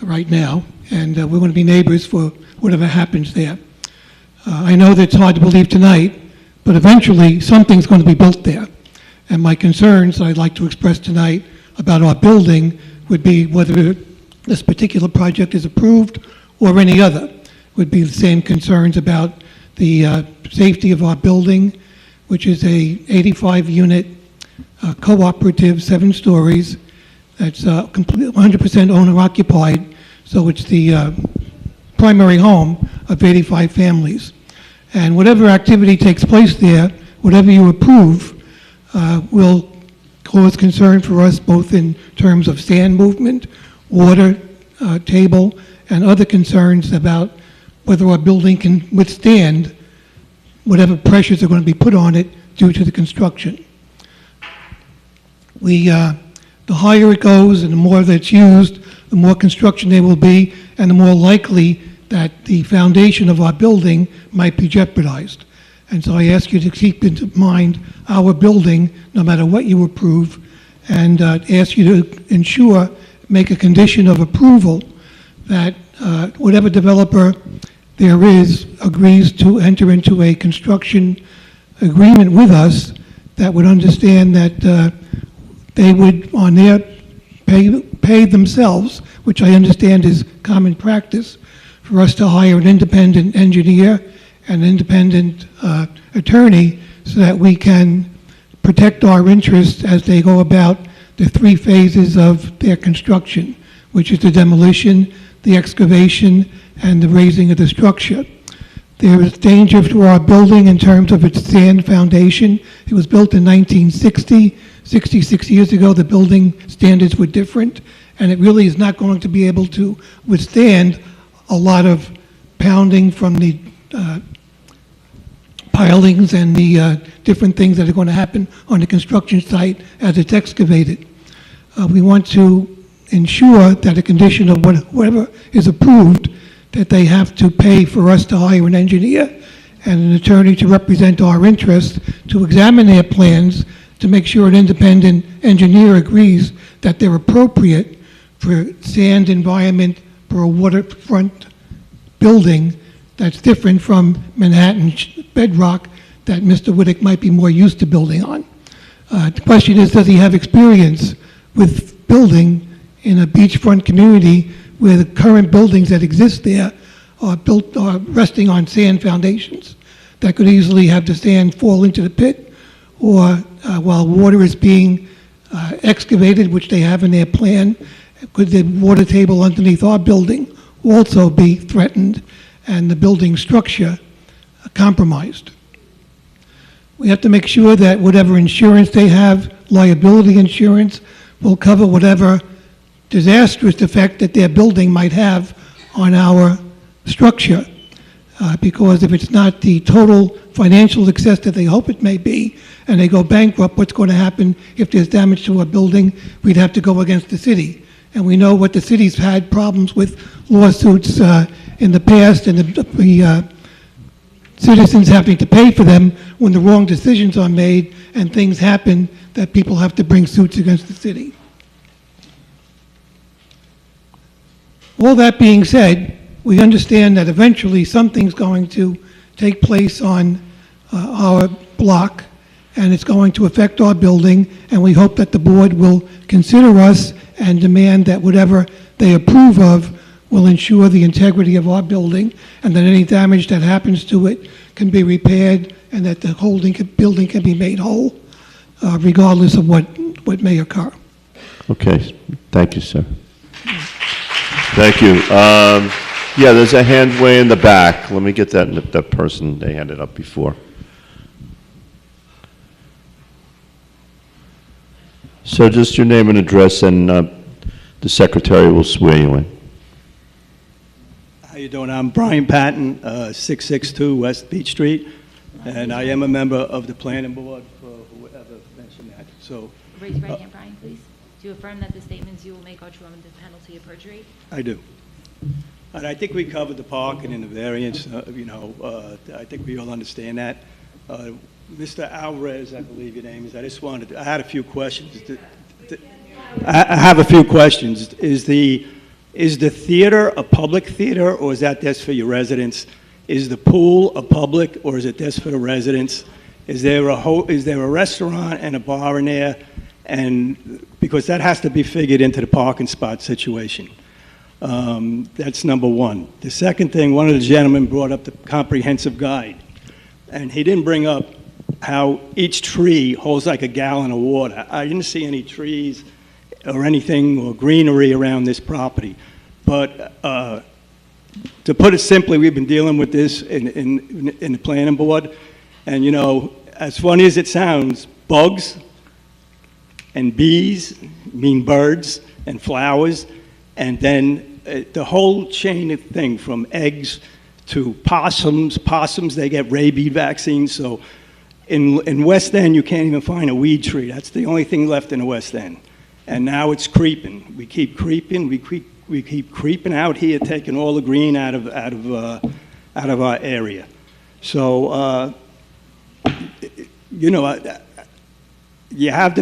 right now, and we're going to be neighbors for whatever happens there. I know that it's hard to believe tonight, but eventually something's going to be built there. And my concerns I'd like to express tonight about our building would be whether this particular project is approved or any other. Would be the same concerns about the safety of our building, which is a 85-unit cooperative, 7 stories. That's 100% owner-occupied, so it's the primary home of 85 families. And whatever activity takes place there, whatever you approve, will cause concern for us both in terms of sand movement, water table, and other concerns about whether our building can withstand whatever pressures are going to be put on it due to the construction. The higher it goes and the more that's used, the more construction there will be, and the more likely that the foundation of our building might be jeopardized. And so I ask you to keep in mind our building, no matter what you approve, and ask you to ensure, make a condition of approval that whatever developer there is agrees to enter into a construction agreement with us that would understand that they would, on their pay themselves, which I understand is common practice, for us to hire an independent engineer and an independent attorney so that we can protect our interests as they go about the 3 phases of their construction, which is the demolition, the excavation, and the raising of the structure. There is danger to our building in terms of its sand foundation. It was built in 1960. 66 years ago, the building standards were different, and it really is not going to be able to withstand a lot of pounding from the pilings and the different things that are going to happen on the construction site as it's excavated. We want to ensure that a condition of whatever is approved, that they have to pay for us to hire an engineer and an attorney to represent our interests, to examine their plans, to make sure an independent engineer agrees that they're appropriate for sand environment for a waterfront building that's different from Manhattan bedrock that Mr. Whittick might be more used to building on. The question is, does he have experience with building in a beachfront community where the current buildings that exist there are resting on sand foundations that could easily have the sand fall into the pit, or while water is being excavated, which they have in their plan, could the water table underneath our building also be threatened and the building structure compromised? We have to make sure that whatever insurance they have, liability insurance, will cover whatever disastrous effect that their building might have on our structure. Because if it's not the total financial success that they hope it may be, and they go bankrupt, what's going to happen if there's damage to a building? We'd have to go against the city. And we know what the city's had problems with lawsuits in the past, and the citizens having to pay for them when the wrong decisions are made and things happen that people have to bring suits against the city. All that being said, we understand that eventually something's going to take place on our block, and it's going to affect our building, and we hope that the board will consider us and demand that whatever they approve of will ensure the integrity of our building, and that any damage that happens to it can be repaired, and that the building can be made whole, regardless of what may occur. Okay, thank you, sir. Thank you. Yeah, there's a hand way in the back. Let me get that person, they had it up before. So just your name and address, and the secretary will swear you in. How you doing? I'm Brian Patton, 662 West Beach Street, and I am a member of the planning board for whoever mentioned that. So Raise your right hand, Brian, please. Do you affirm that the statements you will make are true under the penalty of perjury? I do. And I think we covered the parking and the variance, I think we all understand that. Mr. Alvarez, I believe your name is, I had a few questions. I have a few questions. Is the theater a public theater, or is that just for your residents? Is the pool a public, or is it just for the residents? Is there a restaurant and a bar in there? And because that has to be figured into the parking spot situation. That's number one. The second thing, one of the gentlemen brought up the comprehensive guide, and he didn't bring up how each tree holds like a gallon of water. I didn't see any trees or anything or greenery around this property. But to put it simply, we've been dealing with this in the planning board, and as funny as it sounds, bugs and bees mean birds, and flowers, and then the whole chain of thing from eggs to possums. Possums, they get rabies vaccines, so in West End, you can't even find a weed tree. That's the only thing left in the West End. And now it's creeping. We keep creeping. We keep creeping out here, taking all the green out of our area. So, you have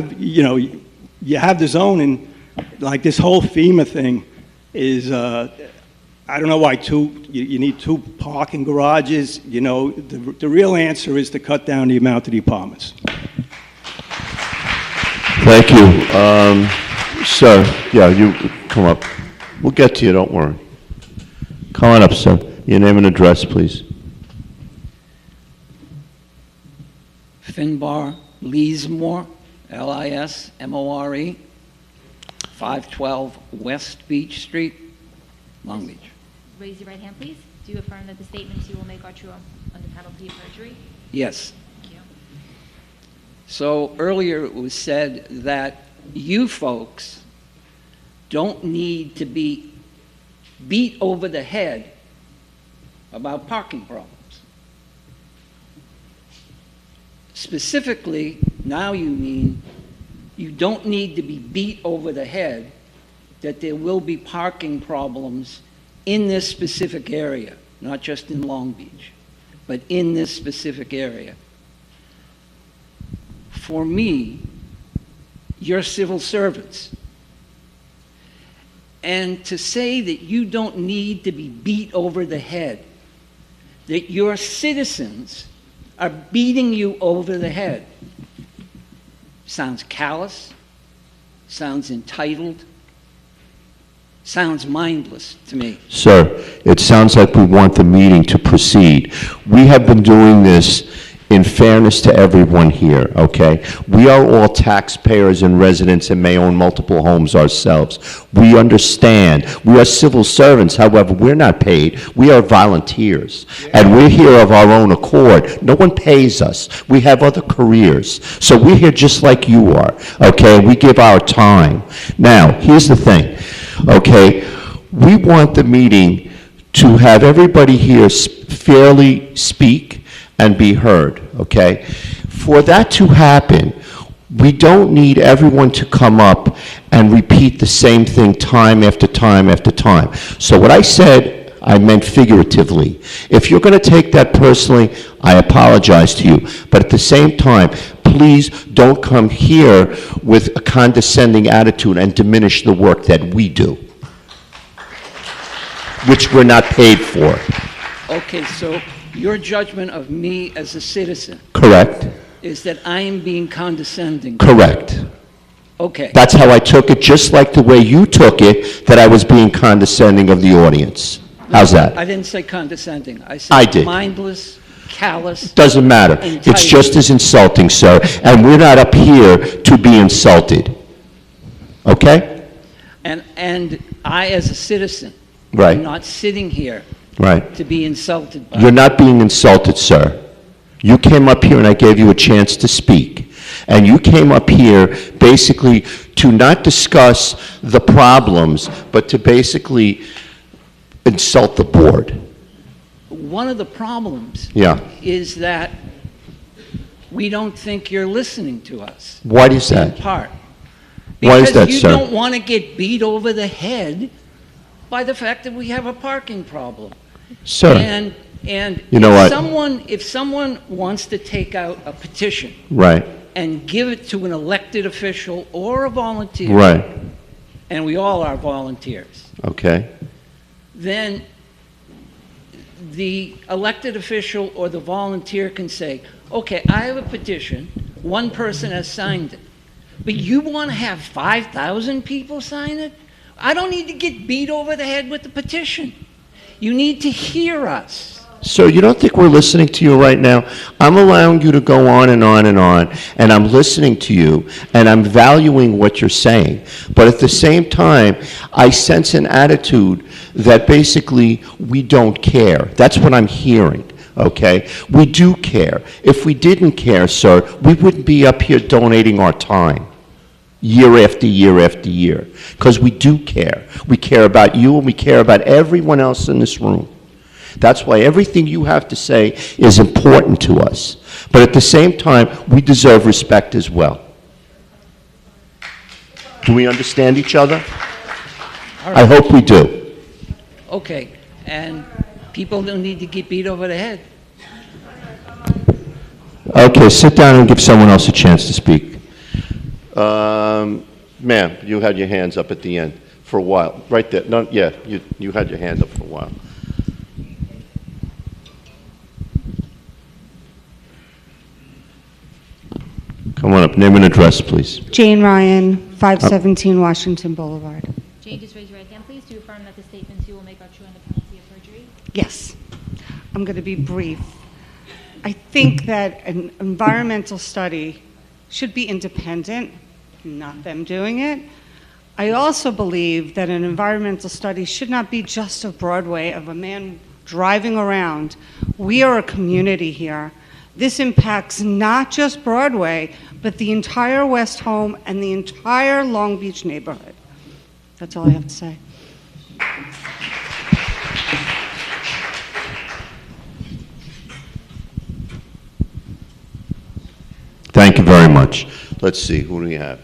the zoning, like this whole FEMA thing is, I don't know why you need 2 parking garages. The real answer is to cut down the amount of the apartments. Thank you. Sir, yeah, you come up. We'll get to you, don't worry. Come on up, sir. Your name and address, please. Finbar Leesmore, Lismore, 512 West Beach Street, Long Beach. Raise your right hand, please. Do you affirm that the statements you will make are true under penalty of perjury? Yes. Thank you. So earlier it was said that you folks don't need to be beat over the head about parking problems. Specifically, now you mean you don't need to be beat over the head that there will be parking problems in this specific area, not just in Long Beach, but in this specific area. For me, you're civil servants. And to say that you don't need to be beat over the head, that your citizens are beating you over the head, sounds callous, sounds entitled, sounds mindless to me. Sir, it sounds like we want the meeting to proceed. We have been doing this in fairness to everyone here, okay? We are all taxpayers and residents and may own multiple homes ourselves. We understand. We are civil servants, however, we're not paid. We are volunteers. And we're here of our own accord. No one pays us. We have other careers. So we're here just like you are, okay? We give our time. Now, here's the thing, okay? We want the meeting to have everybody here fairly speak and be heard, okay? For that to happen, we don't need everyone to come up and repeat the same thing time after time after time. So what I said, I meant figuratively. If you're going to take that personally, I apologize to you. But at the same time, please don't come here with a condescending attitude and diminish the work that we do, which we're not paid for. Okay, so your judgment of me as a citizen Correct? is that I am being condescending. Correct. Okay. That's how I took it, just like the way you took it, that I was being condescending of the audience. How's that? I didn't say condescending. I said I did. mindless, callous. Doesn't matter. entitled. It's just as insulting, sir, and we're not up here to be insulted. Okay? And I, as a citizen, Right. am not sitting here Right. to be insulted by. You're not being insulted, sir. You came up here and I gave you a chance to speak. And you came up here basically to not discuss the problems, but to basically insult the board. One of the problems Yeah. is that we don't think you're listening to us. Why is that? In part. Why is that, Because you sir? don't want to get beat over the head by the fact that we have a parking problem. Sir, And you know what? if someone wants to take out a petition Right, and give it to an elected official or a volunteer, right, and we all are volunteers, okay. then the elected official or the volunteer can say, okay, I have a petition, one person has signed it, but you want to have 5,000 people sign it? I don't need to get beat over the head with the petition. You need to hear us. So you don't think we're listening to you right now? I'm allowing you to go on and on and on, and I'm listening to you, and I'm valuing what you're saying. But at the same time, I sense an attitude that basically we don't care. That's what I'm hearing, okay? We do care. If we didn't care, sir, we wouldn't be up here donating our time. year after year after year, because we do care. We care about you, and we care about everyone else in this room. That's why everything you have to say is important to us. But at the same time, we deserve respect as well. Do we understand each other? I hope we do. Okay, and people don't need to get beat over the head. Okay, sit down and give someone else a chance to speak. Ma'am, you had your hands up at the end for a while. Right there. No, yeah, you had your hand up for a while. Come on up. Name and address, please. Jane Ryan, 517 Washington Boulevard. Jane, just raise your right hand, please. Do you affirm that the statements you will make are true under penalty of perjury? Yes. I'm going to be brief. I think that an environmental study should be independent, not them doing it. I also believe that an environmental study should not be just of Broadway, of a man driving around. We are a community here. This impacts not just Broadway, but the entire West Home and the entire Long Beach neighborhood. That's all I have to say. Thank you very much. Let's see, who do we have?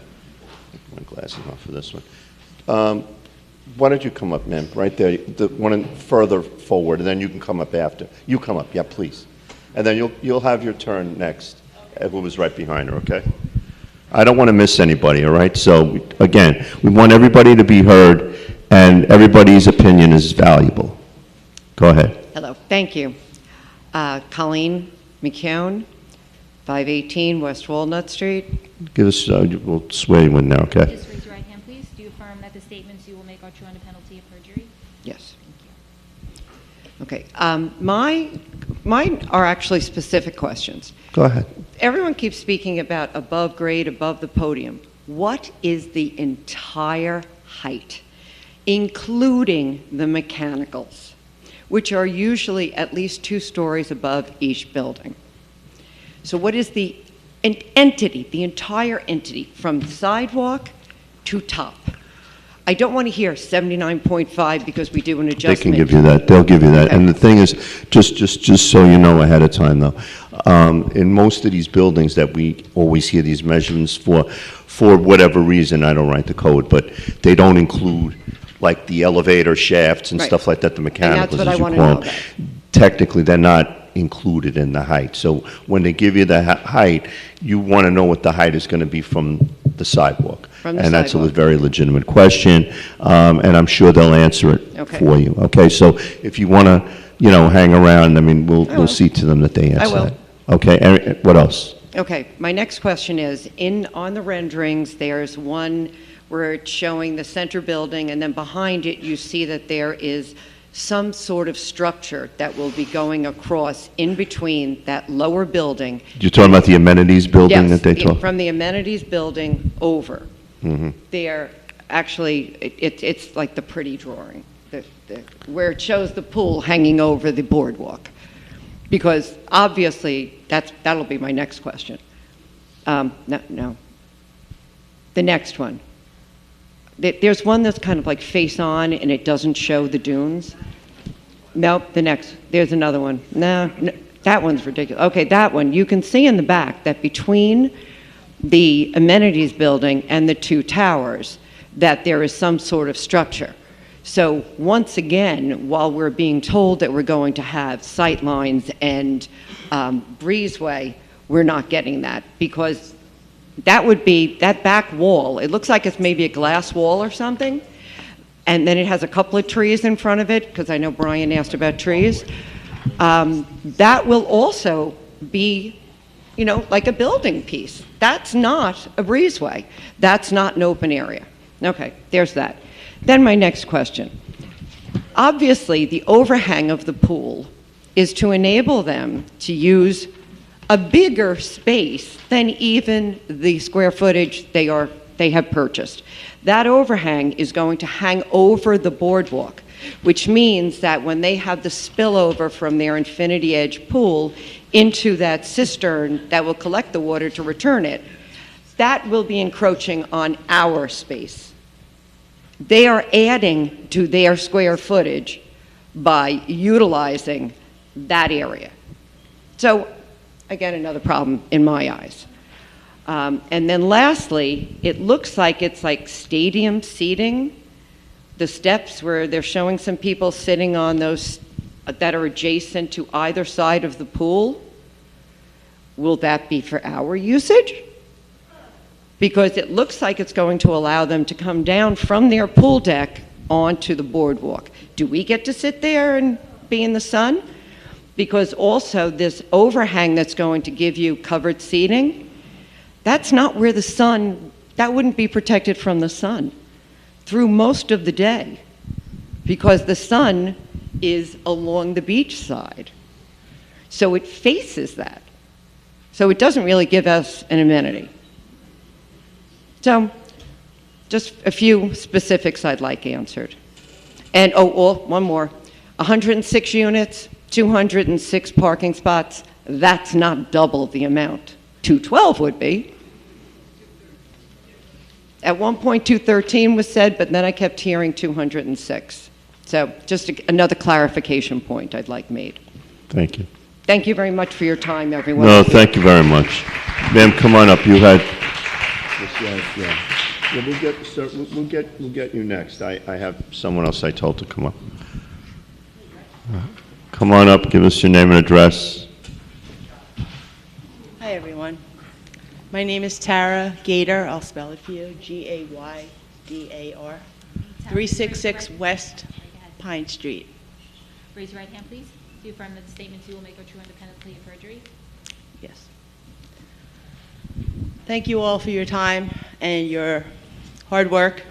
My glasses off for this one. Why don't you come up, ma'am, right there, the one further forward, and then you can come up after. You come up, yeah, please. And then you'll have your turn next, who was right behind her, okay? I don't want to miss anybody, all right? So, again, we want everybody to be heard, and everybody's opinion is valuable. Go ahead. Hello, thank you. Colleen McKeown, 518 West Walnut Street. Give us, we'll swear you in now, okay? Just raise your right hand, please. Do you affirm that the statements you will make are true under penalty of perjury? Yes. Okay, mine are actually specific questions. Go ahead. Everyone keeps speaking about above grade, above the podium. What is the entire height, including the mechanicals, which are usually at least 2 stories above each building? So what is the entity, the entire entity, from sidewalk to top? I don't want to hear 79.5 because we do an adjustment. They can give you that. They'll give you that. Okay. And the thing is, just so you know ahead of time, though, in most of these buildings that we always hear these measurements for whatever reason, I don't write the code, but they don't include like the elevator shafts and Right. stuff like that, the mechanicals, what I as you wanna call know them. Technically, they're not included in the height. So when they give you the height, you want to know what the height is going to be from the sidewalk. From the And that's a sidewalk. very legitimate question, and I'm sure they'll answer it Okay. for you. Okay, so if you want to, hang around, I mean, I will. we'll see to them that they answer will. that. Okay, and what else? Okay, my next question is, on the renderings, there's one where it's showing the center building, and then behind it, you see that there is some sort of structure that will be going across in between that lower building. You're talking about the amenities building that they Yes, talk? from the amenities building over. Mhm. There, actually, it's like the pretty drawing, where it shows the pool hanging over the boardwalk. Because obviously, that'll be my next question. No. The next one. There's one that's kind of like face on and it doesn't show the dunes. Nope, there's another one. No, that one's ridiculous. Okay, that one. You can see in the back that between the amenities building and the 2 towers, that there is some sort of structure. So once again, while we're being told that we're going to have sight lines and breezeway, we're not getting that, because that would be, that back wall, it looks like it's maybe a glass wall or something, and then it has a couple of trees in front of it, because I know Brian asked about trees. That will also be, like a building piece. That's not a breezeway. That's not an open area. Okay, there's that. Then my next question. Obviously, the overhang of the pool is to enable them to use a bigger space than even the square footage they have purchased. That overhang is going to hang over the boardwalk, which means that when they have the spillover from their Infinity Edge pool into that cistern that will collect the water to return it, that will be encroaching on our space. They are adding to their square footage by utilizing that area. So, again, another problem in my eyes. And then lastly, it looks like it's like stadium seating. The steps where they're showing some people sitting on those that are adjacent to either side of the pool. Will that be for our usage? Because it looks like it's going to allow them to come down from their pool deck onto the boardwalk. Do we get to sit there and be in the sun? Because also this overhang that's going to give you covered seating, that's not where the sun, that wouldn't be protected from the sun through most of the day, because the sun is along the beach side. So it faces that. So it doesn't really give us an amenity. So just a few specifics I'd like answered. And one more, 106 units, 206 parking spots, that's not double the amount. 212 would be. At one point, 213 was said, but then I kept hearing 206. So just another clarification point I'd like made. Thank you. Thank you very much for your time, everyone. No, thank you very much. Ma'am, come on up. You had, yeah. We'll get you next. I have someone else I told to come up. Come on up, give us your name and address. Hi, everyone. My name is Tara Gaydar. I'll spell it for you. Gaydar. 366 West Pine Street. Raise your right hand, please. Do you affirm that the statements you will make are true independently of perjury? Yes. Thank you all for your time and your hard work.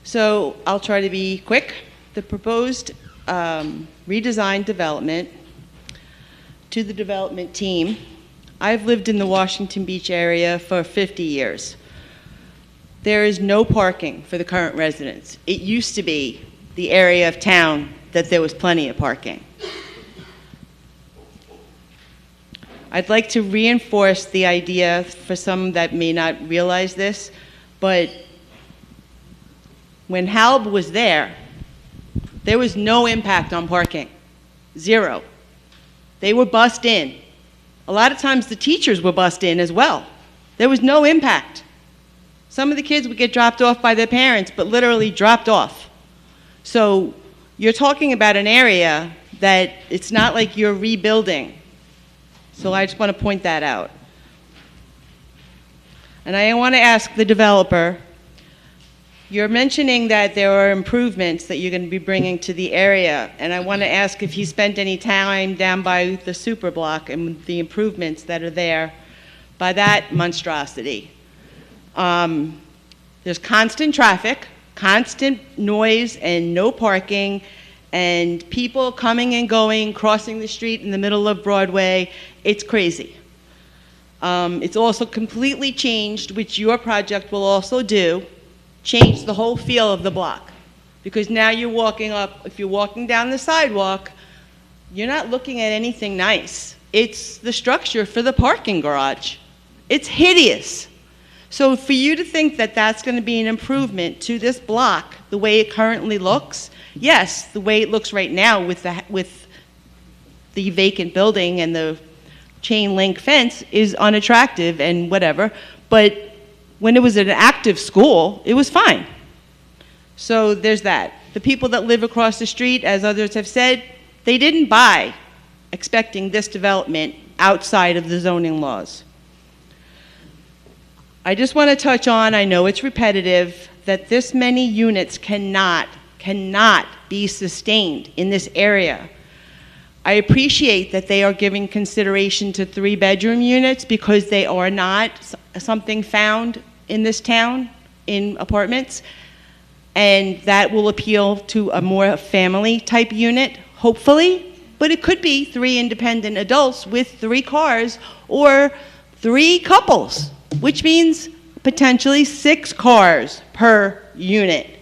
So I'll try to be quick. The proposed redesigned development, to the development team, I've lived in the Washington Beach area for 50 years. There is no parking for the current residents. It used to be the area of town that there was plenty of parking. I'd like to reinforce the idea for some that may not realize this, but when HALB was there was no impact on parking. Zero. They were bussed in. A lot of times the teachers were bussed in as well. There was no impact. Some of the kids would get dropped off by their parents, but literally dropped off. So you're talking about an area that it's not like you're rebuilding. So I just want to point that out. And I want to ask the developer, you're mentioning that there are improvements that you're going to be bringing to the area, and I want to ask if he spent any time down by the super block and the improvements that are there by that monstrosity. There's constant traffic, constant noise, and no parking, and people coming and going, crossing the street in the middle of Broadway. It's crazy. It's also completely changed, which your project will also do, change the whole feel of the block. Because now you're walking up, if you're walking down the sidewalk, you're not looking at anything nice. It's the structure for the parking garage. It's hideous. So for you to think that that's going to be an improvement to this block, the way it currently looks, yes, the way it looks right now with the vacant building and the chain link fence is unattractive and whatever, but when it was an active school, it was fine. So there's that. The people that live across the street, as others have said, they didn't buy expecting this development outside of the zoning laws. I just want to touch on, I know it's repetitive, that this many units cannot be sustained in this area. I appreciate that they are giving consideration to 3-bedroom units because they are not something found in this town in apartments, and that will appeal to a more family type unit, hopefully, but it could be 3 independent adults with 3 cars or 3 couples, which means potentially 6 cars per unit.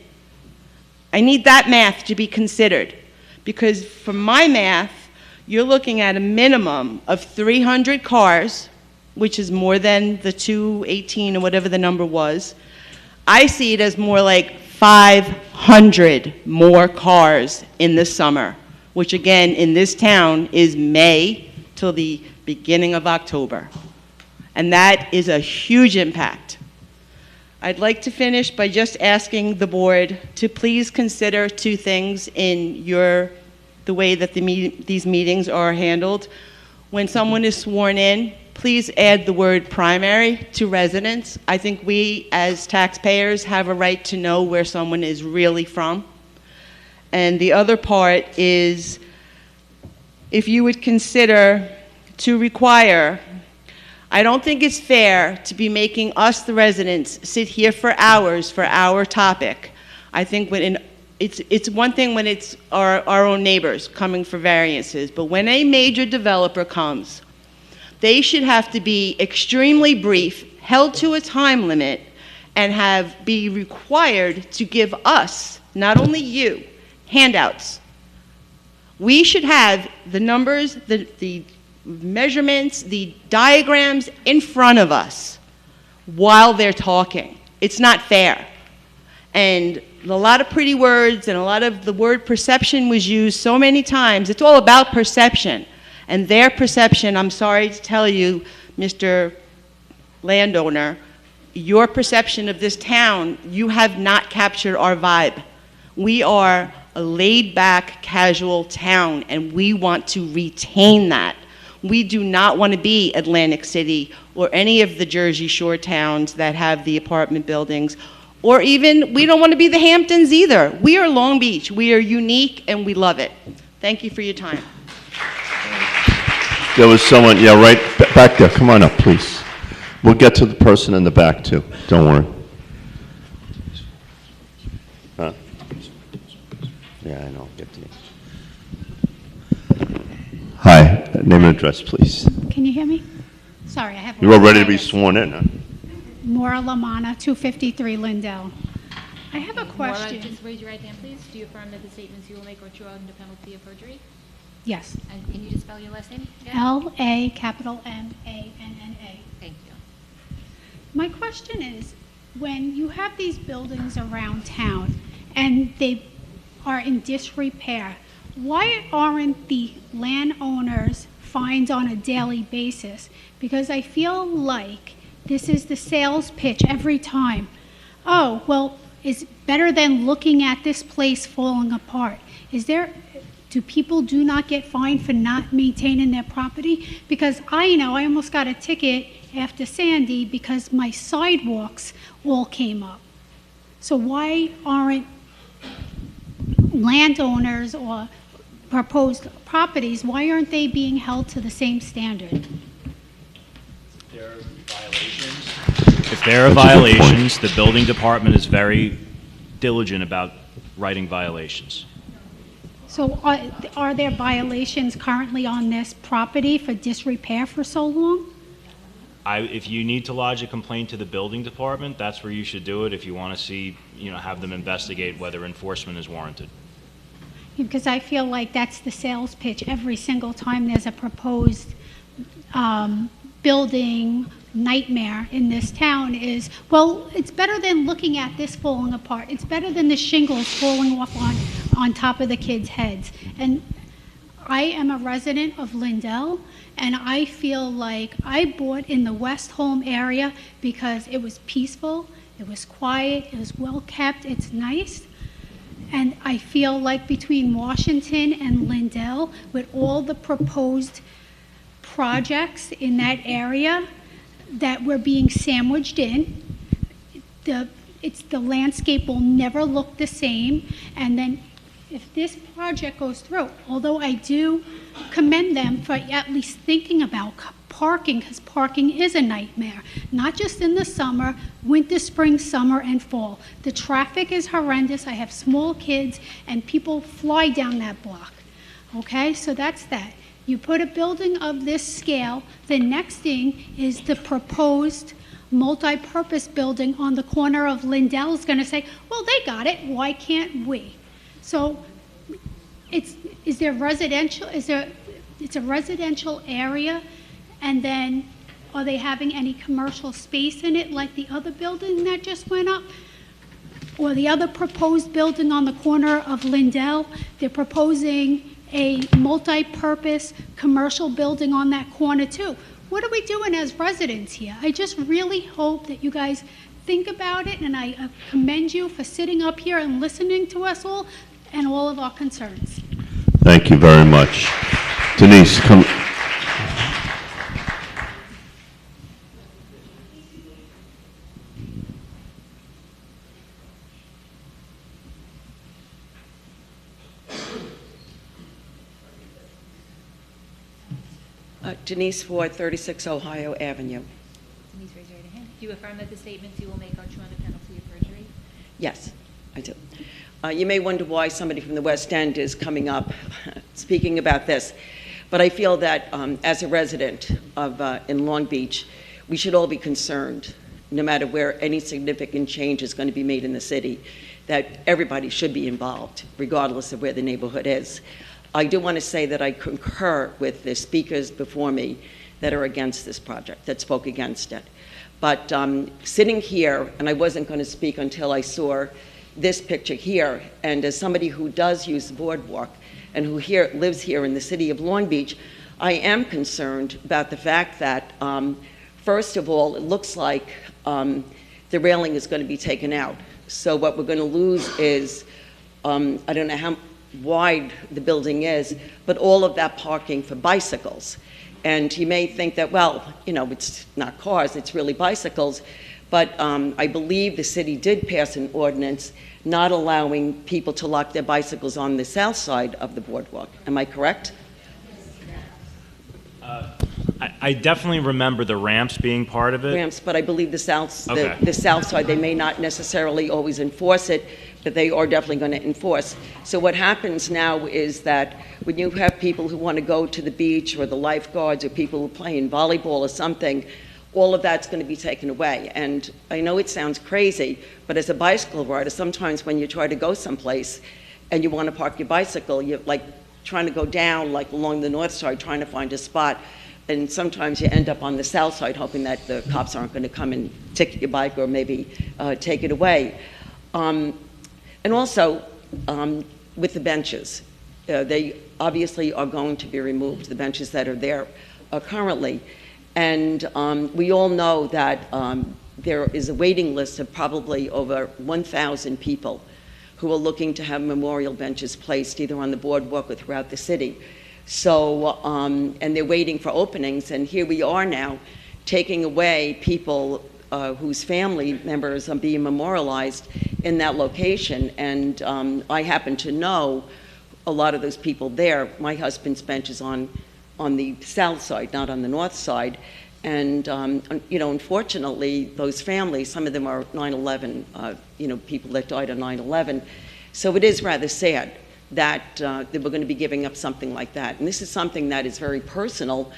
I need that math to be considered, because from my math, you're looking at a minimum of 300 cars which is more than the 218 or whatever the number was. I see it as more like 500 more cars in the summer, which again, in this town, is May till the beginning of October. And that is a huge impact. I'd like to finish by just asking the board to please consider two things in the way that these meetings are handled. When someone is sworn in, please add the word primary to residence. I think we, as taxpayers, have a right to know where someone is really from. And the other part is, if you would consider to require, I don't think it's fair to be making us, the residents, sit here for hours for our topic. I think it's one thing when it's our own neighbors coming for variances, but when a major developer comes, they should have to be extremely brief, held to a time limit, and be required to give us, not only you, handouts. We should have the numbers, the measurements, the diagrams in front of us while they're talking. It's not fair. And a lot of pretty words and a lot of the word perception was used so many times. It's all about perception. And their perception, I'm sorry to tell you, Mr. Landowner, your perception of this town, you have not captured our vibe. We are a laid-back, casual town, and we want to retain that. We do not want to be Atlantic City or any of the Jersey Shore towns that have the apartment buildings, or even, we don't want to be the Hamptons either. We are Long Beach. We are unique, and we love it. Thank you for your time. There was someone, yeah, right back there. Come on up, please. We'll get to the person in the back, too. Don't worry. Huh? Yeah, I know. I'll get to you. Hi. Name and address, please. Can you hear me? Sorry, I have... You're all ready to be sworn in, huh? Maura Lamana, 253 Lindell. I have a Maura, question. just raise your right hand, please. Do you affirm that the statements you will make are true under penalty of perjury? Yes. And can you just spell your last name? L-A-M-A-N-N-A. Thank you. My question is, when you have these buildings around town and they are in disrepair, why aren't the landowners fined on a daily basis? Because I feel like this is the sales pitch every time. Oh, well, it's better than looking at this place falling apart. Do people not get fined for not maintaining their property? Because I know I almost got a ticket after Sandy because my sidewalks all came up. So why aren't landowners or proposed properties, why aren't they being held to the same standard? If there are violations, the building department is very diligent about writing violations. So are there violations currently on this property for disrepair for so long? If you need to lodge a complaint to the building department, that's where you should do it if you want to see, have them investigate whether enforcement is warranted. Because I feel like that's the sales pitch every single time there's a proposed building nightmare in this town is, well, it's better than looking at this falling apart. It's better than the shingles falling off on top of the kids' heads. And I am a resident of Lindell, and I feel like I bought in the West Holm area because it was peaceful, it was quiet, it was well kept, it's nice. And I feel like between Washington and Lindell, with all the proposed projects in that area that we're being sandwiched in, the landscape will never look the same. And then if this project goes through, although I do commend them for at least thinking about parking, because parking is a nightmare, not just in the summer, winter, spring, summer, and fall. The traffic is horrendous. I have small kids, and people fly down that block. Okay, so that's that. You put a building of this scale, the next thing is the proposed multi-purpose building on the corner of Lindell is going to say, well, they got it, why can't we? So it's a residential area, and then Are they having any commercial space in it like the other building that just went up? Or the other proposed building on the corner of Lindell? They're proposing a multi-purpose commercial building on that corner too. What are we doing as residents here? I just really hope that you guys think about it, and I commend you for sitting up here and listening to us all and all of our concerns. Thank you very much. Denise, come. Denise Ford, 36 Ohio Avenue. Denise, raise your right hand. Do you affirm that the statements you will make are true under penalty of perjury? Yes, I do. You may wonder why somebody from the West End is coming up speaking about this, but I feel that as a resident of in Long Beach, we should all be concerned, no matter where any significant change is going to be made in the city, that everybody should be involved, regardless of where the neighborhood is. I do want to say that I concur with the speakers before me that are against this project, that spoke against it. But sitting here, and I wasn't going to speak until I saw this picture here, and as somebody who does use the boardwalk and who lives here in the city of Long Beach, I am concerned about the fact that, first of all, it looks like the railing is going to be taken out. So what we're going to lose is, I don't know how wide the building is, but all of that parking for bicycles. And you may think that, well, you know, it's not cars, it's really bicycles. But I believe the city did pass an ordinance not allowing people to lock their bicycles on the south side of the boardwalk. Am I correct? I definitely remember the ramps being part of it. Ramps, but I believe the south, Okay. the south side, they may not necessarily always enforce it, but they are definitely going to enforce. So what happens now is that when you have people who want to go to the beach, or the lifeguards, or people who play in volleyball or something, all of that's going to be taken away. And I know it sounds crazy, but as a bicycle rider, sometimes when you try to go someplace and you want to park your bicycle, you're like trying to go down, like along the north side, trying to find a spot. And sometimes you end up on the south side hoping that the cops aren't going to come and ticket your bike or maybe take it away. And also, with the benches, they obviously are going to be removed, the benches that are there currently. And we all know that there is a waiting list of probably over 1,000 people who are looking to have memorial benches placed either on the boardwalk or throughout the city. So, and they're waiting for openings, and here we are now taking away people whose family members are being memorialized in that location. And I happen to know a lot of those people there. My husband's bench is on the south side, not on the north side. And, you know, unfortunately, those families, some of them are 9/11, you know, people that died on 9/11. So it is rather sad that we're going to be giving up something like that. And this is something that is very personal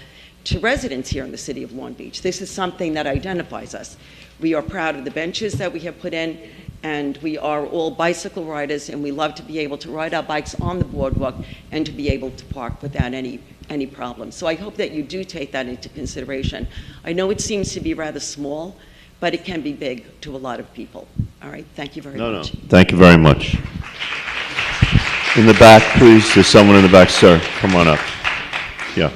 to residents here in the city of Long Beach. This is something that identifies us. We are proud of the benches that we have put in, and we are all bicycle riders, and we love to be able to ride our bikes on the boardwalk and to be able to park without any problems. So I hope that you do take that into consideration. I know it seems to be rather small, but it can be big to a lot of people. All right, thank you very much. No. Thank you very much. In the back, please. There's someone in the back, sir. Come on up. Yeah.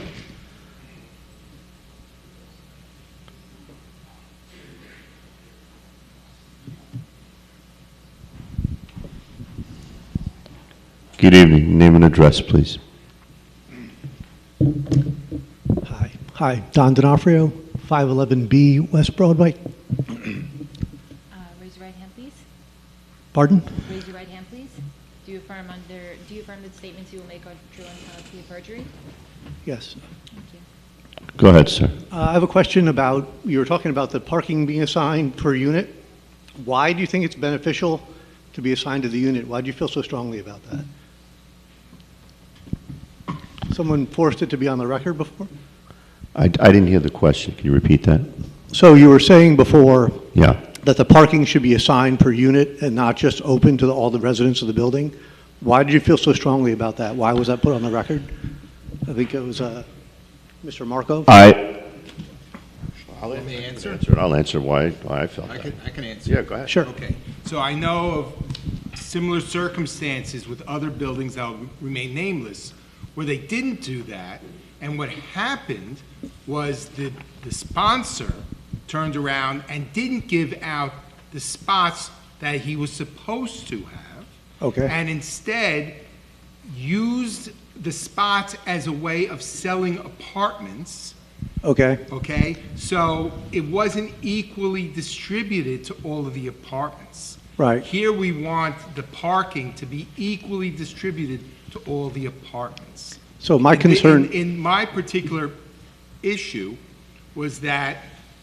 Good evening. Name and address, please. Hi, Don D'Onofrio, 511B West Broadway. Raise your right hand, please. Pardon? Raise your right hand, please. Do you affirm that the statements you will make are true and penalty of perjury? Yes. Thank you. Go ahead, sir. I have a question about, you were talking about the parking being assigned per unit. Why do you think it's beneficial to be assigned to the unit? Why do you feel so strongly about that? Someone forced it to be on the record before? I didn't hear the question. Can you repeat that? So you were saying before Yeah. that the parking should be assigned per unit and not just open to all the residents of the building. Why did you feel so strongly about that? Why was that put on the record? I think it was Mr. Markov. Let me answer. I'll answer why I felt that. I can answer. Yeah, go ahead. Sure. Okay. So I know of similar circumstances with other buildings that will remain nameless, where they didn't do that, and what happened was the sponsor turned around and didn't give out the spots that he was supposed to have. Okay. And instead used the spots as a way of selling apartments. Okay. Okay, so it wasn't equally distributed to all of the apartments. Right. Here we want the parking to be equally distributed to all the apartments. So my concern. In my particular issue was that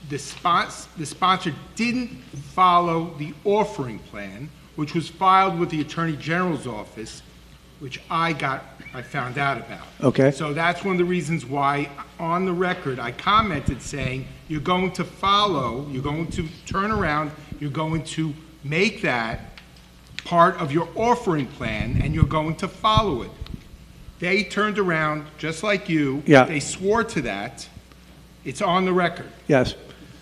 the sponsor didn't follow the offering plan, which was filed with the Attorney General's office, which I found out about. Okay. So that's one of the reasons why, on the record, I commented saying, you're going to follow, you're going to turn around, you're going to make that part of your offering plan, and you're going to follow it. They turned around, just like you. Yeah. They swore to that. It's on the record. Yes.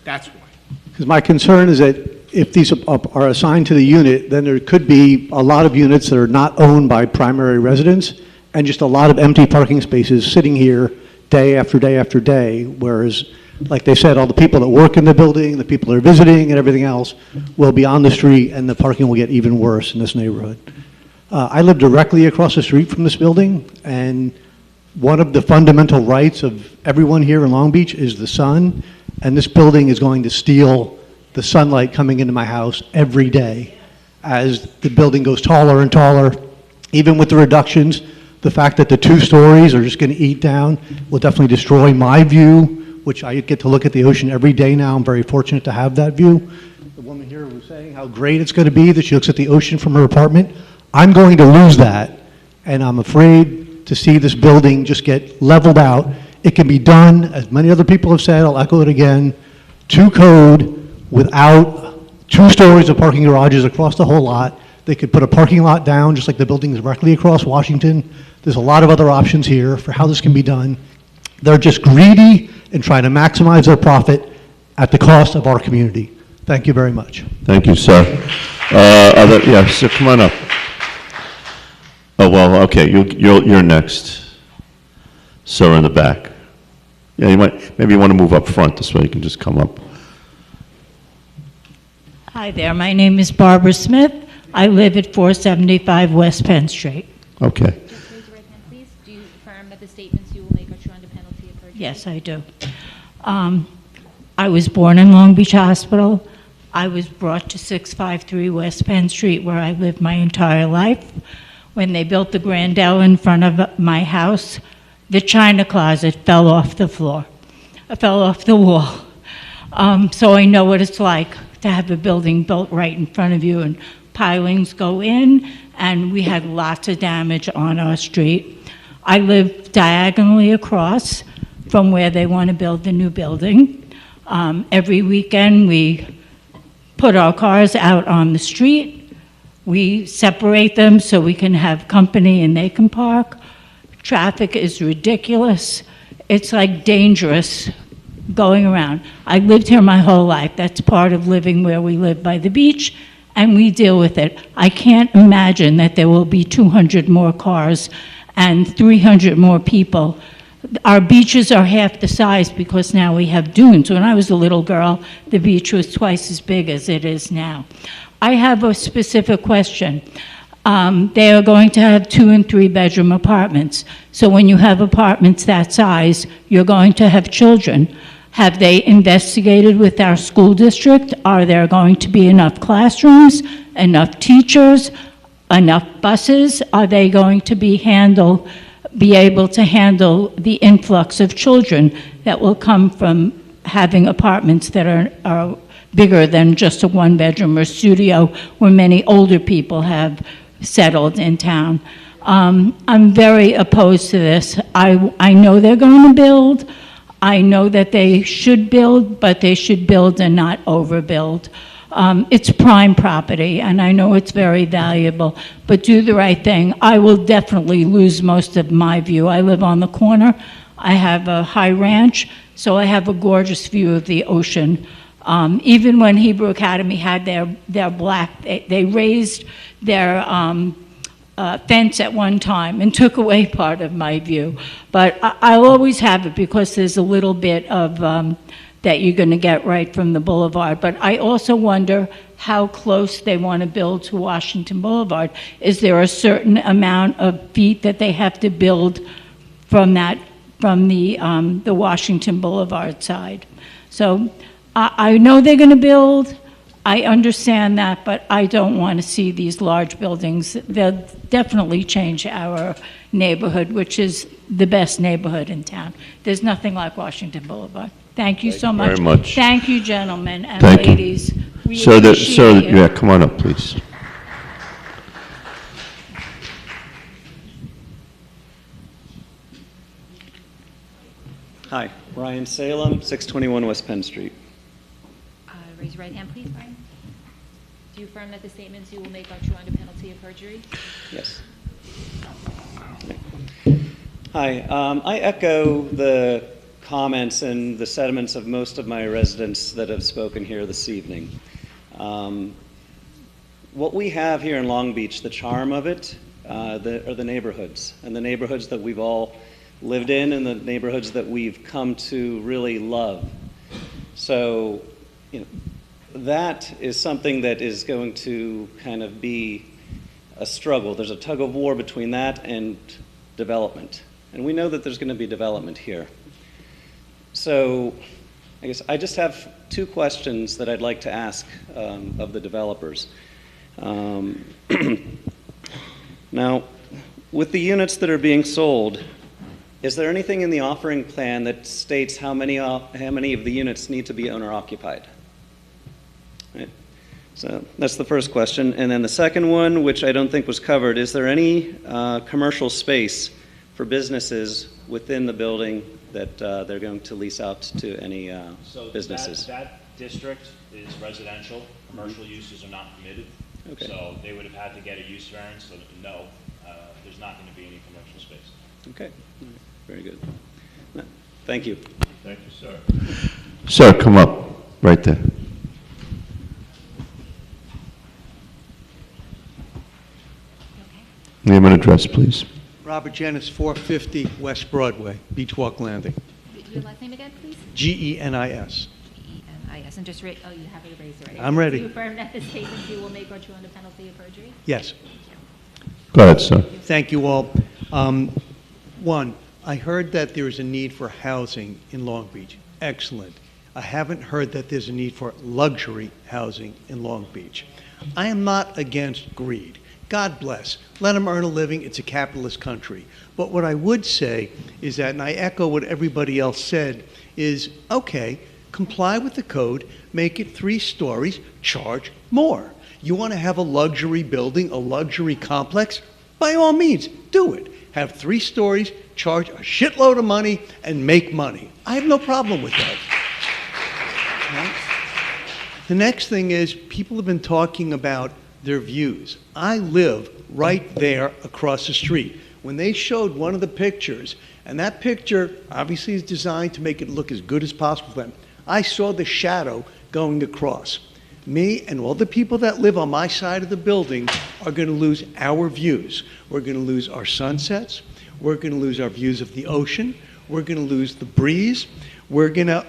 That's why. Because my concern is that if these are assigned to the unit, then there could be a lot of units that are not owned by primary residents, and just a lot of empty parking spaces sitting here day after day after day, whereas, like they said, all the people that work in the building, the people that are visiting and everything else will be on the street, and the parking will get even worse in this neighborhood. I live directly across the street from this building, and one of the fundamental rights of everyone here in Long Beach is the sun, and this building is going to steal the sunlight coming into my house every day as the building goes taller and taller. Even with the reductions, the fact that the 2 stories are just going to eat down will definitely destroy my view, which I get to look at the ocean every day now. I'm very fortunate to have that view. The woman here was saying how great it's going to be that she looks at the ocean from her apartment. I'm going to lose that, and I'm afraid to see this building just get leveled out. It can be done, as many other people have said, I'll echo it again, to code without 2 stories of parking garages across the whole lot. They could put a parking lot down, just like the building is directly across Washington. There's a lot of other options here for how this can be done. They're just greedy and trying to maximize their profit at the cost of our community. Thank you very much. Thank you, sir. Yeah, sir, come on up. Oh, well, okay, you're next. Sir in the back. Yeah, maybe you want to move up front, this way you can just come up. Hi there, my name is Barbara Smith. I live at 475 West Penn Street. Okay. Just raise your right hand, please. Do you affirm that the statements you will make are true under penalty of perjury? Yes, I do. I was born in Long Beach Hospital. I was brought to 653 West Penn Street, where I lived my entire life. When they built the Grandel in front of my house, the china closet fell off the floor. It fell off the wall. So I know what it's like to have a building built right in front of you, and pilings go in, and we had lots of damage on our street. I live diagonally across from where they want to build the new building. Every weekend, we put our cars out on the street. We separate them so we can have company and they can park. Traffic is ridiculous. It's like dangerous going around. I lived here my whole life. That's part of living where we live by the beach, and we deal with it. I can't imagine that there will be 200 more cars and 300 more people. Our beaches are half the size because now we have dunes. When I was a little girl, the beach was twice as big as it is now. I have a specific question. They are going to have 2- and 3-bedroom apartments. So when you have apartments that size, you're going to have children. Have they investigated with our school district? Are there going to be enough classrooms, enough teachers, enough buses? Are they going to be able to handle the influx of children that will come from having apartments that are bigger than just a 1-bedroom or studio where many older people have settled in town? I'm very opposed to this. I know they're going to build. I know that they should build, but they should build and not overbuild. It's prime property, and I know it's very valuable, but do the right thing. I will definitely lose most of my view. I live on the corner. I have a high ranch, so I have a gorgeous view of the ocean. Even when Hebrew Academy had their black, they raised their fence at one time and took away part of my view. But I'll always have it because there's a little bit of that you're going to get right from the boulevard. But I also wonder how close they want to build to Washington Boulevard. Is there a certain amount of feet that they have to build from the Washington Boulevard side? So I know they're going to build. I understand that, but I don't want to see these large buildings. They'll definitely change our neighborhood, which is the best neighborhood in town. There's nothing like Washington Boulevard. Thank you so much. very much. Thank you, gentlemen and Thank you. ladies. We Sir, appreciate you. yeah, come on up, please. Hi, Brian Salem, 621 West Penn Street. Raise your right hand, please, Brian. Do you affirm that the statements you will make are true under penalty of perjury? Yes. Hi, I echo the comments and the sentiments of most of my residents that have spoken here this evening. What we have here in Long Beach, the charm of it, are the neighborhoods, and the neighborhoods that we've all lived in and the neighborhoods that we've come to really love. So, you know, that is something that is going to kind of be a struggle. There's a tug of war between that and development. And we know that there's going to be development here. So I guess I just have two questions that I'd like to ask of the developers. Now, with the units that are being sold, is there anything in the offering plan that states how many of the units need to be owner-occupied? Right. So that's the first question. And then the second one, which I don't think was covered, is there any commercial space for businesses within the building that they're going to lease out to any businesses? That district is residential. Commercial uses are not permitted. Okay. So they would have had to get a use variance, so no, there's not going to be any commercial space. Okay, very good. Thank you. Thank you, sir. Sir, come up, right there. Name and address, please. Robert Janis, 450 West Broadway, Beach Walk Landing. Your last name again, please? Genis. Yes, and just, you have it raised already. I'm ready. Do you affirm that the statements you will make are true under penalty of perjury? Yes. Go ahead, sir. Thank you all. One, I heard that there is a need for housing in Long Beach. Excellent. I haven't heard that there's a need for luxury housing in Long Beach. I am not against greed. God bless. Let them earn a living. It's a capitalist country. But what I would say is that, and I echo what everybody else said, is, okay, comply with the code, make it 3 stories, charge more. You want to have a luxury building, a luxury complex? By all means, do it. Have 3 stories, charge a shitload of money, and make money. I have no problem with that. Right? The next thing is, people have been talking about their views. I live right there across the street. When they showed one of the pictures, and that picture obviously is designed to make it look as good as possible for them, I saw the shadow going across. Me and all the people that live on my side of the building are going to lose our views. We're going to lose our sunsets. We're going to lose our views of the ocean. We're going to lose the breeze. We're going to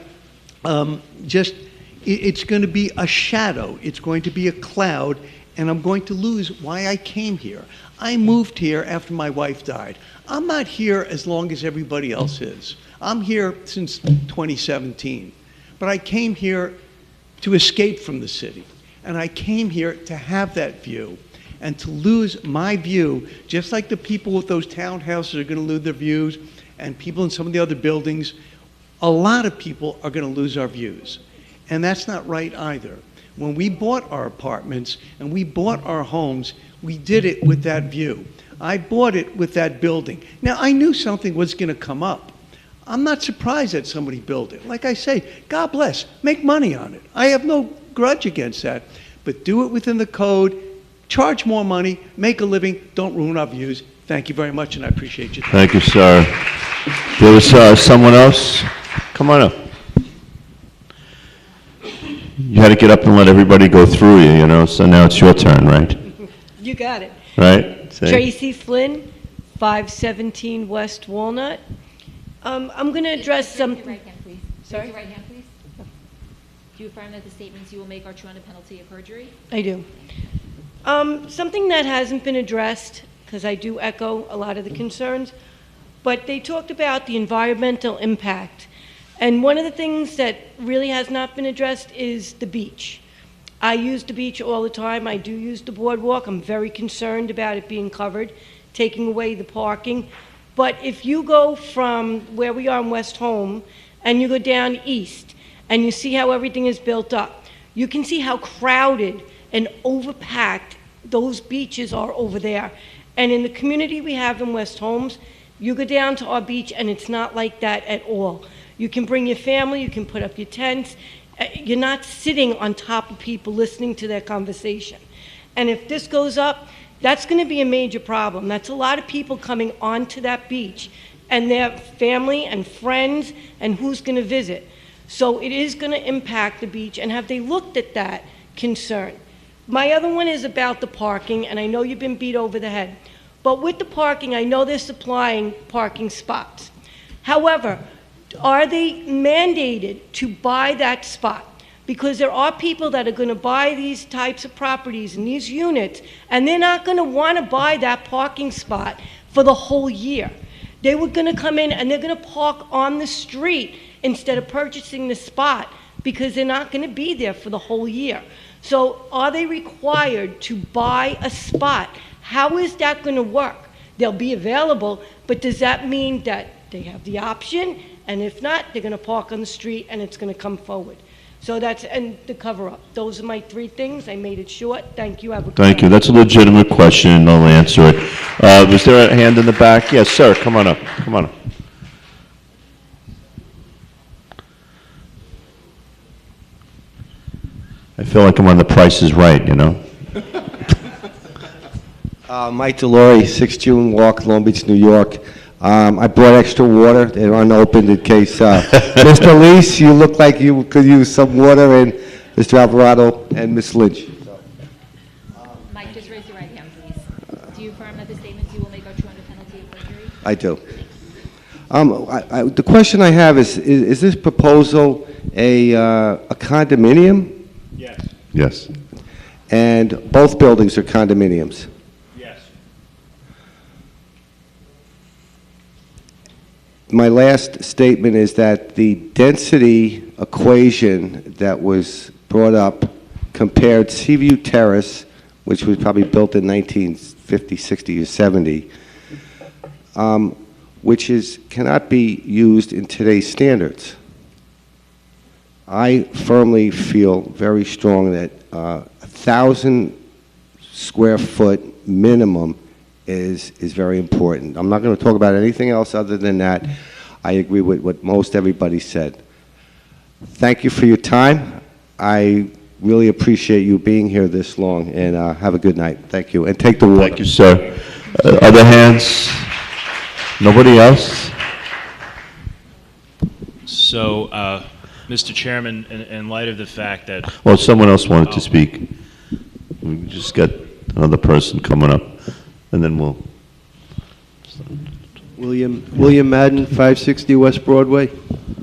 it's going to be a shadow. It's going to be a cloud, and I'm going to lose why I came here. I moved here after my wife died. I'm not here as long as everybody else is. I'm here since 2017. But I came here to escape from the city. And I came here to have that view. And to lose my view, just like the people with those townhouses are going to lose their views, and people in some of the other buildings, a lot of people are going to lose our views. And that's not right either. When we bought our apartments and we bought our homes, we did it with that view. I bought it with that building. Now, I knew something was going to come up. I'm not surprised that somebody built it. Like I say, God bless, make money on it. I have no grudge against that. But do it within the code, charge more money, make a living, don't ruin our views. Thank you very much, and I appreciate you. Thank you, sir. There was someone else. Come on up. to get up and let everybody go through you, you know, so now it's your turn, right? You got it. Right? Say. Tracy Flynn, 517 West Walnut. I'm going to address something. Raise your right hand, please. Sorry? Raise your right hand, please. Do you affirm that the statements you will make are true under penalty of perjury? I do. Something that hasn't been addressed, because I do echo a lot of the concerns, but they talked about the environmental impact. And one of the things that really has not been addressed is the beach. I use the beach all the time. I do use the boardwalk. I'm very concerned about it being covered, taking away the parking. But if you go from where we are in West Home and you go down east and you see how everything is built up, you can see how crowded and overpacked those beaches are over there. And in the community we have in West Holmes, you go down to our beach and it's not like that at all. You can bring your family, you can put up your tents. You're not sitting on top of people listening to their conversation. And if this goes up, that's going to be a major problem. That's a lot of people coming onto that beach and their family and friends and who's going to visit. So it is going to impact the beach, and have they looked at that concern? My other one is about the parking, and I know you've been beat over the head. But with the parking, I know they're supplying parking spots. However, are they mandated to buy that spot? Because there are people that are going to buy these types of properties and these units, and they're not going to want to buy that parking spot for the whole year. They were going to come in and they're going to park on the street instead of purchasing the spot, because they're not going to be there for the whole year. So are they required to buy a spot? How is that going to work? They'll be available, but does that mean that they have the option? And if not, they're going to park on the street and it's going to come forward. So that's, and the cover-up. Those are my three things. I made it short. Thank you. Have a good Thank you. night. That's a legitimate question, and I'll answer it. Was there a hand in the back? Yes, sir. Come on up. Come on up. I feel like I'm on The Price is Right, you know? Mike Delory, 6 June Walk, Long Beach, New York. I brought extra water. They're unopened in case. Mr. Leese, you look like you could use some water, and Mr. Alvarado and Ms. Lynch. Mike, just raise your right hand, please. Do you affirm that the statements you will make are true under penalty of perjury? I do. The question I have is this proposal a condominium? Yes. Yes. And both buildings are condominiums? Yes. My last statement is that the density equation that was brought up compared Seaview Terrace, which was probably built in 1950, 60, or 70, which cannot be used in today's standards. I firmly feel very strong that 1,000 square foot minimum is very important. I'm not going to talk about anything else other than that. I agree with what most everybody said. Thank you for your time. I really appreciate you being here this long, and have a good night. Thank you, and take the water. Thank you, sir. Other hands? Nobody else? So, Mr. Chairman, in light of the fact that... Well, someone else wanted to speak. We just got another person coming up, and then we'll... William Madden, 560 West Broadway.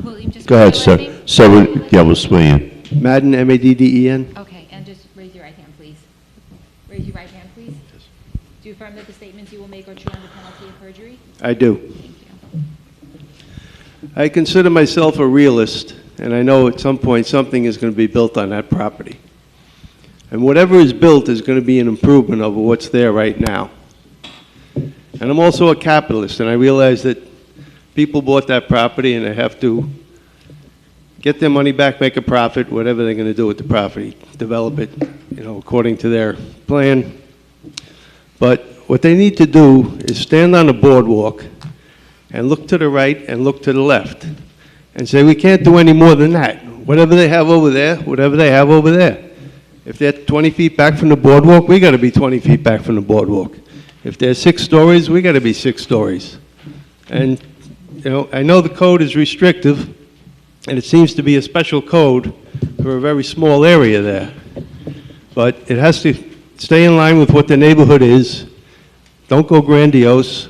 William, just Go ahead, raise your sir. right name. So, yeah, we'll swear you. Madden, M-A-D-D-E-N. Okay, and just raise your right hand, please. Raise your right hand, please. Do you affirm that the statements you will make are true under penalty of perjury? I do. I consider myself a realist, and I know at some point something is going to be built on that property. And whatever is built is going to be an improvement over what's there right now. And I'm also a capitalist, and I realize that people bought that property and they have to get their money back, make a profit, whatever they're going to do with the property, develop it, you know, according to their plan. But what they need to do is stand on the boardwalk and look to the right and look to the left and say, we can't do any more than that. Whatever they have over there, whatever they have over there. If they're 20 feet back from the boardwalk, we got to be 20 feet back from the boardwalk. If they're 6 stories, we got to be 6 stories. And, you know, I know the code is restrictive, And it seems to be a special code for a very small area there. But it has to stay in line with what the neighborhood is. Don't go grandiose.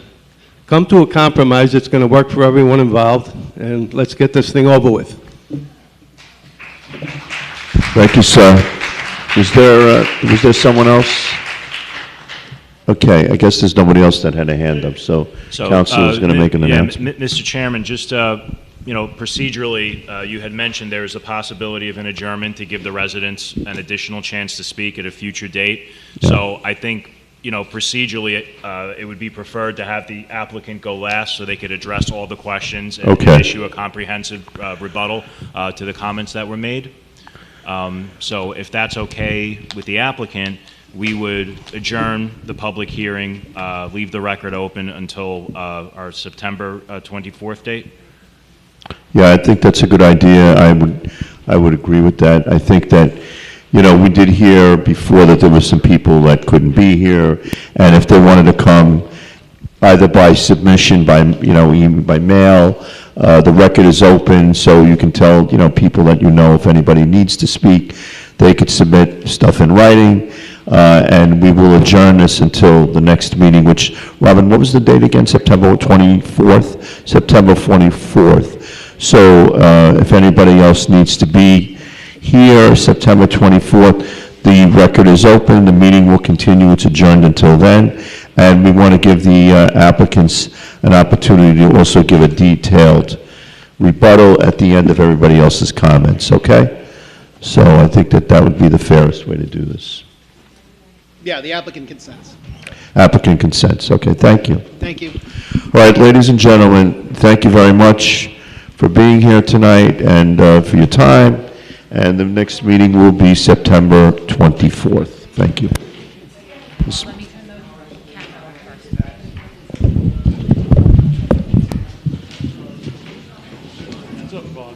Come to a compromise that's going to work for everyone involved, and let's get this thing over with. Thank you, sir. Was there someone else? Okay, I guess there's nobody else that had a hand up, so council is going to make an announcement. Mr. Chairman, just, procedurally, you had mentioned there is a possibility of an adjournment to give the residents an additional chance to speak at a future date. Yeah. So I think, procedurally, it would be preferred to have the applicant go last so they could address all the questions and Okay. issue a comprehensive rebuttal to the comments that were made. So if that's okay with the applicant, we would adjourn the public hearing, leave the record open until our September 24th date. Yeah, I think that's a good idea. I would agree with that. I think that, we did hear before that there were some people that couldn't be here, and if they wanted to come, either by submission, even by mail, the record is open, so you can tell, people that if anybody needs to speak, they could submit stuff in writing, and we will adjourn this until the next meeting, which, Robin, what was the date again? September 24th? September 24th. So if anybody else needs to be here, September 24th, the record is open, the meeting will continue, it's adjourned until then, and we want to give the applicants an opportunity to also give a detailed rebuttal at the end of everybody else's comments, okay? So I think that would be the fairest way to do this. Yeah, the applicant consents. Applicant consents, okay, thank you. Thank you. All right, ladies and gentlemen, thank you very much for being here tonight and for your time. And the next meeting will be September 24th. Thank you. What's up, Bob?